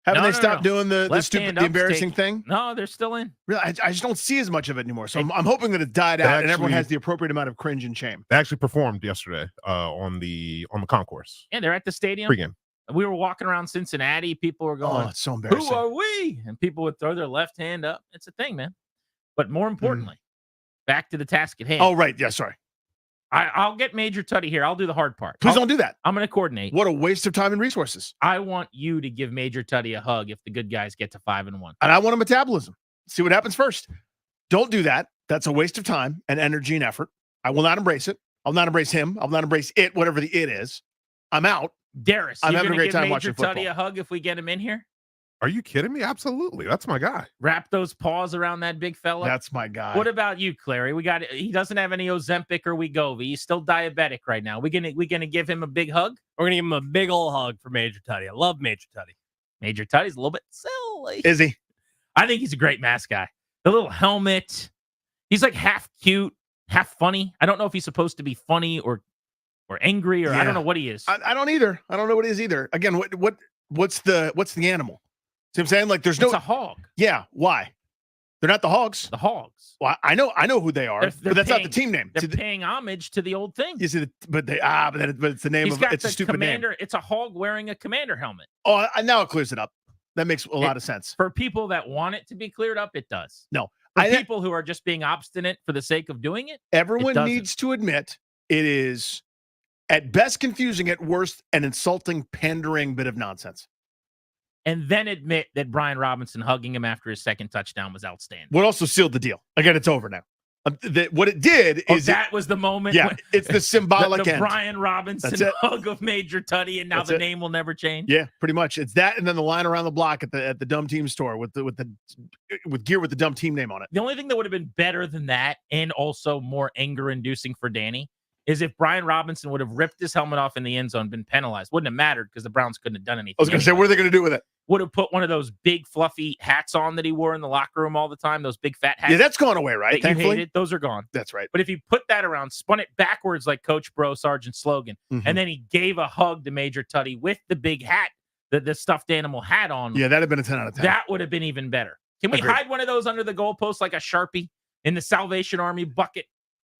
[SPEAKER 14] Haven't they stopped doing the stupid, the embarrassing thing?
[SPEAKER 12] No, they're still in.
[SPEAKER 14] Really, I just don't see as much of it anymore. So I'm hoping that it died out and everyone has the appropriate amount of cringe and shame.
[SPEAKER 8] They actually performed yesterday on the concourse.
[SPEAKER 12] Yeah, they're at the stadium.
[SPEAKER 8] Pregame.
[SPEAKER 12] We were walking around Cincinnati. People were going,
[SPEAKER 14] "Oh, it's so embarrassing.
[SPEAKER 12] Who are we?" And people would throw their left hand up. It's a thing, man. But more importantly, back to the task at hand.
[SPEAKER 14] Oh, right. Yeah, sorry.
[SPEAKER 12] I'll get Major Tuddy here. I'll do the hard part.
[SPEAKER 14] Please don't do that.
[SPEAKER 12] I'm going to coordinate.
[SPEAKER 14] What a waste of time and resources.
[SPEAKER 12] I want you to give Major Tuddy a hug if the good guys get to 5-1.
[SPEAKER 14] And I want a metabolism. See what happens first. Don't do that. That's a waste of time and energy and effort. I will not embrace it. I'll not embrace him. I'll not embrace it, whatever the it is. I'm out.
[SPEAKER 12] Darius,
[SPEAKER 14] I'm
[SPEAKER 12] you're
[SPEAKER 14] having a
[SPEAKER 12] gonna
[SPEAKER 14] great time
[SPEAKER 12] give
[SPEAKER 14] watching
[SPEAKER 12] Major Tuddy
[SPEAKER 14] football.
[SPEAKER 12] a hug if we get him in here?
[SPEAKER 8] Are you kidding me? Absolutely. That's my guy.
[SPEAKER 12] Wrap those paws around that big fella.
[SPEAKER 3] That's my guy.
[SPEAKER 12] What about you, Clary? He doesn't have any Ozempic or Wegovy. He's still diabetic right now. We gonna give him a big hug?
[SPEAKER 16] We're gonna give him a big old hug for Major Tutty. I love Major Tutty.
[SPEAKER 12] Major Tutty's a little bit silly.
[SPEAKER 3] Is he?
[SPEAKER 12] I think he's a great mask guy. The little helmet. He's like half cute, half funny. I don't know if he's supposed to be funny or angry or I don't know what he is.
[SPEAKER 14] I don't either. I don't know what it is either. Again, what's the animal? See what I'm saying? Like there's
[SPEAKER 12] It's a hog.
[SPEAKER 14] Yeah. Why? They're not the hogs.
[SPEAKER 12] The hogs.
[SPEAKER 14] Well, I know who they are, but that's not the team name.
[SPEAKER 12] They're paying homage to the old thing.
[SPEAKER 14] You see, but it's the name
[SPEAKER 12] He's
[SPEAKER 14] of
[SPEAKER 12] got
[SPEAKER 14] it's a
[SPEAKER 12] the
[SPEAKER 14] stupid
[SPEAKER 12] commander.
[SPEAKER 14] name.
[SPEAKER 12] It's a hog wearing a commander helmet.
[SPEAKER 14] Oh, now it clears it up. That makes a lot of sense.
[SPEAKER 12] For people that want it to be cleared up, it does.
[SPEAKER 14] No.
[SPEAKER 12] For people who are just being obstinate for the sake of doing it,
[SPEAKER 14] Everyone
[SPEAKER 12] doesn't.
[SPEAKER 14] needs to admit it is at best confusing, at worst an insulting, pandering bit of nonsense.
[SPEAKER 12] And then admit that Brian Robinson hugging him after his second touchdown was outstanding.
[SPEAKER 14] What also sealed the deal. Again, it's over now. What it did is
[SPEAKER 12] that was the moment.
[SPEAKER 14] Yeah,
[SPEAKER 12] when,
[SPEAKER 14] it's the symbolic
[SPEAKER 12] the
[SPEAKER 14] end.
[SPEAKER 12] Brian Robinson
[SPEAKER 14] That's it.
[SPEAKER 12] hug of Major Tutty, and now
[SPEAKER 14] That's
[SPEAKER 12] the
[SPEAKER 14] it.
[SPEAKER 12] name will never change.
[SPEAKER 14] Yeah, pretty much. It's that, and then the line around the block at the dumb team store with gear with the dumb team name on it.
[SPEAKER 12] The only thing that would have been better than that, and also more anger-inducing for Danny, is if Brian Robinson would have ripped his helmet off in the end zone, been penalized. Wouldn't have mattered because the Browns couldn't have done anything.
[SPEAKER 14] I was going to say, what are they going to do with it?
[SPEAKER 12] Would have put one of those big fluffy hats on that he wore in the locker room all the time. Those big fat hats.
[SPEAKER 14] Yeah, that's gone away, right?
[SPEAKER 12] That you
[SPEAKER 14] Thankfully,
[SPEAKER 12] hated. Those are gone.
[SPEAKER 14] That's right.
[SPEAKER 12] But if he put that around, spun it backwards like Coach Bro, Sergeant Slogan, and then he gave a hug to Major Tutty with the big hat that the stuffed animal hat on.
[SPEAKER 14] Yeah, that'd have been a 10 out of 10.
[SPEAKER 12] That would have been even better. Can we
[SPEAKER 14] Agreed.
[SPEAKER 12] hide one of those under the goalpost like a Sharpie in the Salvation Army bucket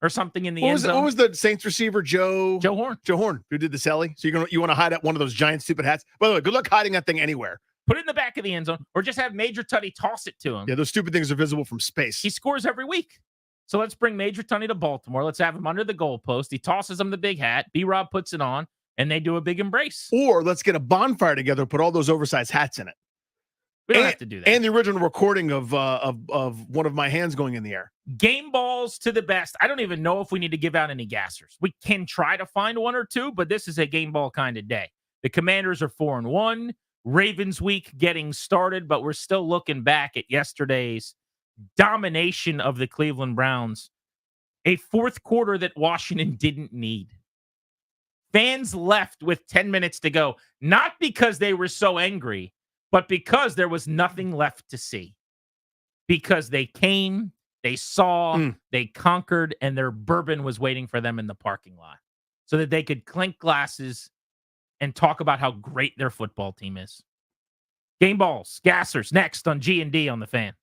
[SPEAKER 12] or something in the end zone?
[SPEAKER 14] What was the Saints receiver, Joe
[SPEAKER 12] Horn?
[SPEAKER 14] Joe Horn, who did the celly. So you want to hide at one of those giant stupid hats. By the way, good luck hiding that thing anywhere.
[SPEAKER 12] Put it in the back of the end zone, or just have Major Tutty toss it to him.
[SPEAKER 14] Yeah, those stupid things are visible from space.
[SPEAKER 12] He scores every week. So let's bring Major Tutty to Baltimore. Let's have him under the goalpost. He tosses him the big hat. B-Rob puts it on, and they do a big embrace.
[SPEAKER 14] Or let's get a bonfire together, put all those oversized hats in it.
[SPEAKER 12] We don't have to do that.
[SPEAKER 14] And the original recording of one of my hands going in the air.
[SPEAKER 12] Game balls to the best. I don't even know if we need to give out any gassers. We can try to find one or two, but this is a game ball kind of day. The Commanders are 4-1. Ravens week getting started, but we're still looking back at yesterday's domination of the Cleveland Browns. A fourth quarter that Washington didn't need. Fans left with 10 minutes to go, not because they were so angry, but because there was nothing left to see. Because they came, they saw, they conquered, and their bourbon was waiting for them in the parking lot so that they could clink glasses and talk about how great their football team is. Game balls, gassers, next on G&D on the Fan.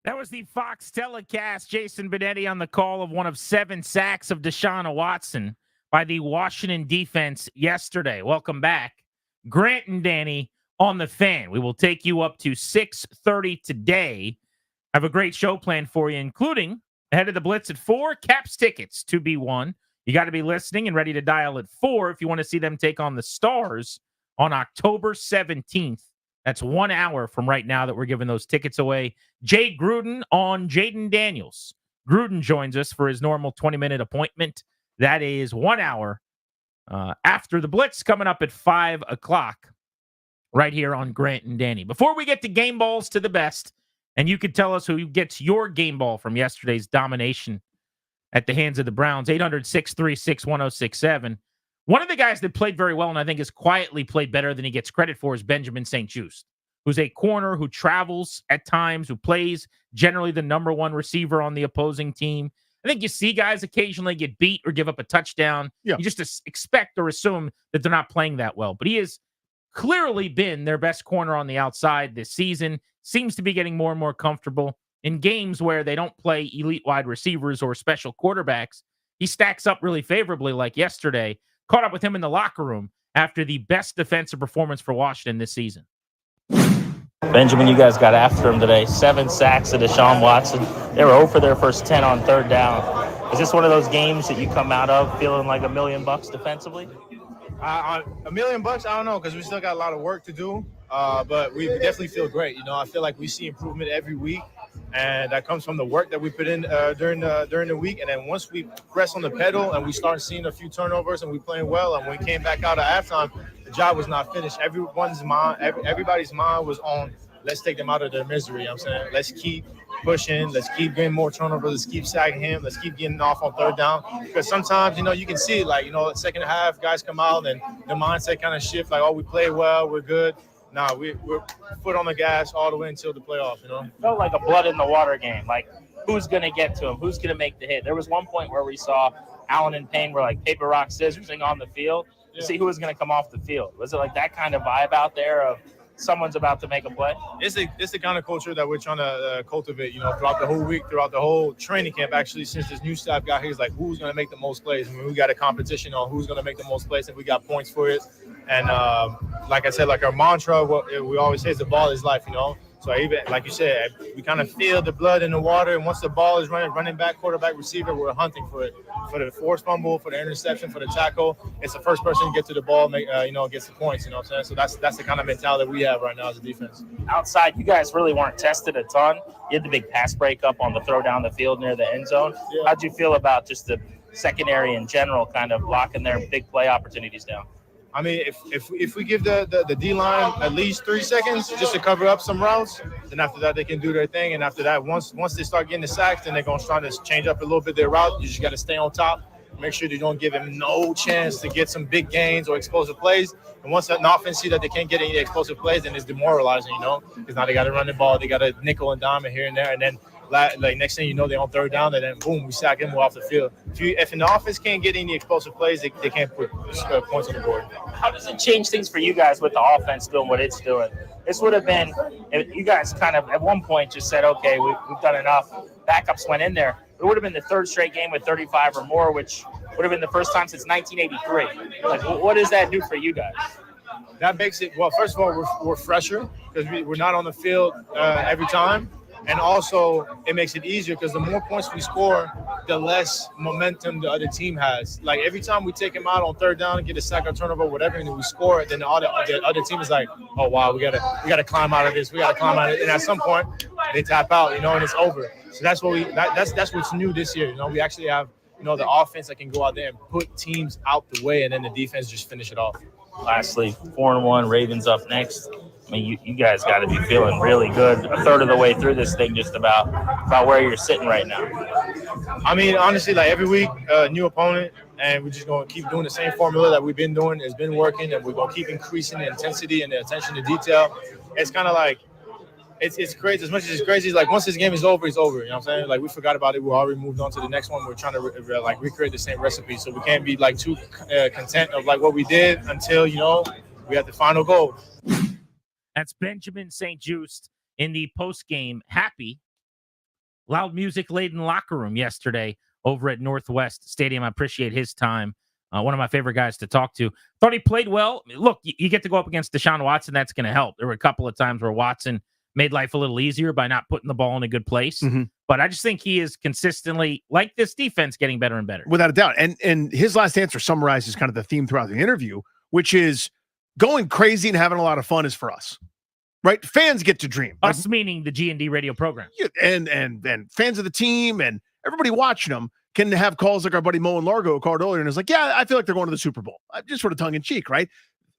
[SPEAKER 12] That was the Fox telecast. Jason Benetti on the call of one of 7 sacks of Deshaun Watson by the Washington defense yesterday. Welcome back. Grant and Danny on the Fan. We will take you up to 6:30 today. I have a great show planned for you, including ahead of the Blitz at 4, Caps tickets to be won. You got to be listening and ready to dial at 4 if you want to see them take on the Stars on October 17th. That's 1 hour from right now that we're giving those tickets away. Jay Gruden on Jaden Daniels. Gruden joins us for his normal 20-minute appointment. That is 1 hour after the Blitz, coming up at 5 o'clock right here on Grant and Danny. Before we get to game balls to the best, and you could tell us who gets your game ball from yesterday's domination at the hands of the Browns, 800-636-1067. One of the guys that played very well and I think has quietly played better than he gets credit for is Benjamin St-Juste, who's a corner who travels at times, who plays generally the number 1 receiver on the opposing team. I think you see guys occasionally get beat or give up a touchdown.
[SPEAKER 14] Yeah.
[SPEAKER 12] You just expect or assume that they're not playing that well. But he has clearly been their best corner on the outside this season. Seems to be getting more and more comfortable in games where they don't play elite wide receivers or special quarterbacks. He stacks up really favorably, like yesterday. Caught up with him in the locker room after the best defensive performance for Washington this season.
[SPEAKER 17] Benjamin, you guys got after him today. 7 sacks of Deshaun Watson. They were 0 for their first 10 on third down. Is this one of those games that you come out of feeling like $1 million defensively?
[SPEAKER 18] $1 million, I don't know, because we still got a lot of work to do. But we definitely feel great. You know, I feel like we see improvement every week, and that comes from the work that we put in during the week. And then once we press on the pedal and we start seeing a few turnovers and we playing well, and when we came back out at halftime, the job was not finished. Everybody's mind was on, let's take them out of their misery. You know what I'm saying, let's keep pushing, let's keep getting more turnovers, let's keep sagging him, let's keep getting off on third down. Because sometimes, you know, you can see, like, you know, second half, guys come out and the mindset kind of shift, like, oh, we play well, we're good. Nah, we're foot on the gas all the way until the playoff, you know?
[SPEAKER 17] Felt like a blood in the water game. Like, who's going to get to him? Who's going to make the hit? There was one point where we saw Allen and Payne were like paper, rock, scissorsing on the field to see who was going to come off the field. Was it like that kind of vibe out there of someone's about to make a play?
[SPEAKER 18] It's the kind of culture that we're trying to cultivate, you know, throughout the whole week, throughout the whole training camp. Actually, since this new staff got here, it's like, who's going to make the most plays? I mean, we got a competition on who's going to make the most plays, and we got points for it. And like I said, like our mantra, what we always say is the ball is life, you know? So even, like you said, we kind of feel the blood in the water. And once the ball is running back, quarterback, receiver, we're hunting for it. For the forced fumble, for the interception, for the tackle. It's the first person to get to the ball, gets the points, you know what I'm saying? So that's the kind of mentality we have right now as a defense.
[SPEAKER 17] Outside, you guys really weren't tested a ton. You had the big pass breakup on the throw down the field near the end zone. Yeah. How'd you feel about just the secondary in general kind of locking their big play opportunities down?
[SPEAKER 18] I mean, if we give the D-line at least 3 seconds just to cover up some routes, then after that they can do their thing. And after that, once they start getting the sacks, then they're going to try to change up a little bit their route. You just got to stay on top. Make sure you don't give them no chance to get some big gains or explosive plays. And once an offense see that they can't get any explosive plays, then it's demoralizing, you know, because now they got to run the ball. They got to nickel and dime it here and there. And then like next thing you know, they're on third down, and then boom, we sack them off the field. If an offense can't get any explosive plays, they can't put points on the board.
[SPEAKER 17] How does it change things for you guys with the offense doing what it's doing? This would have been, if you guys kind of at one point just said, okay, we've done enough. Backups went in there. It would have been the third straight game with 35 or more, which would have been the first time since 1983. Like, what does that do for you guys?
[SPEAKER 18] That makes it, well, first of all, we're fresher because we're not on the field every time. And also, it makes it easier because the more points we score, the less momentum the other team has. Like, every time we take them out on third down and get a sack or turnover, whatever, and then we score it, then the other team is like, oh, wow, we gotta climb out of this. We got to climb out of it. And at some point, they tap out, you know, and it's over. So that's what that's what's new this year. You know, we actually have, you know, the offense that can go out there and put teams out the way, and then the defense just finish it off.
[SPEAKER 17] Lastly, 4-1, Ravens up next. I mean, you guys got to be feeling really good a third of the way through this thing, just about where you're sitting right now.
[SPEAKER 18] I mean, honestly, like every week, new opponent, and we're just going to keep doing the same formula that we've been doing. It's been working, and we're going to keep increasing the intensity and the attention to detail. It's kind of like, it's crazy. As much as it's crazy, it's like once this game is over, it's over. You know what I'm saying? Like, we forgot about it. We already moved on to the next one. We're trying to recreate the same recipe. So we can't be like too content of like what we did until, you know, we have the final goal.
[SPEAKER 12] That's Benjamin St-Juste in the post-game happy loud music laden locker room yesterday over at Northwest Stadium. I appreciate his time. One of my favorite guys to talk to. Thought he played well. Look, you get to go up against Deshaun Watson. That's going to help. There were a couple of times where Watson made life a little easier by not putting the ball in a good place. But I just think he is consistently, like this defense, getting better and better.
[SPEAKER 14] Without a doubt. And his last answer summarizes kind of the theme throughout the interview, which is going crazy and having a lot of fun is for us. Right? Fans get to dream.
[SPEAKER 12] Us meaning the G&D radio program.
[SPEAKER 14] And fans of the team and everybody watching them can have calls like our buddy Mo and Largo called earlier and is like, yeah, I feel like they're going to the Super Bowl. Just sort of tongue in cheek, right?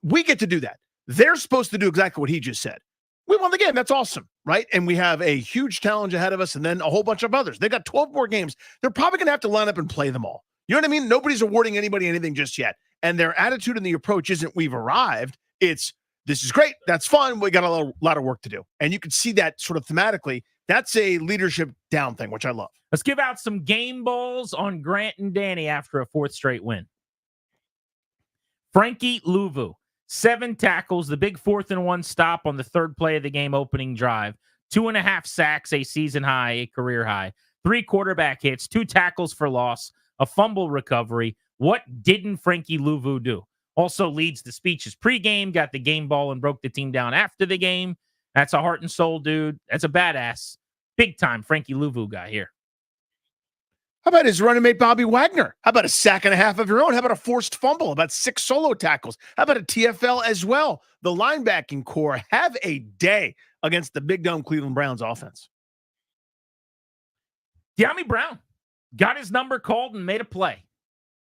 [SPEAKER 14] We get to do that. They're supposed to do exactly what he just said. We won the game. That's awesome, right? And we have a huge challenge ahead of us and then a whole bunch of others. They got 12 more games. They're probably going to have to line up and play them all. You know what I mean? Nobody's awarding anybody anything just yet. And their attitude and the approach isn't we've arrived. It's this is great. That's fun. We got a lot of work to do. And you can see that sort of thematically. That's a leadership down thing, which I love.
[SPEAKER 12] Let's give out some game balls on Grant and Danny after a 4th straight win. Frankie Louvu, 7 tackles, the big 4th and 1 stop on the 3rd play of the game opening drive, 2.5 sacks, a season high, a career high, 3 quarterback hits, 2 tackles for loss, a fumble recovery. What didn't Frankie Louvu do? Also leads the speeches pregame, got the game ball and broke the team down after the game. That's a heart and soul dude. That's a badass. Big time Frankie Louvu guy here.
[SPEAKER 14] How about his running mate, Bobby Wagner? How about a sack and a half of your own? How about a forced fumble? How about 6 solo tackles? How about a TFL as well? The linebacking core have a day against the big dumb Cleveland Browns offense.
[SPEAKER 12] Dyami Brown got his number called and made a play.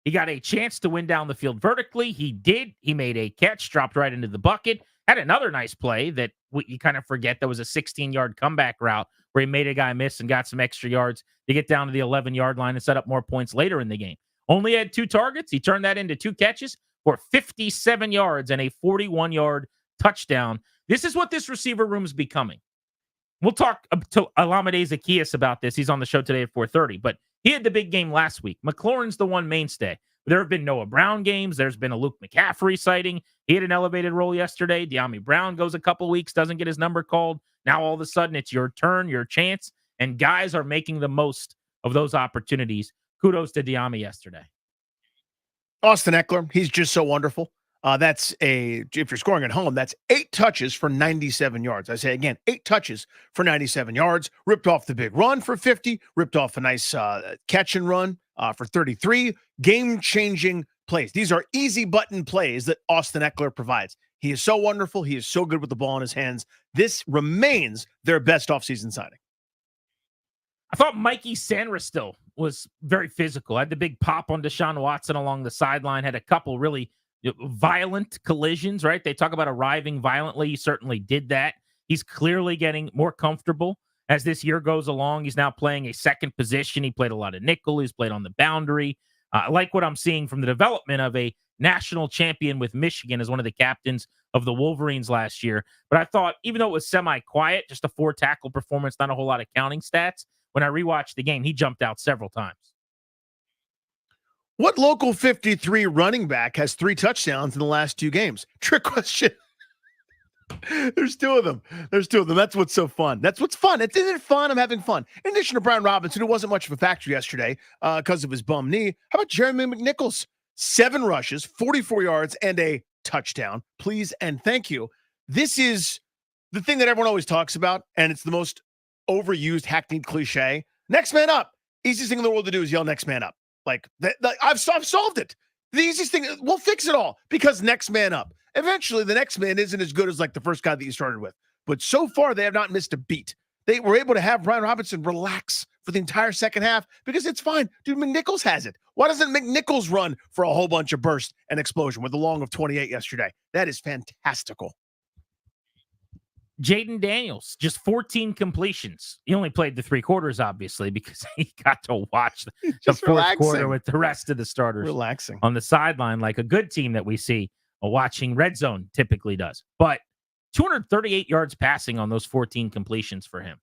[SPEAKER 12] He got a chance to win down the field vertically. He did. He made a catch, dropped right into the bucket. Had another nice play that you kind of forget. That was a 16-yard comeback route where he made a guy miss and got some extra yards to get down to the 11-yard line and set up more points later in the game. Only had 2 targets. He turned that into 2 catches for 57 yards and a 41-yard touchdown. This is what this receiver room is becoming. We'll talk to Alameda Zacchaeus about this. He's on the show today at 4:30, but he had the big game last week. McLaurin's the one mainstay. There have been Noah Brown games. There's been a Luke McCaffrey sighting. He had an elevated role yesterday. Dyami Brown goes a couple weeks, doesn't get his number called. Now all of a sudden it's your turn, your chance, and guys are making the most of those opportunities. Kudos to Dyami yesterday.
[SPEAKER 14] Austin Eckler, he's just so wonderful. If you're scoring at home, that's 8 touches for 97 yards. I say again, 8 touches for 97 yards. Ripped off the big run for 50. Ripped off a nice catch and run for 33. Game-changing plays. These are easy button plays that Austin Eckler provides. He is so wonderful. He is so good with the ball in his hands. This remains their best offseason signing.
[SPEAKER 12] I thought Mikey Sanderstill was very physical. Had the big pop on Deshaun Watson along the sideline. Had a couple really violent collisions, right? They talk about arriving violently. He certainly did that. He's clearly getting more comfortable as this year goes along. He's now playing a second position. He played a lot of nickel. He's played on the boundary. I like what I'm seeing from the development of a national champion with Michigan as one of the captains of the Wolverines last year. But I thought, even though it was semi-quiet, just a 4-tackle performance, not a whole lot of counting stats, when I rewatched the game, he jumped out several times.
[SPEAKER 14] What local 53 running back has 3 touchdowns in the last 2 games? Trick question. There's 2 of them. That's what's so fun. That's what's fun. Isn't it fun? I'm having fun. In addition to Brian Robinson, who wasn't much of a factor yesterday because of his bum knee, how about Jeremy McNichols? 7 rushes, 44 yards, and a touchdown. Please and thank you. This is the thing that everyone always talks about, and it's the most overused, hackneyed cliche. Next man up. Easiest thing in the world to do is yell next man up. I've solved it. The easiest thing, we'll fix it all because next man up. Eventually, the next man isn't as good as like the first guy that you started with. But so far, they have not missed a beat. They were able to have Brian Robinson relax for the entire second half because it's fine. Dude, McNichols has it. Why doesn't McNichols run for a whole bunch of burst and explosion with a long of 28 yesterday? That is fantastical.
[SPEAKER 12] Jaden Daniels, just 14 completions. He only played the 3 quarters, obviously, because he got to watch the fourth quarter with the rest of the starters
[SPEAKER 14] relaxing
[SPEAKER 12] on the sideline, like a good team that we see watching Red Zone typically does. But 238 yards passing on those 14 completions for him.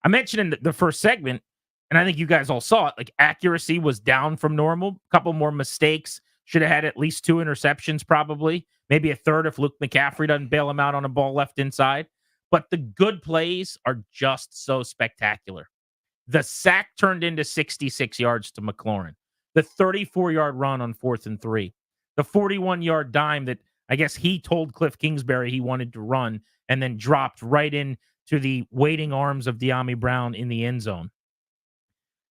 [SPEAKER 12] I mentioned in the first segment, and I think you guys all saw it, like accuracy was down from normal. A couple more mistakes. Should have had at least 2 interceptions, probably. Maybe a third if Luke McCaffrey doesn't bail him out on a ball left inside. But the good plays are just so spectacular. The sack turned into 66 yards to McLaurin. The 34-yard run on 4th and 3. The 41-yard dime that I guess he told Cliff Kingsbury he wanted to run and then dropped right into the waiting arms of De'Ami Brown in the end zone.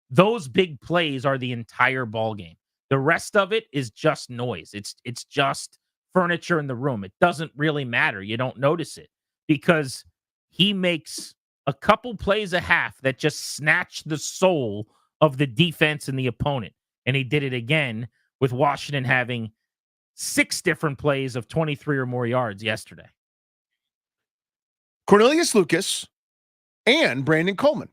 [SPEAKER 12] Those big plays are the entire ball game. The rest of it is just noise. It's just furniture in the room. It doesn't really matter. You don't notice it because he makes a couple plays a half that just snatch the soul of the defense and the opponent. And he did it again with Washington having 6 different plays of 23 or more yards yesterday.
[SPEAKER 14] Cornelius Lucas and Brandon Coleman.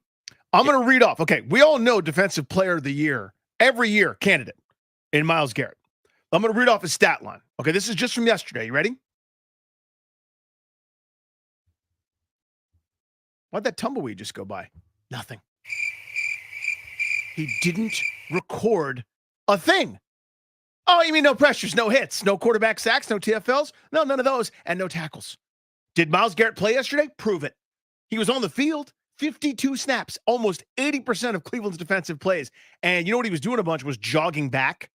[SPEAKER 14] I'm going to read off. Okay, we all know Defensive Player of the Year, every year candidate in Myles Garrett. I'm going to read off his stat line. Okay, this is just from yesterday. You ready? Why'd that tumbleweed just go by? Nothing. He didn't record a thing. Oh, you mean no pressures, no hits, no quarterback sacks, no TFLs? No, none of those, and no tackles. Did Myles Garrett play yesterday? Prove it. He was on the field, 52 snaps, almost 80% of Cleveland's defensive plays. And you know what he was doing a bunch was jogging back,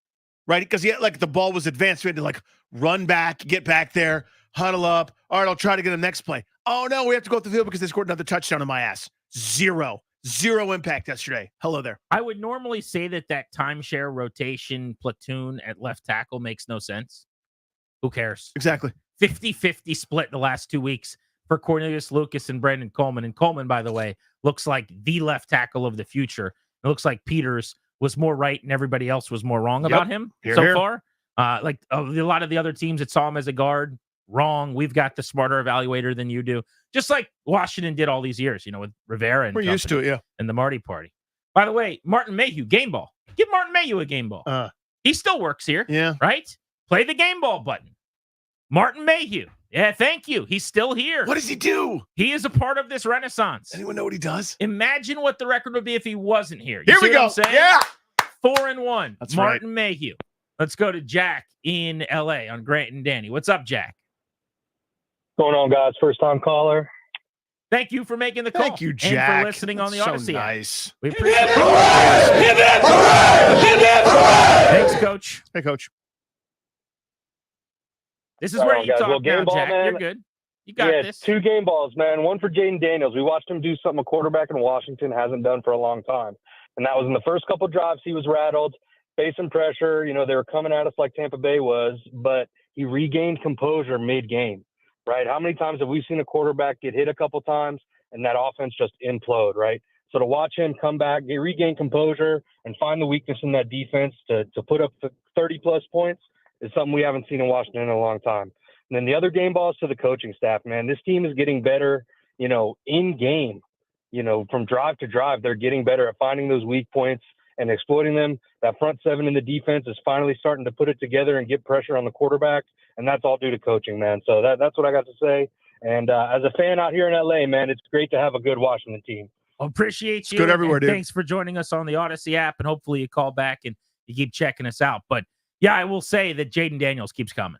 [SPEAKER 14] right? Because he had, like, the ball was advanced. We had to, like, run back, get back there, huddle up. All right, I'll try to get him next play. Oh, no, we have to go up the field because they scored another touchdown on my ass. Zero impact yesterday. Hello there.
[SPEAKER 12] I would normally say that timeshare rotation platoon at left tackle makes no sense. Who cares?
[SPEAKER 14] Exactly.
[SPEAKER 12] 50-50 split the last 2 weeks for Cornelius Lucas and Brandon Coleman. And Coleman, by the way, looks like the left tackle of the future. It looks like Peters was more right and everybody else was more wrong about him so far. Like a lot of the other teams that saw him as a guard, wrong. We've got the smarter evaluator than you do. Just like Washington did all these years, with Rivera and
[SPEAKER 14] we're used to it, yeah.
[SPEAKER 12] And the Marty Party. By the way, Martin Mayhew, game ball. Give Martin Mayhew a game ball. He still works here.
[SPEAKER 14] Yeah.
[SPEAKER 12] Right? Play the game ball button. Martin Mayhew. Yeah, thank you. He's still here.
[SPEAKER 14] What does he do?
[SPEAKER 12] He is a part of this renaissance.
[SPEAKER 14] Anyone know what he does?
[SPEAKER 12] Imagine what the record would be if he wasn't here.
[SPEAKER 14] Here we go. Yeah.
[SPEAKER 12] 4-1.
[SPEAKER 14] That's
[SPEAKER 12] Martin
[SPEAKER 14] right.
[SPEAKER 12] Mayhew. Let's go to Jack in LA on Grant and Danny. What's up, Jack?
[SPEAKER 5] Going on, guys? First time caller.
[SPEAKER 12] Thank you for making the call.
[SPEAKER 14] Thank you,
[SPEAKER 12] And
[SPEAKER 14] Jack.
[SPEAKER 12] for listening on the
[SPEAKER 14] That's
[SPEAKER 12] Odyssey
[SPEAKER 14] so
[SPEAKER 12] app.
[SPEAKER 14] nice.
[SPEAKER 12] We appreciate it. Thanks, Coach.
[SPEAKER 14] Hey, Coach.
[SPEAKER 12] This is
[SPEAKER 5] All
[SPEAKER 12] where
[SPEAKER 5] right,
[SPEAKER 12] you
[SPEAKER 5] guys.
[SPEAKER 12] talk
[SPEAKER 5] Well,
[SPEAKER 12] now,
[SPEAKER 5] game ball,
[SPEAKER 12] Jack.
[SPEAKER 5] man.
[SPEAKER 12] You're good. You got this.
[SPEAKER 5] 2 game balls, man. One for Jaden Daniels. We watched him do something a quarterback in Washington hasn't done for a long time. And that was in the first couple drives. He was rattled, facing pressure. They were coming at us like Tampa Bay was, but he regained composure mid-game, right? How many times have we seen a quarterback get hit a couple times and that offense just implode, right? So to watch him come back, regain composure, and find the weakness in that defense to put up 30-plus points is something we haven't seen in Washington in a long time. And then the other game balls to the coaching staff, man. This team is getting better, in game. From drive to drive, they're getting better at finding those weak points and exploiting them. That front seven in the defense is finally starting to put it together and get pressure on the quarterback, and that's all due to coaching, man. So that's what I got to say. And as a fan out here in LA, man, it's great to have a good Washington team.
[SPEAKER 12] Appreciate you.
[SPEAKER 14] good everywhere,
[SPEAKER 12] and
[SPEAKER 14] dude.
[SPEAKER 12] Thanks for joining us on the Odyssey app, and hopefully you call back and you keep checking us out. But, yeah, I will say that Jaden Daniels keeps coming.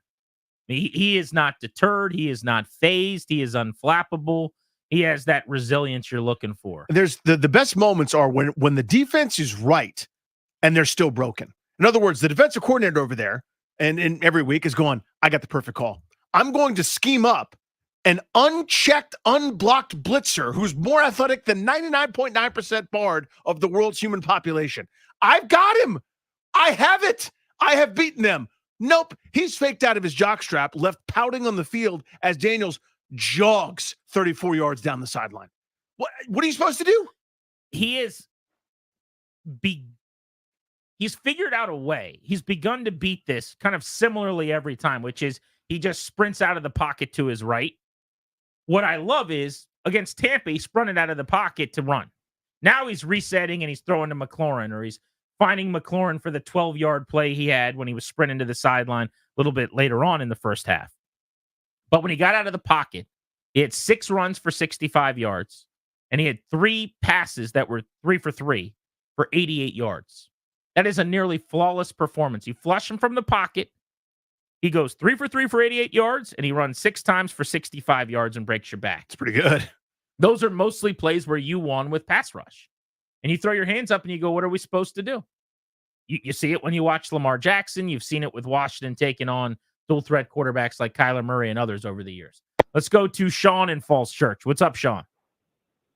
[SPEAKER 12] He is not deterred. He is not phased. He is unflappable. He has that resilience you're looking for.
[SPEAKER 14] There's the best moments are when the defense is right and they're still broken. In other words, the defensive coordinator over there and every week is going, I got the perfect call. I'm going to scheme up an unchecked, unblocked blitzer who's more athletic than 99.9% barred of the world's human population. I've got him. I have it. I have beaten them. Nope. He's faked out of his jockstrap, left pouting on the field as Daniels jogs 34 yards down the sideline. What are you supposed to do?
[SPEAKER 12] He's figured out a way. He's begun to beat this kind of similarly every time, which is he just sprints out of the pocket to his right. What I love is against Tampa, he sprinted out of the pocket to run. Now he's resetting and he's throwing to McLaurin, or he's finding McLaurin for the 12-yard play he had when he was sprinting to the sideline a little bit later on in the first half. But when he got out of the pocket, he had 6 runs for 65 yards, and he had 3 passes that were 3 for 3 for 88 yards. That is a nearly flawless performance. You flush him from the pocket, he goes 3 for 3 for 88 yards, and he runs 6 times for 65 yards and breaks your back.
[SPEAKER 14] It's pretty good.
[SPEAKER 12] Those are mostly plays where you won with pass rush. And you throw your hands up and you go, what are we supposed to do? You see it when you watch Lamar Jackson. You've seen it with Washington taking on dual threat quarterbacks like Kyler Murray and others over the years. Let's go to Sean in Falls Church. What's up, Sean?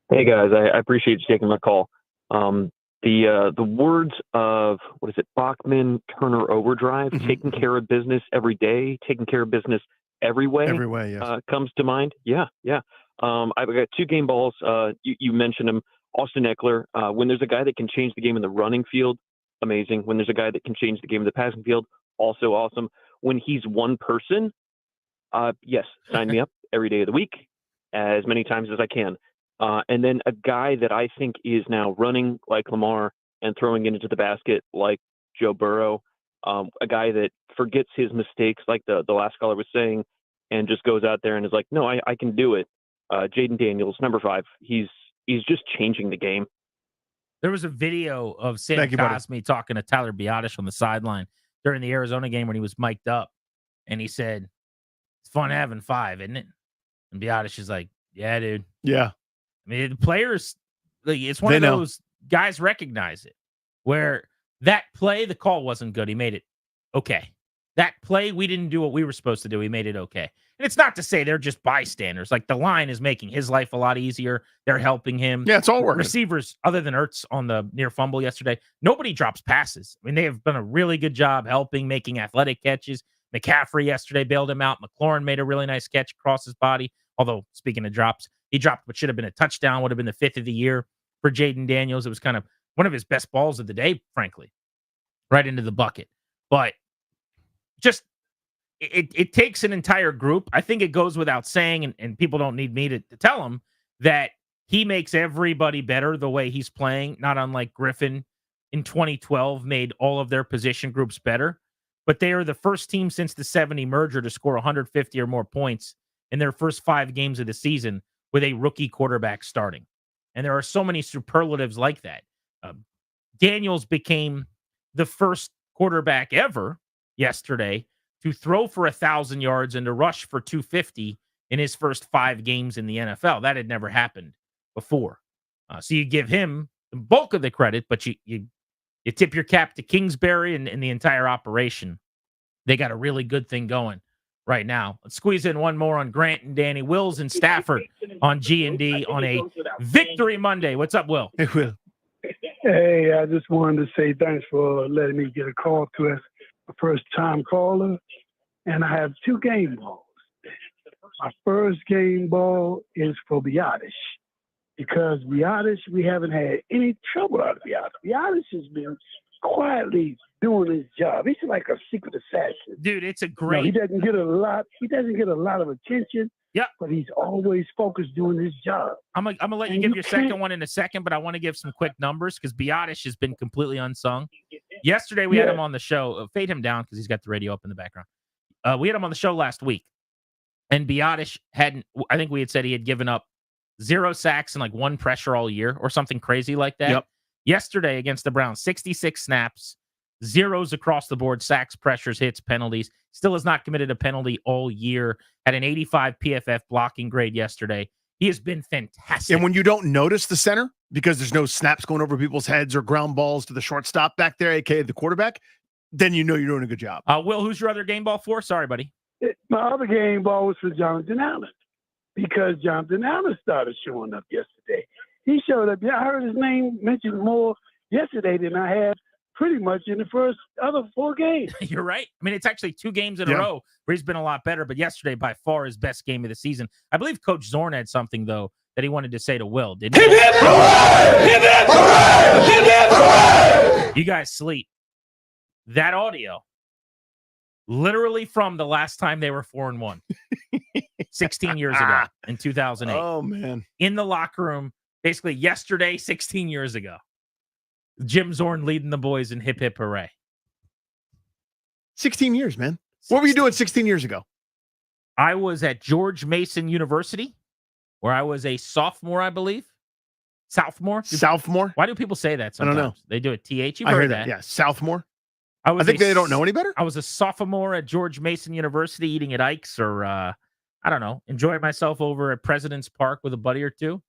[SPEAKER 7] Hey guys, I appreciate you taking my call. The words of Bachman Turner Overdrive, taking care of business every day, taking care of business every way.
[SPEAKER 14] Every way, yes.
[SPEAKER 7] Comes to mind. Yeah. I've got 2 game balls. You mentioned him, Austin Eckler. When there's a guy that can change the game in the running field, amazing. When there's a guy that can change the game in the passing field, also awesome. When he's one person, yes, sign me up every day of the week, as many times as I can. And then a guy that I think is now running like Lamar and throwing it into the basket like Joe Burrow, a guy that forgets his mistakes like the last caller was saying and just goes out there and is like, no, I can do it. Jaden Daniels, number 5. He's just changing the game.
[SPEAKER 12] There was a video of Sam Cosmi talking to Tyler Biadasz on the sideline during the Arizona game when he was mic'd up. And he said, it's fun having 5, isn't it? And Biadasz is like, yeah, dude.
[SPEAKER 14] Yeah.
[SPEAKER 12] I mean, the players, like, it's one of those guys recognize it, where that play, the call wasn't good. He made it okay. That play, we didn't do what we were supposed to do. He made it okay. And it's not to say they're just bystanders. Like, the line is making his life a lot easier. They're helping him.
[SPEAKER 14] Yeah, it's all working.
[SPEAKER 12] Receivers, other than Ertz on the near fumble yesterday, nobody drops passes. I mean, they have done a really good job helping, making athletic catches. McCaffrey yesterday bailed him out. McLaurin made a really nice catch across his body. Although, speaking of drops, he dropped what should have been a touchdown, would have been the 5th of the year for Jaden Daniels. It was kind of one of his best balls of the day, frankly, right into the bucket. But just, it takes an entire group. I think it goes without saying, and people don't need me to tell them, that he makes everybody better the way he's playing, not unlike Griffin in 2012 made all of their position groups better. But they are the first team since the 70 merger to score 150 or more points in their first 5 games of the season with a rookie quarterback starting. And there are so many superlatives like that. Daniels became the first quarterback ever yesterday to throw for 1,000 yards and to rush for 250 in his first 5 games in the NFL. That had never happened before. So you give him the bulk of the credit, but you tip your cap to Kingsbury and the entire operation. They got a really good thing going right now. Let's squeeze in one more on Grant and Danny. Will's in Stafford on G&D on a Victory Monday. What's up, Will?
[SPEAKER 14] Hey, Will.
[SPEAKER 19] Hey, I just wanted to say thanks for letting me get a call to us, a first-time caller. And I have 2 game balls. My first game ball is for Biadasz, because Biadasz, we haven't had any trouble out of Biadasz. Biadasz has been quietly doing his job. He's like a secret assassin.
[SPEAKER 12] Dude, it's a great...
[SPEAKER 19] he doesn't get a lot of attention.
[SPEAKER 12] Yeah,
[SPEAKER 19] but he's always focused doing his job.
[SPEAKER 12] I'm gonna let you give your second one in a second, but I want to give some quick numbers because Biadasz has been completely unsung. Yesterday we had him on the show. Fade him down because he's got the radio up in the background. We had him on the show last week, and Biadasz hadn't. I think we had said he had given up 0 sacks and like 1 pressure all year or something crazy like that.
[SPEAKER 14] Yep.
[SPEAKER 12] Yesterday against the Browns, 66 snaps, 0s across the board, sacks, pressures, hits, penalties. Still has not committed a penalty all year. Had an 85 PFF blocking grade yesterday. He has been fantastic.
[SPEAKER 14] And when you don't notice the center because there's no snaps going over people's heads or ground balls to the shortstop back there, aka the quarterback, then you know you're doing a good job.
[SPEAKER 12] Will, who's your other game ball for? Sorry, buddy.
[SPEAKER 19] My other game ball was for Jonathan Allen, because Jonathan Allen started showing up yesterday. He showed up. Yeah, I heard his name mentioned more yesterday than I had pretty much in the other 4 games.
[SPEAKER 12] You're right. I mean, it's actually 2 games in a row where he's been a lot better, but yesterday by far his best game of the season. I believe Coach Zorn had something, though, that he wanted to say to Will, didn't he? You guys sleep. That audio, literally from the last time they were 4-1, 16 years ago in 2008.
[SPEAKER 14] Oh, man.
[SPEAKER 12] In the locker room, basically yesterday, 16 years ago. Jim Zorn leading the boys in hip, hip, hooray.
[SPEAKER 14] 16 years, man. What were you doing 16 years ago?
[SPEAKER 12] I was at George Mason University, where I was a sophomore, I believe. Sophomore?
[SPEAKER 14] Sophomore?
[SPEAKER 12] Why do people say that sometimes?
[SPEAKER 14] I don't know.
[SPEAKER 12] They do it TH. You've
[SPEAKER 14] I
[SPEAKER 12] heard
[SPEAKER 14] heard that. Yeah, Southmore. I think they don't know any better.
[SPEAKER 12] I was a sophomore at George Mason University eating at Ike's or, I don't know, enjoying myself over at President's Park with a buddy or two.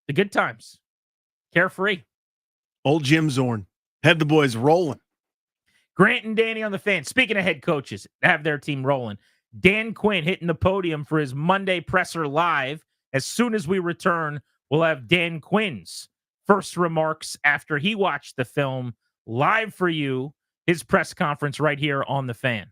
[SPEAKER 12] The good times. carefree.
[SPEAKER 14] Old Jim Zorn had the boys rolling.
[SPEAKER 12] Grant and Danny on the Fan. Speaking of head coaches, have their team rolling. Dan Quinn hitting the podium for his Monday presser live. As soon as we return, we'll have Dan Quinn's first remarks after he watched the film live for you, his press conference right here on the Fan.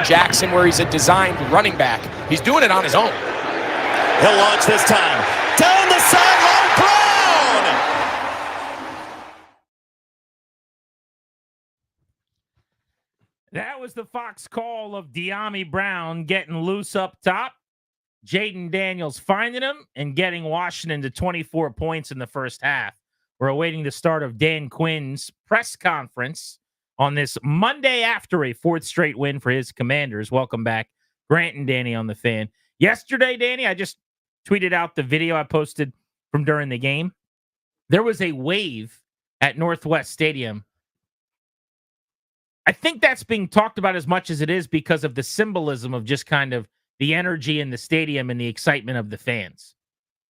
[SPEAKER 2] Jackson, where he's a designed running back. He's doing it on his own.
[SPEAKER 15] He'll launch this time. Down the sideline, Brown!
[SPEAKER 12] That was the Fox call of De'Ami Brown getting loose up top. Jaden Daniels finding him and getting Washington to 24 points in the first half. We're awaiting the start of Dan Quinn's press conference on this Monday after a fourth straight win for his Commanders. Welcome back, Grant and Danny on the Fan. Yesterday, Danny, I just tweeted out the video I posted from during the game. There was a wave at Northwest Stadium. I think that's being talked about as much as it is because of the symbolism of just kind of the energy in the stadium and the excitement of the fans.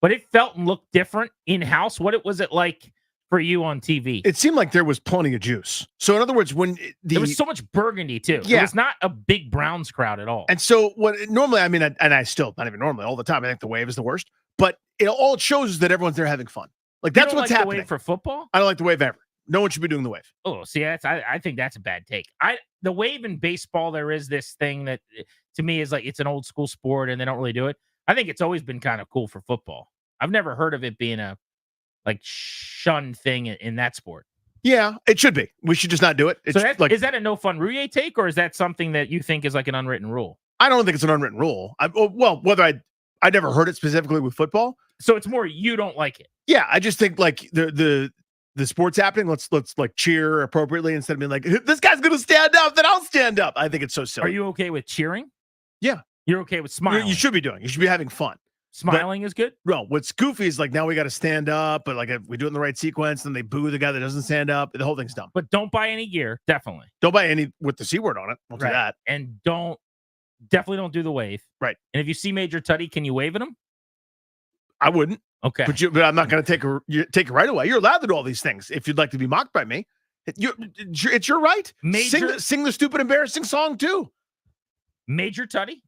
[SPEAKER 12] But it felt and looked different in-house. What was it like for you on TV?
[SPEAKER 14] It seemed like there was plenty of juice. So in other words, when
[SPEAKER 12] there was so much burgundy too.
[SPEAKER 14] Yeah.
[SPEAKER 12] It was not a big Browns crowd at all.
[SPEAKER 14] And so what normally, I mean, and I still, not even normally, all the time, I think the wave is the worst. But all it shows is that everyone's there having fun. Like that's what's happening.
[SPEAKER 12] The wave for football?
[SPEAKER 14] I don't like the wave ever. No one should be doing the wave.
[SPEAKER 12] Oh, see, I think that's a bad take. The wave in baseball, there is this thing that to me is like it's an old school sport and they don't really do it. I think it's always been kind of cool for football. I've never heard of it being a like shunned thing in that sport.
[SPEAKER 14] Yeah, it should be. We should just not do it. It's
[SPEAKER 12] so
[SPEAKER 14] like,
[SPEAKER 12] is that a no fun Rouye take, or is that something that you think is like an unwritten rule?
[SPEAKER 14] I don't think it's an unwritten rule. Well, whether I never heard it specifically with football.
[SPEAKER 12] So it's more you don't like it.
[SPEAKER 14] Yeah, I just think like the sport's happening. Let's like cheer appropriately instead of being like, this guy's gonna stand up, then I'll stand up. I think it's so silly.
[SPEAKER 12] Are you okay with cheering?
[SPEAKER 14] Yeah.
[SPEAKER 12] You're okay with smiling?
[SPEAKER 14] You should be doing. You should be having fun.
[SPEAKER 12] Smiling is good?
[SPEAKER 14] Bro, what's goofy is like now we got to stand up, but like if we do it in the right sequence, then they boo the guy that doesn't stand up. The whole thing's dumb.
[SPEAKER 12] But don't buy any gear, definitely.
[SPEAKER 14] Don't buy any with the C word on it. We'll do that.
[SPEAKER 12] And definitely don't do the wave.
[SPEAKER 14] Right.
[SPEAKER 12] And if you see Major Tutty, can you wave at him?
[SPEAKER 14] I wouldn't.
[SPEAKER 12] Okay.
[SPEAKER 14] But I'm not going to take it right away. You're allowed to do all these things if you'd like to be mocked by me. It's your right. Sing the stupid, embarrassing song too.
[SPEAKER 12] Major Tutty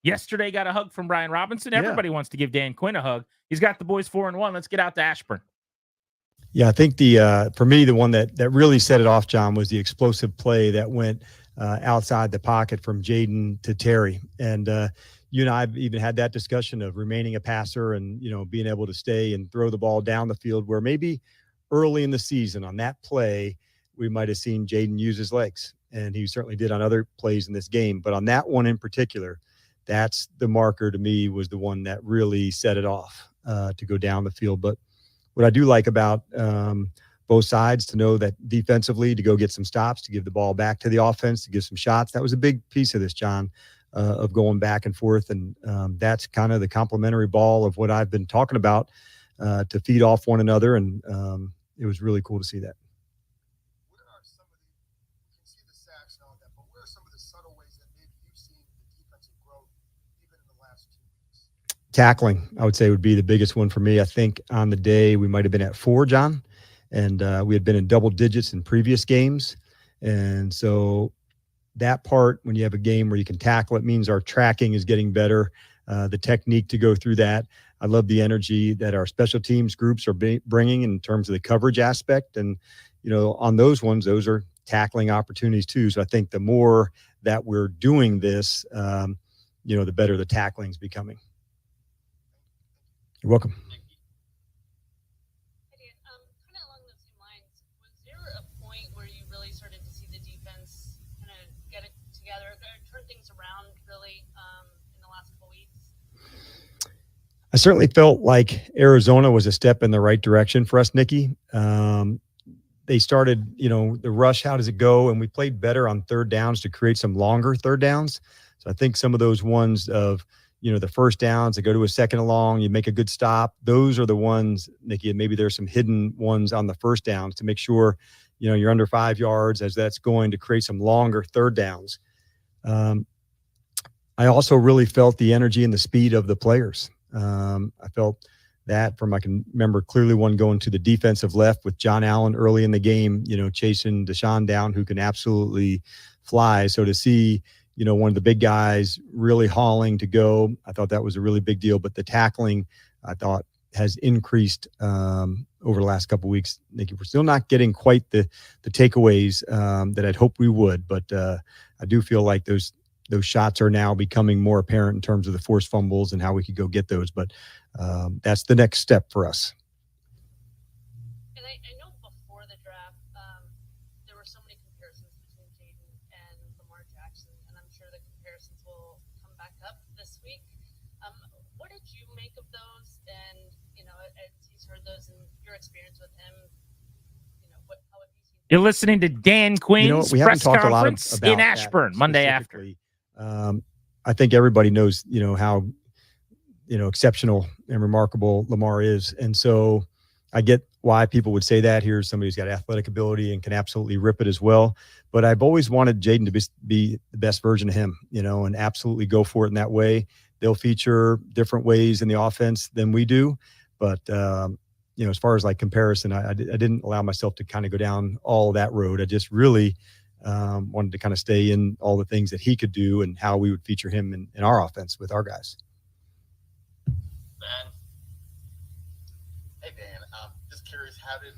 [SPEAKER 12] yesterday got a hug from Brian Robinson. Everybody wants to give Dan Quinn a hug. He's got the boys 4-1. Let's get out to Ashburn.
[SPEAKER 10] Yeah, I think for me, the one that really set it off, John, was the explosive play that went outside the pocket from Jaden to Terry. And you and I have even had that discussion of remaining a passer and, being able to stay and throw the ball down the field, where maybe early in the season on that play, we might have seen Jaden use his legs. And he certainly did on other plays in this game. But on that one in particular, that's the marker to me, was the one that really set it off to go down the field. But what I do like about both sides, to know that defensively, to go get some stops, to give the ball back to the offense, to give some shots, that was a big piece of this, John, of going back and forth. And that's kind of the complementary ball of what I've been talking about, to feed off one another. And it was really cool to see that. Tackling, I would say, would be the biggest one for me. I think on the day we might have been at 4, John, and we had been in double digits in previous games. And so that part, when you have a game where you can tackle, it means our tracking is getting better, the technique to go through that. I love the energy that our special teams groups are bringing in terms of the coverage aspect. And, on those ones, those are tackling opportunities too. So I think the more that we're doing this, the better the tackling is becoming. You're welcome.
[SPEAKER 13] Kind of along those same lines, was there a point where you really started to see the defense kind of get it together, turn things around really in the last couple weeks?
[SPEAKER 10] I certainly felt like Arizona was a step in the right direction for us, Nikki. They started, the rush, how does it go? And we played better on third downs to create some longer third downs. So I think some of those ones of, the first downs that go to a second and long, you make a good stop. Those are the ones, Nikki, and maybe there's some hidden ones on the first downs to make sure, you're under 5 yards, as that's going to create some longer third downs. I I also really felt the energy and the speed of the players. I felt that I can remember clearly one going to the defensive left with John Allen early in the game, chasing Deshaun down, who can absolutely fly. So to see, one of the big guys really hauling to go, I thought that was a really big deal. But the tackling, I thought, has increased over the last couple of weeks. Nikki, we're still not getting quite the takeaways that I'd hoped we would, but I do feel like those those shots are now becoming more apparent in terms of the forced fumbles and how we could go get those. But that's the next step for us.
[SPEAKER 13] And I know before the draft, there were so many comparisons between Jaden and Lamar Jackson, and I'm sure the comparisons will come back up this week. What did you make of those? And, as he's heard those and your experience with him, how have you seen?
[SPEAKER 12] You're listening to Dan Quinn's
[SPEAKER 10] we haven't
[SPEAKER 12] press
[SPEAKER 10] talked a lot
[SPEAKER 12] conference
[SPEAKER 10] about
[SPEAKER 12] in Ashburn, Monday after.
[SPEAKER 10] I think everybody knows, how, exceptional and remarkable Lamar is. And so I get why people would say that. Here's somebody who's got athletic ability and can absolutely rip it as well. But I've always wanted Jaden to be the best version of him, and absolutely go for it in that way. They'll feature different ways in the offense than we do. But, as far as like comparison, I didn't allow myself to kind of go down all that road. I just really wanted to kind of stay in all the things that he could do and how we would feature him in our offense with our guys.
[SPEAKER 11] Ben. Hey, Dan. Just curious, how did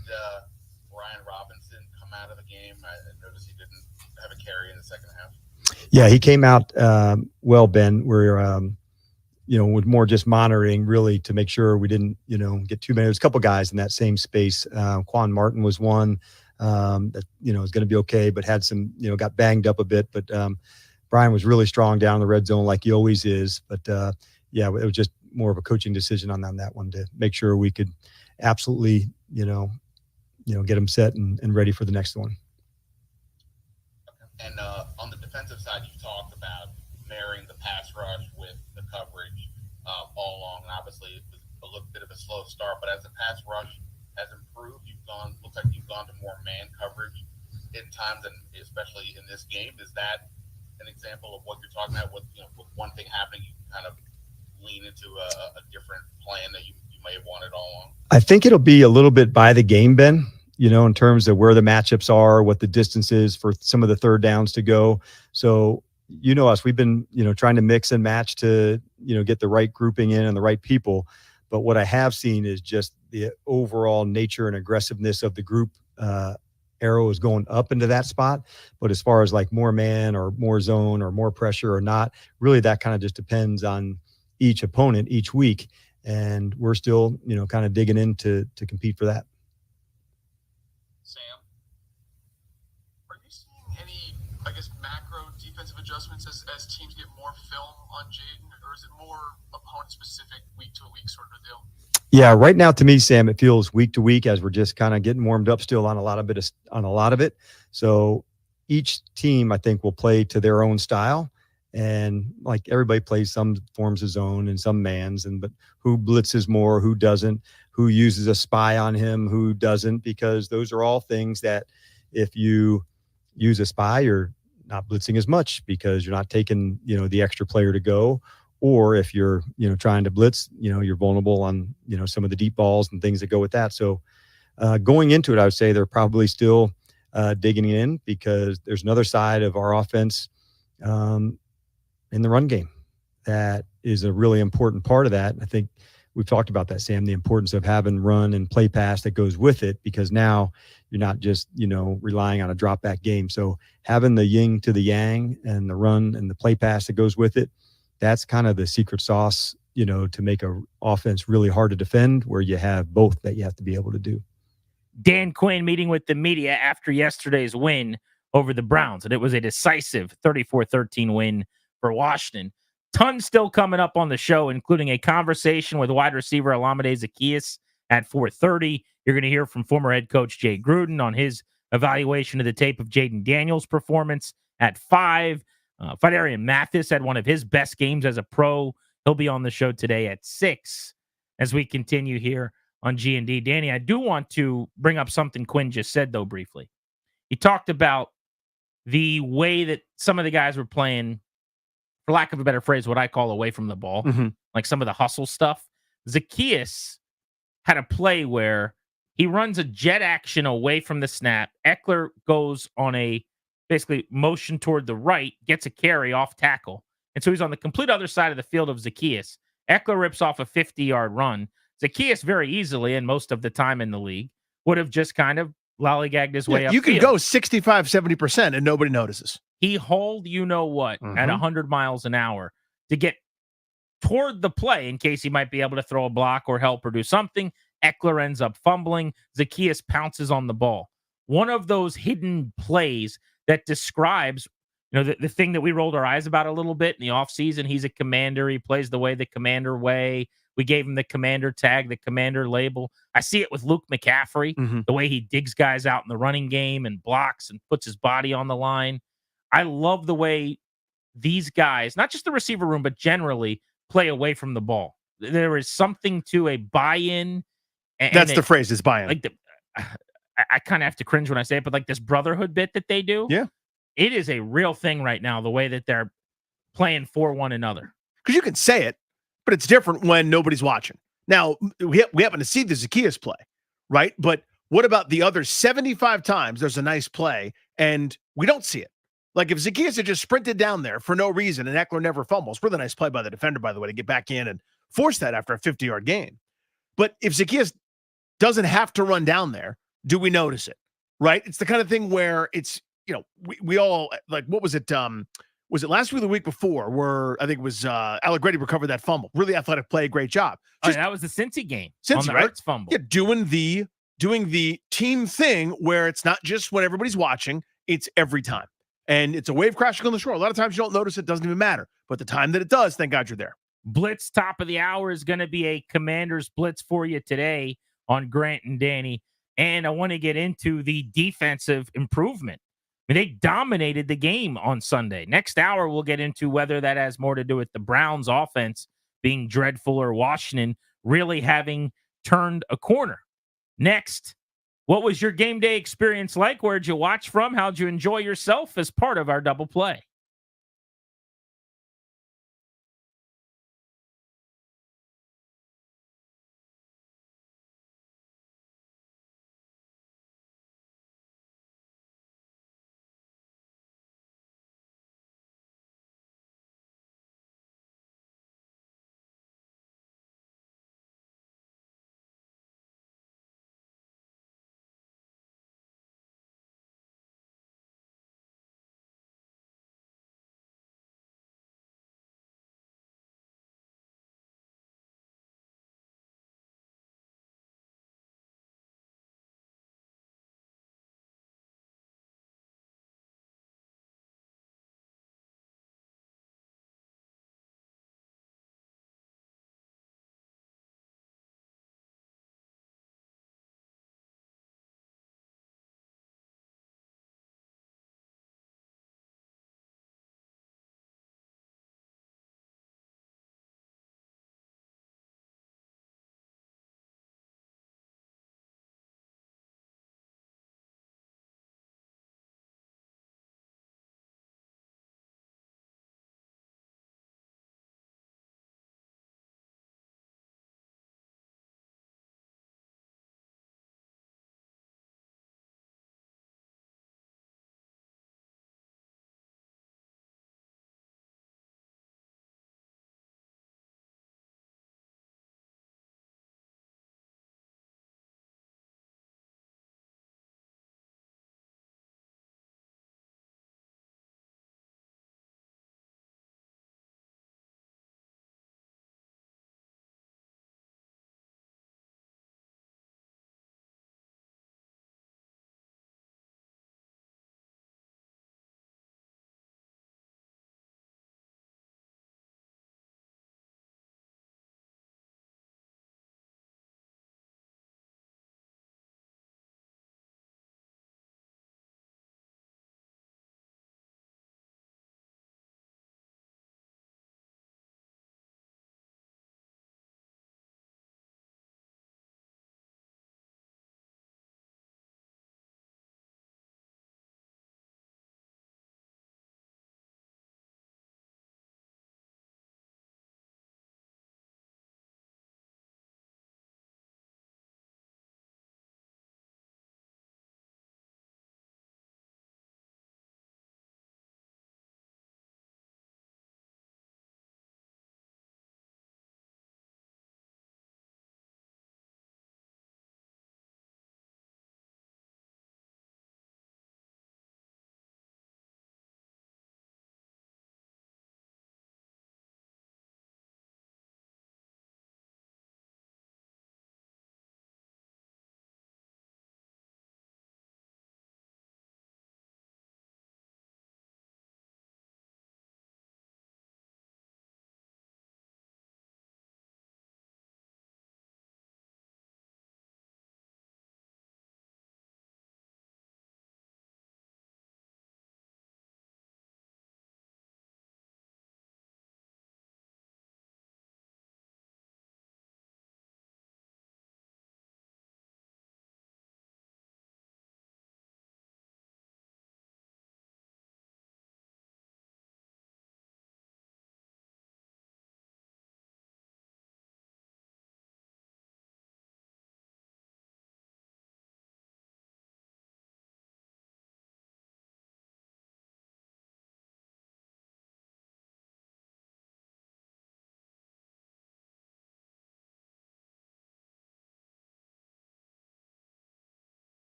[SPEAKER 11] Ryan Robinson come out of the game? I noticed he didn't have a carry in the second half.
[SPEAKER 10] Yeah, he came out well, Ben. We're with more just monitoring really to make sure we didn't, get too many. There's a couple guys in that same space. Quan Martin was one that, is going to be okay, but had some, got banged up a bit. But Brian was really strong down in the red zone like he always is. But it was just more of a coaching decision on that one to make sure we could absolutely, get him set and ready for the next one.
[SPEAKER 11] And on the defensive side, you talked about marrying the pass rush with the coverage all along. And obviously, it was a little bit of a slow start, but as the pass rush has improved, looks like you've gone to more man coverage in times, and especially in this game. Is that an example of what you're talking about? With one thing happening, you can kind of lean into a different plan that you may have wanted all along.
[SPEAKER 10] I think it'll be a little bit by the game, Ben. In terms of where the matchups are, what the distance is for some of the third downs to go. So, us, we've been, trying to mix and match to, get the right grouping in and the right people. But what I have seen is just the overall nature and aggressiveness of the group arrow is going up into that spot. But as far as like more man or more zone or more pressure or not, really that kind of just depends on each opponent each week. And we're still, kind of digging in to compete for that.
[SPEAKER 11] Sam, are you seeing any, macro defensive adjustments as teams get more film on Jaden, or is it more opponent-specific, week-to-week sort of deal?
[SPEAKER 10] Yeah, right now to me, Sam, it feels week to week as we're just kind of getting warmed up still on a lot of it. So each team, I think, will play to their own style, and like everybody plays some forms of zone and some mans, but who blitzes more, who doesn't, who uses a spy on him, who doesn't, because those are all things that if you use a spy, you're not blitzing as much because you're not taking, the extra player to go. Or if you're, trying to blitz, you're vulnerable on, some of the deep balls and things that go with that. So going into it, I would say they're probably still digging in because there's another side of our offense in the run game that is a really important part of that. I think we've talked about that, Sam, the importance of having run and play pass that goes with it, because now you're not just, relying on a drop back game. So having the yin to the yang and the run and the play pass that goes with it, that's kind of the secret sauce, to make a offense really hard to defend, where you have both that you have to be able to do.
[SPEAKER 12] Dan Quinn meeting with the media after yesterday's win over the Browns, and it was a decisive 34-13 win for Washington. Tons still coming up on the show, including a conversation with wide receiver Olamide Zaccheaus at 4:30. You're going to hear from former head coach Jay Gruden on his evaluation of the tape of Jaden Daniels' performance at 5. Fidarian Mathis had one of his best games as a pro. He'll be on the show today at 6 as we continue here on G&D. Danny, I do want to bring up something Quinn just said, though, briefly. He talked about the way that some of the guys were playing, for lack of a better phrase, what I call away from the ball, like some of the hustle stuff. Zaccheaus had a play where he runs a jet action away from the snap. Eckler goes on a basically motion toward the right, gets a carry off tackle. And so he's on the complete other side of the field of Zaccheaus. Eckler rips off a 50-yard run. Zaccheaus very easily, and most of the time in the league, would have just kind of lollygagged his way up.
[SPEAKER 14] You can go 65, 70% and nobody notices.
[SPEAKER 12] He hauled you know what at 100 miles an hour to get toward the play in case he might be able to throw a block or help or do something. Eckler ends up fumbling. Zacchaeus pounces on the ball. One of those hidden plays that describes, the thing that we rolled our eyes about a little bit in the offseason. He's a commander. He plays the way the commander way. We gave him the commander tag, the commander label. I see it with Luke McCaffrey, the way he digs guys out in the running game and blocks and puts his body on the line. I love the way these guys, not just the receiver room, but generally play away from the ball. There is something to a buy-in.
[SPEAKER 14] That's the phrase, is buy-in.
[SPEAKER 12] Like I kind of have to cringe when I say it, but like this brotherhood bit that they do.
[SPEAKER 14] Yeah.
[SPEAKER 12] It is a real thing right now, the way that they're playing for one another.
[SPEAKER 14] Because you can say it, but it's different when nobody's watching. Now, we happen to see the Zacchaeus play, right? But what about the other 75 times there's a nice play and we don't see it? Like if Zacchaeus had just sprinted down there for no reason and Eckler never fumbles, really nice play by the defender, by the way, to get back in and force that after a 50-yard gain. But if Zacchaeus doesn't have to run down there, do we notice it? Right? It's the kind of thing where it's, we all, like, what was it? Was it last week or the week before where I think it was Allegretti recovered that fumble? Really athletic play, great job.
[SPEAKER 12] That was the Cincy game on the
[SPEAKER 14] right?
[SPEAKER 12] Ertz fumble.
[SPEAKER 14] Yeah, doing the team thing where it's not just when everybody's watching, it's every time. And it's a wave crashing on the shore. A lot of times you don't notice it, doesn't even matter. But the time that it does, thank God you're there.
[SPEAKER 12] Blitz top of the hour is going to be a Commanders blitz for you today on Grant and Danny. And I want to get into the defensive improvement. I mean, they dominated the game on Sunday. Next hour, we'll get into whether that has more to do with the Browns offense being dreadful or Washington really having turned a corner. Next, what was your game day experience like? Where'd you watch from? How'd you enjoy yourself as part of our double play?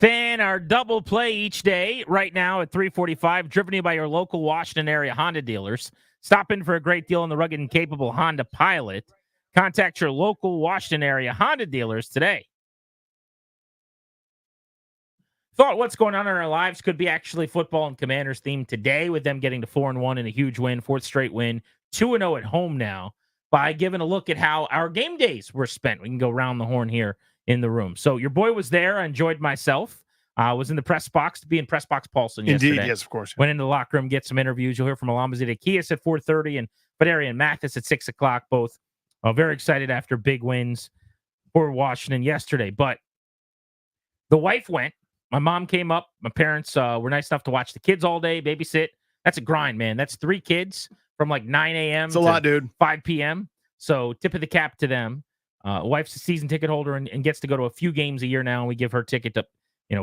[SPEAKER 12] Fan, our double play each day right now at 3:45, driven to you by your local Washington area Honda dealers. Stop in for a great deal on the rugged and capable Honda Pilot. Contact your local Washington area Honda dealers today. Thought what's going on in our lives could be actually football and Commanders themed today, with them getting to 4-1 in a huge win, fourth straight win, 2-0 at home now, by giving a look at how our game days were spent. We can go round the horn here in the room. So your boy was there. I enjoyed myself. I was in the press box to be in Press Box Paulson yesterday.
[SPEAKER 14] Indeed, yes, of course.
[SPEAKER 12] Went into the locker room, get some interviews. You'll hear from Alamazita Kias at 4:30 and Badarian Mathis at 6 o'clock. Both very excited after big wins for Washington yesterday. But the wife went. My mom came up. My parents were nice enough to watch the kids all day, babysit. That's a grind, man. That's 3 kids from like 9 a.m.
[SPEAKER 14] It's a lot, dude.
[SPEAKER 12] 5 p.m. So tip of the cap to them. Wife's a season ticket holder and gets to go to a few games a year now. And we give her ticket to,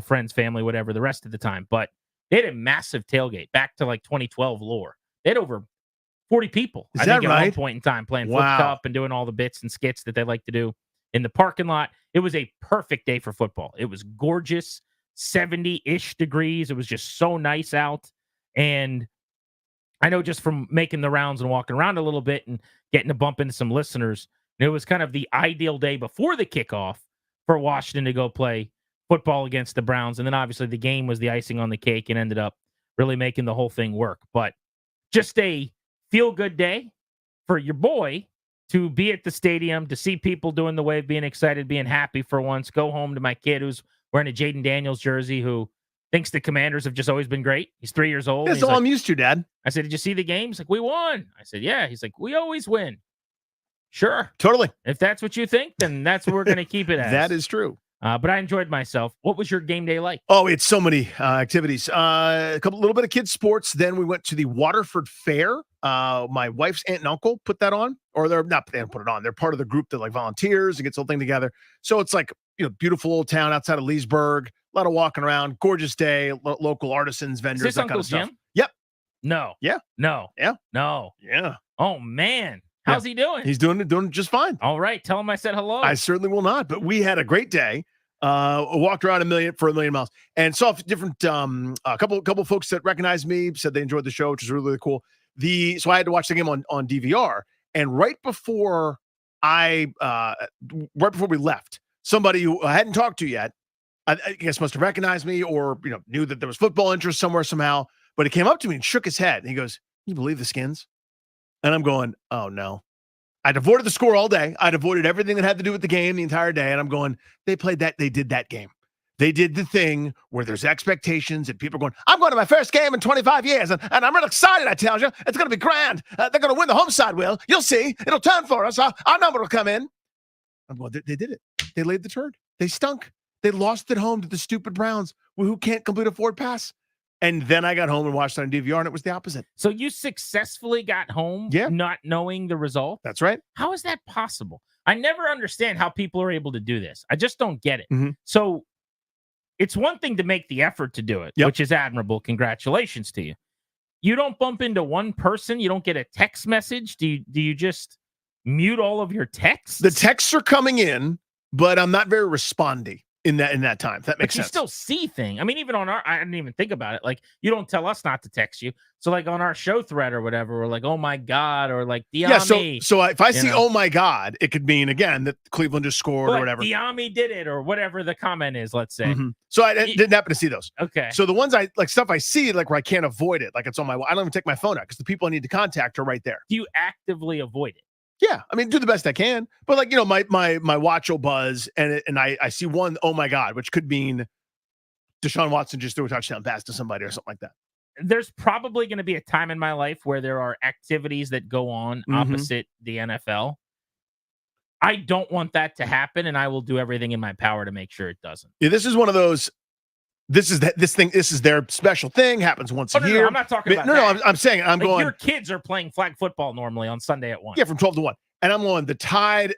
[SPEAKER 12] friends, family, whatever, the rest of the time. But they had a massive tailgate back to like 2012 lore. They had over 40 people.
[SPEAKER 14] Is
[SPEAKER 12] I
[SPEAKER 14] that
[SPEAKER 12] think
[SPEAKER 14] right?
[SPEAKER 12] at one point in time playing
[SPEAKER 14] Wow.
[SPEAKER 12] Flip Cup and doing all the bits and skits that they like to do in the parking lot. It was a perfect day for football. It was gorgeous, 70-ish degrees. It was just so nice out. And I know just from making the rounds and walking around a little bit and getting to bump into some listeners, it was kind of the ideal day before the kickoff for Washington to go play football against the Browns. And then obviously the game was the icing on the cake and ended up really making the whole thing work. But just a feel-good day for your boy to be at the stadium, to see people doing the wave, being excited, being happy for once, go home to my kid who's wearing a Jaden Daniels jersey, who thinks the Commanders have just always been great. He's 3 years old.
[SPEAKER 14] That's all I'm used to, Dad.
[SPEAKER 12] I said, did you see the game? He's like, we won. I said, yeah. He's like, we always win. Sure.
[SPEAKER 14] Totally.
[SPEAKER 12] If that's what you think, then that's what we're going to keep it as.
[SPEAKER 14] That is true.
[SPEAKER 12] But I enjoyed myself. What was your game day like?
[SPEAKER 14] Oh, it's so many activities. A little bit of kids sports. Then we went to the Waterford Fair. My wife's aunt and uncle put that on, or they didn't put it on. They're part of the group that like volunteers and gets the whole thing together. So it's like, beautiful old town outside of Leesburg. A lot of walking around. Gorgeous day. Local artisans, vendors,
[SPEAKER 12] Is this
[SPEAKER 14] that
[SPEAKER 12] Uncle
[SPEAKER 14] kind of stuff.
[SPEAKER 12] Jim?
[SPEAKER 14] Yep.
[SPEAKER 12] No.
[SPEAKER 14] Yeah.
[SPEAKER 12] No.
[SPEAKER 14] Yeah.
[SPEAKER 12] No.
[SPEAKER 14] Yeah.
[SPEAKER 12] Oh, man. How's he doing?
[SPEAKER 14] He's doing just fine.
[SPEAKER 12] All right. Tell him I said hello.
[SPEAKER 14] I certainly will not, but we had a great day. Walked around a million miles and saw different a couple folks that recognized me, said they enjoyed the show, which is really, really cool. So I had to watch the game on DVR, and right before we left, somebody who I hadn't talked to yet, I guess must have recognized me or knew that there was football interest somewhere somehow, but he came up to me and shook his head and he goes, "Can you believe the Skins?" And I'm going, "Oh no." I'd avoided the score all day. I'd avoided everything that had to do with the game the entire day. And I'm going, they did that game. They did the thing where there's expectations and people are going, I'm going to my first game in 25 years. And I'm really excited, I tell you. It's going to be grand. They're going to win the home side, Will. You'll see. It'll turn for us. Our number will come in. I'm going, they did it. They laid the turd. They stunk. They lost at home to the stupid Browns who can't complete a forward pass. And then I got home and watched it on DVR, and it was the opposite.
[SPEAKER 12] So you successfully got home not knowing the result?
[SPEAKER 14] That's right.
[SPEAKER 12] How is that possible? I never understand how people are able to do this. I just don't get it.
[SPEAKER 14] Mm-hmm.
[SPEAKER 12] So it's one thing to make the effort to do it, which is admirable. Congratulations to you. You don't bump into one person? You don't get a text message? Do you just mute all of your texts?
[SPEAKER 14] The texts are coming in, but I'm not very respondy in that time. That makes
[SPEAKER 12] sense. You still see things. I mean, even on I didn't even think about it. Like, you don't tell us not to text you. So like on our show thread or whatever, we're like, oh my God, or like Diami.
[SPEAKER 14] So if I see, oh my God, it could mean again that Cleveland just scored or whatever.
[SPEAKER 12] Diami did it or whatever the comment is, let's say.
[SPEAKER 14] Mm-hmm. So I didn't happen to see those.
[SPEAKER 12] Okay.
[SPEAKER 14] So the ones stuff I see, like where I can't avoid it, like it's on I don't even take my phone out because the people I need to contact are right there.
[SPEAKER 12] Do you actively avoid it?
[SPEAKER 14] Yeah, I mean, do the best I can, but like my watch will buzz, and I see one, oh my God, which could mean Deshaun Watson just threw a touchdown pass to somebody or something like that.
[SPEAKER 12] There's probably going to be a time in my life where there are activities that go on opposite the NFL. I don't want that to happen, and I will do everything in my power to make sure it doesn't.
[SPEAKER 14] Yeah, this is one of those. This is their special thing. Happens once a year.
[SPEAKER 12] No, I'm not talking about that.
[SPEAKER 14] No, I'm saying I'm going.
[SPEAKER 12] Your kids are playing flag football normally on Sunday at 1.
[SPEAKER 14] Yeah, from 12 to 1. And I'm going, the tide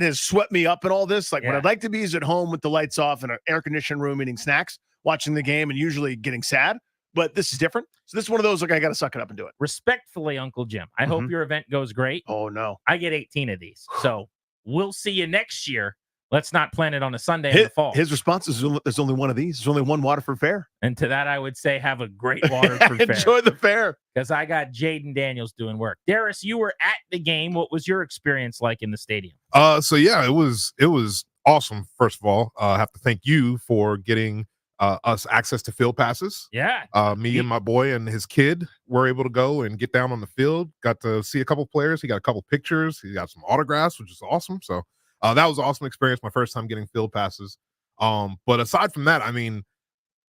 [SPEAKER 14] has swept me up and all this. Like what I'd like to be is at home with the lights off in an air conditioned room eating snacks, watching the game and usually getting sad. But this is different. So this is one of those, like, I got to suck it up and do it.
[SPEAKER 12] Respectfully, Uncle Jim, I hope your event goes great.
[SPEAKER 14] Oh, no.
[SPEAKER 12] I get 18 of these. So we'll see you next year Let's not plan it on a Sunday in the fall.
[SPEAKER 14] His response is, there's only one of these. There's only one Waterford Fair.
[SPEAKER 12] And to that, I would say have a great Waterford Fair.
[SPEAKER 14] Enjoy the fair.
[SPEAKER 12] Because I got Jaden Daniels doing work. Darius, you were at the game. What was your experience like in the stadium?
[SPEAKER 8] So yeah, it was awesome. First of all, I have to thank you for getting us access to field passes.
[SPEAKER 12] Yeah.
[SPEAKER 8] Me and my boy and his kid were able to go and get down on the field. Got to see a couple players. He got a couple pictures. He got some autographs, which is awesome. So that was an awesome experience. My first time getting field passes. But aside from that, I mean,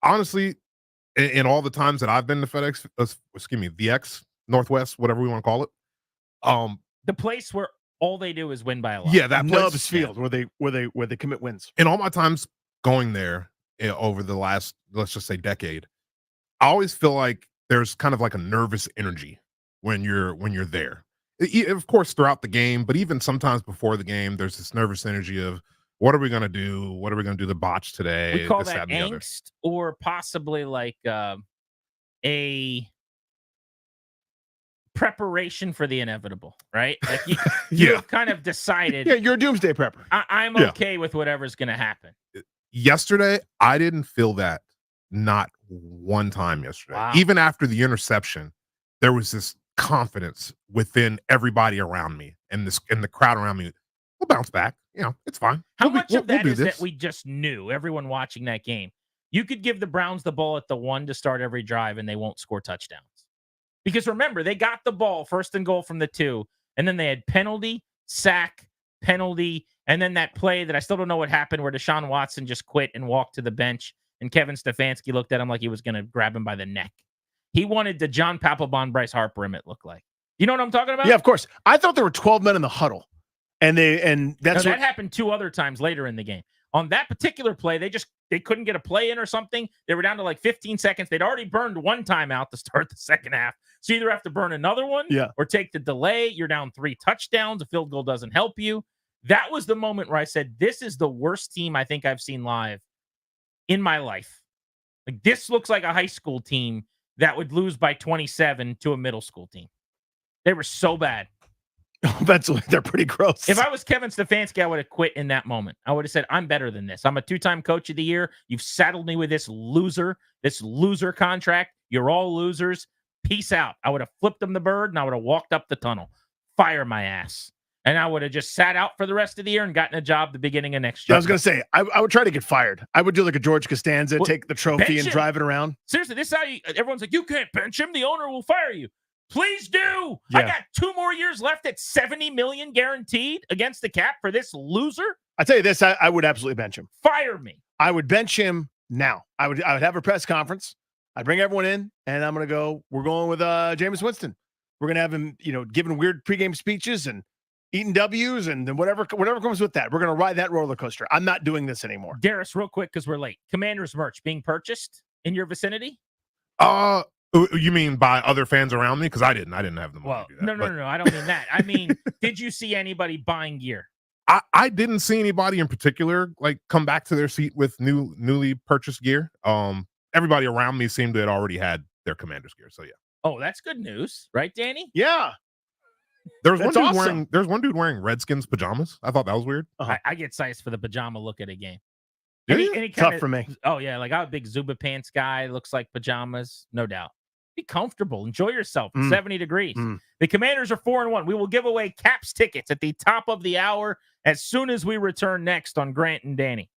[SPEAKER 8] honestly, in all the times that I've been to FedEx, VX, Northwest, whatever we want to call it,
[SPEAKER 12] the place where all they do is win by a lot.
[SPEAKER 8] yeah, that place,
[SPEAKER 14] Nubs Field, where they commit wins.
[SPEAKER 8] In all my times going there over the last, let's just say, decade, I always feel like there's kind of like a nervous energy when you're there. Of course, throughout the game, but even sometimes before the game, there's this nervous energy of what are we going to do? What are we going to do the botch today?
[SPEAKER 12] We call
[SPEAKER 8] this,
[SPEAKER 12] that
[SPEAKER 8] and the other.
[SPEAKER 12] angst, or possibly like a preparation for the inevitable, right? Like you have kind of decided.
[SPEAKER 14] Yeah, you're a doomsday prepper.
[SPEAKER 12] I'm okay with whatever's going to happen.
[SPEAKER 8] Yesterday, I didn't feel that not one time yesterday.
[SPEAKER 12] Wow.
[SPEAKER 8] Even after the interception, there was this confidence within everybody around me and the crowd around me. We'll bounce back. You know, it's fine.
[SPEAKER 12] How much of that
[SPEAKER 8] do
[SPEAKER 12] is
[SPEAKER 8] this.
[SPEAKER 12] that we just knew, everyone watching that game? You could give the Browns the ball at the 1 to start every drive, and they won't score touchdowns. Because remember, they got the ball first and goal from the 2, and then they had penalty, sack, penalty, and then that play that I still don't know what happened where Deshaun Watson just quit and walked to the bench, and Kevin Stefanski looked at him like he was going to grab him by the neck. He wanted to John Papelbon, Bryce Harper him, it looked like. You know what I'm talking about?
[SPEAKER 14] Yeah, of course. I thought there were 12 men in the huddle. And that's
[SPEAKER 12] that happened 2 other times later in the game. On that particular play, they couldn't get a play in or something. They were down to like 15 seconds. They'd already burned one timeout to start the second half. So you either have to burn another one or take the delay. You're down 3 touchdowns. A field goal doesn't help you. That was the moment where I said, this is the worst team I think I've seen live in my life. Like, this looks like a high school team that would lose by 27 to a middle school team. They were so bad.
[SPEAKER 14] They're pretty gross.
[SPEAKER 12] If I was Kevin Stefanski, I would have quit in that moment. I would have said, I'm better than this. I'm a 2-time coach of the year. You've saddled me with this loser contract. You're all losers. Peace out. I would have flipped them the bird, and I would have walked up the tunnel. Fire my ass. And I would have just sat out for the rest of the year and gotten a job the beginning of next year.
[SPEAKER 14] I was going to say, I would try to get fired. I would do like a George Costanza, take the trophy and drive it around.
[SPEAKER 12] Seriously, this is how everyone's like, you can't bench him. The owner will fire you. Please do.
[SPEAKER 14] Yeah.
[SPEAKER 12] I got 2 more years left at $70 million guaranteed against the cap for this loser.
[SPEAKER 14] I tell you this, I would absolutely bench him.
[SPEAKER 12] Fire me.
[SPEAKER 14] I would bench him now. I would have a press conference. I'd bring everyone in, and I'm going to go. We're going with Jameis Winston. We're going to have him, giving weird pregame speeches and eating W's, and then whatever comes with that. We're going to ride that roller coaster. I'm not doing this anymore.
[SPEAKER 12] Darius, real quick, because we're late. Commanders merch being purchased in your vicinity?
[SPEAKER 8] You mean by other fans around me? Because I didn't have the money to do that.
[SPEAKER 12] No. I don't mean that. I mean, did you see anybody buying gear?
[SPEAKER 8] I didn't see anybody in particular like come back to their seat with newly purchased gear. Everybody around me seemed to have already had their Commanders gear. So yeah.
[SPEAKER 12] Oh, that's good news, right, Danny?
[SPEAKER 14] Yeah.
[SPEAKER 8] There's one dude wearing Redskins pajamas. I thought that was weird.
[SPEAKER 12] I get sized for the pajama look at a game.
[SPEAKER 14] Tough for me.
[SPEAKER 12] Oh yeah, like I'm a big Zuba pants guy. Looks like pajamas, no doubt. Be comfortable. Enjoy yourself. 70 degrees. The Commanders are 4-1. We will give away Caps tickets at the top of the hour as soon as we return next on Grant and Danny.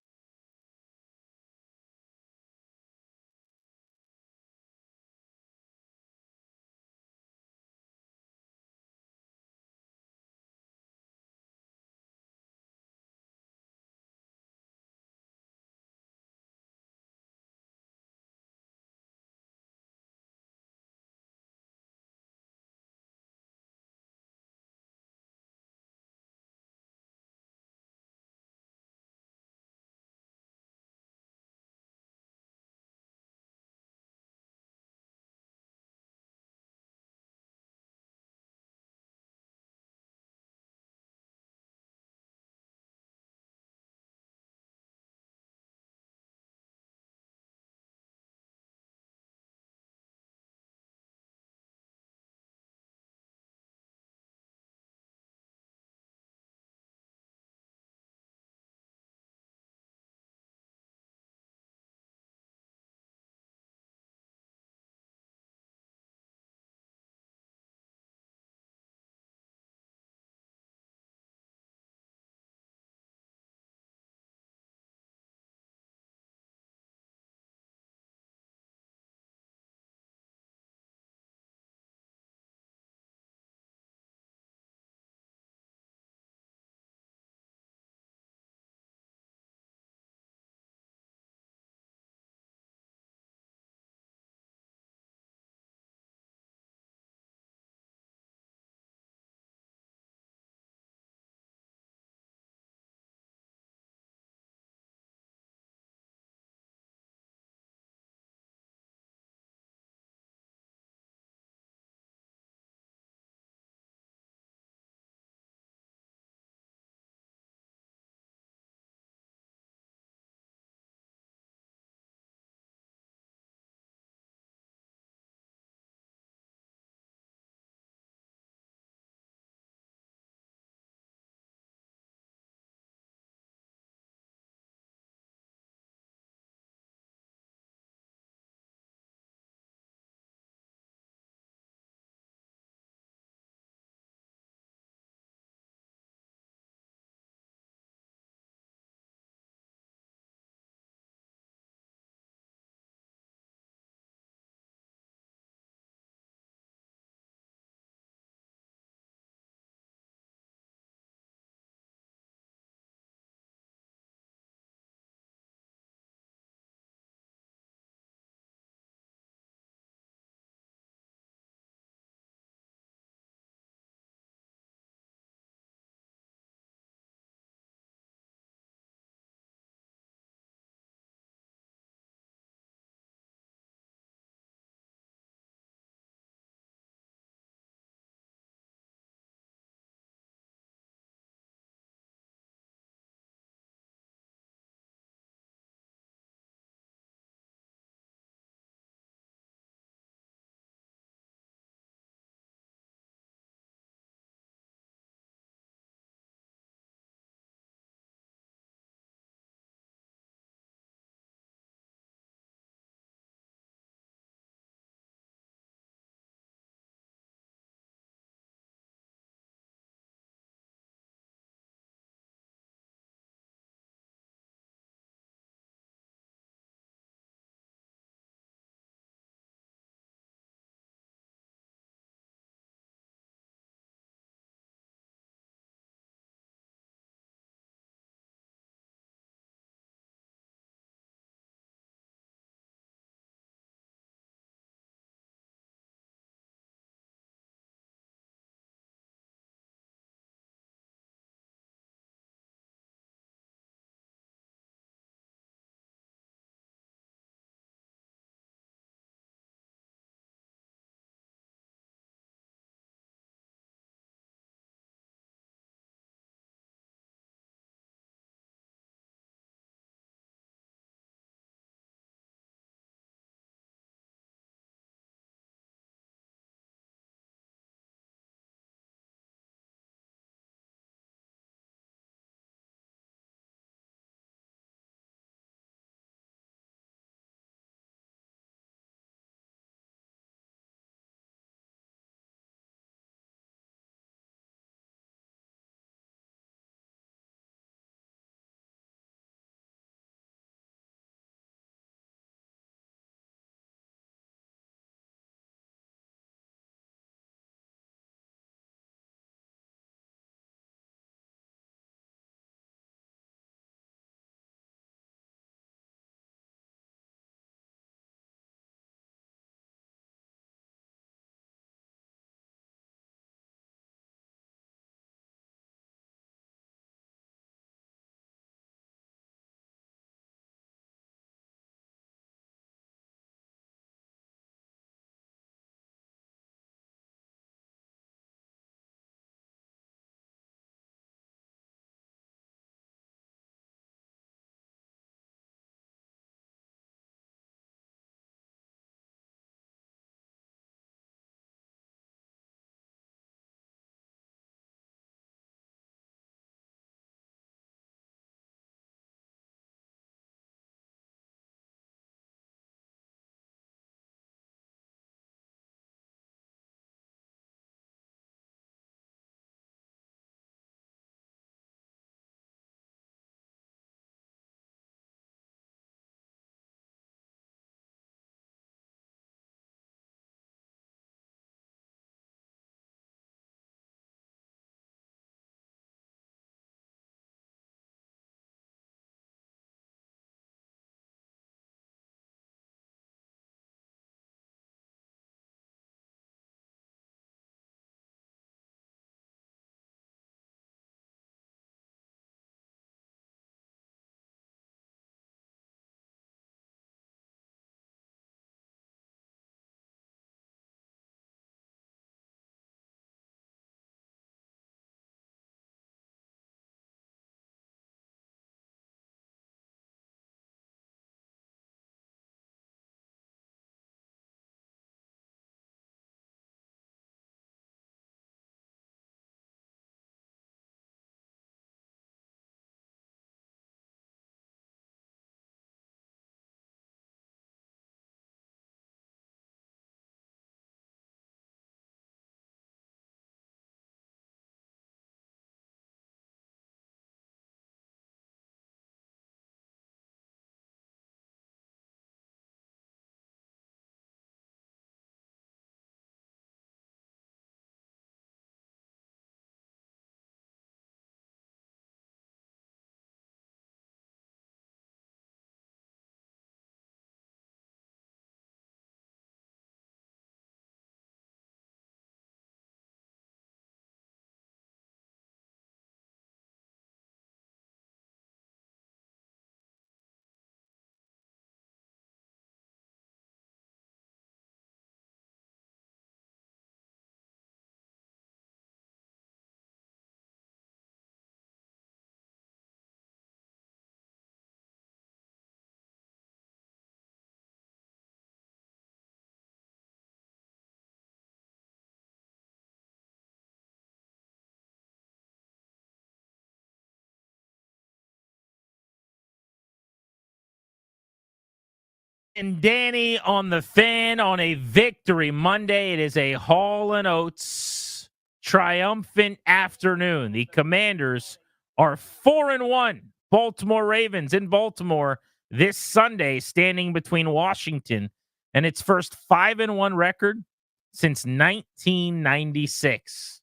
[SPEAKER 12] And Danny on the Fan on a Victory Monday. It is a Hall & Oates triumphant afternoon. The Commanders are 4-1. Baltimore Ravens in Baltimore this Sunday, standing between Washington and its first 5-1 record since 1996.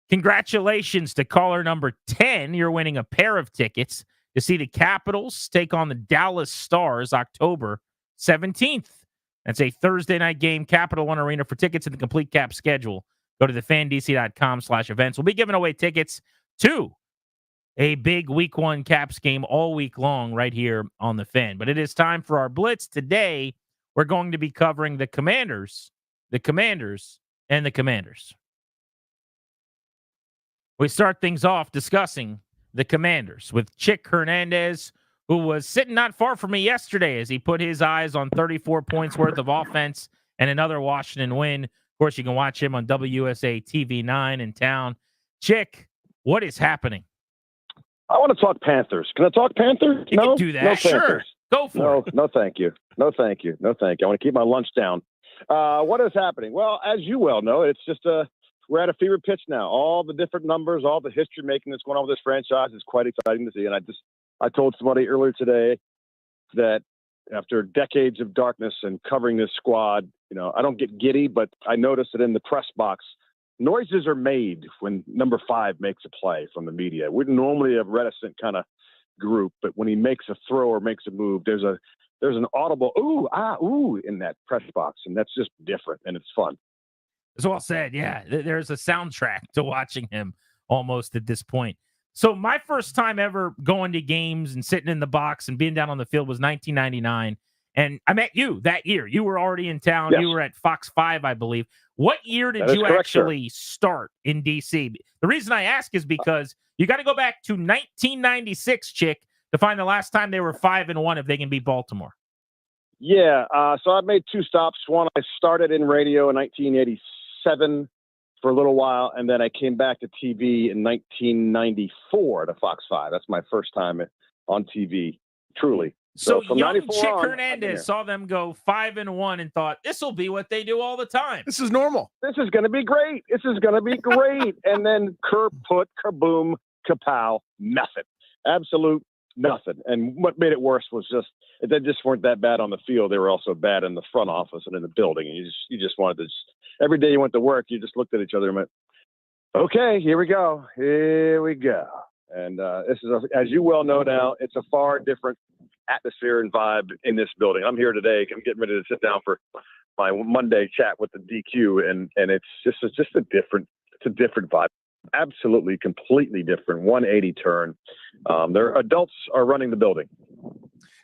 [SPEAKER 12] Congratulations to caller number 10. You're winning a pair of tickets to see the Capitals take on the Dallas Stars October 17th. That's a Thursday night game, Capital One Arena. For tickets and the complete Cap schedule, go to thefandc.com/events. We'll be giving away tickets to a big Week 1 Caps game all week long right here on the Fan. But it is time for our Blitz. Today, we're going to be covering the Commanders, and the Commanders. We start things off discussing the Commanders with Chick Hernandez, who was sitting not far from me yesterday as he put his eyes on 34 points worth of offense and another Washington win. Of course, you can watch him on WUSA TV 9 in town. Chick, what is happening?
[SPEAKER 9] I want to talk Panthers. Can I talk Panthers?
[SPEAKER 12] You can do that.
[SPEAKER 9] No
[SPEAKER 12] Sure.
[SPEAKER 9] Panthers.
[SPEAKER 12] Go for it.
[SPEAKER 9] No, thank you. No, thank you. No, thank you. I want to keep my lunch down. What is happening? Well, as you well know, it's just we're at a fever pitch now. All the different numbers, all the history making that's going on with this franchise is quite exciting to see. And I told somebody earlier today that after decades of darkness and covering this squad, I don't get giddy, but I noticed that in the press box, noises are made when number 5 makes a play from the media. We're normally a reticent kind of group, but when he makes a throw or makes a move, there's an audible ooh, ah, ooh in that press box, and that's just different, and it's fun.
[SPEAKER 12] It's well said. Yeah, there's a soundtrack to watching him almost at this point. So my first time ever going to games and sitting in the box and being down on the field was 1999. And I met you that year. You were already in town.
[SPEAKER 9] Yes.
[SPEAKER 12] You were at Fox 5, I believe. What year did you
[SPEAKER 9] correct,
[SPEAKER 12] actually start in D.C.? The reason I ask is because you got to go back to 1996, Chick, to find the last time they were 5-1 if they can beat Baltimore.
[SPEAKER 9] Yeah, so I made 2 stops. One, I started in radio in 1987 for a little while, and then I came back to TV in 1994 to Fox 5. That's my first time on TV, truly.
[SPEAKER 12] So
[SPEAKER 9] from
[SPEAKER 12] young
[SPEAKER 9] 94
[SPEAKER 12] Chick
[SPEAKER 9] on, I've been
[SPEAKER 12] Hernandez
[SPEAKER 9] here.
[SPEAKER 12] saw them go 5-1 and thought, this will be what they do all the time.
[SPEAKER 14] This is normal.
[SPEAKER 9] This is going to be great. This is going to be great. And then kerput, kaboom, kapow, nothing. Absolute nothing. And what made it worse was they just weren't that bad on the field. They were also bad in the front office and in the building. And you just wanted to every day you went to work, you just looked at each other and went, okay, here we go. Here we go. And this is, as you well know now, it's a far different atmosphere and vibe in this building. I'm here today. I'm getting ready to sit down for my Monday chat with the DQ, and it's just a different vibe. Absolutely, completely different 180 turn. Their adults are running the building.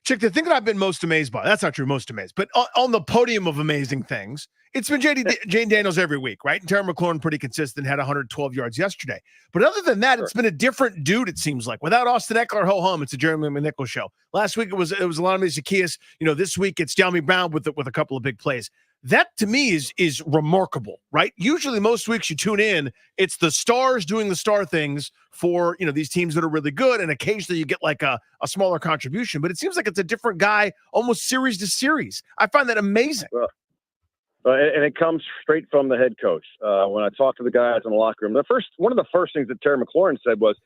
[SPEAKER 14] Chick, the thing that I've been most amazed by, that's not true, most amazed, but on the podium of amazing things, it's been Jane Daniels every week, right? And Terry McLaurin pretty consistent, had 112 yards yesterday. But other than that, It's been a different dude, it seems like. Without Austin Eckler, ho-hum, it's a Jeremy McNichols show. Last week, it was Alonzo Zacchaeus. This week, it's De'Ami Brown with a couple of big plays. That, to me, is remarkable, right? Usually, most weeks you tune in, it's the stars doing the star things for, these teams that are really good, and occasionally you get like a smaller contribution. But it seems like it's a different guy almost series to series. I find that amazing.
[SPEAKER 9] And it comes straight from the head coach. When I talked to the guys in the locker room, one of the first things that Terry McLaurin said was,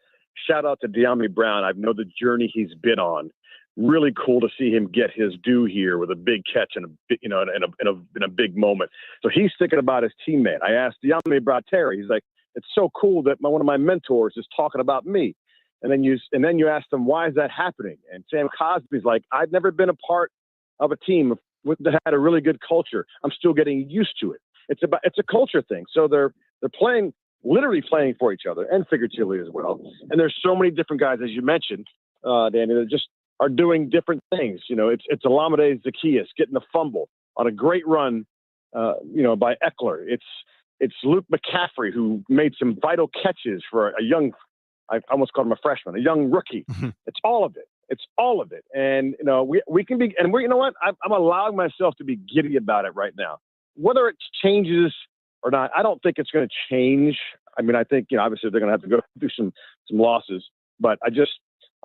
[SPEAKER 9] shout out to De'Ami Brown. I know the journey he's been on. Really cool to see him get his due here with a big catch and in a big moment. So he's thinking about his teammate. I asked De'Ami Brown, Terry. He's like, it's so cool that one of my mentors is talking about me. And then you ask them, why is that happening? And Sam Cosby's like, I've never been a part of a team that had a really good culture. I'm still getting used to it. It's a culture thing. So they're literally playing for each other and figuratively as well. And there's so many different guys, as you mentioned, Danny, that just are doing different things. It's Olamide Zacchaeus getting the fumble on a great run, by Eckler. It's Luke McCaffrey, who made some vital catches for a young, I almost called him a freshman, a young rookie. It's all of it. It's all of it. And, we can be, and you know what? I'm allowing myself to be giddy about it right now. Whether it changes or not, I don't think it's going to change. I mean, I think, obviously they're going to have to go through some losses, but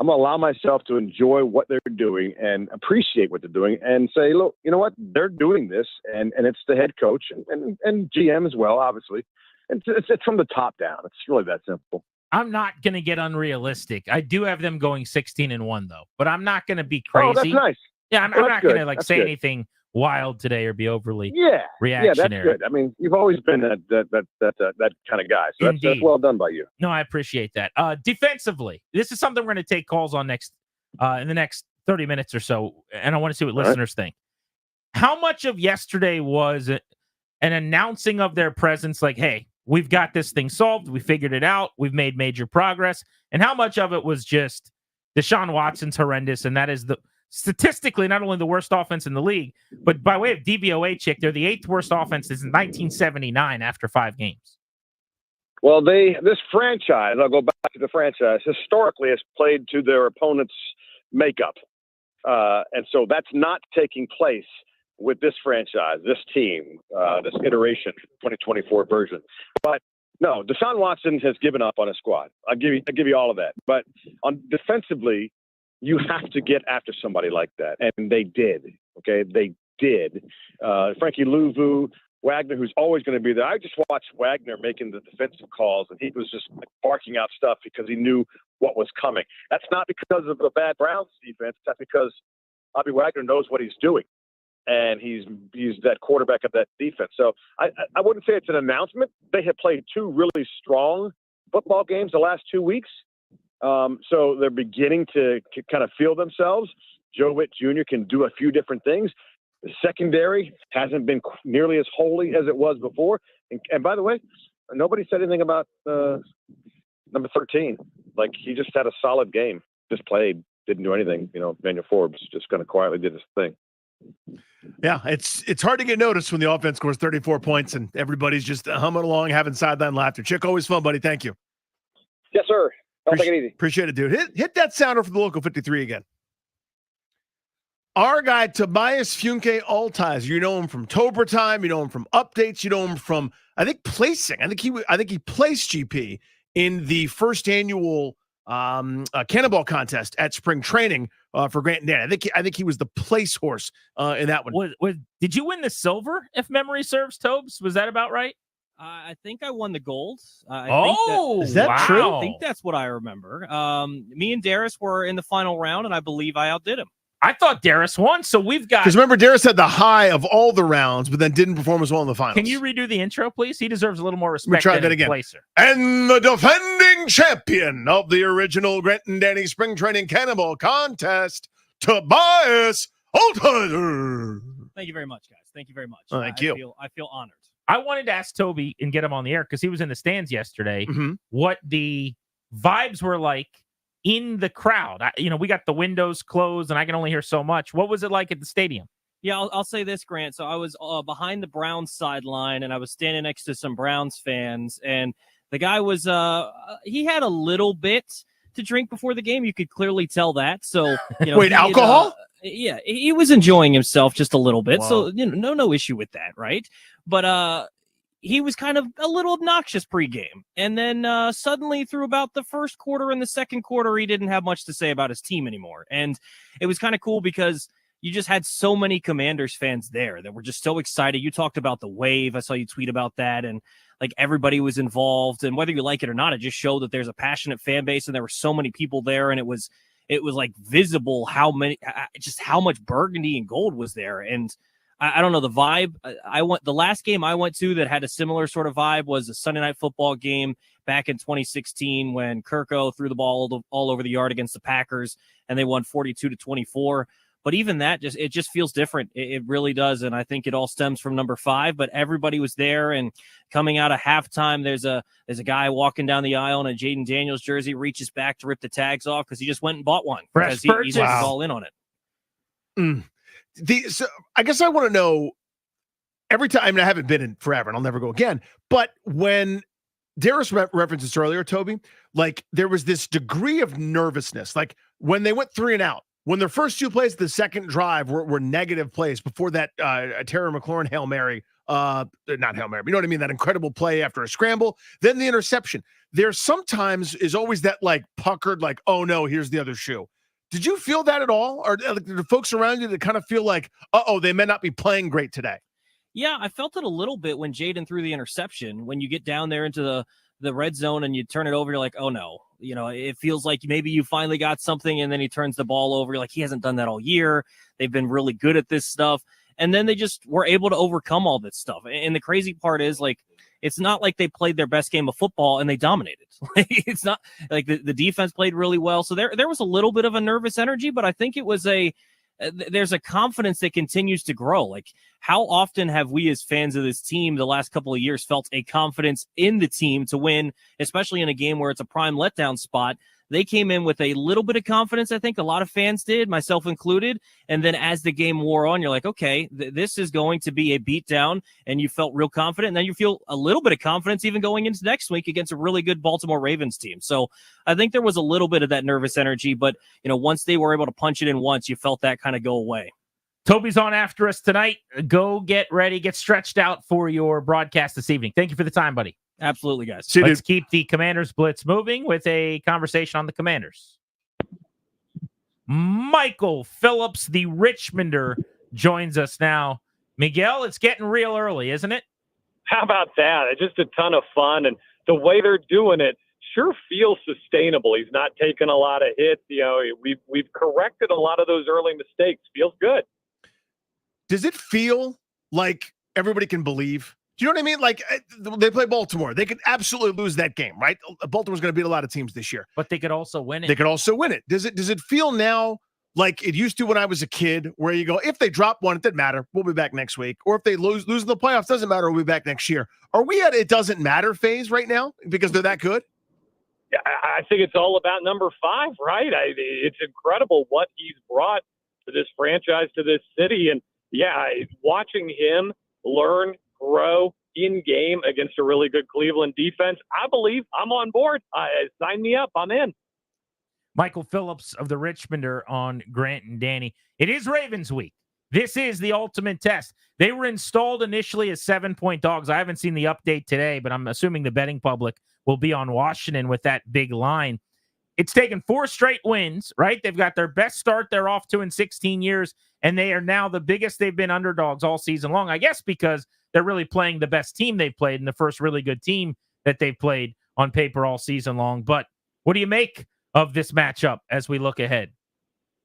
[SPEAKER 9] I'm going to allow myself to enjoy what they're doing and appreciate what they're doing and say, look, you know what? They're doing this, and it's the head coach and GM as well, obviously. It's from the top down. It's really that simple.
[SPEAKER 12] I'm not going to get unrealistic. I do have them going 16-1, though, but I'm not going to be crazy.
[SPEAKER 9] Oh, that's nice.
[SPEAKER 12] Yeah, I'm
[SPEAKER 9] Well,
[SPEAKER 12] not going to
[SPEAKER 9] that's
[SPEAKER 12] say
[SPEAKER 9] good.
[SPEAKER 12] anything wild today or be overly reactionary.
[SPEAKER 9] Yeah, that's good. I mean, you've always been that kind of guy. So that's well done by you.
[SPEAKER 12] No, I appreciate that. Defensively, this is something we're going to take calls on next in the next 30 minutes or so, and I want to see what listeners think. How much of yesterday was an announcing of their presence, like, hey, we've got this thing solved, we figured it out, we've made major progress, and how much of it was just Deshaun Watson's horrendous, and that is statistically not only the worst offense in the league, but by way of DVOA check, they're the 8th worst offense since 1979 after 5 games.
[SPEAKER 9] Well, this franchise, I'll go back to the franchise, historically has played to their opponent's makeup. And so that's not taking place with this franchise, this team, this iteration, 2024 version. But no, Deshaun Watson has given up on his squad. I'll give you all of that. But on defensively, you have to get after somebody like that. And they did. Okay, they did. Frankie Louvu, Wagner, who's always going to be there. I just watched Wagner making the defensive calls, and he was just barking out stuff because he knew what was coming. That's not because of the bad Browns defense. That's because Bobby Wagner knows what he's doing, and he's that quarterback of that defense. So I wouldn't say it's an announcement. They have played 2 really strong football games the last 2 weeks. So they're beginning to kind of feel themselves. Joe Witt Jr. can do a few different things. The secondary hasn't been nearly as holy as it was before. And by the way, nobody said anything about number 13. Like, he just had a solid game. Just played, didn't do anything. Daniel Forbes just kind of quietly did his thing.
[SPEAKER 14] Yeah, it's hard to get noticed when the offense scores 34 points and everybody's just humming along, having sideline laughter. Chick, always fun, buddy. Thank you.
[SPEAKER 9] Yes, sir. I'll take it easy.
[SPEAKER 14] Appreciate it, dude. Hit that sounder for the local 53 again. Our guy, Tobias Funke Altizer. You know him from Tober Time. You know him from updates. You know him from, I think, placing. I think he placed GP in the first annual cannonball contest at spring training for Grant and Dan. I think he was the place horse in that one.
[SPEAKER 12] Did you win the silver, if memory serves, Tobes? Was that about right?
[SPEAKER 16] I think I won the gold.
[SPEAKER 14] Is that true?
[SPEAKER 16] I think that's what I remember. Me and Darius were in the final round, and I believe I outdid him.
[SPEAKER 12] I thought Darius won, so we've got...
[SPEAKER 14] Because remember, Darius had the high of all the rounds, but then didn't perform as well in the finals.
[SPEAKER 12] Can you redo the intro, please? He deserves a little more respect.
[SPEAKER 14] Let me try that again.
[SPEAKER 12] Placer.
[SPEAKER 14] And the defending champion of the original Grant and Danny Spring Training Cannonball Contest, Tobias Altizer.
[SPEAKER 16] Thank you very much, guys. Thank you very much.
[SPEAKER 14] Thank you.
[SPEAKER 16] I feel honored.
[SPEAKER 12] I wanted to ask Toby and get him on the air because he was in the stands yesterday, what the vibes were like in the crowd. We got the windows closed and I can only hear so much. What was it like at the stadium?
[SPEAKER 16] Yeah, I'll say this, Grant. So I was behind the Browns sideline and I was standing next to some Browns fans, and the guy was he had a little bit to drink before the game. You could clearly tell that. So
[SPEAKER 14] wait, alcohol?
[SPEAKER 16] Yeah, he was enjoying himself just a little bit.
[SPEAKER 14] Wow.
[SPEAKER 16] So no issue with that, right? But he was kind of a little obnoxious pregame. And then suddenly through about the first quarter and the second quarter, he didn't have much to say about his team anymore. And it was kind of cool because you just had so many Commanders fans there that were just so excited. You talked about the wave. I saw you tweet about that. And like everybody was involved. And whether you like it or not, it just showed that there's a passionate fan base and there were so many people there. And it was like visible how much burgundy and gold was there. And I don't know, the vibe. The last game I went to that had a similar sort of vibe was a Sunday Night Football game back in 2016 when Kirko threw the ball all over the yard against the Packers and they won 42-24. But even that it just feels different. It really does. And I think it all stems from number 5, but everybody was there. And coming out of halftime, there's a guy walking down the aisle in a Jaden Daniels jersey, reaches back to rip the tags off because he just went and bought one. Because he's all in on it.
[SPEAKER 14] So I guess I want to know every time. I mean, I haven't been in forever and I'll never go again. But when Darius referenced this earlier, Toby, like there was this degree of nervousness. Like when they went 3 and out when their first 2 plays of the second drive were negative plays before that Terry McLaurin Hail Mary, not Hail Mary, but you know what I mean? That incredible play after a scramble, then the interception. There sometimes is always that like puckered, like, oh no, here's the other shoe. Did you feel that at all? Or did the folks around you that kind of feel like, they may not be playing great today?
[SPEAKER 16] Yeah, I felt it a little bit when Jaden threw the interception. When you get down there into the red zone and you turn it over, you're like, oh no. You know, it feels like maybe you finally got something, and then he turns the ball over. You're like, he hasn't done that all year. They've been really good at this stuff. And then they just were able to overcome all this stuff. And the crazy part is, like, it's not like they played their best game of football and they dominated. It's not like the defense played really well. So there was a little bit of a nervous energy, but I think it was there's a confidence that continues to grow. Like, how often have we as fans of this team the last couple of years felt a confidence in the team to win, especially in a game where it's a prime letdown spot? They came in with a little bit of confidence. I think a lot of fans did, myself included. And then as the game wore on, you're like, okay, this is going to be a beatdown, and you felt real confident. And then you feel a little bit of confidence even going into next week against a really good Baltimore Ravens team. So I think there was a little bit of that nervous energy, but once they were able to punch it in once, you felt that kind of go away.
[SPEAKER 12] Toby's on after us tonight. Go get ready, get stretched out for your broadcast this evening. Thank you for the time, buddy.
[SPEAKER 16] Absolutely, guys.
[SPEAKER 12] Let's keep the Commanders Blitz moving with a conversation on the Commanders. Michael Phillips, the Richmonder, joins us now. Miguel, it's getting real early, isn't it?
[SPEAKER 4] How about that? It's just a ton of fun, and the way they're doing it sure feels sustainable. He's not taking a lot of hits. We've corrected a lot of those early mistakes. Feels good.
[SPEAKER 14] Does it feel like everybody can believe? Do you know what I mean? Like, they play Baltimore. They could absolutely lose that game, right? Baltimore's going to beat a lot of teams this year.
[SPEAKER 12] But they could also win it.
[SPEAKER 14] They could also win it. Does it feel now like it used to when I was a kid, where you go, if they drop one, it doesn't matter. We'll be back next week. Or if they lose in the playoffs, doesn't matter. We'll be back next year. Are we at it doesn't matter phase right now because they're that good?
[SPEAKER 4] Yeah, I think it's all about number 5, right? It's incredible what he's brought to this franchise, to this city. And, yeah, watching him learn, grow in game against a really good Cleveland defense, I believe I'm on board. Sign me up. I'm in.
[SPEAKER 12] Michael Phillips of the Richmonder on Grant and Danny. It is Ravens week. This is the ultimate test. They were installed initially as 7-point dogs. I haven't seen the update today, but I'm assuming the betting public will be on Washington with that big line. It's taken 4 straight wins, right? They've got their best start they're off to in 16 years, and they are now the biggest they've been underdogs all season long, I guess because they're really playing the best team they've played and the first really good team that they've played on paper all season long. But what do you make of this matchup as we look ahead?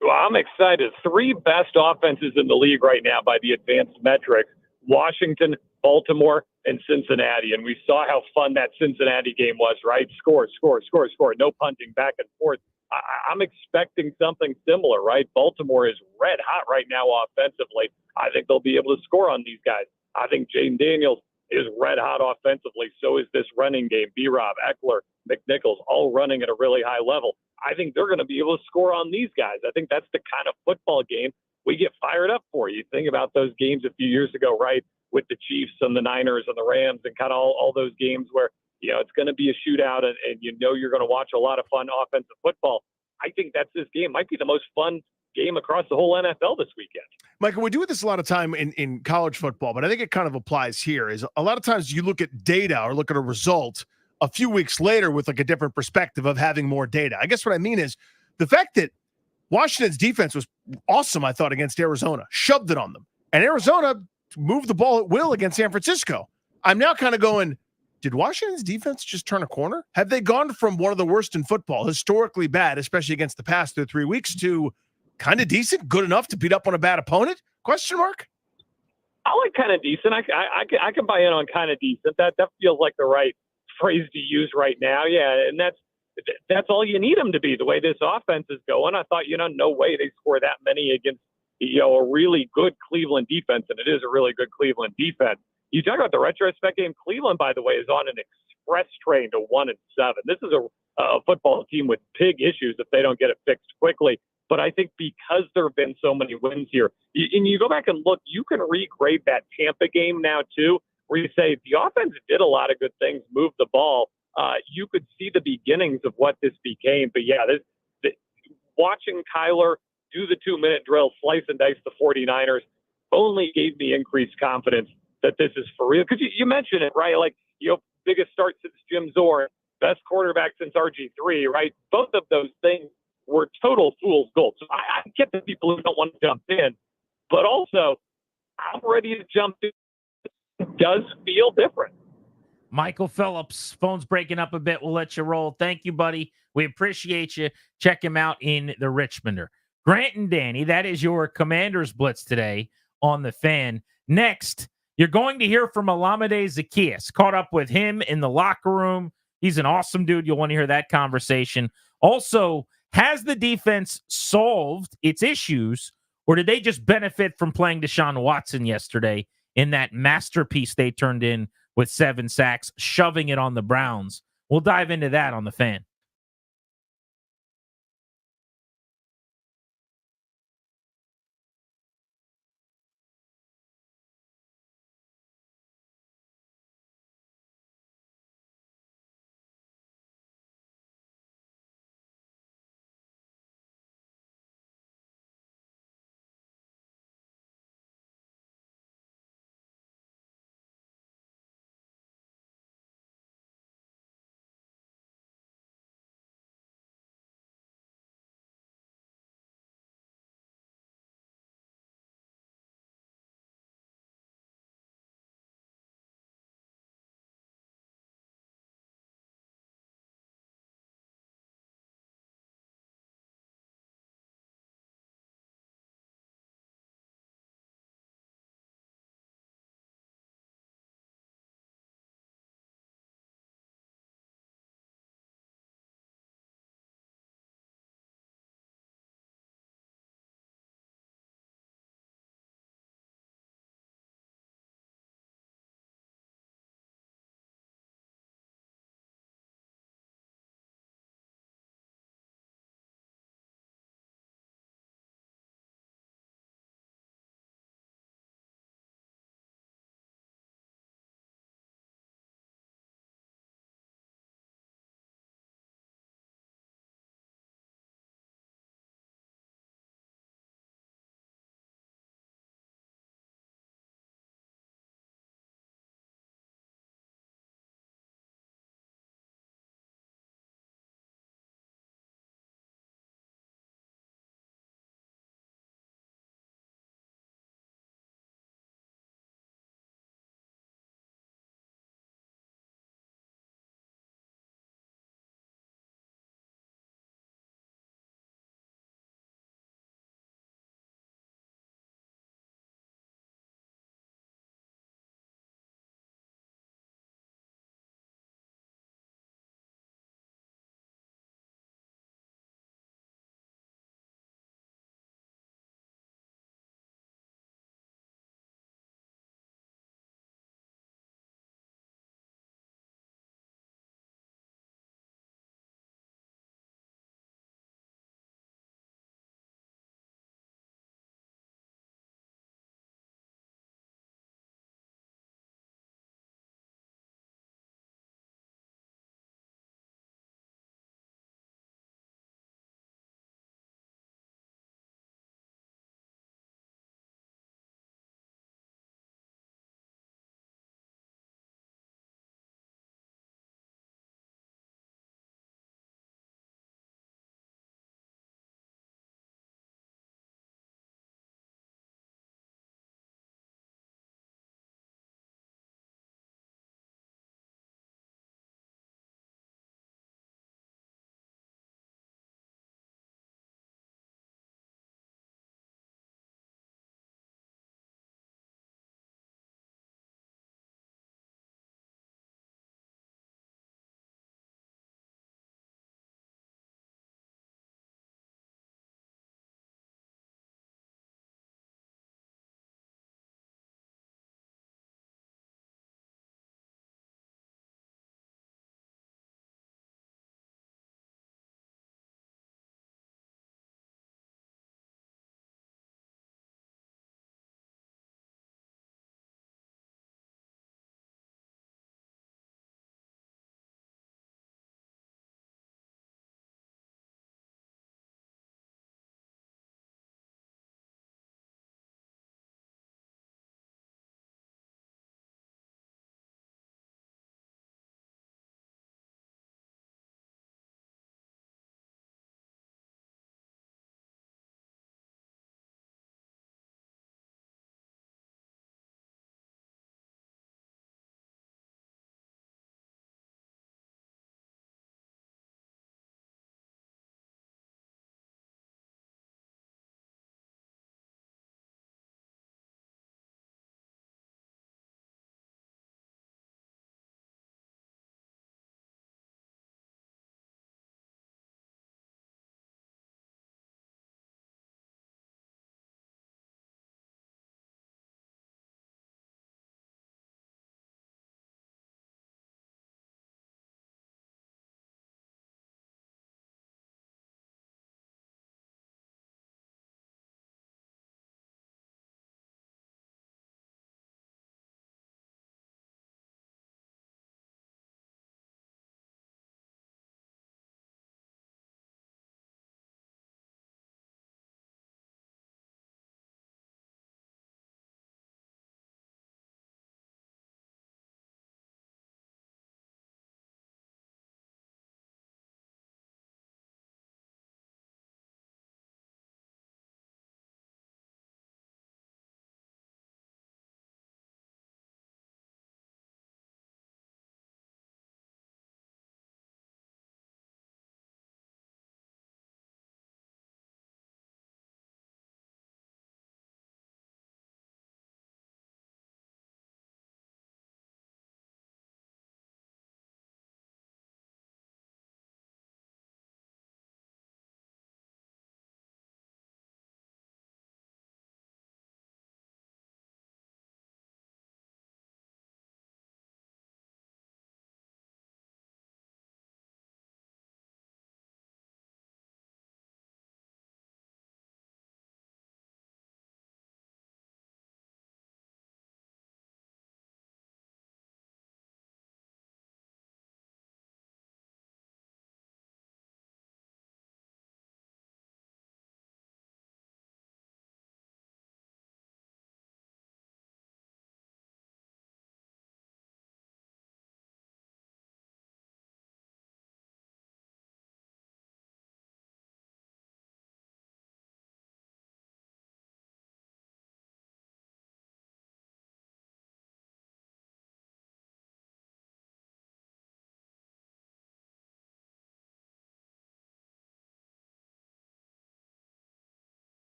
[SPEAKER 4] Well, I'm excited. 3 best offenses in the league right now by the advanced metrics: Washington, Baltimore, and Cincinnati. And we saw how fun that Cincinnati game was, right? Score. No punting back and forth. I'm expecting something similar, right? Baltimore is red hot right now offensively. I think they'll be able to score on these guys. I think Jaden Daniels is red hot offensively. So is this running game. B-Rob, Eckler, McNichols, all running at a really high level. I think they're going to be able to score on these guys. I think that's the kind of football game we get fired up for. You think about those games a few years ago, right, with the Chiefs and the Niners and the Rams and kind of all those games where, it's going to be a shootout and you're going to watch a lot of fun offensive football. I think that's this game. Might be the most fun game across the whole NFL this weekend.
[SPEAKER 14] Michael, we do this a lot of time in college football, but I think it kind of applies here. Is a lot of times you look at data or look at a result a few weeks later with like a different perspective of having more data. I guess what I mean is the fact that Washington's defense was awesome, I thought, against Arizona, shoved it on them. And Arizona moved the ball at will against San Francisco. I'm now kind of going, did Washington's defense just turn a corner? Have they gone from one of the worst in football, historically bad, especially against the pass through 3 weeks, to kind of decent, good enough to beat up on a bad opponent? Question mark?
[SPEAKER 4] I like kind of decent. I can buy in on kind of decent. That feels like the right phrase to use right now. Yeah, and that's all you need them to be. The way this offense is going, I thought, no way they score that many against a really good Cleveland defense, and it is a really good Cleveland defense. You talk about the retrospect game. Cleveland, by the way, is on an express train to 1-7. This is a football team with big issues if they don't get it fixed quickly. But I think because there have been so many wins here, and you go back and look, you can regrade that Tampa game now too, where you say the offense did a lot of good things, moved the ball. You could see the beginnings of what this became. But yeah, watching Kyler do the 2-minute drill, slice and dice the 49ers, only gave me increased confidence that this is for real. Because you mentioned it, right? Like, biggest start since Jim Zorn, best quarterback since RG3, right? Both of those things were total fool's gold. So I get the people who don't want to jump in, but also I'm ready to jump in. It does feel different.
[SPEAKER 12] Michael Phillips, phone's breaking up a bit. We'll let you roll. Thank you, buddy. We appreciate you. Check him out in the Richmonder. Grant and Danny, that is your Commanders Blitz today on the Fan. Next, you're going to hear from Olamide Zaccheaus. Caught up with him in the locker room. He's an awesome dude. You'll want to hear that conversation. Also, has the defense solved its issues, or did they just benefit from playing Deshaun Watson yesterday in that masterpiece they turned in with 7 sacks, shoving it on the Browns? We'll dive into that on the Fan.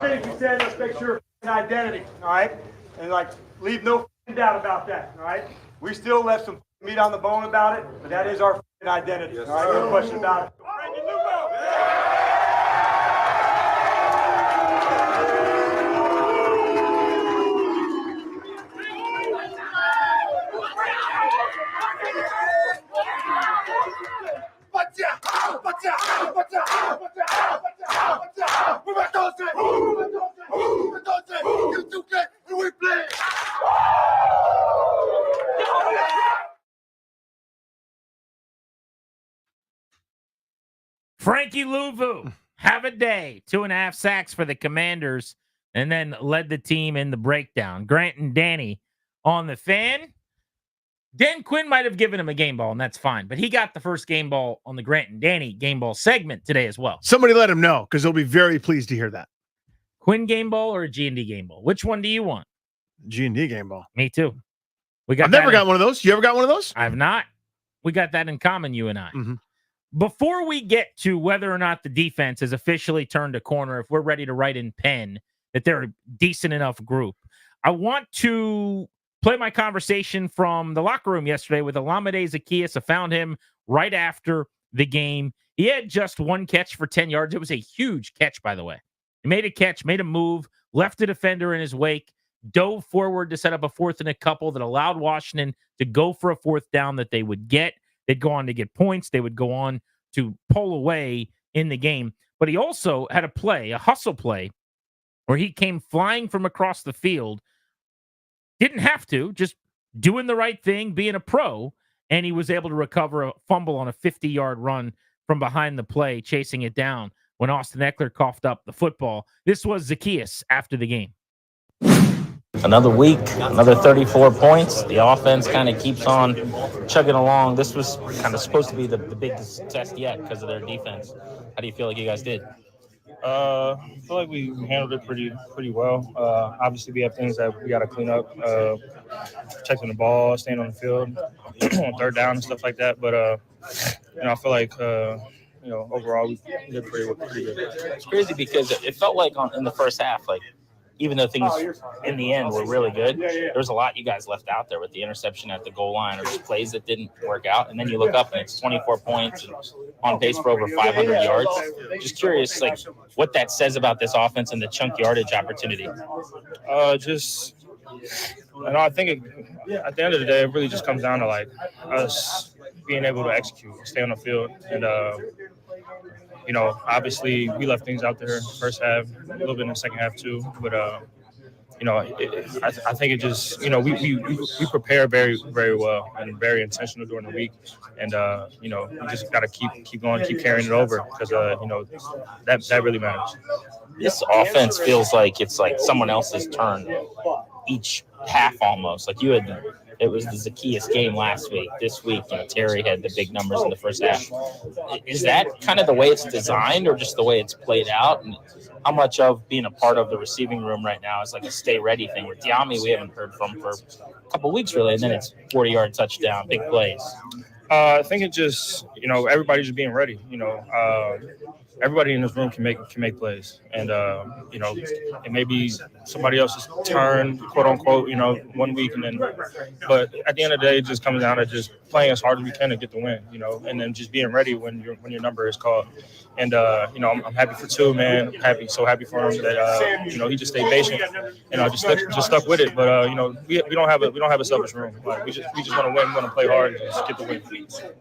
[SPEAKER 6] Things we said, let's make sure identity, all right? And like, leave no doubt about that, all right? We still left some meat on the bone about it, but that is our identity, all right? No question about it.
[SPEAKER 12] Frankie Louvu, have a day. 2.5 sacks for the Commanders, and then led the team in the breakdown. Grant and Danny on the Fan. Dan Quinn might have given him a game ball, and that's fine. But he got the first game ball on the Grant and Danny game ball segment today as well.
[SPEAKER 14] Somebody let him know, because he'll be very pleased to hear that.
[SPEAKER 12] Quinn game ball or a G&D game ball? Which one do you want?
[SPEAKER 14] G&D game ball.
[SPEAKER 12] Me too.
[SPEAKER 14] I've never got one of those. You ever got one of those?
[SPEAKER 12] I've not. We got that in common, you and I.
[SPEAKER 14] Mm-hmm.
[SPEAKER 12] Before we get to whether or not the defense has officially turned a corner, if we're ready to write in pen that they're a decent enough group, I want to play my conversation from the locker room yesterday with Olamide Zaccheaus. I found him right after the game. He had just one catch for 10 yards. It was a huge catch, by the way. He made a catch, made a move, left a defender in his wake, dove forward to set up a 4th and a couple that allowed Washington to go for a 4th down that they would get. They'd go on to get points. They would go on to pull away in the game. But he also had a play, a hustle play, where he came flying from across the field. Didn't have to, just doing the right thing, being a pro, and he was able to recover a fumble on a 50-yard run from behind the play, chasing it down when Austin Eckler coughed up the football. This was Zaccheaus after the game.
[SPEAKER 21] Another week, another 34 points. The offense kind of keeps on chugging along. This was kind of supposed to be the biggest test yet because of their defense. How do you feel like you guys did?
[SPEAKER 22] I feel like we handled it pretty well. Obviously, we have things that we got to clean up, protecting the ball, staying on the field, on 3rd down and stuff like that. But I feel like overall we did pretty good.
[SPEAKER 21] It's crazy because it felt like in the first half, like even though things in the end were really good, there was a lot you guys left out there with the interception at the goal line or just plays that didn't work out. And then you look up and it's 24 points and on pace for over 500 yards. Just curious, like what that says about this offense and the chunk yardage opportunity.
[SPEAKER 22] I think at the end of the day, it really just comes down to like us being able to execute, stay on the field, and obviously we left things out there first half, a little bit in the second half too. But I think it just we prepare very very well and very intentional during the week, and we just got to keep going, keep carrying it over because that really matters.
[SPEAKER 21] This offense feels like it's like someone else's turn each half almost. Like it was the Zaccheaus game last week. This week, Terry had the big numbers in the first half. Is that kind of the way it's designed or just the way it's played out? And how much of being a part of the receiving room right now is like a stay ready thing? With Diami, we haven't heard from for a couple of weeks really, and then it's 40-yard touchdown, big plays.
[SPEAKER 22] I think it just, everybody's just being ready. Everybody in this room can make plays, and it may be somebody else's turn, quote unquote, 1 week, and then. But at the end of the day, it just comes down to just playing as hard as we can to get the win, and then just being ready when your number is called. And I'm happy for two, man. So happy for him that he just stayed patient, just stuck with it. But we don't have a selfish room. Like, we just want to win, we want to play hard, and just get the win.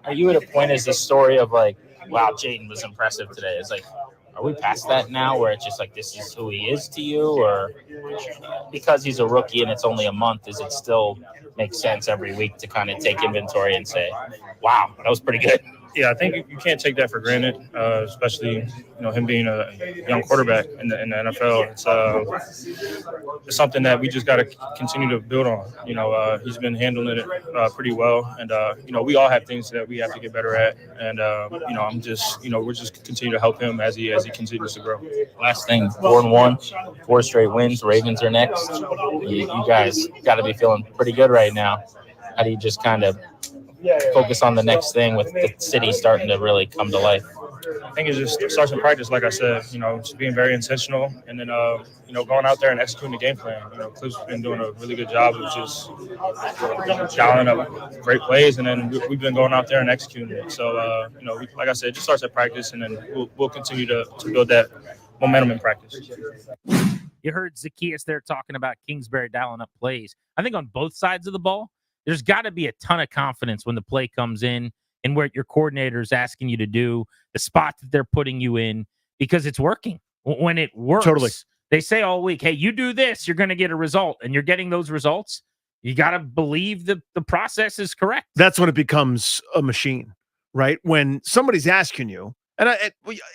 [SPEAKER 21] Are you at a point as the story of like, wow, Jaden was impressive today? It's like, are we past that now where it's just like this is who he is to you? Or because he's a rookie and it's only a month, does it still make sense every week to kind of take inventory and say, wow, that was pretty good?
[SPEAKER 22] Yeah, I think you can't take that for granted, especially him being a young quarterback in the NFL. It's something that we just got to continue to build on. He's been handling it pretty well, and we all have things that we have to get better at. And we're just continue to help him as he continues to grow.
[SPEAKER 21] Last thing, 4-1, 4 straight wins. Ravens are next. You guys got to be feeling pretty good right now. How do you just kind of focus on the next thing with the city starting to really come to life?
[SPEAKER 22] I think it just starts in practice, like I said, just being very intentional and then, going out there and executing the game plan. Cliff's been doing a really good job of just dialing up great plays, and then we've been going out there and executing it. So, like I said, it just starts at practice, and then we'll continue to build that momentum in practice.
[SPEAKER 12] You heard Zacchaeus there talking about Kingsbury dialing up plays. I think on both sides of the ball, there's got to be a ton of confidence when the play comes in and what your coordinator is asking you to do, the spot that they're putting you in, because it's working. When it works,
[SPEAKER 14] Totally.
[SPEAKER 12] They say all week, hey, you do this, you're going to get a result, and you're getting those results. You got to believe that the process is correct.
[SPEAKER 14] That's when it becomes a machine, right? When somebody's asking you, and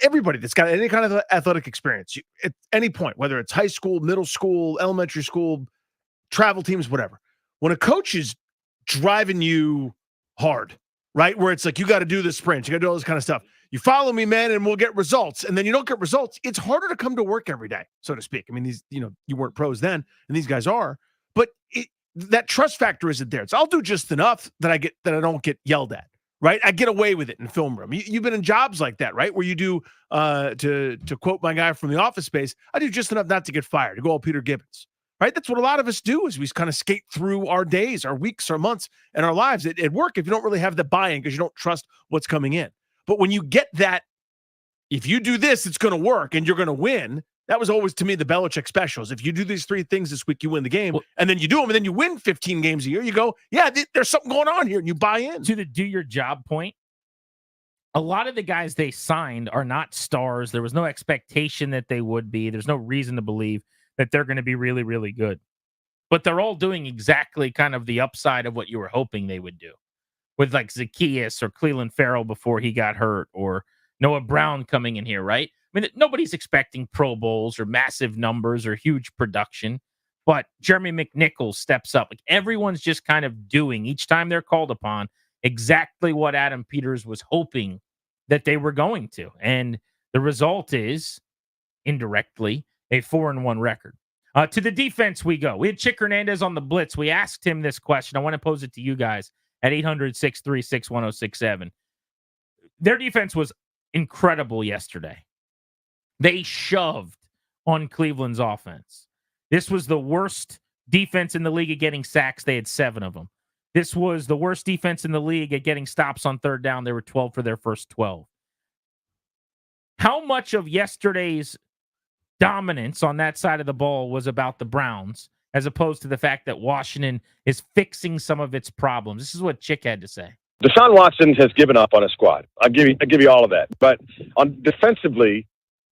[SPEAKER 14] everybody that's got any kind of athletic experience, at any point, whether it's high school, middle school, elementary school, travel teams, whatever, when a coach is driving you hard, right? Where it's like, you got to do the sprint, you got to do all this kind of stuff. You follow me, man, and we'll get results. And then you don't get results. It's harder to come to work every day, so to speak. I mean, these, you weren't pros then, and these guys are, but that trust factor isn't there. It's I'll do just enough that I don't get yelled at, right? I get away with it in film room. You've been in jobs like that, right? Where you do, to quote my guy from the Office Space, I do just enough not to get fired, to go all Peter Gibbons. Right? That's what a lot of us do, is we kind of skate through our days, our weeks, our months, and our lives at work if you don't really have the buy-in because you don't trust what's coming in. But when you get that, if you do this, it's going to work and you're going to win. That was always, to me, the Belichick specials. If you do these 3 things this week, you win the game. And then you do them, and then you win 15 games a year. You go, yeah, there's something going on here, and you buy in.
[SPEAKER 12] To the do your job point, a lot of the guys they signed are not stars. There was no expectation that they would be. There's no reason to believe that they're going to be really, really good. But they're all doing exactly kind of the upside of what you were hoping they would do. With like Zacchaeus or Cleveland Farrell before he got hurt, or Noah Brown coming in here, right? I mean, nobody's expecting Pro Bowls or massive numbers or huge production, but Jeremy McNichols steps up. Like, everyone's just kind of doing, each time they're called upon, exactly what Adam Peters was hoping that they were going to. And the result is, indirectly, a 4-1 record. To the defense we go. We had Chick Hernandez on the blitz. We asked him this question. I want to pose it to you guys at 800-636-1067. Their defense was incredible yesterday. They shoved on Cleveland's offense. This was the worst defense in the league at getting sacks. They had 7 of them. This was the worst defense in the league at getting stops on third down. They were 12 for their first 12. How much of yesterday's dominance on that side of the ball was about the Browns, as opposed to the fact that Washington is fixing some of its problems? This is what Chick had to say.
[SPEAKER 9] Deshaun Watson has given up on his squad. I give you all of that. But on defensively,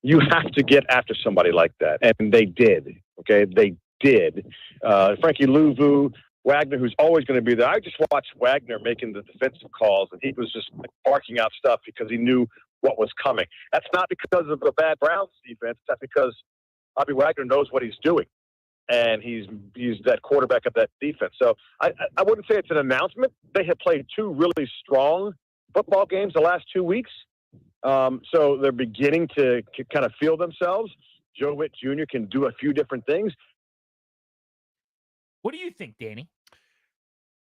[SPEAKER 9] you have to get after somebody like that, and they did. Okay, they did. Frankie Louvu, Wagner, who's always going to be there. I just watched Wagner making the defensive calls, and he was just barking out stuff because he knew what was coming. That's not because of the bad Browns defense. That's because Bobby Wagner knows what he's doing, and he's that quarterback of that defense. So I wouldn't say it's an announcement. They have played 2 really strong football games the last 2 weeks. So they're beginning to kind of feel themselves. Joe Witt Jr. can do a few different things.
[SPEAKER 12] What do you think, Danny?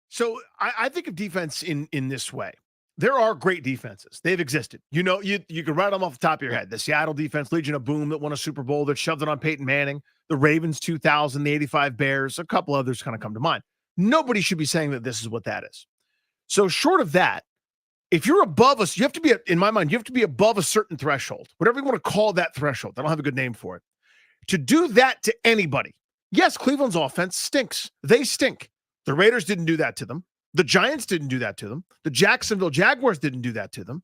[SPEAKER 14] So I think of defense in this way. There are great defenses. They've existed. You can write them off the top of your head. The Seattle defense, Legion of Boom, that won a Super Bowl, that shoved it on Peyton Manning. The Ravens 2000, the 85 Bears, a couple others kind of come to mind. Nobody should be saying that this is what that is. So short of that, if you're above us, you have to be, in my mind, you have to be above a certain threshold, whatever you want to call that threshold. I don't have a good name for it. To do that to anybody. Yes, Cleveland's offense stinks. They stink. The Raiders didn't do that to them. The Giants didn't do that to them. The Jacksonville Jaguars didn't do that to them,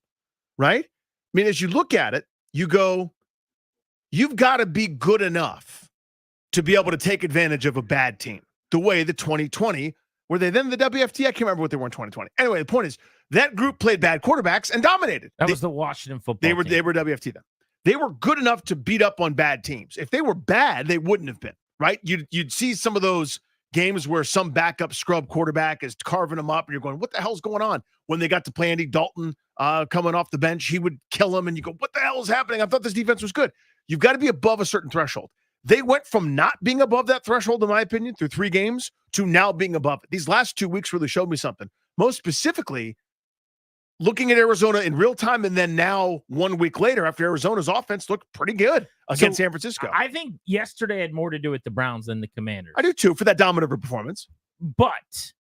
[SPEAKER 14] right? I mean, as you look at it, you go, you've got to be good enough to be able to take advantage of a bad team. The way the 2020, were they then the WFT? I can't remember what they were in 2020. Anyway, the point is, that group played bad quarterbacks and dominated.
[SPEAKER 12] That was the Washington football team.
[SPEAKER 14] They were WFT then. They were good enough to beat up on bad teams. If they were bad, they wouldn't have been, right? You'd see some of those games where some backup scrub quarterback is carving them up, and you're going, what the hell's going on? When they got to play Andy Dalton coming off the bench, he would kill him, and you go, what the hell is happening? I thought this defense was good. You've got to be above a certain threshold. They went from not being above that threshold, in my opinion, through 3 games to now being above it. These last 2 weeks really showed me something. Most specifically, looking at Arizona in real time, and then now 1 week later, after Arizona's offense looked pretty good against San Francisco.
[SPEAKER 12] I think yesterday had more to do with the Browns than the Commanders.
[SPEAKER 14] I do too, for that dominant performance.
[SPEAKER 12] But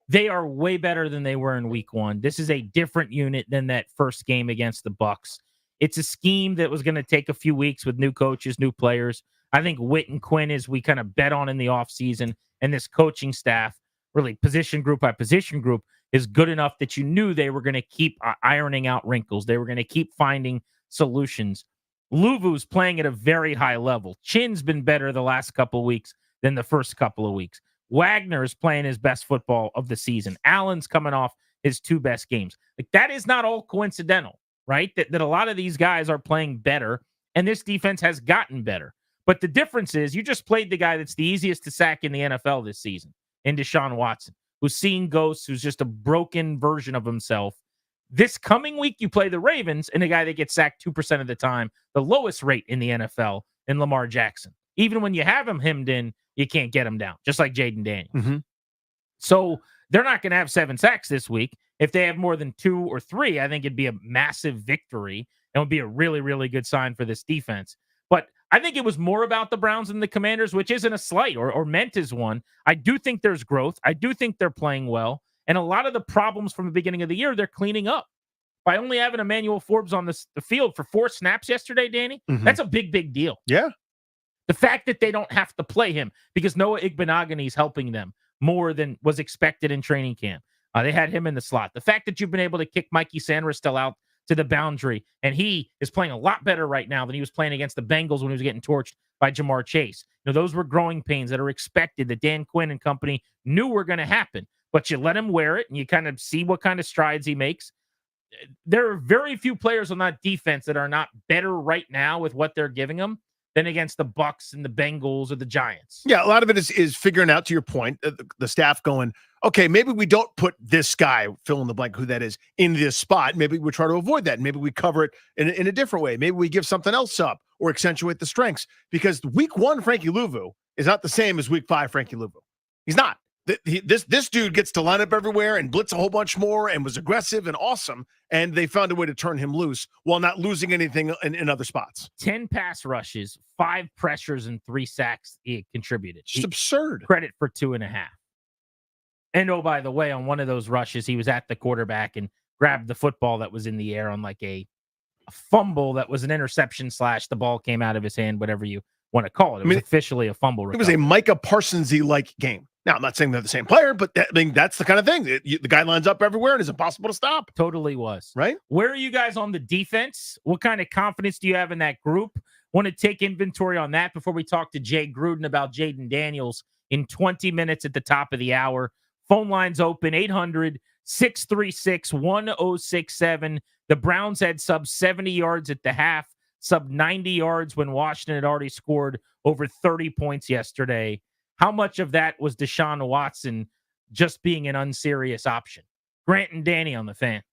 [SPEAKER 12] they are way better than they were in week 1. This is a different unit than that first game against the Bucs. It's a scheme that was going to take a few weeks with new coaches, new players. I think Witt and Quinn, as we kind of bet on in the offseason, and this coaching staff, really position group by position group, is good enough that you knew they were going to keep ironing out wrinkles. They were going to keep finding solutions. Luvu's playing at a very high level. Chin's been better the last couple of weeks than the first couple of weeks. Wagner is playing his best football of the season. Allen's coming off his 2 best games. Like, that is not all coincidental, right? That a lot of these guys are playing better, and this defense has gotten better. But the difference is you just played the guy that's the easiest to sack in the NFL this season, in Deshaun Watson, who's seeing ghosts, who's just a broken version of himself. This coming week, you play the Ravens and a guy that gets sacked 2% of the time, the lowest rate in the NFL, in Lamar Jackson. Even when you have him hemmed in, you can't get him down, just like Jaden Daniels.
[SPEAKER 14] Mm-hmm.
[SPEAKER 12] So they're not going to have 7 sacks this week. If they have more than 2 or 3, I think it'd be a massive victory and would be a really, really good sign for this defense. But I think it was more about the Browns and the Commanders, which isn't a slight or meant as one. I do think there's growth. I do think they're playing well. And a lot of the problems from the beginning of the year, they're cleaning up. By only having Emmanuel Forbes on the field for 4 snaps yesterday, Danny, that's a big, big deal.
[SPEAKER 14] Yeah.
[SPEAKER 12] The fact that they don't have to play him because Noah Igbenogany is helping them more than was expected in training camp. They had him in the slot. The fact that you've been able to kick Mikey Sanders still out to the boundary, and he is playing a lot better right now than he was playing against the Bengals when he was getting torched by Jamar Chase. You know, those were growing pains that are expected that Dan Quinn and company knew were going to happen, but you let him wear it and you kind of see what kind of strides he makes. There are very few players on that defense that are not better right now with what they're giving them than against the Bucs and the Bengals or the Giants.
[SPEAKER 14] Yeah, a lot of it is figuring out, to your point, the staff going, okay, maybe we don't put this guy, fill in the blank who that is, in this spot. Maybe we try to avoid that. Maybe we cover it in a different way. Maybe we give something else up or accentuate the strengths. Because week 1, Frankie Louvu is not the same as week 5, Frankie Louvu. He's not. This dude gets to line up everywhere and blitz a whole bunch more and was aggressive and awesome, and they found a way to turn him loose while not losing anything in other spots.
[SPEAKER 12] 10 pass rushes, 5 pressures, and 3 sacks he contributed.
[SPEAKER 14] Just absurd.
[SPEAKER 12] Credit for 2.5. And oh, by the way, on one of those rushes, he was at the quarterback and grabbed the football that was in the air on like a fumble that was an interception / the ball came out of his hand, whatever you want to call it. It was officially a fumble recovery.
[SPEAKER 14] It was a Micah Parsons-y-like game. Now, I'm not saying they're the same player, but that's the kind of thing. The guy lines up everywhere and it's impossible to stop.
[SPEAKER 12] Totally was.
[SPEAKER 14] Right?
[SPEAKER 12] Where are you guys on the defense? What kind of confidence do you have in that group? Want to take inventory on that before we talk to Jay Gruden about Jaden Daniels in 20 minutes at the top of the hour. Phone lines open, 800-636-1067. The Browns had sub 70 yards at the half, sub 90 yards when Washington had already scored over 30 points yesterday. How much of that was Deshaun Watson just being an unserious option? Grant and Danny on the Fan.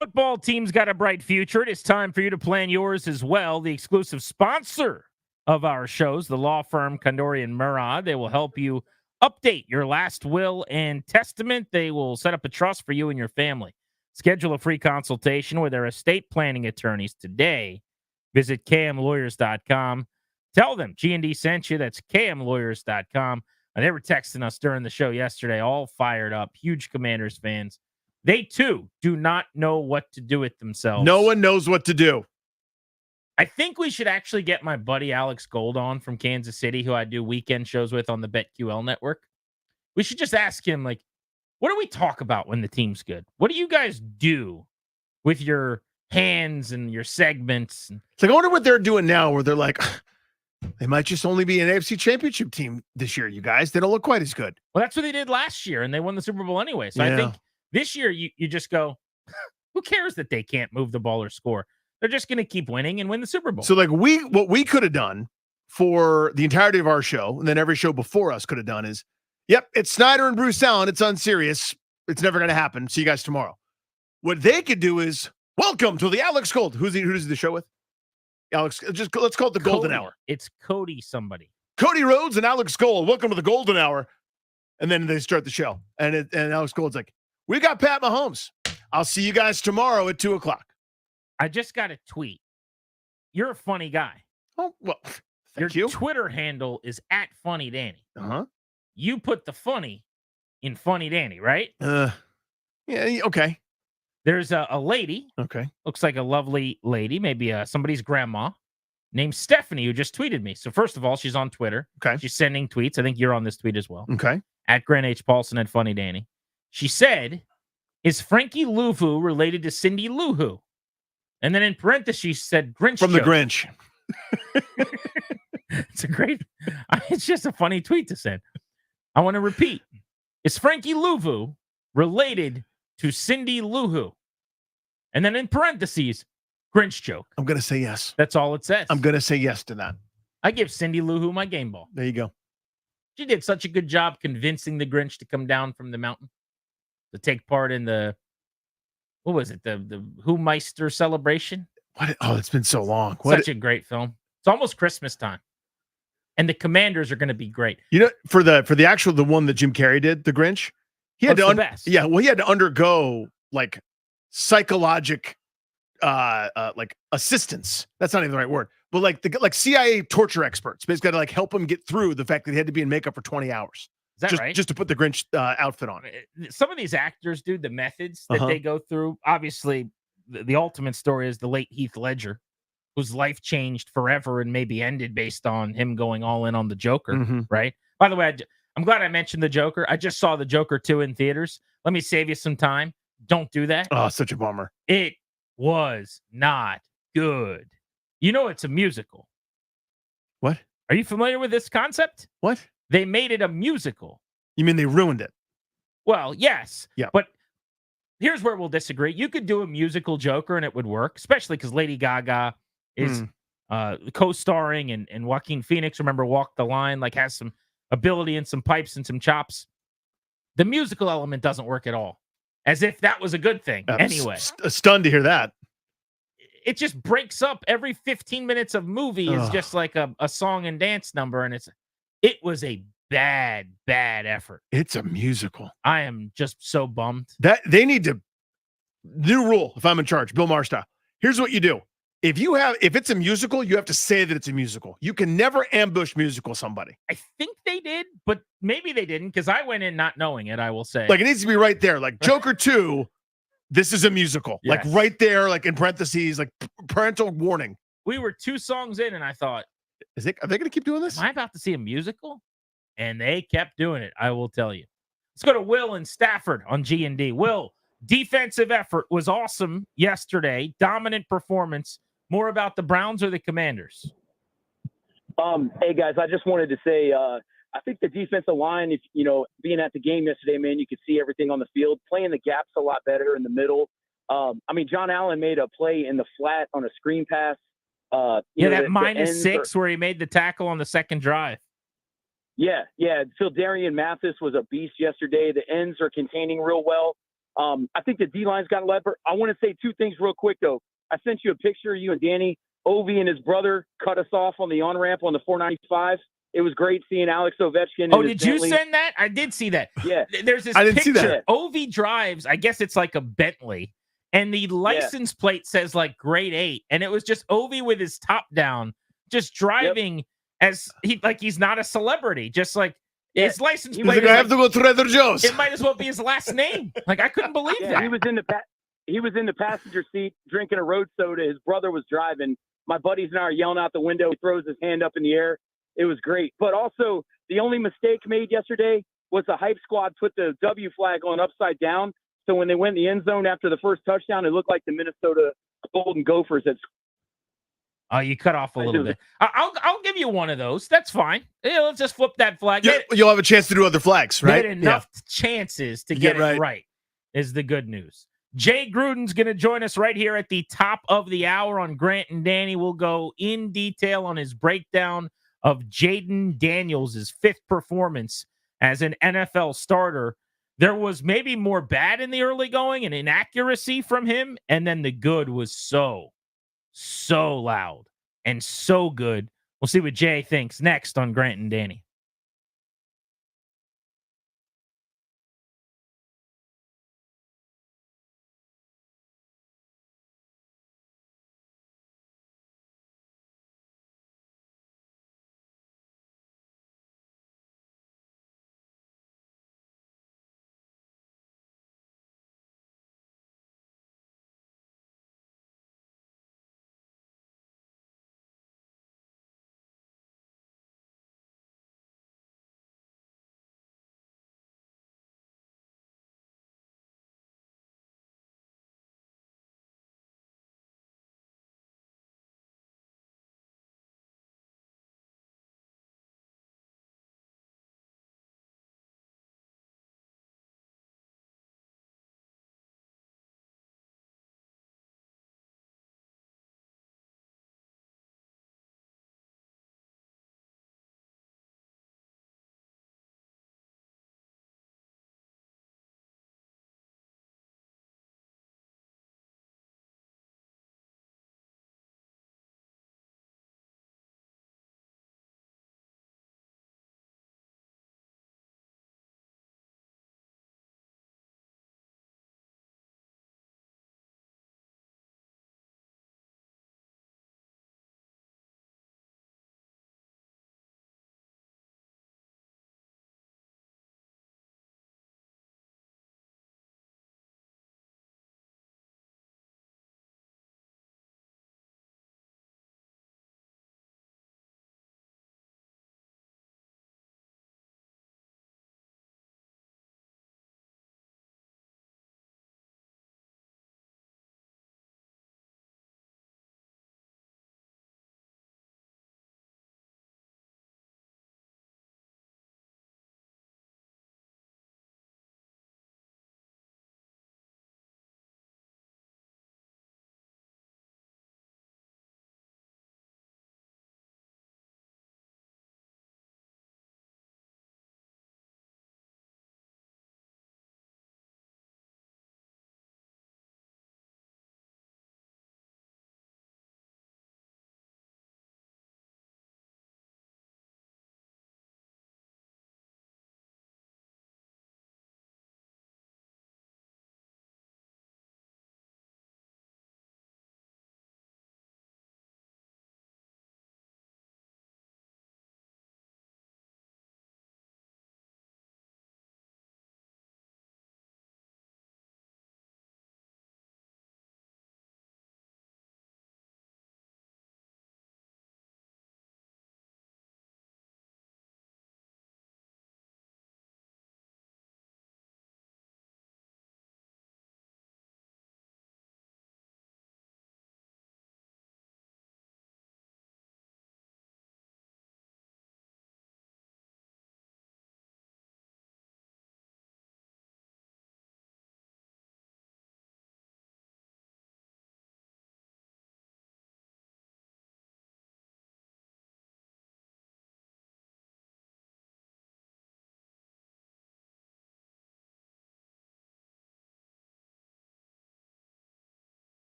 [SPEAKER 12] Football team's got a bright future. It is time for you to plan yours as well. The exclusive sponsor of our shows, the law firm Kandori and Murad. They will help you update your last will and testament. They will set up a trust for you and your family. Schedule a free consultation with their estate planning attorneys today. Visit kmlawyers.com. Tell them G&D sent you. That's kmlawyers.com. And they were texting us during the show yesterday, all fired up, huge Commanders fans. They, too, do not know what to do with themselves.
[SPEAKER 14] No one knows what to do.
[SPEAKER 12] I think we should actually get my buddy Alex Gold on from Kansas City, who I do weekend shows with on the BetQL network. We should just ask him, like, what do we talk about when the team's good? What do you guys do with your hands and your segments?
[SPEAKER 14] It's like, I wonder what they're doing now where they're like, they might just only be an AFC championship team this year, you guys. They don't look quite as good.
[SPEAKER 12] Well, that's what they did last year, and they won the Super Bowl anyway. So
[SPEAKER 14] Yeah.
[SPEAKER 12] I think this year you just go, who cares that they can't move the ball or score? They're just going to keep winning and win the Super Bowl.
[SPEAKER 14] So, like, what we could have done for the entirety of our show, and then every show before us could have done is, yep, it's Snyder and Bruce Allen. It's unserious. It's never going to happen. See you guys tomorrow. What they could do is, welcome to the Alex Gold. Who does the show with? Alex, let's call it the Golden Hour.
[SPEAKER 12] It's Cody somebody.
[SPEAKER 14] Cody Rhodes and Alex Gold. Welcome to the Golden Hour. And then they start the show. And Alex Gold's like, we got Pat Mahomes. I'll see you guys tomorrow at 2:00.
[SPEAKER 12] I just got a tweet. You're a funny guy.
[SPEAKER 14] Oh, well,
[SPEAKER 12] thank you. Your Twitter handle is @FunnyDanny.
[SPEAKER 14] Uh-huh.
[SPEAKER 12] You put the funny in Funny Danny, right?
[SPEAKER 14] Yeah, okay.
[SPEAKER 12] There's a lady.
[SPEAKER 14] Okay.
[SPEAKER 12] Looks like a lovely lady, maybe somebody's grandma, named Stephanie, who just tweeted me. So first of all, she's on Twitter.
[SPEAKER 14] Okay.
[SPEAKER 12] She's sending tweets. I think you're on this tweet as well.
[SPEAKER 14] Okay.
[SPEAKER 12] @Grant H. Paulson and Funny Danny. She said, is Frankie Louvu related to Cindy Lou Who? And then in parentheses, she said Grinch
[SPEAKER 14] From the
[SPEAKER 12] joke.
[SPEAKER 14] Grinch.
[SPEAKER 12] It's just a funny tweet to send. I want to repeat. Is Frankie Louvu related to Cindy Lou Who? And then in parentheses, Grinch joke.
[SPEAKER 14] I'm going to say yes.
[SPEAKER 12] That's all it says.
[SPEAKER 14] I'm going to say yes to that.
[SPEAKER 12] I give Cindy Lou Who my game ball.
[SPEAKER 14] There you go.
[SPEAKER 12] She did such a good job convincing the Grinch to come down from the mountain to take part in the, what was it? The Who Meister celebration.
[SPEAKER 14] What? Oh, it's been so long.
[SPEAKER 12] Such a great film. It's almost Christmas time. And the Commanders are going to be great.
[SPEAKER 14] You know, for the one that Jim Carrey did, the Grinch, he had
[SPEAKER 12] the best.
[SPEAKER 14] Yeah, well, he had to undergo like psychologic like assistance. That's not even the right word. But like CIA torture experts basically got to like help him get through the fact that he had to be in makeup for 20 hours.
[SPEAKER 12] Is that
[SPEAKER 14] just,
[SPEAKER 12] right?
[SPEAKER 14] Just to put the Grinch outfit on.
[SPEAKER 12] Some of these actors, dude, the methods that they go through. Obviously, the ultimate story is the late Heath Ledger, whose life changed forever and maybe ended based on him going all in on the Joker, right? By the way, I'm glad I mentioned the Joker. I just saw the Joker 2 in theaters. Let me save you some time. Don't do that.
[SPEAKER 14] Oh, such a bummer.
[SPEAKER 12] It was not good. You know it's a musical.
[SPEAKER 14] What?
[SPEAKER 12] Are you familiar with this concept?
[SPEAKER 14] What?
[SPEAKER 12] They made it a musical.
[SPEAKER 14] You mean they ruined it?
[SPEAKER 12] Well, yes.
[SPEAKER 14] Yeah.
[SPEAKER 12] But here's where we'll disagree. You could do a musical Joker and it would work, especially because Lady Gaga is co-starring and Joaquin Phoenix, remember, Walk the Line, like has some ability and some pipes and some chops. The musical element doesn't work at all. As if that was a good thing. Anyway.
[SPEAKER 14] Stunned to hear that.
[SPEAKER 12] It just breaks up. Every 15 minutes of movie is just like a song and dance number. And it was a bad effort.
[SPEAKER 14] It's a musical.
[SPEAKER 12] I am just so bummed.
[SPEAKER 14] That they need to new rule. If I'm in charge, Bill Maher style. Here's what you do. If it's a musical, you have to say that it's a musical. You can never ambush musical somebody.
[SPEAKER 12] I think they did, but maybe they didn't because I went in not knowing it, I will say.
[SPEAKER 14] Like it needs to be right there. Like Joker 2, this is a musical.
[SPEAKER 12] Yes.
[SPEAKER 14] Like right there, like in parentheses, like parental warning.
[SPEAKER 12] We were 2 songs in and I thought,
[SPEAKER 14] are they going to keep doing this?
[SPEAKER 12] Am I about to see a musical? And they kept doing it, I will tell you. Let's go to Will in Stafford on G&D. Will, defensive effort was awesome yesterday. Dominant performance. More about the Browns or the Commanders?
[SPEAKER 1] Hey, guys, I just wanted to say I think the defensive line, if being at the game yesterday, man, you could see everything on the field, playing the gaps a lot better in the middle. John Allen made a play in the flat on a screen pass.
[SPEAKER 12] That -6 where he made the tackle on the second drive.
[SPEAKER 1] Yeah. Phil Darian Mathis was a beast yesterday. The ends are containing real well. I think the D-line's got a leper. I want to say two things real quick, though. I sent you a picture of you and Danny. Ovi and his brother cut us off on the on-ramp on the 495. It was great seeing Alex Ovechkin.
[SPEAKER 12] Oh, did you send that? I did see that.
[SPEAKER 1] Yeah.
[SPEAKER 12] There's this
[SPEAKER 14] I didn't see
[SPEAKER 12] picture.
[SPEAKER 14] that.
[SPEAKER 12] Ovi drives, I guess it's like a Bentley, and the license plate says like grade 8, and it was just Ovi with his top down, just driving as he's not a celebrity, just like his license
[SPEAKER 14] He's
[SPEAKER 12] plate.
[SPEAKER 14] like, I have to go to Trader Joe's.
[SPEAKER 12] It might as well be his last name. Like, I couldn't believe that.
[SPEAKER 1] He was in the passenger seat drinking a road soda. His brother was driving. My buddies and I are yelling out the window. He throws his hand up in the air. It was great. But also, the only mistake made yesterday was the hype squad put the W flag on upside down. So when they went in the end zone after the first touchdown, it looked like the Minnesota Golden Gophers had.
[SPEAKER 12] Oh, you cut off a little bit. I'll give you one of those. That's fine. Yeah, let's just flip that flag.
[SPEAKER 14] You'll have a chance to do other flags, right?
[SPEAKER 12] Get enough chances to get it right is the good news. Jay Gruden's going to join us right here at the top of the hour on Grant and Danny. We'll go in detail on his breakdown of Jaden Daniels' 5th performance as an NFL starter. There was maybe more bad in the early going and inaccuracy from him, and then the good was so loud and so good. We'll see what Jay thinks next on Grant and Danny.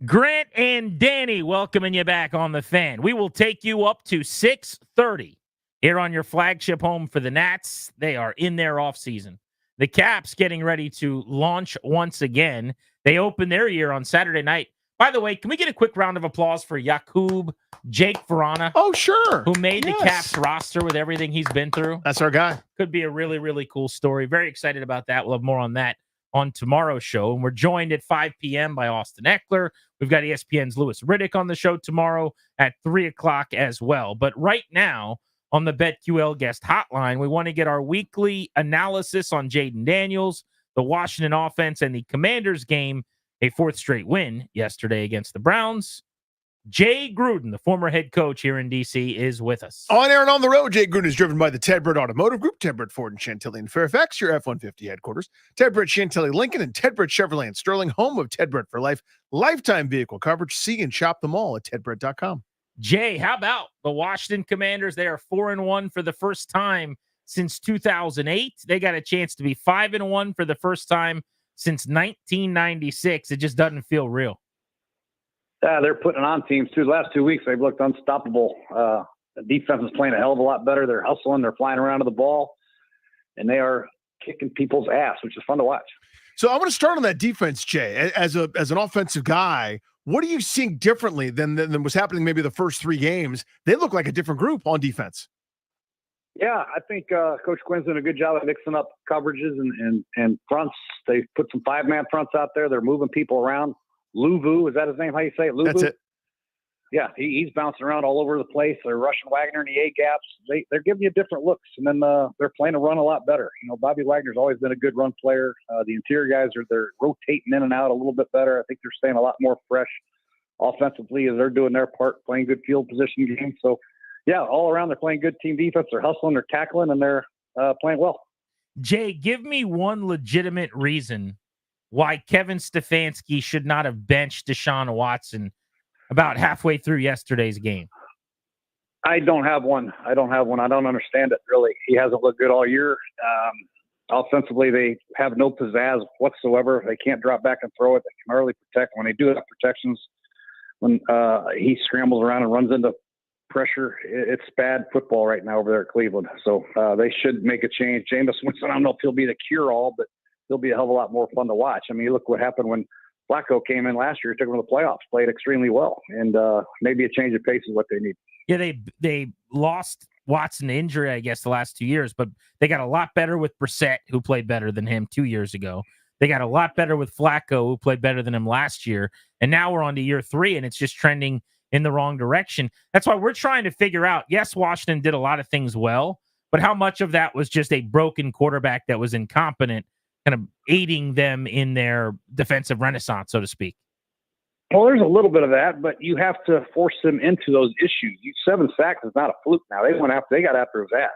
[SPEAKER 12] Grant and Danny welcoming you back on the Fan. We will take you up to 6:30 here on your flagship home for the Nats. They are in their off season. The Caps getting ready to launch once again. They open their year on Saturday night. By the way, can we get a quick round of applause for Jakub Jake Verana?
[SPEAKER 14] Oh, sure.
[SPEAKER 12] Who made the Caps roster with everything he's been through.
[SPEAKER 14] That's our guy.
[SPEAKER 12] Could be a really, really cool story. Very excited about that. We'll have more on that on tomorrow's show. And we're joined at 5 p.m. by Austin Eckler. We've got ESPN's Louis Riddick on the show tomorrow at 3 o'clock as well. But right now on the BetQL guest hotline, we want to get our weekly analysis on Jaden Daniels, the Washington offense, and the Commanders game, a fourth straight win yesterday against the Browns. Jay Gruden, the former head coach here in D.C., is with us.
[SPEAKER 14] On air and on the road, Jay Gruden is driven by the Ted Britt Automotive Group, Ted Britt Ford and Chantilly in Fairfax, your F-150 headquarters, Ted Britt Chantilly Lincoln, and Ted Britt Chevrolet in Sterling, home of Ted Britt for life. Lifetime vehicle coverage. See and shop them all at tedbritt.com.
[SPEAKER 12] Jay, how about the Washington Commanders? They are 4-1 for the first time since 2008. They got a chance to be 5-1 for the first time since 1996. It just doesn't feel real.
[SPEAKER 3] They're putting it on teams, too. The last 2 weeks, they've looked unstoppable. The defense is playing a hell of a lot better. They're hustling. They're flying around to the ball. And they are kicking people's ass, which is fun to watch.
[SPEAKER 14] So I want to start on that defense, Jay. As an offensive guy, what are you seeing differently than was happening maybe the first three games? They look like a different group on defense.
[SPEAKER 3] Yeah, I think Coach Quinn's doing a good job of mixing up coverages and fronts. They put some five-man fronts out there. They're moving people around. Luvu, is that his name? How you say it? Luvu?
[SPEAKER 14] That's it.
[SPEAKER 3] Yeah, he's bouncing around all over the place. They're rushing Wagner in the A gaps. They're giving you different looks, and then they're playing to run a lot better. You know, Bobby Wagner's always been a good run player. The interior guys they're rotating in and out a little bit better. I think they're staying a lot more fresh offensively as they're doing their part, playing good field position games. So, yeah, all around they're playing good team defense. They're hustling, they're tackling, and they're playing well.
[SPEAKER 12] Jay, give me one legitimate reason why Kevin Stefanski should not have benched Deshaun Watson about halfway through yesterday's game.
[SPEAKER 3] I don't have one. I don't understand it, really. He hasn't looked good all year. Offensively, they have no pizzazz whatsoever. They can't drop back and throw it. They can hardly protect. When they do have protections, when he scrambles around and runs into pressure, it's bad football right now over there at Cleveland. So they should make a change. Jameis Winston, I don't know if he'll be the cure-all, but he'll be a hell of a lot more fun to watch. I mean, you look what happened when Flacco came in last year, took them to the playoffs, played extremely well, and maybe a change of pace is what they need.
[SPEAKER 12] Yeah, they lost Watson to injury, I guess, the last 2 years, but they got a lot better with Brissett, who played better than him 2 years ago. They got a lot better with Flacco, who played better than him last year, and now we're on to year 3, and it's just trending in the wrong direction. That's why we're trying to figure out, yes, Washington did a lot of things well, but how much of that was just a broken quarterback that was incompetent, kind of aiding them in their defensive renaissance, so to speak?
[SPEAKER 3] Well, there's a little bit of that, but you have to force them into those issues. 7 sacks is not a fluke now. They got after his ass,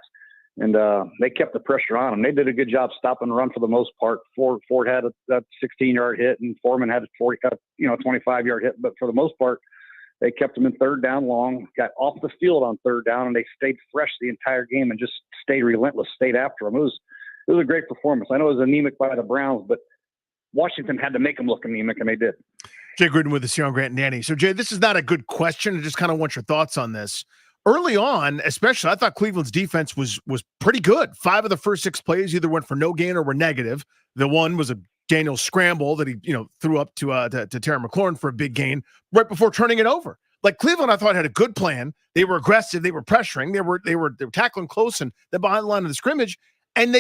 [SPEAKER 3] and they kept the pressure on him. They did a good job stopping the run for the most part. Ford had a 16-yard hit, and Foreman had a 25-yard hit. But for the most part, they kept them in third down long, got off the field on third down, and they stayed fresh the entire game and just stayed relentless, stayed after them. It was a great performance. I know it was anemic by the Browns, but Washington had to make them look anemic, and they did.
[SPEAKER 14] Jay Gruden with us here on Grant and Danny. So, Jay, this is not a good question. I just kind of want your thoughts on this. Early on, especially, I thought Cleveland's defense was pretty good. 5 of the first 6 plays either went for no gain or were negative. The one was a Daniel scramble that he threw up to Terry McLaurin for a big gain right before turning it over. Like Cleveland, I thought had a good plan. They were aggressive. They were pressuring. They were tackling close and then behind the line of the scrimmage. And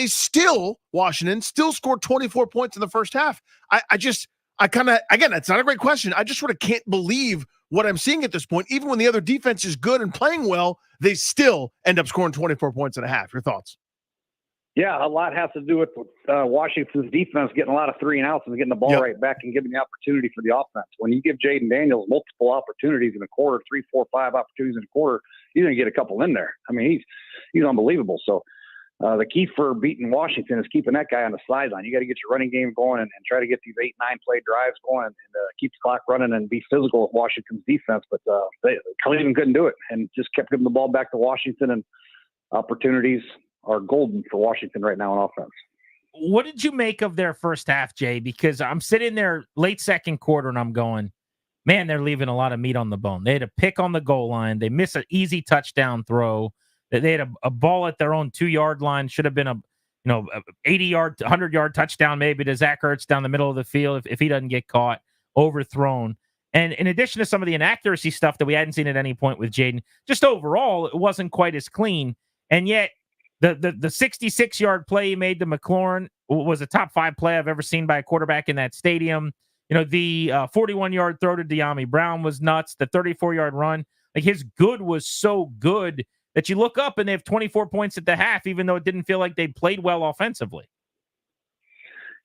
[SPEAKER 14] Washington still scored 24 points in the first half. Again, that's not a great question. I just sort of can't believe what I'm seeing at this point. Even when the other defense is good and playing well, they still end up scoring 24 points and a half. Your thoughts?
[SPEAKER 3] Yeah, a lot has to do with Washington's defense getting a lot of 3 and outs and getting the ball right back and giving the opportunity for the offense. When you give Jaden Daniels multiple opportunities in a quarter, 3, 4, 5 opportunities in a quarter, you're going to get a couple in there. I mean, he's unbelievable. So the key for beating Washington is keeping that guy on the sideline. You got to get your running game going and try to get these 8, 9 play drives going and keep the clock running and be physical with Washington's defense. But Cleveland couldn't do it and just kept giving the ball back to Washington, and opportunities are golden for Washington right now on offense.
[SPEAKER 12] What did you make of their first half, Jay? Because I'm sitting there late second quarter and I'm going, man, they're leaving a lot of meat on the bone. They had a pick on the goal line. They missed an easy touchdown throw. They had a ball at their own 2-yard line. Should have been a 80-yard, 100-yard touchdown maybe to Zach Ertz down the middle of the field if he doesn't get caught, overthrown. And in addition to some of the inaccuracy stuff that we hadn't seen at any point with Jaden, just overall, it wasn't quite as clean. And yet, the 66-yard play he made to McLaurin was a top 5 play I've ever seen by a quarterback in that stadium. The 41-yard throw to De'Ami Brown was nuts. The 34-yard run, like his good was so good that you look up and they have 24 points at the half, even though it didn't feel like they played well offensively.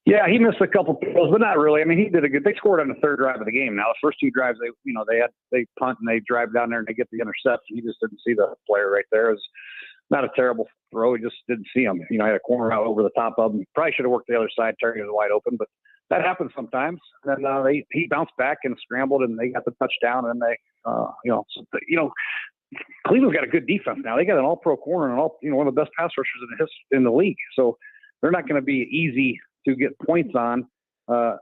[SPEAKER 3] Yeah, he missed a couple throws, but not really. I mean, he did a good. They scored on the 3rd drive of the game. Now, the first 2 drives, they punt and they drive down there and they get the interception. He just didn't see the player right there. It was not a terrible throw. He just didn't see him. I had a corner out over the top of him. Probably should have worked the other side. Terry was wide open, but that happens sometimes. And then he bounced back and scrambled, and they got the touchdown. And they, Cleveland's got a good defense now. They got an All-Pro corner and one of the best pass rushers in the league. So they're not going to be easy to get points on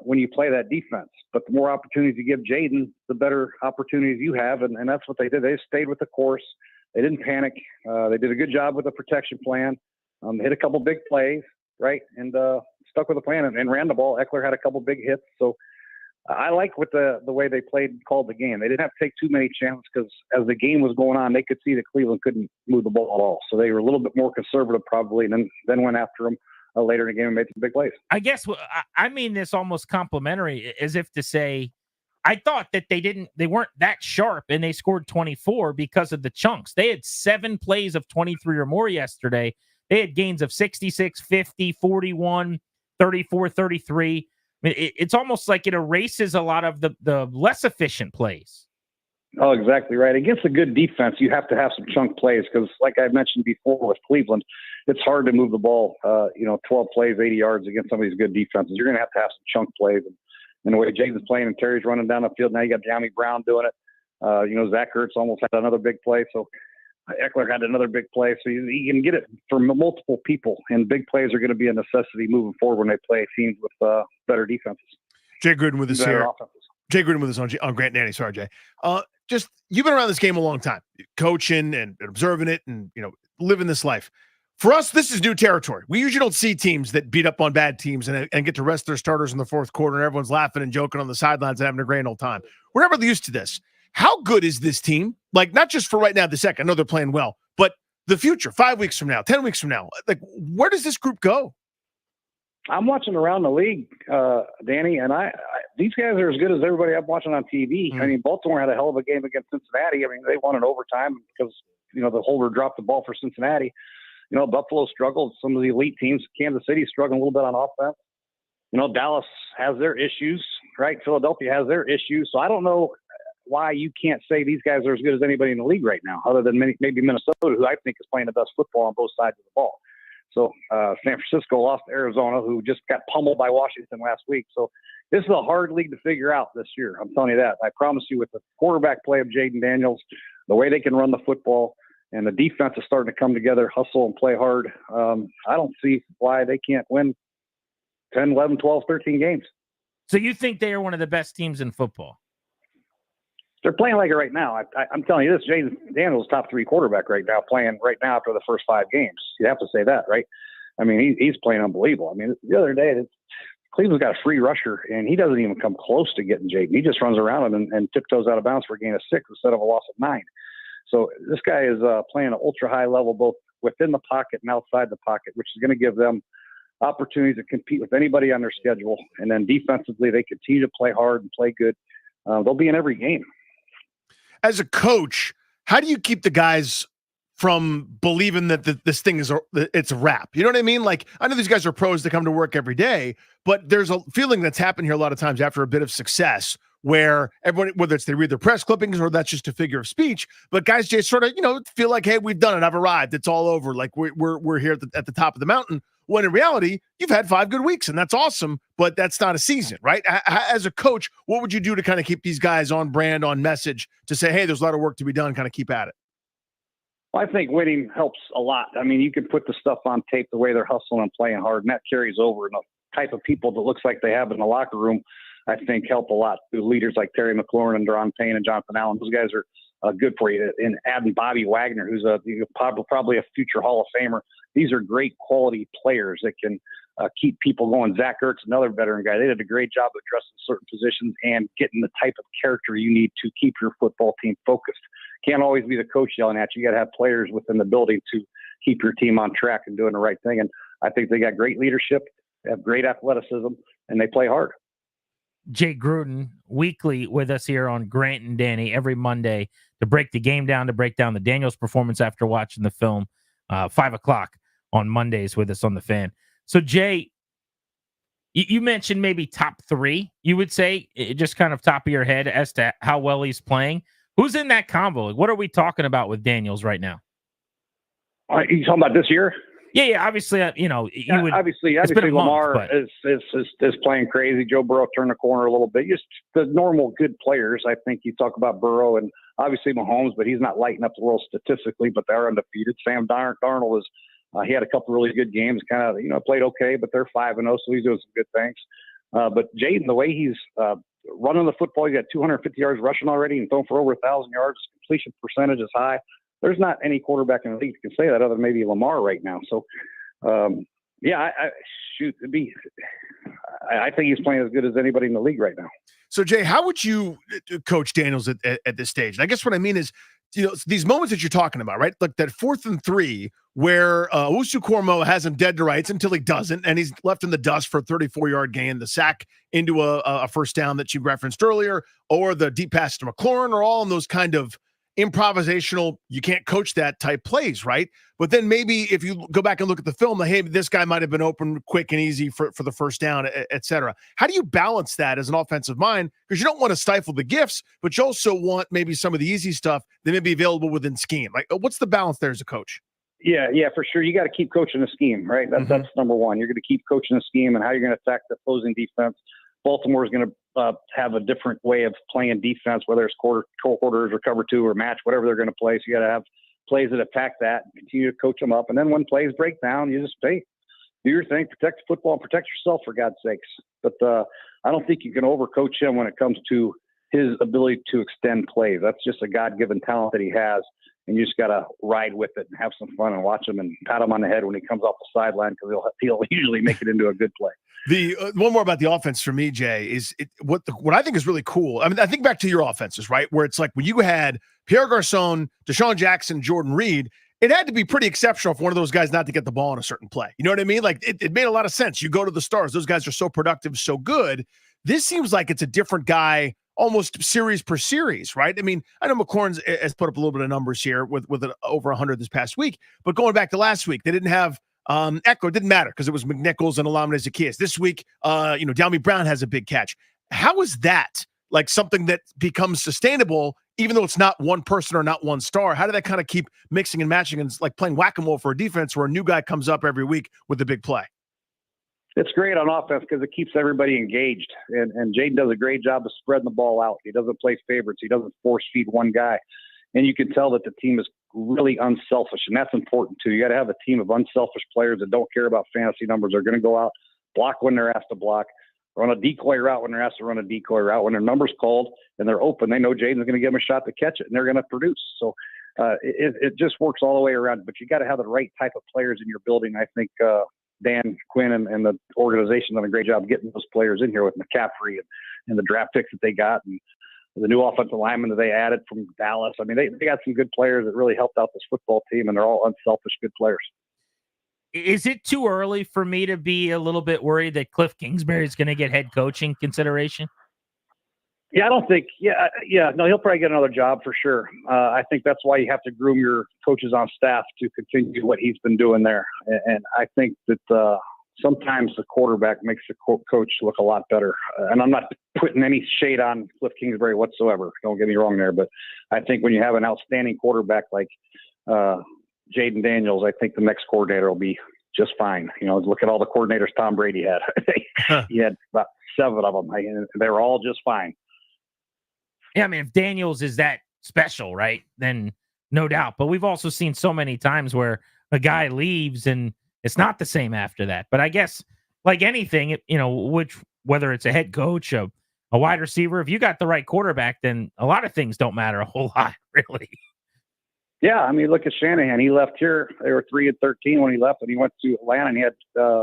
[SPEAKER 3] when you play that defense. But the more opportunities you give Jaden, the better opportunities you have, and that's what they did. They stayed with the course. They didn't panic. They did a good job with the protection plan. Hit a couple big plays, right, and stuck with the plan and ran the ball. Eckler had a couple big hits. So I like what the way they called the game. They didn't have to take too many chances because as the game was going on, they could see that Cleveland couldn't move the ball at all. So they were a little bit more conservative probably, and then went after them later in the game and made some big plays.
[SPEAKER 12] I guess I mean this almost complimentary, as if to say, I thought that they weren't that sharp and they scored 24 because of the chunks. They had 7 plays of 23 or more yesterday. They had gains of 66, 50, 41, 34, 33. I mean, it's almost like it erases a lot of the less efficient plays.
[SPEAKER 3] Oh, exactly right. Against a good defense, you have to have some chunk plays because, like I mentioned before with Cleveland, it's hard to move the ball, 12 plays, 80 yards against some of these good defenses. You're going to have some chunk plays. And the way Jaden's playing and Terry's running down the field, now you got De'Ami Brown doing it. Zach Ertz almost had another big play. So Eckler had another big play. So you can get it from multiple people. And big plays are going to be a necessity moving forward when they play teams with better defenses.
[SPEAKER 14] Jay Gruden with us here. Offenses. Jay Gruden with us on Grant Nanny. Sorry, Jay. Just you've been around this game a long time, coaching and observing it and, living this life. For us, this is new territory. We usually don't see teams that beat up on bad teams and get to rest their starters in the 4th quarter and everyone's laughing and joking on the sidelines and having a grand old time. We're never used to this. How good is this team? Like, not just for right now, the second. I know they're playing well, but the future, 5 weeks from now, 10 weeks from now, like, where does this group go?
[SPEAKER 3] I'm watching around the league, Danny, and these guys are as good as everybody I'm watching on TV. I mean, Baltimore had a hell of a game against Cincinnati. I mean, they won in overtime because, the holder dropped the ball for Cincinnati. Buffalo struggled. Some of the elite teams, Kansas City struggling a little bit on offense. Dallas has their issues, right? Philadelphia has their issues. So I don't know why you can't say these guys are as good as anybody in the league right now, other than maybe Minnesota, who I think is playing the best football on both sides of the ball. So San Francisco lost to Arizona, who just got pummeled by Washington last week. So this is a hard league to figure out this year. I'm telling you that. I promise you, with the quarterback play of Jaden Daniels, the way they can run the football, and the defense is starting to come together, hustle and play hard. I don't see why they can't win 10, 11, 12, 13 games.
[SPEAKER 12] So you think they are one of the best teams in football?
[SPEAKER 3] They're playing like it right now. I'm telling you this, Jaden Daniels, top 3 quarterback right now, playing right now after the first 5 games. You have to say that, right? I mean, he's playing unbelievable. I mean, the other day, Cleveland's got a free rusher, and he doesn't even come close to getting Jaden. He just runs around him and tiptoes out of bounds for a gain of 6 instead of a loss of 9. So this guy is playing at ultra high level, both within the pocket and outside the pocket, which is going to give them opportunities to compete with anybody on their schedule. And then defensively, they continue to play hard and play good. They'll be in every game.
[SPEAKER 14] As a coach, how do you keep the guys from believing that this thing it's a wrap? You know what I mean? Like, I know these guys are pros that come to work every day, but there's a feeling that's happened here a lot of times after a bit of success, where everyone, whether it's they read their press clippings or that's just a figure of speech, but guys just sort of, feel like, hey, we've done it. I've arrived. It's all over. Like we're here at the top of the mountain. When in reality, you've had 5 good weeks and that's awesome, but that's not a season, right? As a coach, what would you do to kind of keep these guys on brand, on message, to say, hey, there's a lot of work to be done, kind of keep at it?
[SPEAKER 3] Well, I think winning helps a lot. I mean, you can put the stuff on tape, the way they're hustling and playing hard, and that carries over. And the type of people that looks like they have in the locker room, I think help a lot through leaders like Terry McLaurin and Deron Payne and Jonathan Allen. Those guys are good for you. And adding Bobby Wagner, who's probably a future Hall of Famer. These are great quality players that can keep people going. Zach Ertz, another veteran guy. They did a great job of addressing certain positions and getting the type of character you need to keep your football team focused. Can't always be the coach yelling at you. You got to have players within the building to keep your team on track and doing the right thing. And I think they got great leadership, they have great athleticism, and they play hard.
[SPEAKER 12] Jay Gruden weekly with us here on Grant and Danny every Monday to break the game down, to break down the Daniels performance after watching the film. 5:00 on Mondays with us on the Fan. So Jay, you mentioned maybe top 3, you would say, just kind of top of your head as to how well he's playing. Who's in that combo? What are we talking about with Daniels right now?
[SPEAKER 3] You talking about this year?
[SPEAKER 12] Yeah. Obviously, you would.
[SPEAKER 3] Obviously, Lamar is playing crazy. Joe Burrow turned the corner a little bit. Just the normal good players. I think you talk about Burrow and obviously Mahomes, but he's not lighting up the world statistically. But they're undefeated. Sam Darnold is. He had a couple really good games. Kind of played okay, but they're 5-0, so he's doing some good things. But Jaden, the way he's running the football, he's got 250 yards rushing already and thrown for over 1,000 yards. Completion percentage is high. There's not any quarterback in the league that can say that other than maybe Lamar right now. So, I think he's playing as good as anybody in the league right now.
[SPEAKER 14] So, Jay, how would you coach Daniels at this stage? And I guess what I mean is, these moments that you're talking about, right? Like that 4th and 3 where Usu Cormo has him dead to rights until he doesn't, and he's left in the dust for a 34-yard gain, the sack into a first down that you referenced earlier, or the deep pass to McLaurin, or all in those kind of improvisational, you can't coach that type plays, right? But then maybe if you go back and look at the film, hey, this guy might have been open quick and easy for the first down, et cetera. How do you balance that as an offensive mind? Because you don't want to stifle the gifts, but you also want maybe some of the easy stuff that may be available within scheme. Like, what's the balance there as a coach?
[SPEAKER 3] Yeah, for sure. You got to keep coaching the scheme, right? That's number one. You're going to keep coaching the scheme and how you're going to attack the opposing defense. Baltimore is going to have a different way of playing defense, whether it's quarters or cover 2 or match, whatever they're going to play. So you got to have plays that attack that and continue to coach them up. And then when plays break down, you just do your thing, protect the football, protect yourself for God's sakes. But I don't think you can overcoach him when it comes to his ability to extend plays. That's just a God-given talent that he has. And you just got to ride with it and have some fun and watch him and pat him on the head when he comes off the sideline, because he'll usually make it into a good play.
[SPEAKER 14] The one more about the offense for me, Jay, is what I think is really cool. I mean, I think back to your offenses, right? Where it's like when you had Pierre Garçon, Deshaun Jackson, Jordan Reed, it had to be pretty exceptional for one of those guys not to get the ball in a certain play. You know what I mean? Like it made a lot of sense. You go to the stars. Those guys are so productive, so good. This seems like it's a different guy almost series per series, right? I mean, I know McLaurin has put up a little bit of numbers here with over 100 this past week, but going back to last week, they didn't have Eckler. It didn't matter because it was McNichols and Alameda Zacchaeus. This week, Downey Brown has a big catch. How is that like something that becomes sustainable, even though it's not one person or not one star? How do that kind of keep mixing and matching and like playing whack-a-mole for a defense where a new guy comes up every week with a big play?
[SPEAKER 3] It's great on offense because it keeps everybody engaged. And Jaden does a great job of spreading the ball out. He doesn't play favorites. He doesn't force feed one guy. And you can tell that the team is really unselfish, and that's important too. You got to have a team of unselfish players that don't care about fantasy numbers. They're going to go out, block when they're asked to block, run a decoy route when they're asked to run a decoy route. When their number's called and they're open, they know Jaden's going to give them a shot to catch it, and they're going to produce. So it just works all the way around. But you got to have the right type of players in your building. I think Dan Quinn and the organization done a great job getting those players in here with McCaffrey and the draft picks that they got and the new offensive linemen that they added from Dallas. I mean, they got some good players that really helped out this football team, and they're all unselfish good players.
[SPEAKER 12] Is it too early for me to be a little bit worried that Cliff Kingsbury is going to get head coaching consideration?
[SPEAKER 3] Yeah, I don't think. Yeah. No, he'll probably get another job for sure. I think that's why you have to groom your coaches on staff to continue what he's been doing there. And I think that sometimes the quarterback makes the coach look a lot better. And I'm not putting any shade on Cliff Kingsbury whatsoever. Don't get me wrong there. But I think when you have an outstanding quarterback like Jaden Daniels, I think the next coordinator will be just fine. Look at all the coordinators Tom Brady had. He had about 7 of them. And they were all just fine.
[SPEAKER 12] Yeah, I mean, if Daniels is that special, right, then no doubt. But we've also seen so many times where a guy leaves and it's not the same after that. But I guess, like anything, whether it's a head coach, a a wide receiver, if you got the right quarterback, then a lot of things don't matter a whole lot, really.
[SPEAKER 3] Yeah, I mean, look at Shanahan. He left here. They were 3-13 when he left, and he went to Atlanta, and he had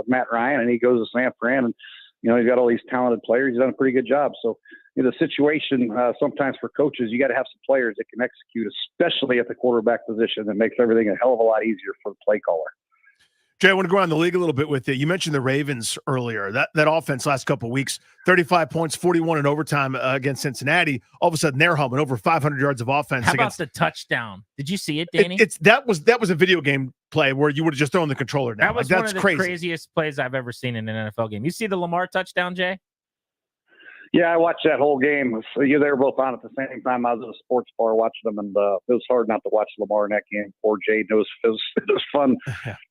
[SPEAKER 3] Matt Ryan, and he goes to San Fran, and he's got all these talented players. He's done a pretty good job. So the situation sometimes for coaches, you got to have some players that can execute, especially at the quarterback position. That makes everything a hell of a lot easier for the play caller.
[SPEAKER 14] Jay, I want to go around the league a little bit with you. You mentioned the Ravens earlier. That offense last couple of weeks, 35 points, 41 in overtime against Cincinnati. All of a sudden, they're home and over 500 yards of offense.
[SPEAKER 12] How about the touchdown? Did you see it, Danny?
[SPEAKER 14] That was a video game play where you would have just thrown the controller down.
[SPEAKER 12] That was one of the craziest plays I've ever seen in an NFL game. You see the Lamar touchdown, Jay?
[SPEAKER 3] Yeah, I watched that whole game. So they were both on at the same time. I was at a sports bar watching them, and it was hard not to watch Lamar in that game. Poor Jade. It was fun.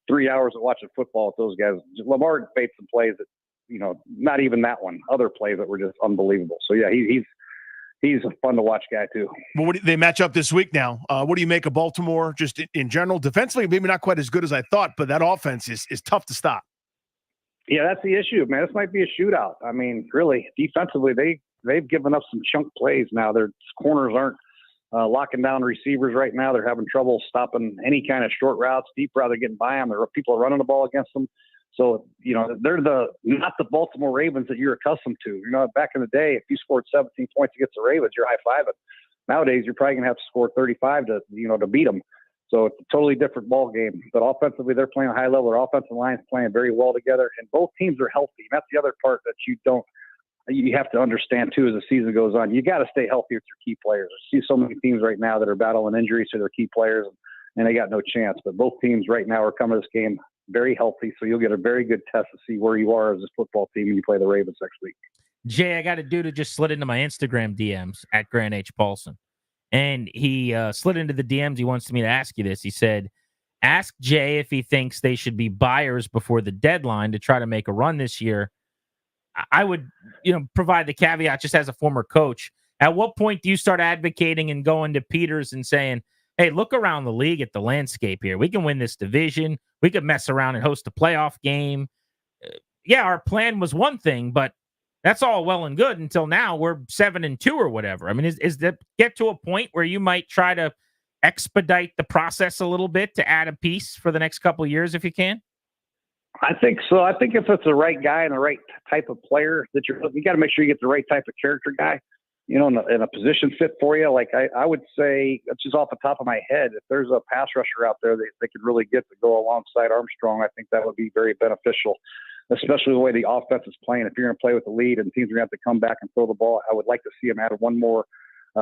[SPEAKER 3] 3 hours of watching football with those guys. Lamar made some plays that, not even that one. Other plays that were just unbelievable. So yeah, he's a fun to watch guy too.
[SPEAKER 14] Well, they match up this week now. What do you make of Baltimore just in general? Defensively, maybe not quite as good as I thought, but that offense is tough to stop.
[SPEAKER 3] Yeah, that's the issue, man. This might be a shootout. I mean, really, defensively, they've given up some chunk plays now. Their corners aren't locking down receivers right now. They're having trouble stopping any kind of short routes, deep route. They're getting by them. People are running the ball against them. So, they're not the Baltimore Ravens that you're accustomed to. Back in the day, if you scored 17 points against the Ravens, you're high-fiving. Nowadays, you're probably going to have to score 35 to beat them. So it's a totally different ball game. But offensively, they're playing a high level. Their offensive line's playing very well together, and both teams are healthy. And that's the other part that you have to understand too as the season goes on. You got to stay healthy with your key players. I see so many teams right now that are battling injuries to their key players, and they got no chance. But both teams right now are coming to this game very healthy, so you'll get a very good test to see where you are as a football team when you play the Ravens next week.
[SPEAKER 12] Jay, I got a dude who just slid into my Instagram DMs at Grant H. Paulson. And he slid into the DMs. He wants me to ask you this. He said, ask Jay if he thinks they should be buyers before the deadline to try to make a run this year. I would, provide the caveat just as a former coach. At what point do you start advocating and going to Peters and saying, hey, look around the league at the landscape here. We can win this division. We could mess around and host a playoff game. Yeah, our plan was one thing, but that's all well and good until now we're 7-2 or whatever. I mean, is that get to a point where you might try to expedite the process a little bit to add a piece for the next couple of years if you can?
[SPEAKER 3] I think so. I think if it's the right guy and the right type of player that you got to make sure you get the right type of character guy, in a position fit for you. Like I would say, just off the top of my head, if there's a pass rusher out there that they could really get to go alongside Armstrong, I think that would be very beneficial. Especially the way the offense is playing. If you're going to play with the lead and teams are going to have to come back and throw the ball, I would like to see them add one more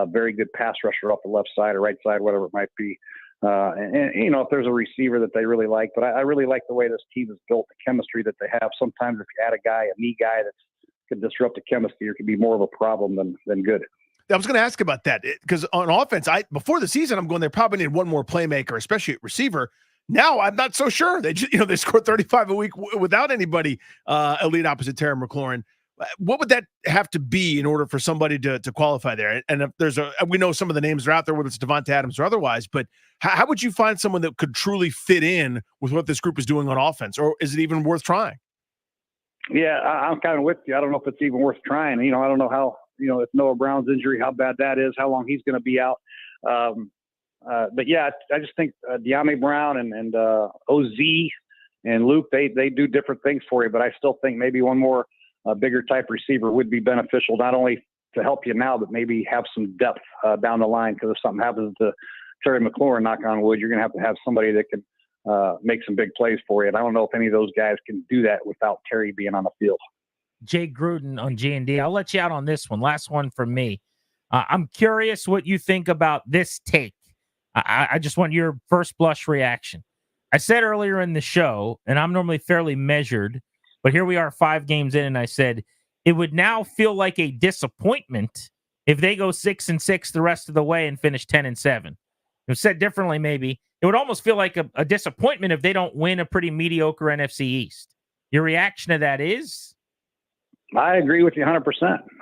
[SPEAKER 3] very good pass rusher off the left side or right side, whatever it might be. If there's a receiver that they really like. But I really like the way this team is built, the chemistry that they have. Sometimes if you add a knee guy that could disrupt the chemistry, it could be more of a problem than good.
[SPEAKER 14] I was going to ask about that because on offense, before the season, I'm going, they probably need one more playmaker, especially at receiver. Now I'm not so sure. They just, they scored 35 a week without anybody elite opposite Terry McLaurin. What would that have to be in order for somebody to qualify there? And if we know some of the names are out there, whether it's Devonta Adams or otherwise, but how would you find someone that could truly fit in with what this group is doing on offense, or is it even worth trying?
[SPEAKER 3] Yeah, I'm kind of with you. I don't know if it's even worth trying. I don't know how, if Noah Brown's injury, how bad that is, how long he's going to be out. But yeah, I just think De'Ami Brown and OZ and Luke, they do different things for you. But I still think maybe one more bigger type receiver would be beneficial, not only to help you now, but maybe have some depth down the line. Because if something happens to Terry McLaurin, knock on wood, you're going to have somebody that can make some big plays for you. And I don't know if any of those guys can do that without Terry being on the field.
[SPEAKER 12] Jay Gruden on G&D. I'll let you out on this one. Last one from me. I'm curious what you think about this take. I just want your first blush reaction. I said earlier in the show, and I'm normally fairly measured, but here we are 5 games in, and I said it would now feel like a disappointment if they go 6-6 the rest of the way and finish 10-7. Said differently, maybe it would almost feel like a disappointment if they don't win a pretty mediocre NFC East. Your reaction to that is?
[SPEAKER 3] I agree with you 100%.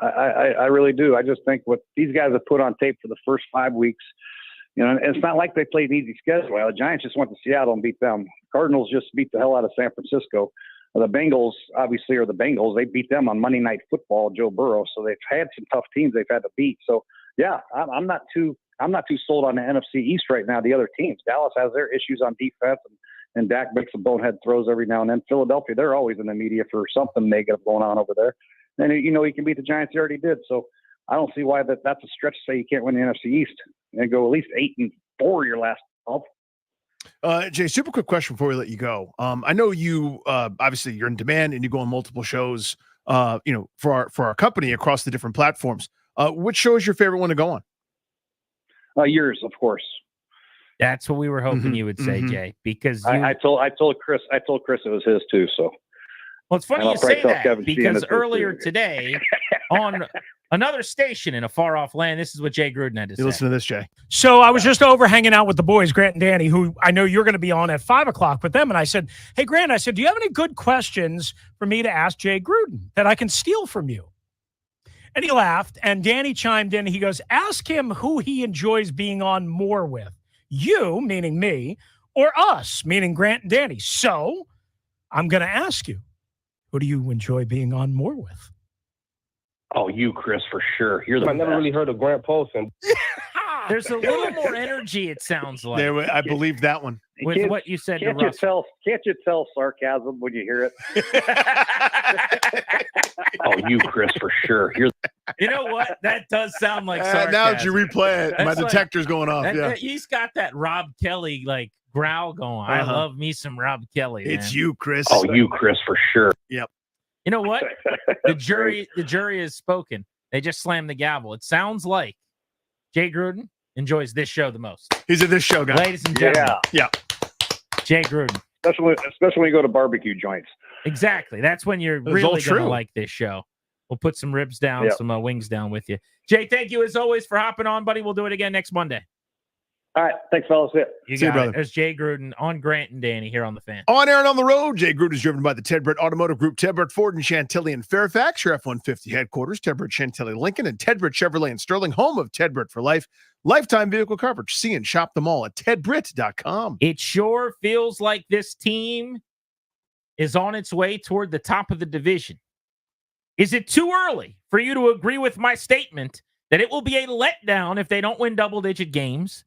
[SPEAKER 3] I really do. I just think what these guys have put on tape for the first 5 weeks, it's not like they played an easy schedule. The Giants just went to Seattle and beat them. Cardinals just beat the hell out of San Francisco. The Bengals obviously are the Bengals. They beat them on Monday Night Football, Joe Burrow. So they've had some tough teams they've had to beat. So yeah, I'm not too sold on the NFC East right now. The other teams, Dallas has their issues on defense, and Dak makes some bonehead throws every now and then. Philadelphia, they're always in the media for something negative going on over there. And he can beat the Giants. He already did. So I don't see why that's a stretch to say you can't win the NFC East and go at least 8-4 your last 12.
[SPEAKER 14] Jay, super quick question before we let you go. I know you obviously you're in demand and you go on multiple shows, for our company across the different platforms. Which show is your favorite one to go on?
[SPEAKER 3] Yours, of course.
[SPEAKER 12] That's what we were hoping you would say, Jay, because
[SPEAKER 3] I told Chris it was his too. So
[SPEAKER 12] well, it's funny you say that because earlier today on another station in a far off land, this is what Jay Gruden had to say.
[SPEAKER 14] Listen to this, Jay.
[SPEAKER 17] So I was just over hanging out with the boys, Grant and Danny, who I know you're going to be on at 5:00 with them. And I said, hey, Grant, do you have any good questions for me to ask Jay Gruden that I can steal from you? And he laughed, and Danny chimed in. He goes, ask him who he enjoys being on more with. You, meaning me, or us, meaning Grant and Danny. So I'm going to ask you, who do you enjoy being on more with?
[SPEAKER 3] Oh, you, Chris, for sure. You're the
[SPEAKER 5] I never really heard of Grant Paulson.
[SPEAKER 12] There's a little more energy, it sounds like.
[SPEAKER 14] I believe that one.
[SPEAKER 12] With what you said to
[SPEAKER 3] Russell. Can't you tell sarcasm when you hear it? Oh, you, Chris, for sure.
[SPEAKER 12] You know what? That does sound like sarcasm.
[SPEAKER 14] Now that you replay it, my detector's going off.
[SPEAKER 12] He's got that Rob Kelly growl going. I love me some Rob Kelly.
[SPEAKER 14] It's
[SPEAKER 12] man.
[SPEAKER 14] you, Chris.
[SPEAKER 3] Oh, you, Chris, for sure.
[SPEAKER 14] Yep.
[SPEAKER 12] You know what? The jury has spoken. They just slammed the gavel. It sounds like Jay Gruden enjoys this show the most.
[SPEAKER 14] He's a this show guy.
[SPEAKER 12] Ladies and gentlemen.
[SPEAKER 14] Yeah.
[SPEAKER 12] Jay Gruden.
[SPEAKER 3] Especially when you go to barbecue joints.
[SPEAKER 12] Exactly. That's when you're really going to like this show. We'll put some ribs down, some wings down with you. Jay, thank you as always for hopping on, buddy. We'll do it again next Monday.
[SPEAKER 3] All right. Thanks, fellas.
[SPEAKER 12] You got it. There's Jay Gruden on Grant and Danny here on The Fan.
[SPEAKER 14] On air and on the road, Jay Gruden is driven by the Ted Britt Automotive Group, Ted Britt Ford and Chantilly in Fairfax, your F-150 headquarters, Ted Britt Chantilly Lincoln, and Ted Britt Chevrolet in Sterling, home of Ted Britt for life. Lifetime vehicle coverage. See and shop them all at tedbritt.com.
[SPEAKER 12] It sure feels like this team is on its way toward the top of the division. Is it too early for you to agree with my statement that it will be a letdown if they don't win double-digit games?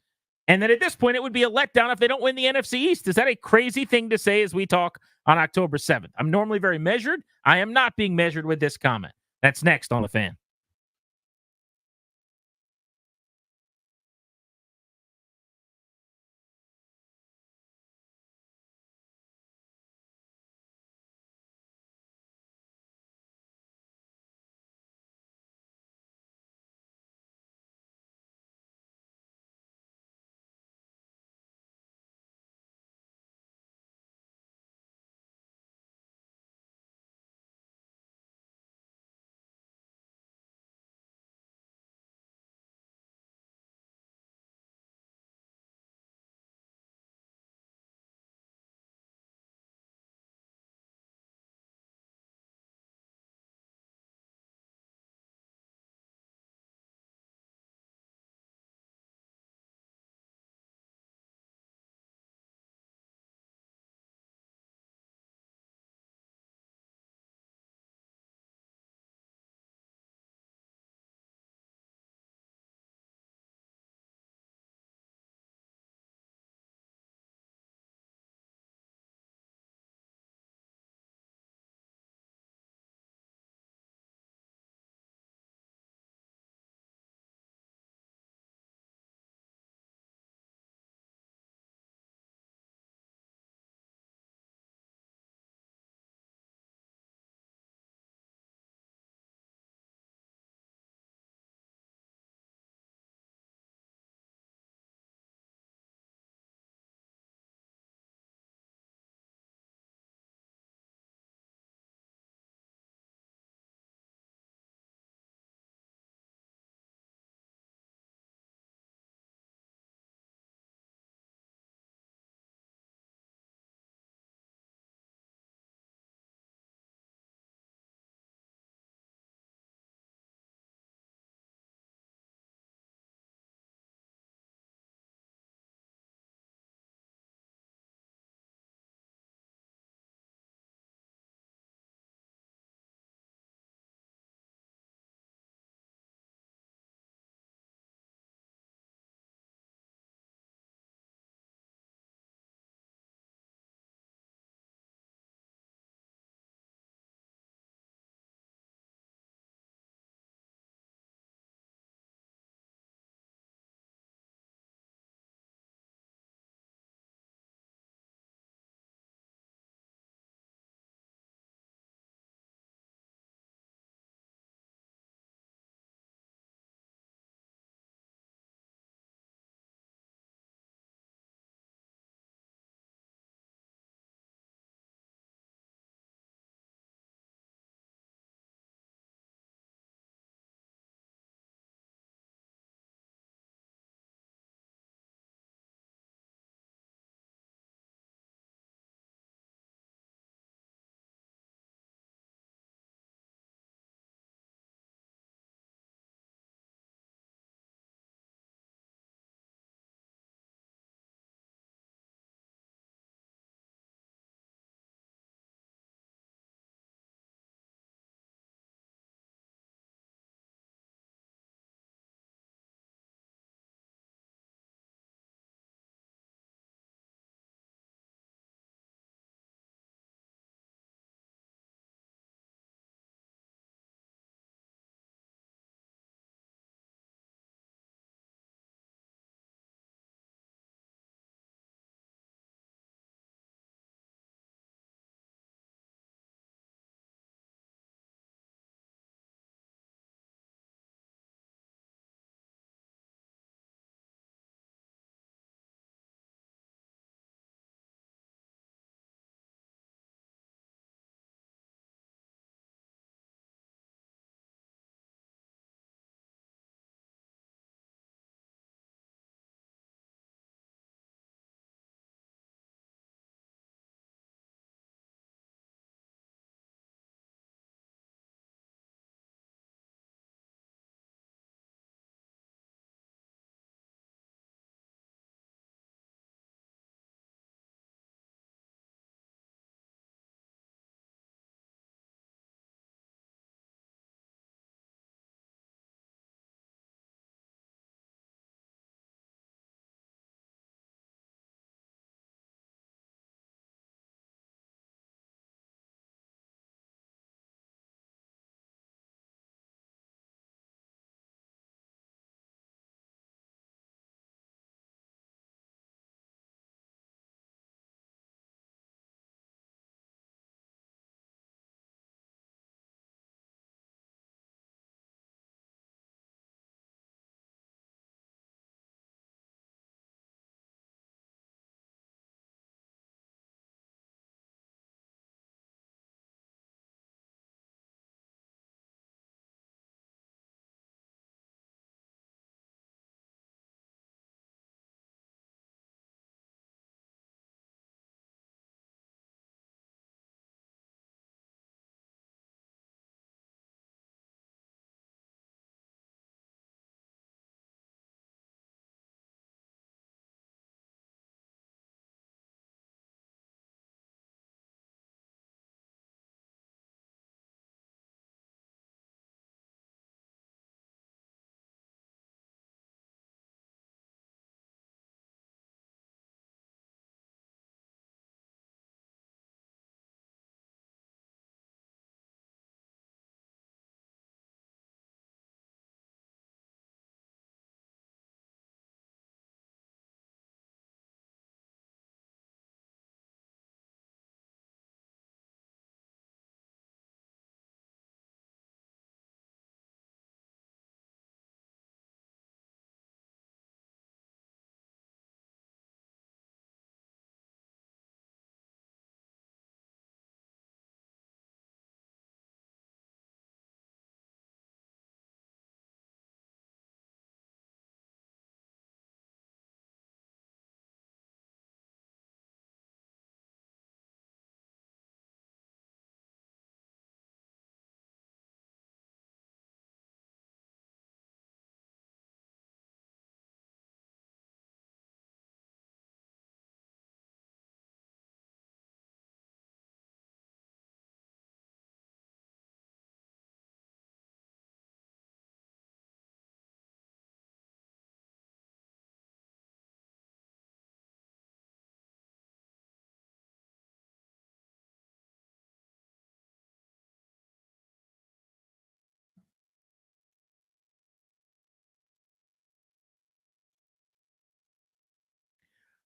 [SPEAKER 12] And that at this point, it would be a letdown if they don't win the NFC East. Is that a crazy thing to say as we talk on October 7th? I'm normally very measured. I am not being measured with this comment. That's next on The Fan.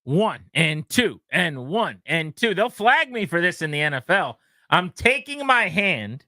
[SPEAKER 12] 1 and 2 and 1 and 2. They'll flag me for this in the NFL. I'm taking my hand.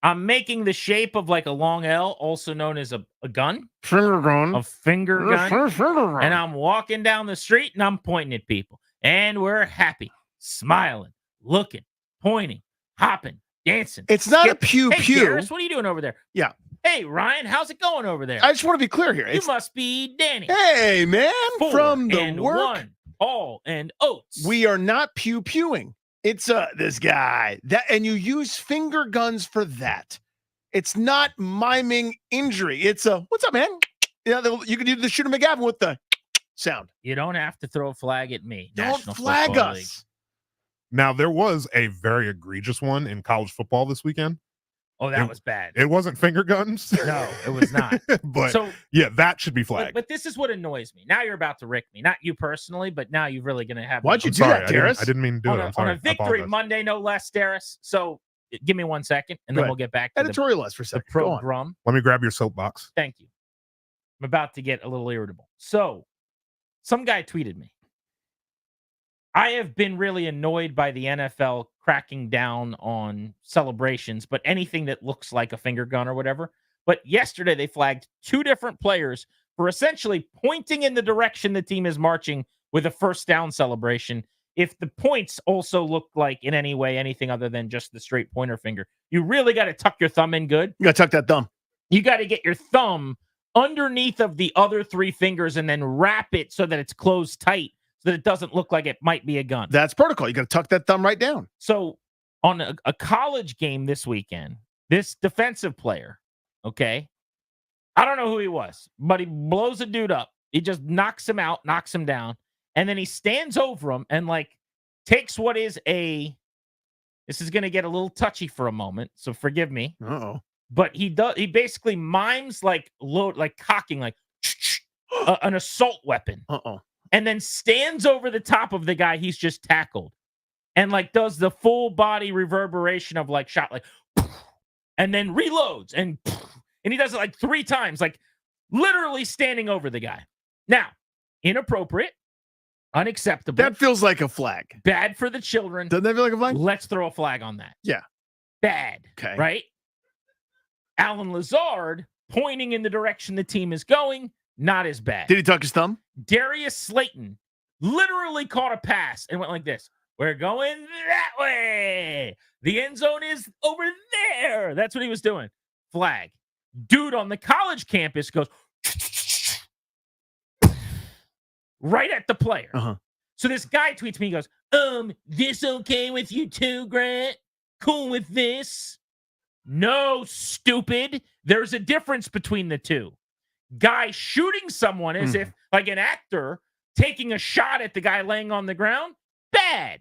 [SPEAKER 12] I'm making the shape of like a long L, also known as a gun.
[SPEAKER 14] Finger gun.
[SPEAKER 12] A finger gun.
[SPEAKER 14] Finger gun.
[SPEAKER 12] And I'm walking down the street and I'm pointing at people. And we're happy, smiling, looking, pointing, hopping, dancing.
[SPEAKER 14] It's not a pew
[SPEAKER 12] Hey,
[SPEAKER 14] pew.
[SPEAKER 12] Darius, what are you doing over there?
[SPEAKER 14] Yeah.
[SPEAKER 12] Hey, Ryan, how's it going over there?
[SPEAKER 14] I just want to be clear here.
[SPEAKER 12] You must be Danny.
[SPEAKER 14] Hey, man,
[SPEAKER 12] 4
[SPEAKER 14] from the
[SPEAKER 12] and
[SPEAKER 14] work.
[SPEAKER 12] 1, all and oats.
[SPEAKER 14] We are not pew pewing. It's this guy that, and you use finger guns for that. It's not miming injury. It's a what's up, man? Yeah, you can do the Shooter McGavin with the sound.
[SPEAKER 12] You don't have to throw a flag at me.
[SPEAKER 14] Don't
[SPEAKER 12] National
[SPEAKER 14] flag
[SPEAKER 12] Football
[SPEAKER 14] us.
[SPEAKER 12] League.
[SPEAKER 8] Now, there was a very egregious one in college football this weekend.
[SPEAKER 12] Oh, that was bad.
[SPEAKER 8] It wasn't finger guns.
[SPEAKER 12] No, it was not.
[SPEAKER 8] But
[SPEAKER 12] So-
[SPEAKER 8] yeah, that should be flagged.
[SPEAKER 12] But this is what annoys me. Now you're about to rick me. Not you personally, but now you're really going to have
[SPEAKER 14] Why'd you
[SPEAKER 8] I'm
[SPEAKER 14] do
[SPEAKER 8] sorry,
[SPEAKER 14] that, Darius?
[SPEAKER 8] I didn't mean to do
[SPEAKER 12] on
[SPEAKER 8] it.
[SPEAKER 12] a,
[SPEAKER 8] I'm sorry.
[SPEAKER 12] on a
[SPEAKER 8] I
[SPEAKER 12] victory
[SPEAKER 8] apologize.
[SPEAKER 12] Monday, no less, Darius. So give me 1 second, and
[SPEAKER 14] Go
[SPEAKER 12] then
[SPEAKER 14] ahead.
[SPEAKER 12] we'll get back to the
[SPEAKER 14] Editorialize for a second. Go on.
[SPEAKER 12] program.
[SPEAKER 8] Let me grab your soapbox.
[SPEAKER 12] Thank you. I'm about to get a little irritable. So, some guy tweeted me. I have been really annoyed by the NFL cracking down on celebrations, but anything that looks like a finger gun or whatever. But yesterday they flagged 2 different players for essentially pointing in the direction the team is marching with a first down celebration. If the points also look like in any way anything other than just the straight pointer finger, you really got to tuck your thumb in good.
[SPEAKER 14] You got to tuck that thumb.
[SPEAKER 12] You got to get your thumb underneath of the other 3 fingers and then wrap it so that it's closed tight so that it doesn't look like it might be a gun.
[SPEAKER 14] That's protocol. You got to tuck that thumb right down.
[SPEAKER 12] So on a college game this weekend, this defensive player, okay, I don't know who he was, but he blows a dude up. He just knocks him out, knocks him down, and then he stands over him and like takes what is this is going to get a little touchy for a moment, so forgive me.
[SPEAKER 14] Uh-oh.
[SPEAKER 12] But he basically mimes like cocking like an assault weapon.
[SPEAKER 14] Uh-oh.
[SPEAKER 12] And then stands over the top of the guy he's just tackled and like does the full body reverberation of like shot like and then reloads and he does it like 3 times, like literally standing over the guy. Now, inappropriate, unacceptable.
[SPEAKER 14] That feels like a flag.
[SPEAKER 12] Bad for the children.
[SPEAKER 14] Doesn't that feel like a flag?
[SPEAKER 12] Let's throw a flag on that.
[SPEAKER 14] Yeah.
[SPEAKER 12] Bad.
[SPEAKER 14] Okay.
[SPEAKER 12] Right? Alan Lazard pointing in the direction the team is going, not as bad.
[SPEAKER 14] Did he tuck his thumb?
[SPEAKER 12] Darius Slayton literally caught a pass and went like this. We're going that way. The end zone is over there. That's what he was doing. Flag. Dude on the college campus goes right at the player.
[SPEAKER 14] Uh-huh.
[SPEAKER 12] So this guy tweets me, he goes, this okay with you too, Grant? Cool with this? No, stupid. There's a difference between the two. Guy shooting someone as if like an actor taking a shot at the guy laying on the ground, bad.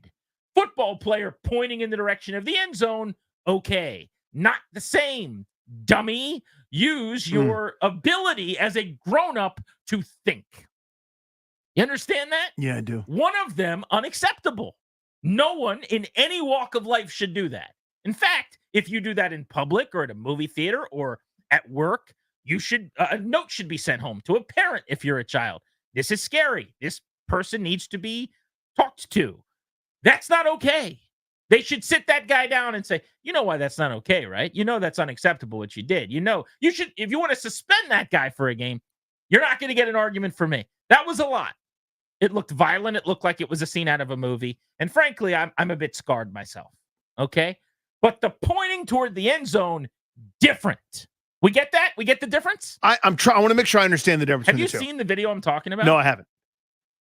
[SPEAKER 12] Football player pointing in the direction of the end zone, okay. Not the same, dummy. Use your ability as a grown-up to think. You understand that?
[SPEAKER 14] Yeah, I do.
[SPEAKER 12] One of them, unacceptable. No one in any walk of life should do that. In fact, if you do that in public or at a movie theater or at work, you should a note should be sent home to a parent if you're a child. This is scary. This person needs to be talked to. That's not okay. They should sit that guy down and say, you know why that's not okay, right? You know that's unacceptable what you did. You know, you should, if you want to suspend that guy for a game, you're not going to get an argument from me. That was a lot. It looked violent. It looked like it was a scene out of a movie. And frankly, I'm a bit scarred myself. Okay? But the pointing toward the end zone, different. We get that? We get the difference?
[SPEAKER 14] I'm trying. I want to make sure I understand the difference.
[SPEAKER 12] Have you
[SPEAKER 14] between the two.
[SPEAKER 12] seen the video I'm talking about?
[SPEAKER 14] No, I haven't.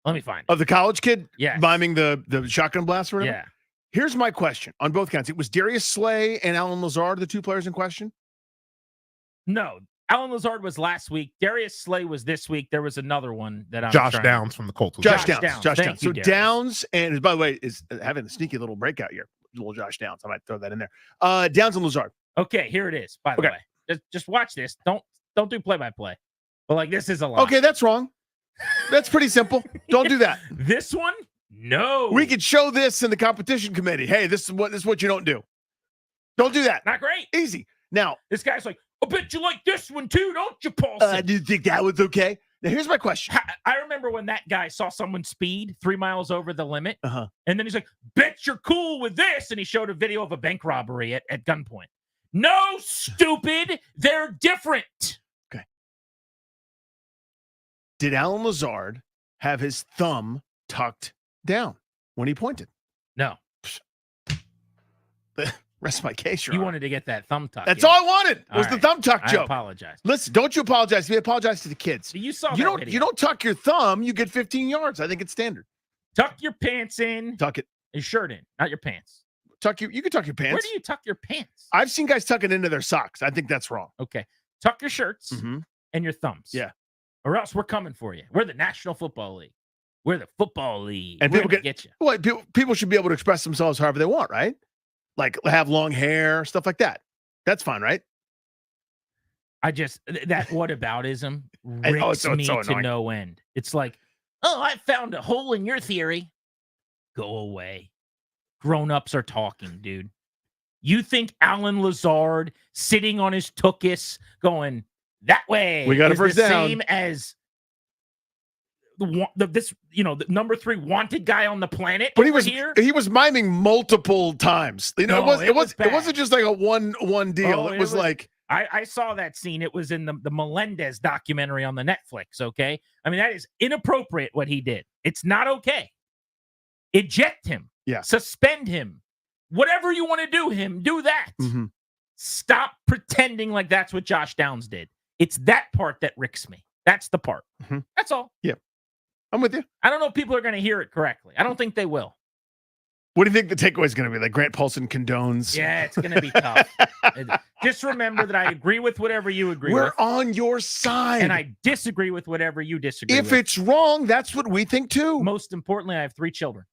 [SPEAKER 12] Let me find it.
[SPEAKER 14] Of the college kid
[SPEAKER 12] Yes.
[SPEAKER 14] miming the shotgun blast or whatever?
[SPEAKER 12] Yeah.
[SPEAKER 14] Here's my question on both counts. It was Darius Slay and Alan Lazard, the 2 players in question?
[SPEAKER 12] No. Alan Lazard was last week. Darius Slay was this week. There was another one that I'm
[SPEAKER 8] Josh
[SPEAKER 12] trying-
[SPEAKER 8] Downs from the Colts. was
[SPEAKER 14] Josh
[SPEAKER 8] there.
[SPEAKER 14] Downs.
[SPEAKER 12] Downs. Thank
[SPEAKER 14] So
[SPEAKER 12] you, Darius.
[SPEAKER 14] Downs, and by the way, is having a sneaky little breakout year. Little Josh Downs. I might throw that in there. Downs and Lazard.
[SPEAKER 12] Okay, here it is, by the
[SPEAKER 14] Okay.
[SPEAKER 12] way. Just watch this. Don't do play-by-play. But like this is a lot.
[SPEAKER 14] Okay, that's wrong. That's pretty simple. Don't do that.
[SPEAKER 12] This one? No.
[SPEAKER 14] We could show this in the competition committee. Hey, this is what you don't do. Don't do that.
[SPEAKER 12] Not great.
[SPEAKER 14] Easy. Now,
[SPEAKER 12] This guy's like, I bet you like this one too, don't you, Paulson?
[SPEAKER 14] do you think that was okay? Now, here's my question.
[SPEAKER 12] I remember when that guy saw someone speed 3 miles over the limit,
[SPEAKER 14] Uh-huh.
[SPEAKER 12] and then he's like, bet you're cool with this. And he showed a video of a bank robbery at gunpoint. No, stupid. They're different.
[SPEAKER 14] Okay. Did Alan Lazard have his thumb tucked down when he pointed?
[SPEAKER 12] No.
[SPEAKER 14] Rest my case, Your
[SPEAKER 12] You
[SPEAKER 14] Honor.
[SPEAKER 12] wanted to get that thumb tuck.
[SPEAKER 14] That's all I wanted was the thumb tuck
[SPEAKER 12] I
[SPEAKER 14] joke.
[SPEAKER 12] apologize.
[SPEAKER 14] Listen, don't you apologize to me. Apologize to the kids.
[SPEAKER 12] You saw
[SPEAKER 14] you
[SPEAKER 12] that
[SPEAKER 14] don't.
[SPEAKER 12] video.
[SPEAKER 14] You don't tuck your thumb. You get 15 yards. I think it's standard.
[SPEAKER 12] Tuck your pants in.
[SPEAKER 14] Tuck it.
[SPEAKER 12] Your shirt in, not your pants.
[SPEAKER 14] You can tuck your pants.
[SPEAKER 12] Where do you tuck your pants?
[SPEAKER 14] I've seen guys tuck it into their socks. I think that's wrong.
[SPEAKER 12] Okay. Tuck your shirts and your thumbs.
[SPEAKER 14] Yeah.
[SPEAKER 12] Or else we're coming for you. We're the National Football League. We're the Football League.
[SPEAKER 14] And
[SPEAKER 12] we're
[SPEAKER 14] people
[SPEAKER 12] gonna
[SPEAKER 14] get
[SPEAKER 12] you.
[SPEAKER 14] Well, people should be able to express themselves however they want, right? Like have long hair, stuff like that. That's fine, right?
[SPEAKER 12] I just that whataboutism ricks me
[SPEAKER 14] so
[SPEAKER 12] to
[SPEAKER 14] annoying.
[SPEAKER 12] no end. It's like, oh, I found a hole in your theory. Go away. Grown-ups are talking, dude. You think Alan Lazard sitting on his tuchus going that way
[SPEAKER 14] We got a
[SPEAKER 12] is
[SPEAKER 14] first
[SPEAKER 12] the
[SPEAKER 14] down.
[SPEAKER 12] same as the number 3 wanted guy on the planet
[SPEAKER 14] But
[SPEAKER 12] over here?
[SPEAKER 14] he was miming multiple times. You know,
[SPEAKER 12] No,
[SPEAKER 14] it
[SPEAKER 12] bad.
[SPEAKER 14] wasn't just like a one deal.
[SPEAKER 12] Oh,
[SPEAKER 14] it was like
[SPEAKER 12] I saw that scene. It was in the Melendez documentary on the Netflix. Okay, I mean that is inappropriate what he did. It's not okay. Eject him.
[SPEAKER 14] Yeah.
[SPEAKER 12] Suspend him. Whatever you want to do him, do that.
[SPEAKER 14] Mhm.
[SPEAKER 12] Stop pretending like that's what Josh Downs did. It's that part that ricks me. That's the part. That's all.
[SPEAKER 14] Yeah. I'm with you.
[SPEAKER 12] I don't know if people are going to hear it correctly. I don't think they will.
[SPEAKER 14] What do you think the takeaway is going to be? Like Grant Paulson condones.
[SPEAKER 12] Yeah, it's going to be tough. Just remember that I agree with whatever you agree
[SPEAKER 14] We're
[SPEAKER 12] with.
[SPEAKER 14] on your side.
[SPEAKER 12] And I disagree with whatever you disagree
[SPEAKER 14] If
[SPEAKER 12] with.
[SPEAKER 14] it's wrong, that's what we think too.
[SPEAKER 12] Most importantly, I have 3 children.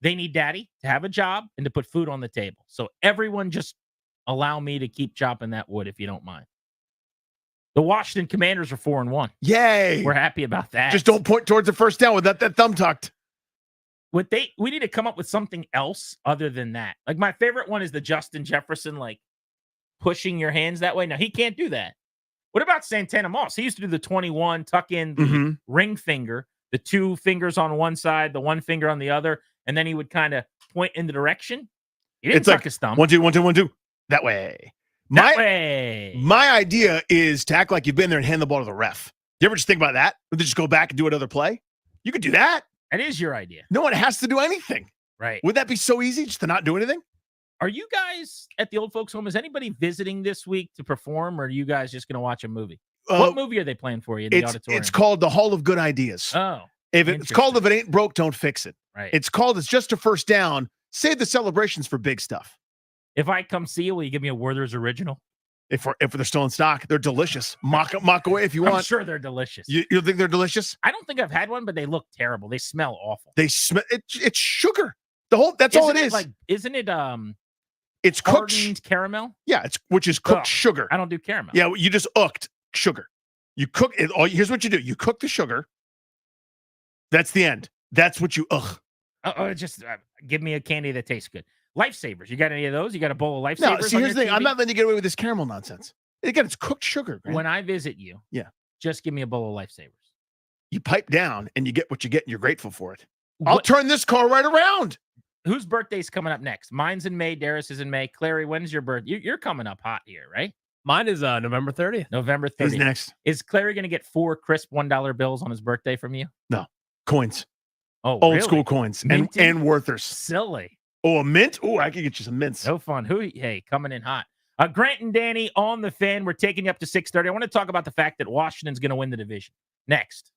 [SPEAKER 12] They need daddy to have a job and to put food on the table. So everyone just allow me to keep chopping that wood if you don't mind. The Washington Commanders are 4-1.
[SPEAKER 14] Yay.
[SPEAKER 12] We're happy about that.
[SPEAKER 14] Just don't point towards the first down with that thumb tucked.
[SPEAKER 12] We need to come up with something else other than that. Like my favorite one is the Justin Jefferson, like pushing your hands that way. Now he can't do that. What about Santana Moss? He used to do the 21, tuck in the ring finger, the 2 fingers on one side, the 1 finger on the other, and then he would kind of point in the direction. He didn't
[SPEAKER 14] It's
[SPEAKER 12] tuck
[SPEAKER 14] like
[SPEAKER 12] his thumb.
[SPEAKER 14] 1, 2, 1, 2, 1, 2. That way.
[SPEAKER 12] That way.
[SPEAKER 14] My idea is to act like you've been there and hand the ball to the ref. You ever just think about that? Or just go back and do another play? You could do that.
[SPEAKER 12] That is your idea.
[SPEAKER 14] No one has to do anything.
[SPEAKER 12] Right.
[SPEAKER 14] Would that be so easy just to not do anything?
[SPEAKER 12] Are you guys at the old folks' home? Is anybody visiting this week to perform, or are you guys just going to watch a movie? What movie are they playing for you in the auditorium?
[SPEAKER 14] It's called the Hall of Good Ideas.
[SPEAKER 12] Oh.
[SPEAKER 14] It's called If It Ain't Broke, Don't Fix It.
[SPEAKER 12] Right.
[SPEAKER 14] It's called It's Just a First Down. Save the celebrations for big stuff.
[SPEAKER 12] If I come see you, will you give me a Werther's original?
[SPEAKER 14] If they're still in stock, they're delicious. Mock away if you want.
[SPEAKER 12] I'm sure they're delicious.
[SPEAKER 14] You think they're delicious?
[SPEAKER 12] I don't think I've had one, but they look terrible. They smell awful.
[SPEAKER 14] They smell. It's sugar. That's all it is.
[SPEAKER 12] Isn't it?
[SPEAKER 14] It's cooked
[SPEAKER 12] hardened caramel.
[SPEAKER 14] Yeah, which is cooked sugar.
[SPEAKER 12] I don't do caramel.
[SPEAKER 14] Yeah, you just hooked sugar. You cook it. Here's what you do: you cook the sugar. That's the end. That's what you
[SPEAKER 12] Just give me a candy that tastes good. Lifesavers. You got any of those? You got a bowl of Lifesavers?
[SPEAKER 14] No, see, here's the thing. I'm not letting you get away with this caramel nonsense. Again, it's cooked sugar. Grant.
[SPEAKER 12] When I visit you, just give me a bowl of Lifesavers.
[SPEAKER 14] You pipe down and you get what you get, and you're grateful for it. I'll turn this car right around.
[SPEAKER 12] Whose birthday's coming up next? Mine's in May. Darius is in May. Clary, when's your birthday? You're coming up hot here, right?
[SPEAKER 18] Mine is November 30th.
[SPEAKER 12] November 30th.
[SPEAKER 14] Who's next?
[SPEAKER 12] Is Clary going to get 4 crisp $1 bills on his birthday from you?
[SPEAKER 14] No. Coins.
[SPEAKER 12] Oh,
[SPEAKER 14] old
[SPEAKER 12] really?
[SPEAKER 14] school coins
[SPEAKER 12] Minty?
[SPEAKER 14] and Werthers.
[SPEAKER 12] Silly.
[SPEAKER 14] Oh, a mint? Oh, I could get you some mints.
[SPEAKER 12] No fun. Hey, coming in hot. Grant and Danny on the Fan. We're taking you up to 6:30. I want to talk about the fact that Washington's going to win the division. Next.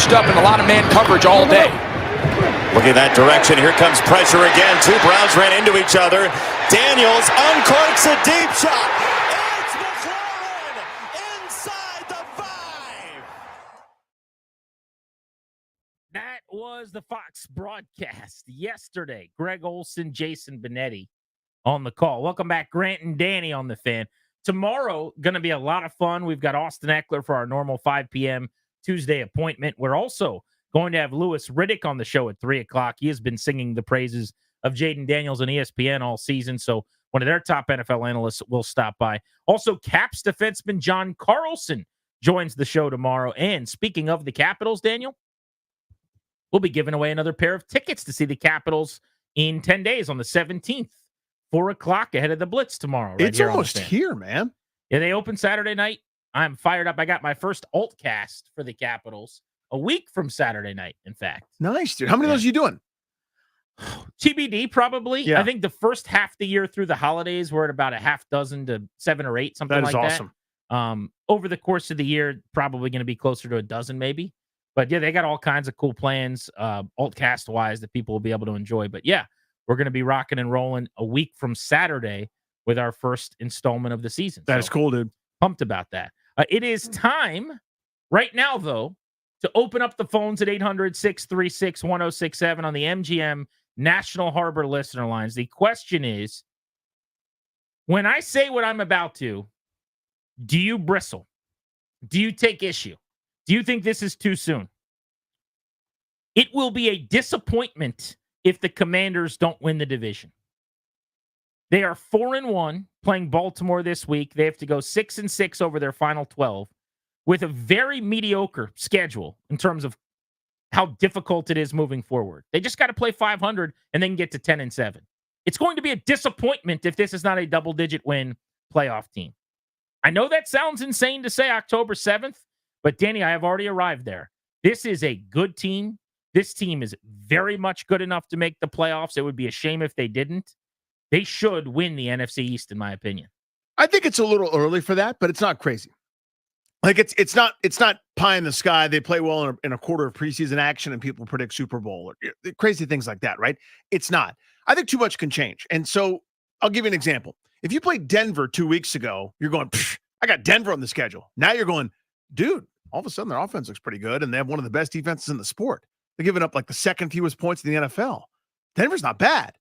[SPEAKER 2] matched up in a lot of man coverage all day.
[SPEAKER 15] Look at that direction. Here comes pressure again. Two Browns ran into each other. Daniels uncorks a deep shot. It's McLaurin inside the 5.
[SPEAKER 12] That was the Fox broadcast yesterday. Greg Olson, Jason Benetti on the call. Welcome back, Grant and Danny on the Fan. Tomorrow, going to be a lot of fun. We've got Austin Eckler for our normal 5 p.m. Tuesday appointment. We're also going to have Louis Riddick on the show at 3 o'clock. He has been singing the praises of Jaden Daniels on ESPN all season, so one of their top NFL analysts will stop by. Also, Caps defenseman John Carlson joins the show tomorrow. And speaking of the Capitals, Daniel, we'll be giving away another pair of tickets to see the Capitals in 10 days on the 17th. 4 o'clock ahead of the Blitz tomorrow. Right,
[SPEAKER 14] it's
[SPEAKER 12] here
[SPEAKER 14] almost here, man.
[SPEAKER 12] Yeah, they open Saturday night. I'm fired up. I got my first alt cast for the Capitals a week from Saturday night, in fact.
[SPEAKER 14] Nice, dude. How many of those are you doing?
[SPEAKER 12] TBD, probably.
[SPEAKER 14] Yeah.
[SPEAKER 12] I think the first half the year through the holidays, we're at about a half dozen to 7 or 8, something like
[SPEAKER 14] awesome.
[SPEAKER 12] that. Over the course of the year, probably going to be closer to a dozen, maybe. But yeah, they got all kinds of cool plans, alt cast wise, that people will be able to enjoy. But yeah, we're going to be rocking and rolling a week from Saturday with our first installment of the season.
[SPEAKER 14] That is cool, dude.
[SPEAKER 12] Pumped about that. It is time right now, though, to open up the phones at 800-636-1067 on the MGM National Harbor listener lines. The question is, when I say what I'm about to, do you bristle? Do you take issue? Do you think this is too soon? It will be a disappointment if the Commanders don't win the division. They are 4-1 playing Baltimore this week. They have to go 6-6 over their final 12 with a very mediocre schedule in terms of how difficult it is moving forward. They just got to play 500 and then get to 10-7. It's going to be a disappointment if this is not a double-digit win playoff team. I know that sounds insane to say October 7th, but Danny, I have already arrived there. This is a good team. This team is very much good enough to make the playoffs. It would be a shame if they didn't. They should win the NFC East, in my opinion.
[SPEAKER 14] I think it's a little early for that, but it's not crazy. Like it's not pie in the sky. They play well in a quarter of preseason action, and people predict Super Bowl or crazy things like that, right? It's not. I think too much can change, and so I'll give you an example. If you played Denver 2 weeks ago, you're going, I got Denver on the schedule. Now you're going, dude. All of a sudden, their offense looks pretty good, and they have one of the best defenses in the sport. They're giving up like the second fewest points in the NFL. Denver's not bad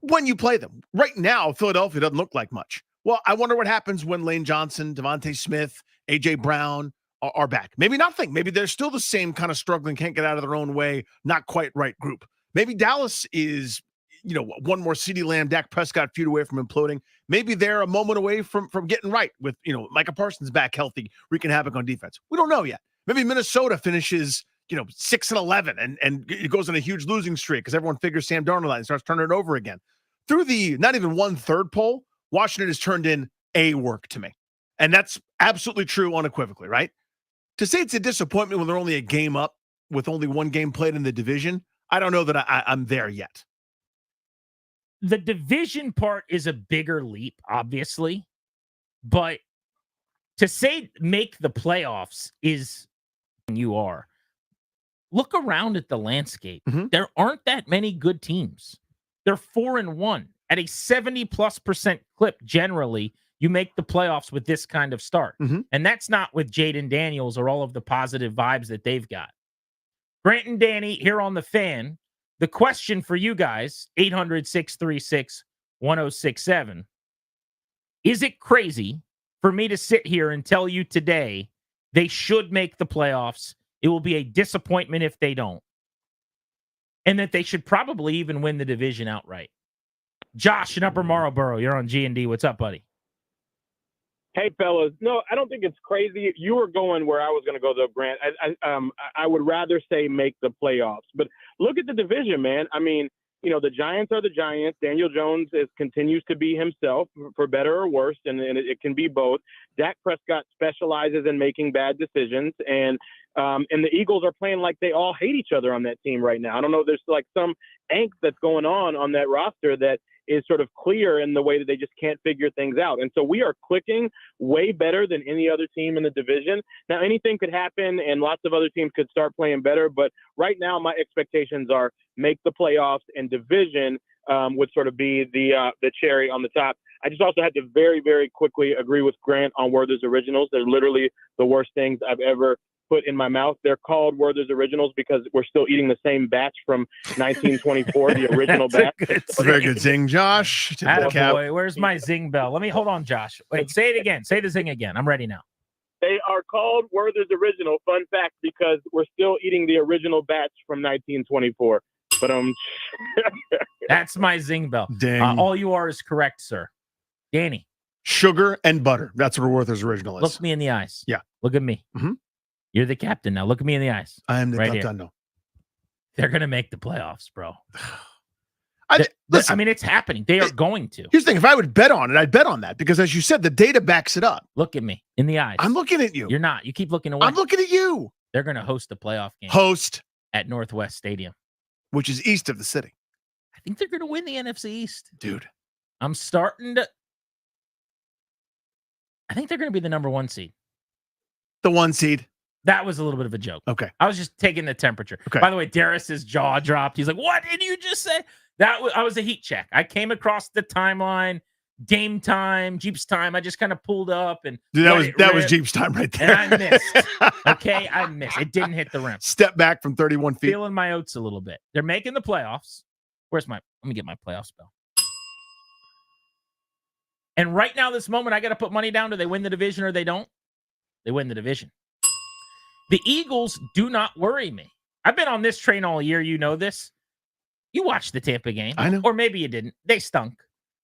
[SPEAKER 14] when you play them. Right now, Philadelphia doesn't look like much. Well, I wonder what happens when Lane Johnson, Devontae Smith, A.J. Brown are back. Maybe nothing. Maybe they're still the same kind of struggling, can't get out of their own way, not quite right group. Maybe Dallas is, one more CeeDee Lamb, Dak Prescott feud away from imploding. Maybe they're a moment away from getting right with, Micah Parsons back healthy, wreaking havoc on defense. We don't know yet. Maybe Minnesota finishes 6-11 and it goes on a huge losing streak because everyone figures Sam Darnold out and starts turning it over again. Through the not even 1/3 poll, Washington has turned in a work to me. And that's absolutely true unequivocally, right? To say it's a disappointment when they're only a game up with only one game played in the division, I don't know that I'm there yet.
[SPEAKER 12] The division part is a bigger leap, obviously. But to say make the playoffs is you are. Look around at the landscape.
[SPEAKER 14] Mm-hmm.
[SPEAKER 12] There aren't that many good teams. They're 4-1 at a 70+% clip. Generally, you make the playoffs with this kind of start.
[SPEAKER 14] Mm-hmm.
[SPEAKER 12] And that's not with Jaden Daniels or all of the positive vibes that they've got. Grant and Danny here on the Fan. The question for you guys, 800-636-1067. Is it crazy for me to sit here and tell you today they should make the playoffs? It will be a disappointment if they don't. And that they should probably even win the division outright. Josh in Upper Marlboro, you're on G&D. What's up, buddy?
[SPEAKER 7] Hey, fellas. No, I don't think it's crazy. You were going where I was going to go, though, Grant. I would rather say make the playoffs. But look at the division, man. I mean, the Giants are the Giants. Daniel Jones continues to be himself, for better or worse, and it can be both. Dak Prescott specializes in making bad decisions, and And the Eagles are playing like they all hate each other on that team right now. I don't know. There's like some angst that's going on that roster that is sort of clear in the way that they just can't figure things out. And so we are clicking way better than any other team in the division. Now, anything could happen and lots of other teams could start playing better. But right now, my expectations are make the playoffs, and division would sort of be the cherry on the top. I just also had to very, very quickly agree with Grant on Werther's Originals. They're literally the worst things I've ever put in my mouth. They're called Werther's Originals because we're still eating the same batch from 1924, the original batch.
[SPEAKER 14] It's a very good zing, Josh.
[SPEAKER 12] Attaboy, where's my zing bell? Let me hold on, Josh. Wait, say it again. Say the zing again. I'm ready now.
[SPEAKER 7] They are called Werther's Original, fun fact, because we're still eating the original batch from 1924. But
[SPEAKER 12] That's my zing bell.
[SPEAKER 14] Ding.
[SPEAKER 12] All you are is correct, sir. Danny.
[SPEAKER 14] Sugar and butter. That's what Werther's Original is.
[SPEAKER 12] Look me in the eyes.
[SPEAKER 14] Yeah.
[SPEAKER 12] Look at me.
[SPEAKER 14] Mm-hmm.
[SPEAKER 12] You're the captain now. Look at me in the eyes.
[SPEAKER 14] I am the
[SPEAKER 12] right
[SPEAKER 14] captain.
[SPEAKER 12] here. They're going to make the playoffs, bro.
[SPEAKER 14] Listen,
[SPEAKER 12] I mean, it's happening. They are going to.
[SPEAKER 14] Here's the thing. If I would bet on it, I'd bet on that because, as you said, the data backs it up.
[SPEAKER 12] Look at me in the eyes.
[SPEAKER 14] I'm looking at you.
[SPEAKER 12] You're not. You keep looking away.
[SPEAKER 14] I'm looking at you.
[SPEAKER 12] They're going to host a playoff game.
[SPEAKER 14] Host.
[SPEAKER 12] At Northwest Stadium.
[SPEAKER 14] Which is east of the city.
[SPEAKER 12] I think they're going to win the NFC East.
[SPEAKER 14] Dude.
[SPEAKER 12] I'm starting to. I think they're going to be the number 1 seed.
[SPEAKER 14] The 1 seed.
[SPEAKER 12] That was a little bit of a joke.
[SPEAKER 14] Okay.
[SPEAKER 12] I was just taking the temperature.
[SPEAKER 14] Okay.
[SPEAKER 12] By the way, Darius's jaw dropped. He's like, "What did you just say?" I was a heat check. I came across the timeline, game time, Jeep's time. I just kind of pulled up and
[SPEAKER 14] Dude, that was Jeep's time right there.
[SPEAKER 12] And I missed. Okay, I missed. It didn't hit the rim.
[SPEAKER 14] Step back from 31 feet.
[SPEAKER 12] Feeling my oats a little bit. They're making the playoffs. Let me get my playoff spell. And right now, this moment, I got to put money down. Do they win the division or they don't? They win the division. The Eagles do not worry me. I've been on this train all year. You know this. You watched the Tampa game.
[SPEAKER 14] I know.
[SPEAKER 12] Or maybe you didn't. They stunk.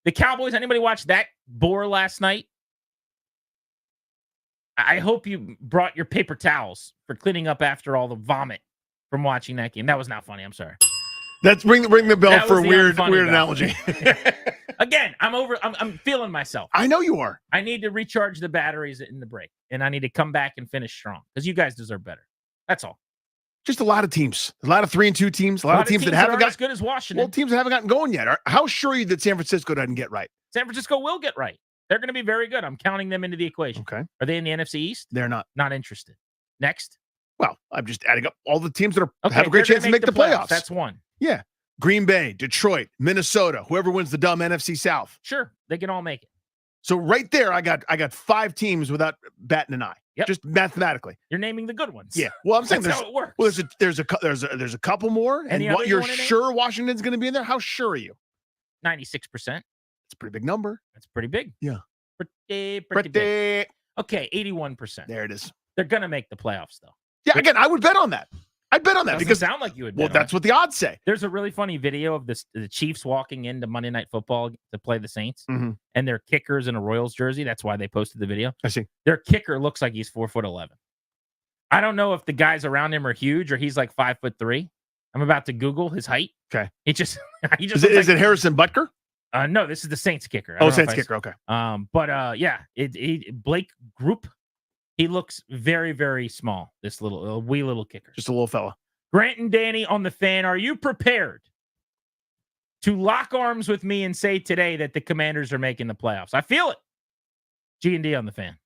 [SPEAKER 12] The Cowboys, anybody watch that bore last night? I hope you brought your paper towels for cleaning up after all the vomit from watching that game. That was not funny. I'm sorry.
[SPEAKER 14] That's ring the bell
[SPEAKER 12] That
[SPEAKER 14] for
[SPEAKER 12] was
[SPEAKER 14] a
[SPEAKER 12] the
[SPEAKER 14] weird
[SPEAKER 12] unfunny
[SPEAKER 14] analogy.
[SPEAKER 12] Again, I'm feeling myself.
[SPEAKER 14] I know you are.
[SPEAKER 12] I need to recharge the batteries in the break, and I need to come back and finish strong because you guys deserve better. That's all.
[SPEAKER 14] Just a lot of teams, a lot of 3-2 teams, a lot of teams that haven't
[SPEAKER 12] aren't
[SPEAKER 14] got
[SPEAKER 12] as good as Washington.
[SPEAKER 14] Well, teams that haven't gotten going yet. How sure are you that San Francisco doesn't get right?
[SPEAKER 12] San Francisco will get right. They're going to be very good. I'm counting them into the equation.
[SPEAKER 14] Okay.
[SPEAKER 12] Are they in the NFC East?
[SPEAKER 14] They're not.
[SPEAKER 12] Not interested. Next.
[SPEAKER 14] Well, I'm just adding up all the teams that
[SPEAKER 12] Okay,
[SPEAKER 14] have a great
[SPEAKER 12] they're
[SPEAKER 14] chance to
[SPEAKER 12] gonna
[SPEAKER 14] make the playoffs.
[SPEAKER 12] That's one.
[SPEAKER 14] Yeah. Green Bay, Detroit, Minnesota, whoever wins the dumb NFC South.
[SPEAKER 12] Sure, they can all make it.
[SPEAKER 14] So right there, I got 5 teams without batting an eye.
[SPEAKER 12] Yep.
[SPEAKER 14] Just mathematically.
[SPEAKER 12] You're naming the good ones.
[SPEAKER 14] Yeah. Well, I'm saying
[SPEAKER 12] That's how it works.
[SPEAKER 14] Well, there's a couple more,
[SPEAKER 12] Any
[SPEAKER 14] and what
[SPEAKER 12] others you
[SPEAKER 14] you're
[SPEAKER 12] wanna name?
[SPEAKER 14] sure Washington's going to be in there? How sure are you?
[SPEAKER 12] 96%.
[SPEAKER 14] It's a pretty big number.
[SPEAKER 12] That's pretty big.
[SPEAKER 14] Yeah.
[SPEAKER 12] Pretty big. Okay, 81%.
[SPEAKER 14] There it is.
[SPEAKER 12] They're going to make the playoffs, though.
[SPEAKER 14] Yeah, again, I would bet on that. I'd bet on that
[SPEAKER 12] Doesn't
[SPEAKER 14] because
[SPEAKER 12] sound like you would.
[SPEAKER 14] Well,
[SPEAKER 12] bet on
[SPEAKER 14] that's
[SPEAKER 12] it.
[SPEAKER 14] what the odds say.
[SPEAKER 12] There's a really funny video of the Chiefs walking into Monday Night Football to play the Saints,
[SPEAKER 14] Mhm.
[SPEAKER 12] and their kicker's in a Royals jersey. That's why they posted the video.
[SPEAKER 14] I see.
[SPEAKER 12] Their kicker looks like he's 4'11". I don't know if the guys around him are huge or he's like 5'3". I'm about to Google his height.
[SPEAKER 14] Okay.
[SPEAKER 12] He just
[SPEAKER 14] Is it Harrison Butker?
[SPEAKER 12] No, this is the Saints kicker. I
[SPEAKER 14] Oh,
[SPEAKER 12] don't know
[SPEAKER 14] Saints
[SPEAKER 12] if I-
[SPEAKER 14] kicker. Okay.
[SPEAKER 12] But yeah, Blake Group. He looks very, very small. This wee little kicker.
[SPEAKER 14] Just a little fella.
[SPEAKER 12] Grant and Danny on the Fan. Are you prepared to lock arms with me and say today that the Commanders are making the playoffs? I feel it. G&D on the Fan.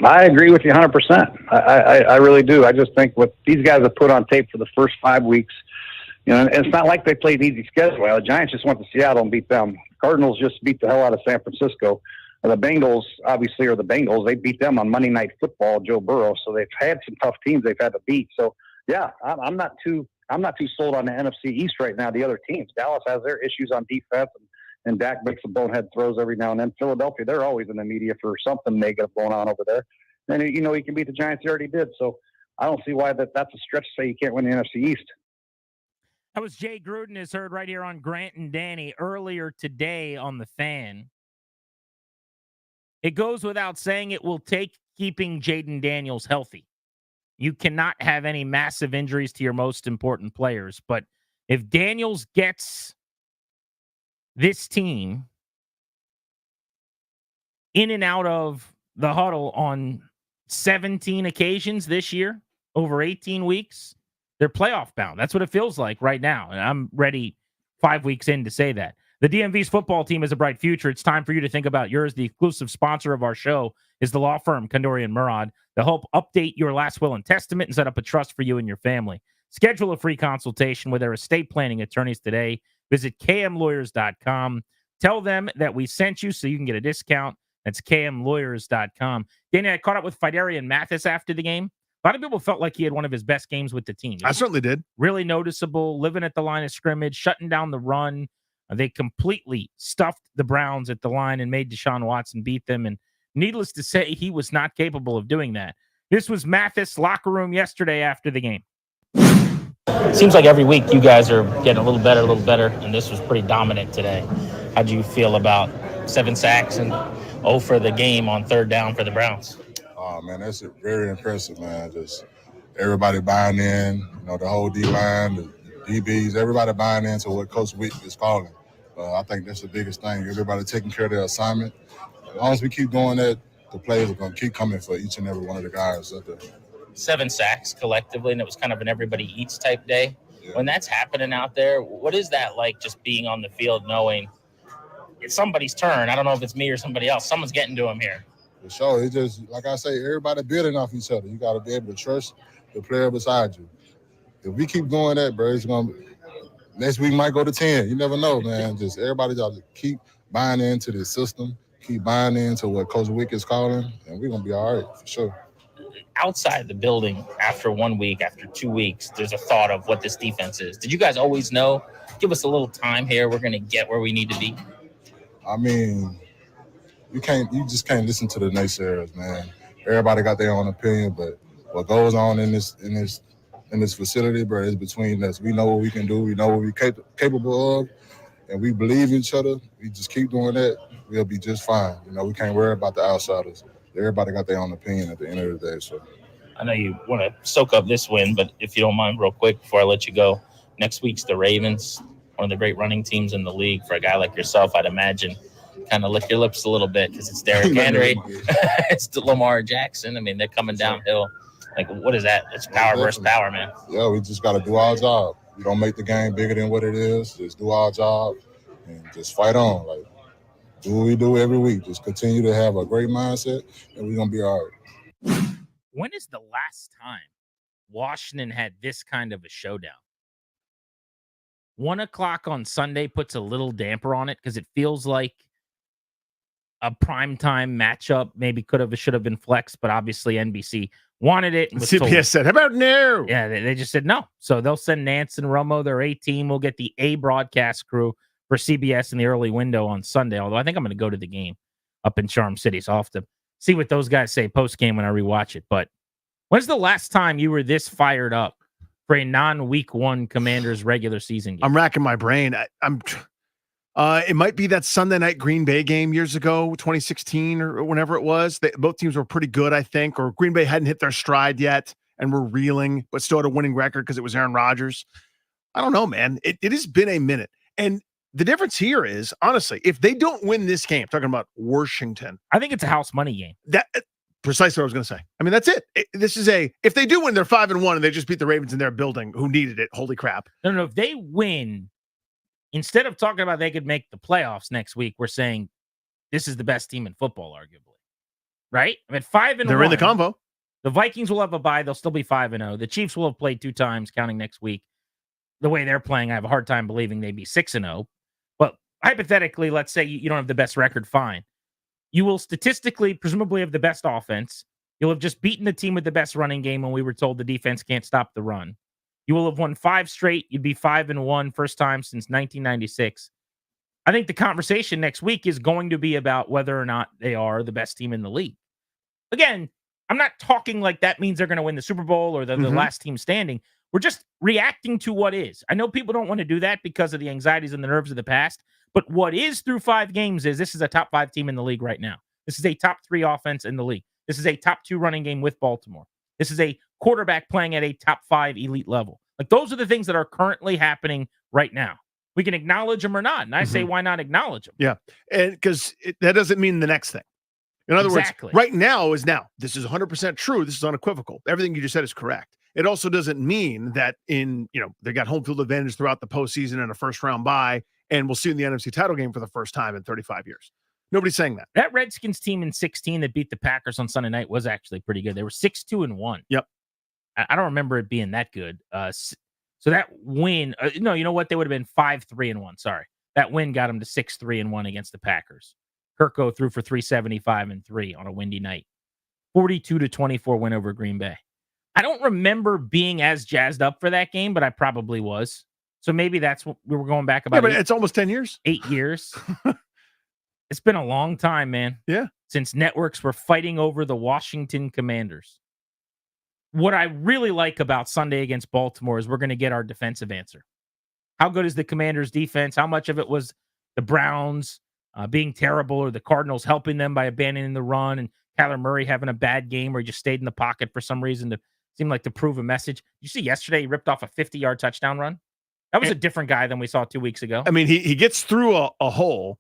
[SPEAKER 3] I agree with you 100%. I really do. I just think what these guys have put on tape for the first 5 weeks, and it's not like they played an easy schedule. The Giants just went to Seattle and beat them. Cardinals just beat the hell out of San Francisco. And the Bengals, obviously, are the Bengals. They beat them on Monday Night Football, Joe Burrow. So they've had some tough teams they've had to beat. So yeah, I'm not too sold on the NFC East right now. The other teams, Dallas has their issues on defense, and Dak makes some bonehead throws every now and then. Philadelphia, they're always in the media for something negative going on over there. And he can beat the Giants. He already did. So I don't see why that's a stretch to say you can't win the NFC East.
[SPEAKER 12] That was Jay Gruden, as heard right here on Grant and Danny earlier today on the Fan. It goes without saying it will take keeping Jaden Daniels healthy. You cannot have any massive injuries to your most important players. But if Daniels gets this team in and out of the huddle on 17 occasions this year, over 18 weeks, they're playoff bound. That's what it feels like right now. And I'm ready 5 weeks in to say that. The DMV's football team has a bright future. It's time for you to think about yours. The exclusive sponsor of our show is the law firm Kandori and Murad. They'll help update your last will and testament and set up a trust for you and your family. Schedule a free consultation with their estate planning attorneys today. Visit kmlawyers.com. Tell them that we sent you so you can get a discount. That's kmlawyers.com. Danny, I caught up with Fidarian Mathis after the game. A lot of people felt like he had one of his best games with the team.
[SPEAKER 14] I certainly did.
[SPEAKER 12] Really noticeable, living at the line of scrimmage, shutting down the run. They completely stuffed the Browns at the line and made Deshaun Watson beat them. And needless to say, he was not capable of doing that. This was Mathis' locker room yesterday after the game.
[SPEAKER 21] Seems like every week you guys are getting a little better, and this was pretty dominant today. How do you feel about 7 sacks and 0 for the game on 3rd down for the Browns?
[SPEAKER 19] Oh, man, that's very impressive, man. Just everybody buying in, the whole D-line, the DBs, everybody buying into what Coach Witt is calling. I think that's the biggest thing. Everybody taking care of their assignment. As long as we keep doing that, the players are going to keep coming for each and every one of the guys out there.
[SPEAKER 21] 7 sacks collectively, and it was kind of an everybody eats type day. Yeah. When that's happening out there, what is that like, just being on the field knowing it's somebody's turn? I don't know if it's me or somebody else. Someone's getting to him here.
[SPEAKER 19] For sure. It's just, like I say, everybody building off each other. You got to be able to trust the player beside you. If we keep doing that, bro, it's going to – next week might go to 10. You never know, man. Just everybody got to keep buying into the system, keep buying into what Coach Wick is calling, and we're going to be all right for sure.
[SPEAKER 21] Outside the building, after 1 week, after 2 weeks, there's a thought of what this defense is. Did you guys always know? Give us a little time here. We're going to get where we need to be.
[SPEAKER 19] I mean, you just can't listen to the naysayers, man. Everybody got their own opinion, but what goes on in this facility, bro, is between us. We know what we can do. We know what we're capable of, and we believe in each other. We just keep doing that. We'll be just fine. We can't worry about the outsiders. Everybody got their own opinion at the end of the day. So,
[SPEAKER 21] I know you want to soak up this win, but if you don't mind, real quick before I let you go, next week's the Ravens, one of the great running teams in the league. For a guy like yourself, I'd imagine kind of lick your lips a little bit because it's Derrick Henry, it's Lamar Jackson. I mean, they're coming downhill. Like, what is that? It's power versus power, man.
[SPEAKER 19] Yeah, we just got to do our job. We don't make the game bigger than what it is. Just do our job and just fight on. Like, do what we do every week. Just continue to have a great mindset, and we're going to be all right.
[SPEAKER 12] When is the last time Washington had this kind of a showdown? 1 o'clock on Sunday puts a little damper on it because it feels like a primetime matchup. Maybe should have been flexed, but obviously NBC wanted it. And
[SPEAKER 14] CBS said, how about no?
[SPEAKER 12] Yeah, they just said no. So they'll send Nance and Romo, their A team. We'll get the A broadcast crew for CBS in the early window on Sunday, although I think I'm going to go to the game up in Charm City. So I'll have to see what those guys say post-game when I rewatch it. But when's the last time you were this fired up for a non-week 1 Commanders regular season game?
[SPEAKER 14] I'm racking my brain. It might be that Sunday night Green Bay game years ago, 2016 or whenever it was. Both teams were pretty good, I think, or Green Bay hadn't hit their stride yet and were reeling, but still had a winning record because it was Aaron Rodgers. I don't know, man. It has been a minute. And the difference here is, honestly, if they don't win this game, talking about Washington,
[SPEAKER 12] I think it's a house money game.
[SPEAKER 14] That precisely what I was going to say. I mean, that's it. If they do win, they're 5-1 and they just beat the Ravens in their building who needed it. Holy crap.
[SPEAKER 12] No. If they win, instead of talking about they could make the playoffs next week, we're saying this is the best team in football, arguably. right? I mean, 5-1.
[SPEAKER 14] They're in the convo.
[SPEAKER 12] The Vikings will have a bye. They'll still be 5-0. The Chiefs will have played 2 times, counting next week. The way they're playing, I have a hard time believing they'd be 6-0. But hypothetically, let's say you don't have the best record, fine. You will statistically, presumably, have the best offense. You'll have just beaten the team with the best running game when we were told the defense can't stop the run. You will have won 5 straight. You'd be 5-1, first time since 1996. I think the conversation next week is going to be about whether or not they are the best team in the league. Again, I'm not talking like that means they're going to win the Super Bowl or they're the last team standing. We're just reacting to what is. I know people don't want to do that because of the anxieties and the nerves of the past, but what is through 5 games is this is a top 5 team in the league right now. This is a top 3 offense in the league. This is a top 2 running game with Baltimore. This is a quarterback playing at a top 5 elite level. Like, those are the things that are currently happening right now. We can acknowledge them or not. And I say, why not acknowledge them?
[SPEAKER 14] Yeah. And because that doesn't mean the next thing. In other words, right now is now. This is 100% true. This is unequivocal. Everything you just said is correct. It also doesn't mean that they got home field advantage throughout the postseason and a first round bye, and we'll see in the NFC title game for the first time in 35 years. Nobody's saying that.
[SPEAKER 12] That Redskins team in 16 that beat the Packers on Sunday night was actually pretty good. They were 6-2-1.
[SPEAKER 14] Yep.
[SPEAKER 12] I don't remember it being that good. So that win, no, you know what? They would have been 5-3-1. Sorry. That win got them to 6-3-1 against the Packers. Kirko threw for 375 and 3 on a windy night. 42-24 win over Green Bay. I don't remember being as jazzed up for that game, but I probably was. So maybe that's what we were going back about.
[SPEAKER 14] Yeah, but it's almost 10 years.
[SPEAKER 12] 8 years. It's been a long time, man.
[SPEAKER 14] Yeah.
[SPEAKER 12] Since networks were fighting over the Washington Commanders. What I really like about Sunday against Baltimore is we're going to get our defensive answer. How good is the Commanders' defense? How much of it was the Browns being terrible or the Cardinals helping them by abandoning the run and Kyler Murray having a bad game where he just stayed in the pocket for some reason to prove a message? You see yesterday he ripped off a 50-yard touchdown run? That was a different guy than we saw 2 weeks ago.
[SPEAKER 14] I mean, he gets through a hole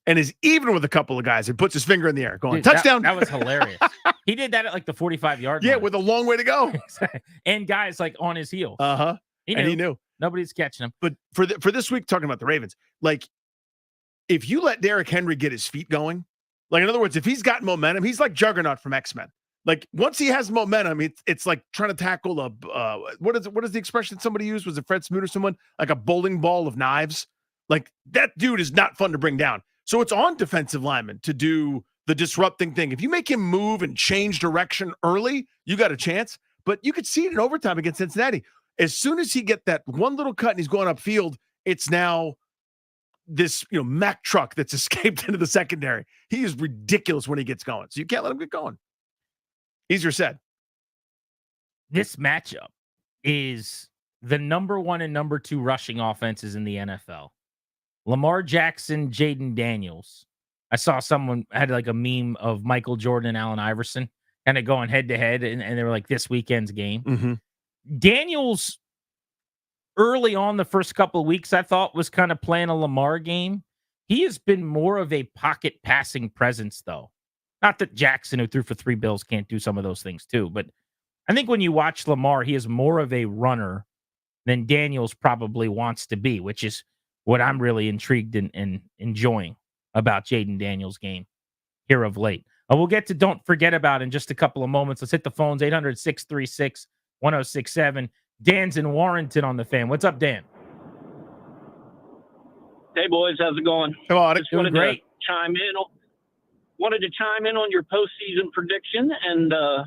[SPEAKER 14] and is even with a couple of guys and puts his finger in the air going, touchdown.
[SPEAKER 12] That was hilarious. He did that at like the 45-yard line.
[SPEAKER 14] Yeah, with a long way to go.
[SPEAKER 12] And guys like on his heels.
[SPEAKER 14] Uh-huh. And he knew.
[SPEAKER 12] Nobody's catching him.
[SPEAKER 14] But for this week, talking about the Ravens, like, if you let Derrick Henry get his feet going, like, in other words, if he's got momentum, he's like Juggernaut from X-Men. Like, once he has momentum, it's like trying to tackle a what is the expression somebody used? Was it Fred Smoot or someone? Like a bowling ball of knives. Like, that dude is not fun to bring down. So it's on defensive linemen to do the disrupting thing. If you make him move and change direction early, you got a chance. But you could see it in overtime against Cincinnati. As soon as he get that one little cut and he's going upfield, it's now this Mack truck that's escaped into the secondary. He is ridiculous when he gets going. So you can't let him get going. Easier said.
[SPEAKER 12] This matchup is the number 1 and number 2 rushing offenses in the NFL. Lamar Jackson, Jaden Daniels. I saw someone had like a meme of Michael Jordan and Allen Iverson kind of going head to head, and they were like this weekend's game.
[SPEAKER 14] Mm-hmm.
[SPEAKER 12] Daniels, early on the first couple of weeks, I thought was kind of playing a Lamar game. He has been more of a pocket passing presence, though. Not that Jackson, who threw for 3 bills, can't do some of those things too, but I think when you watch Lamar, he is more of a runner than Daniels probably wants to be, which is what I'm really intrigued and enjoying about Jaden Daniels' game here of late. We'll get to Don't Forget About in just a couple of moments. Let's hit the phones, 800-636-1067. Dan's in Warrenton on the Fan. What's up, Dan?
[SPEAKER 13] Hey, boys. How's it going?
[SPEAKER 14] Come on.
[SPEAKER 13] Just wanted to chime in on your postseason prediction, and I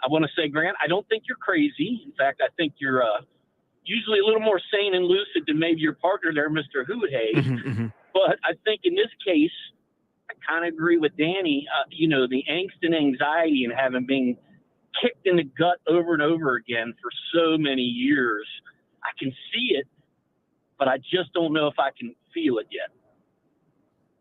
[SPEAKER 13] want to say, Grant, I don't think you're crazy. In fact, I think you're usually a little more sane and lucid than maybe your partner there, Mr. Hood-Hay. But I think in this case, I kind of agree with Danny. The angst and anxiety and having been kicked in the gut over and over again for so many years, I can see it, but I just don't know if I can feel it yet.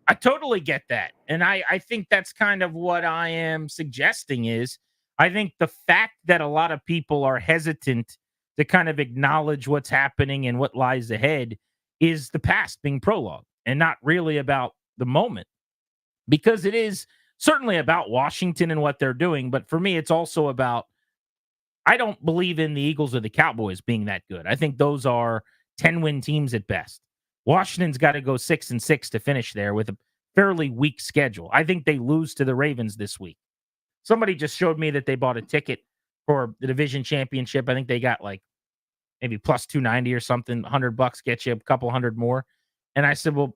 [SPEAKER 12] I totally get that. And I think that's kind of what I am suggesting is I think the fact that a lot of people are hesitant to kind of acknowledge what's happening and what lies ahead is the past being prologue and not really about the moment. Because it is certainly about Washington and what they're doing. But for me, it's also about, I don't believe in the Eagles or the Cowboys being that good. I think those are 10-win teams at best. Washington's got to go 6-6 to finish there with a fairly weak schedule. I think they lose to the Ravens this week. Somebody just showed me that they bought a ticket for the division championship. I think they got like maybe plus 290 or something. $100 gets you a couple hundred more. And I said, well,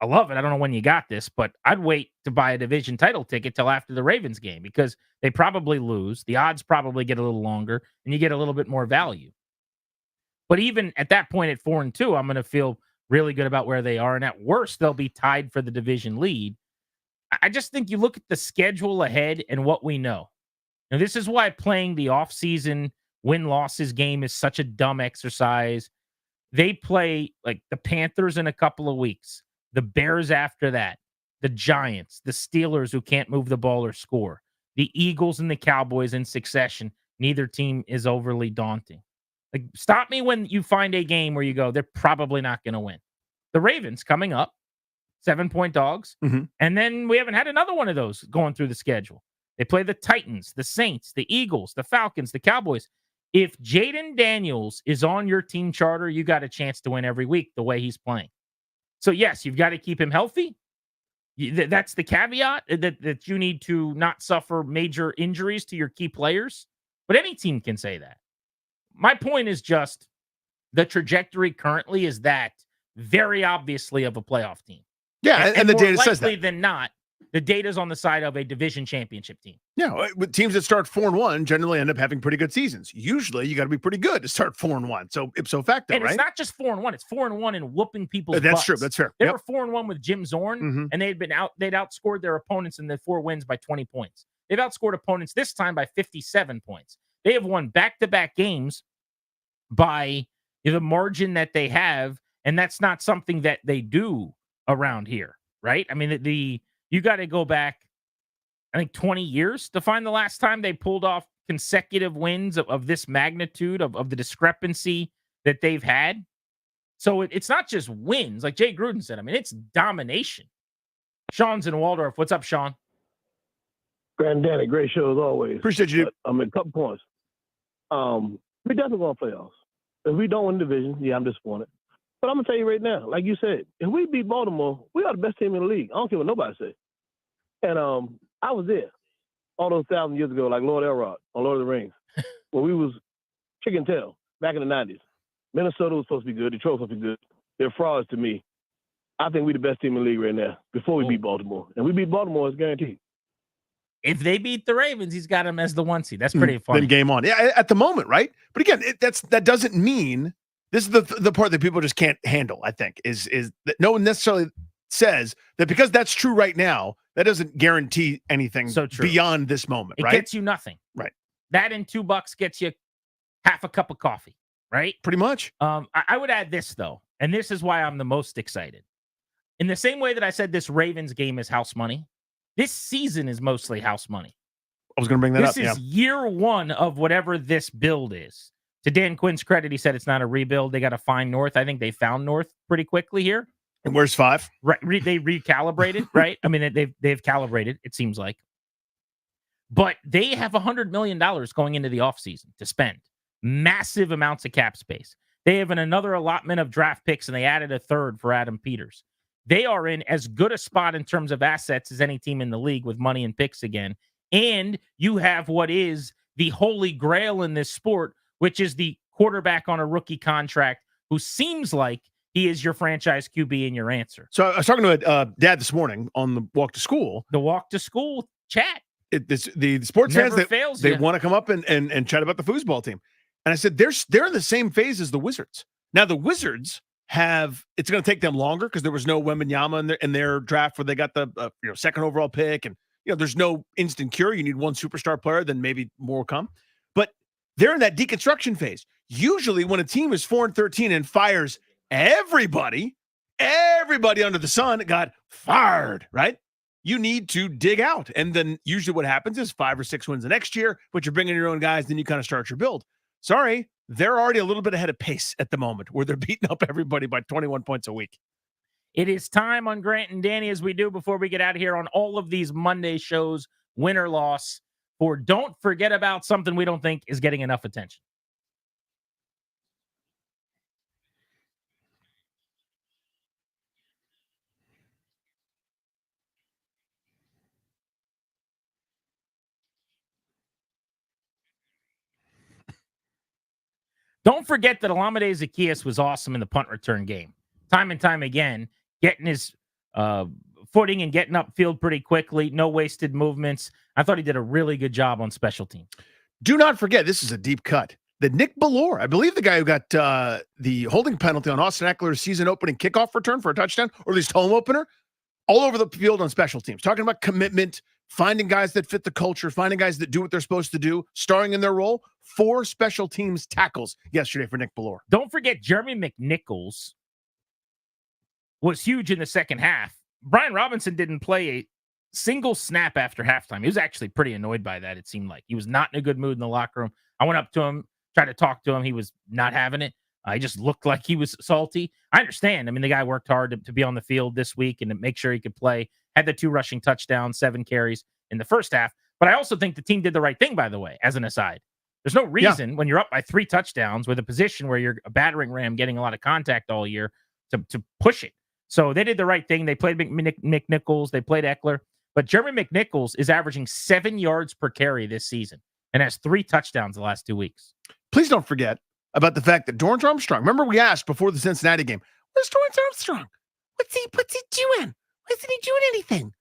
[SPEAKER 12] I love it. I don't know when you got this, but I'd wait to buy a division title ticket till after the Ravens game because they probably lose. The odds probably get a little longer and you get a little bit more value. But even at that point at 4-2, I'm going to feel really good about where they are. And at worst, they'll be tied for the division lead. I just think you look at the schedule ahead and what we know. Now, this is why playing the offseason win-losses game is such a dumb exercise. They play like the Panthers in a couple of weeks, the Bears after that, the Giants, the Steelers who can't move the ball or score, the Eagles and the Cowboys in succession. Neither team is overly daunting. Like, stop me when you find a game where you go, they're probably not going to win. The Ravens coming up, 7-point dogs. And then we haven't had another one of those going through the schedule. They play the Titans, the Saints, the Eagles, the Falcons, the Cowboys. If Jaden Daniels is on your team charter, you got a chance to win every week the way he's playing. So, yes, you've got to keep him healthy. That's the caveat, that you need to not suffer major injuries to your key players. But any team can say that. My point is just the trajectory currently is that very obviously of a playoff team.
[SPEAKER 14] Yeah, and the
[SPEAKER 12] more
[SPEAKER 14] data says that.
[SPEAKER 12] likely than not, the data's on the side of a division championship team.
[SPEAKER 14] Yeah, with teams that start 4-1 generally end up having pretty good seasons. Usually, you got to be pretty good to start 4-1. So ipso facto,
[SPEAKER 12] And
[SPEAKER 14] right?
[SPEAKER 12] it's not just 4-1; it's 4-1 and whooping people's
[SPEAKER 14] That's
[SPEAKER 12] butts.
[SPEAKER 14] true. That's fair.
[SPEAKER 12] They
[SPEAKER 14] Yep.
[SPEAKER 12] were 4-1 with Jim Zorn, and they'd outscored their opponents in the 4 wins by 20 points. They've outscored opponents this time by 57 points. They have won back-to-back games by the margin that they have, and that's not something that they do around here, right? I mean, you got to go back, I think, 20 years to find the last time they pulled off consecutive wins of this magnitude, of the discrepancy that they've had. So it's not just wins, like Jay Gruden said. I mean, it's domination. Sean's in Waldorf. What's up, Sean?
[SPEAKER 11] Grand Danny, great show as always.
[SPEAKER 14] Appreciate you.
[SPEAKER 11] A couple points. We definitely going to playoffs. If we don't win the division, yeah, I'm disappointed. But I'm going to tell you right now, like you said, if we beat Baltimore, we are the best team in the league. I don't care what nobody says. And I was there all those 1,000 years ago, like Lord Elrod on Lord of the Rings, when we was chicken tail back in the 90s. Minnesota was supposed to be good. Detroit was supposed to be good. They're frauds to me. I think we're the best team in the league right now before we beat Baltimore. And we beat Baltimore, it's guaranteed.
[SPEAKER 12] If they beat the Ravens, he's got them as the 1 seed. That's pretty funny.
[SPEAKER 14] Then game on. Yeah, at the moment, right? But again, that doesn't mean this is the part that people just can't handle. I think is that no one necessarily says that because that's true right now. That doesn't guarantee anything beyond this moment.
[SPEAKER 12] It
[SPEAKER 14] right?
[SPEAKER 12] gets you nothing.
[SPEAKER 14] Right.
[SPEAKER 12] That and $2 gets you half a cup of coffee. Right.
[SPEAKER 14] Pretty much.
[SPEAKER 12] I would add this though, and this is why I'm the most excited. In the same way that I said this Ravens game is house money, this season is mostly house money.
[SPEAKER 14] I was going to bring that up.
[SPEAKER 12] This is year one of whatever this build is. To Dan Quinn's credit, he said it's not a rebuild. They got to find North. I think they found North pretty quickly here.
[SPEAKER 14] And where's 5?
[SPEAKER 12] Right, they recalibrated, right? I mean, they've calibrated, it seems like. But they have $100 million going into the offseason to spend. Massive amounts of cap space. They have another allotment of draft picks, and they added a third for Adam Peters. They are in as good a spot in terms of assets as any team in the league with money and picks again. And you have what is the holy grail in this sport, which is the quarterback on a rookie contract who seems like he is your franchise QB and your answer.
[SPEAKER 14] So I was talking to a dad this morning on the walk to school.
[SPEAKER 12] The walk to school chat.
[SPEAKER 14] The sports
[SPEAKER 12] Never
[SPEAKER 14] fans,
[SPEAKER 12] fails
[SPEAKER 14] they
[SPEAKER 12] ya.
[SPEAKER 14] want to come up and chat about the foosball team. And I said, they're in the same phase as the Wizards. Now, the Wizards it's going to take them longer because there was no Wembanyama in their draft where they got the second overall pick. And, there's no instant cure. You need one superstar player, then maybe more will come. But they're in that deconstruction phase. Usually when a team is 4-13 and fires everybody under the sun got fired, right? You need to dig out. And then usually what happens is 5 or 6 wins the next year, but you're bringing your own guys, then you kind of start your build. Sorry, they're already a little bit ahead of pace at the moment where they're beating up everybody by 21 points a week.
[SPEAKER 12] It is time on Grant and Danny, as we do before we get out of here on all of these Monday shows, win or loss, for Don't Forget About Something We Don't Think Is Getting Enough Attention. Don't forget that Olamide Zaccheaus was awesome in the punt return game. Time and time again, getting his footing and getting upfield pretty quickly. No wasted movements. I thought he did a really good job on special teams.
[SPEAKER 14] Do not forget, this is a deep cut, that Nick Bellore, I believe the guy who got the holding penalty on Austin Eckler's season-opening kickoff return for a touchdown, or at least home opener, all over the field on special teams, talking about commitment, finding guys that fit the culture, finding guys that do what they're supposed to do, starring in their role. 4 special teams tackles yesterday for Nick Bellore.
[SPEAKER 12] Don't forget Jeremy McNichols was huge in the second half. Brian Robinson didn't play a single snap after halftime. He was actually pretty annoyed by that, it seemed like. He was not in a good mood in the locker room. I went up to him, tried to talk to him. He was not having it. He just looked like he was salty. I understand. I mean, the guy worked hard to be on the field this week and to make sure he could play. Had the 2 rushing touchdowns, 7 carries in the first half. But I also think the team did the right thing, by the way, as an aside. There's no reason when you're up by 3 touchdowns with a position where you're a battering ram getting a lot of contact all year to push it. So they did the right thing. They played McNichols. They played Eckler. But Jeremy McNichols is averaging 7 yards per carry this season and has 3 touchdowns the last 2 weeks.
[SPEAKER 14] Please don't forget about the fact that Dorrance Armstrong, remember we asked before the Cincinnati game, where's Dorrance Armstrong? What's he doing? Wasn't he doing anything?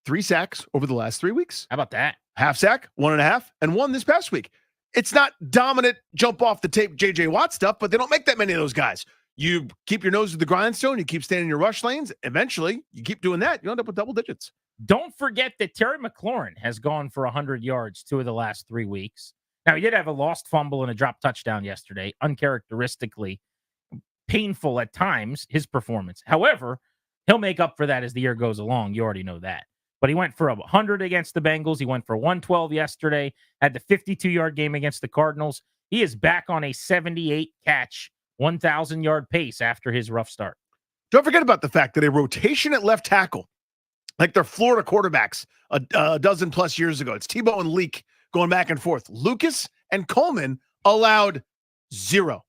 [SPEAKER 14] 3 sacks over the last 3 weeks.
[SPEAKER 12] How about that?
[SPEAKER 14] Half sack, 1.5, and 1 this past week. It's not dominant jump off the tape J.J. Watt stuff, but they don't make that many of those guys. You keep your nose to the grindstone, you keep staying in your rush lanes. Eventually, you keep doing that, you end up with double digits.
[SPEAKER 12] Don't forget that Terry McLaurin has gone for 100 yards 2 of the last 3 weeks. Now, he did have a lost fumble and a dropped touchdown yesterday, uncharacteristically painful at times, his performance. However, he'll make up for that as the year goes along. You already know that. But he went for 100 against the Bengals. He went for 112 yesterday, had the 52-yard game against the Cardinals. He is back on a 78-catch, 1,000-yard pace after his rough start.
[SPEAKER 14] Don't forget about the fact that a rotation at left tackle, like their Florida quarterbacks a dozen plus years ago, it's Tebow and Leak going back and forth. Lucas and Coleman allowed 0.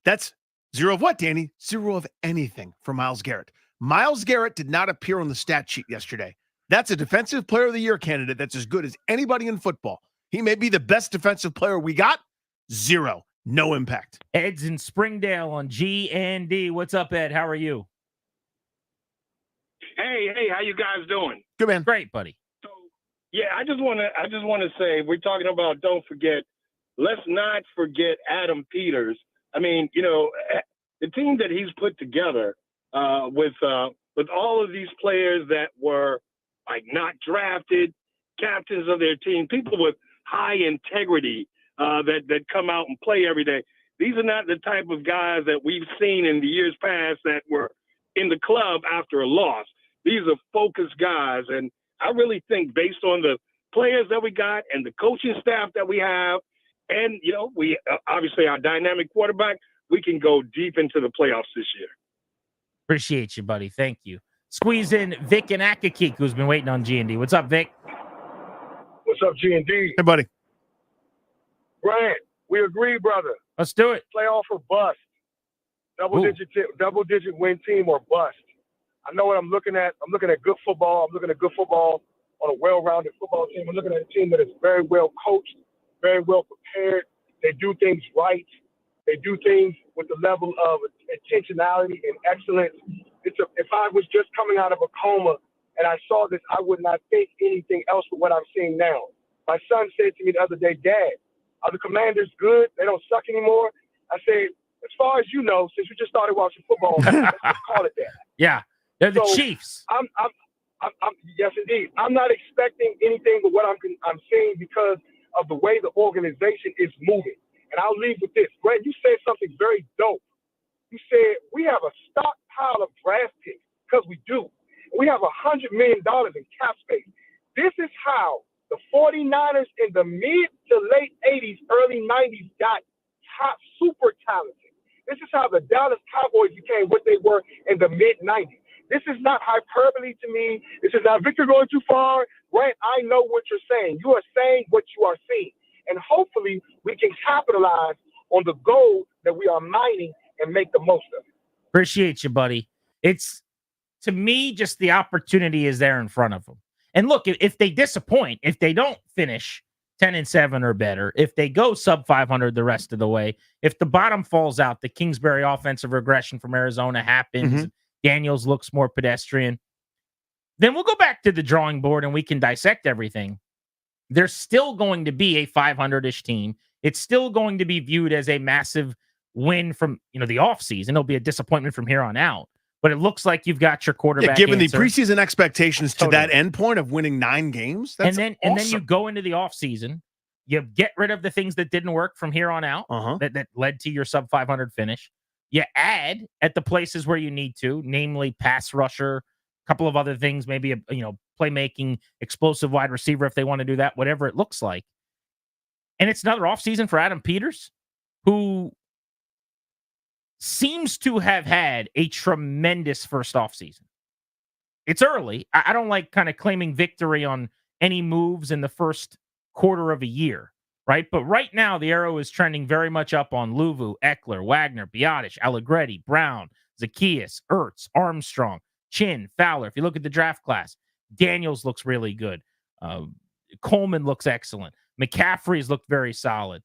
[SPEAKER 14] That's 0 of what, Danny? 0 of anything for Myles Garrett. Myles Garrett did not appear on the stat sheet yesterday. That's a defensive player of the year candidate that's as good as anybody in football. He may be the best defensive player we got. 0. No impact.
[SPEAKER 12] Ed's in Springdale on G&D. What's up, Ed? How are you?
[SPEAKER 10] Hey, how you guys doing?
[SPEAKER 14] Good, man.
[SPEAKER 12] Great, buddy.
[SPEAKER 10] So, yeah, I just want to say, we're talking about let's not forget Adam Peters. I mean, the team that he's put together with all of these players that were like not drafted, captains of their team, people with high integrity that come out and play every day. These are not the type of guys that we've seen in the years past that were in the club after a loss. These are focused guys. And I really think based on the players that we got and the coaching staff that we have, and, we obviously our dynamic quarterback, we can go deep into the playoffs this year.
[SPEAKER 12] Appreciate you, buddy. Thank you. Squeeze in Vic and Akakik, who's been waiting on G&D. What's up, Vic?
[SPEAKER 20] What's up, G&D?
[SPEAKER 14] Hey, buddy.
[SPEAKER 20] Grant, we agree, brother.
[SPEAKER 12] Let's do it.
[SPEAKER 20] Playoff or bust. Double digit win team or bust. I know what I'm looking at. I'm looking at good football. I'm looking at good football on a well-rounded football team. I'm looking at a team that is very well coached, very well prepared. They do things right. They do things with the level of intentionality and excellence. If I was just coming out of a coma and I saw this, I would not think anything else but what I'm seeing now. My son said to me the other day, Dad, are the Commanders good? They don't suck anymore? I said, as far as you know, since you just started watching football, let's just call it that.
[SPEAKER 12] Yeah, they're the Chiefs.
[SPEAKER 20] I'm yes, indeed. I'm not expecting anything but what I'm seeing because of the way the organization is moving. And I'll leave with this. Grant, you said something very dope. You said we have a stockpile of draft picks because we do. We have $100 million in cap space. This is how the 49ers in the mid to late 80s, early 90s got top super talented. This is how the Dallas Cowboys became what they were in the mid 90s. This is not hyperbole to me. This is not Victor going too far. Grant, I know what you're saying. You are saying what you are seeing. And hopefully we can capitalize on the gold that we are mining and make the most of it.
[SPEAKER 12] Appreciate you, buddy. It's, to me, just the opportunity is there in front of them. And look, if they disappoint, if they don't finish 10-7 or better. If they go sub 500 the rest of the way, if the bottom falls out, the Kingsbury offensive regression from Arizona happens, Daniels looks more pedestrian, then we'll go back to the drawing board and we can dissect everything. There's still going to be a 500-ish team. It's still going to be viewed as a massive win from, the offseason. It'll be a disappointment from here on out. But it looks like you've got your quarterback.
[SPEAKER 14] Given
[SPEAKER 12] answer.
[SPEAKER 14] the preseason expectations to that end point of winning 9 games, that's
[SPEAKER 12] and then you go into the offseason, you get rid of the things that didn't work from here on out that led to your sub 500 finish. You add at the places where you need to, namely pass rusher, a couple of other things, maybe a playmaking, explosive wide receiver if they want to do that, whatever it looks like. And it's another offseason for Adam Peters, who seems to have had a tremendous first offseason. It's early. I don't like kind of claiming victory on any moves in the first quarter of a year, right? But right now, the arrow is trending very much up on Luvu, Eckler, Wagner, Biotish, Allegretti, Brown, Zacchaeus, Ertz, Armstrong, Chin, Fowler. If you look at the draft class, Daniels looks really good. Coleman looks excellent. McCaffrey's looked very solid.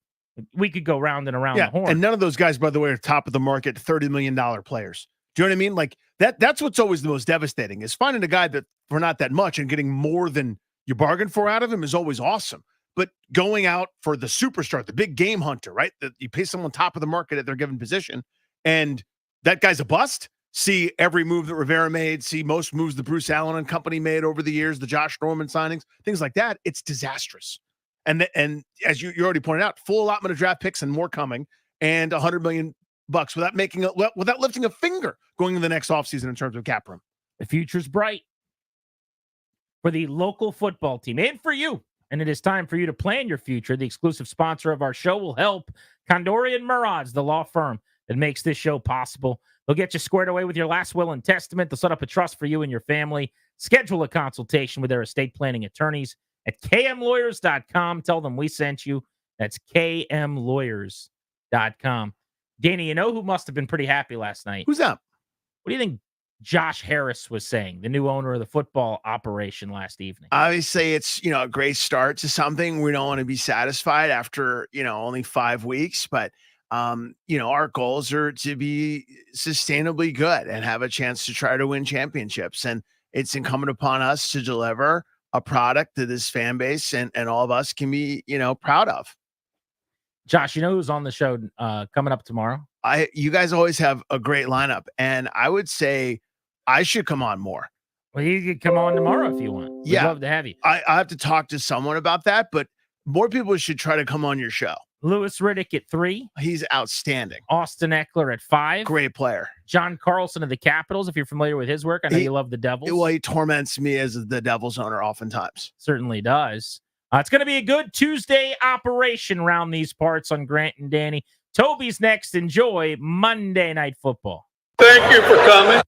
[SPEAKER 12] We could go round and around the horn.
[SPEAKER 14] And none of those guys, by the way, are top of the market, $30 million players. Do you know what I mean? Like that's what's always the most devastating, is finding a guy that for not that much and getting more than you bargained for out of him is always awesome. But going out for the superstar, the big game hunter, right? That you pay someone top of the market at their given position, and that guy's a bust. See every move that Rivera made, see most moves that Bruce Allen and company made over the years, the Josh Norman signings, things like that. It's disastrous. And as you already pointed out, full allotment of draft picks and more coming, and $100 million without lifting a finger going into the next offseason in terms of cap room.
[SPEAKER 12] The future's bright for the local football team and for you. And it is time for you to plan your future. The exclusive sponsor of our show will help. Condorian Murads, the law firm that makes this show possible. They'll get you squared away with your last will and testament. They'll set up a trust for you and your family. Schedule a consultation with their estate planning attorneys at kmlawyers.com. Tell them we sent you. That's kmlawyers.com. Danny, you know who must have been pretty happy last night?
[SPEAKER 14] Who's that?
[SPEAKER 12] What do you think Josh Harris was saying, the new owner of the football operation last evening?
[SPEAKER 14] Obviously, it's, a great start to something. We don't want to be satisfied after, only 5 weeks, but our goals are to be sustainably good and have a chance to try to win championships. And it's incumbent upon us to deliver a product that this fan base and all of us can be, proud of.
[SPEAKER 12] Josh, you know who's on the show coming up tomorrow?
[SPEAKER 14] You guys always have a great lineup, and I would say I should come on more.
[SPEAKER 12] Well, you could come on tomorrow if you want. We'd love to have you.
[SPEAKER 14] I have to talk to someone about that, but more people should try to come on your show.
[SPEAKER 12] Lewis Riddick at 3.
[SPEAKER 14] He's outstanding.
[SPEAKER 12] Austin Eckler at 5.
[SPEAKER 14] Great player.
[SPEAKER 12] John Carlson of the Capitals, if you're familiar with his work. I know you love the Devils.
[SPEAKER 14] Well, he torments me as the Devils owner oftentimes.
[SPEAKER 12] Certainly does. It's going to be a good Tuesday operation around these parts on Grant and Danny. Toby's next. Enjoy Monday Night Football.
[SPEAKER 4] Thank you for coming.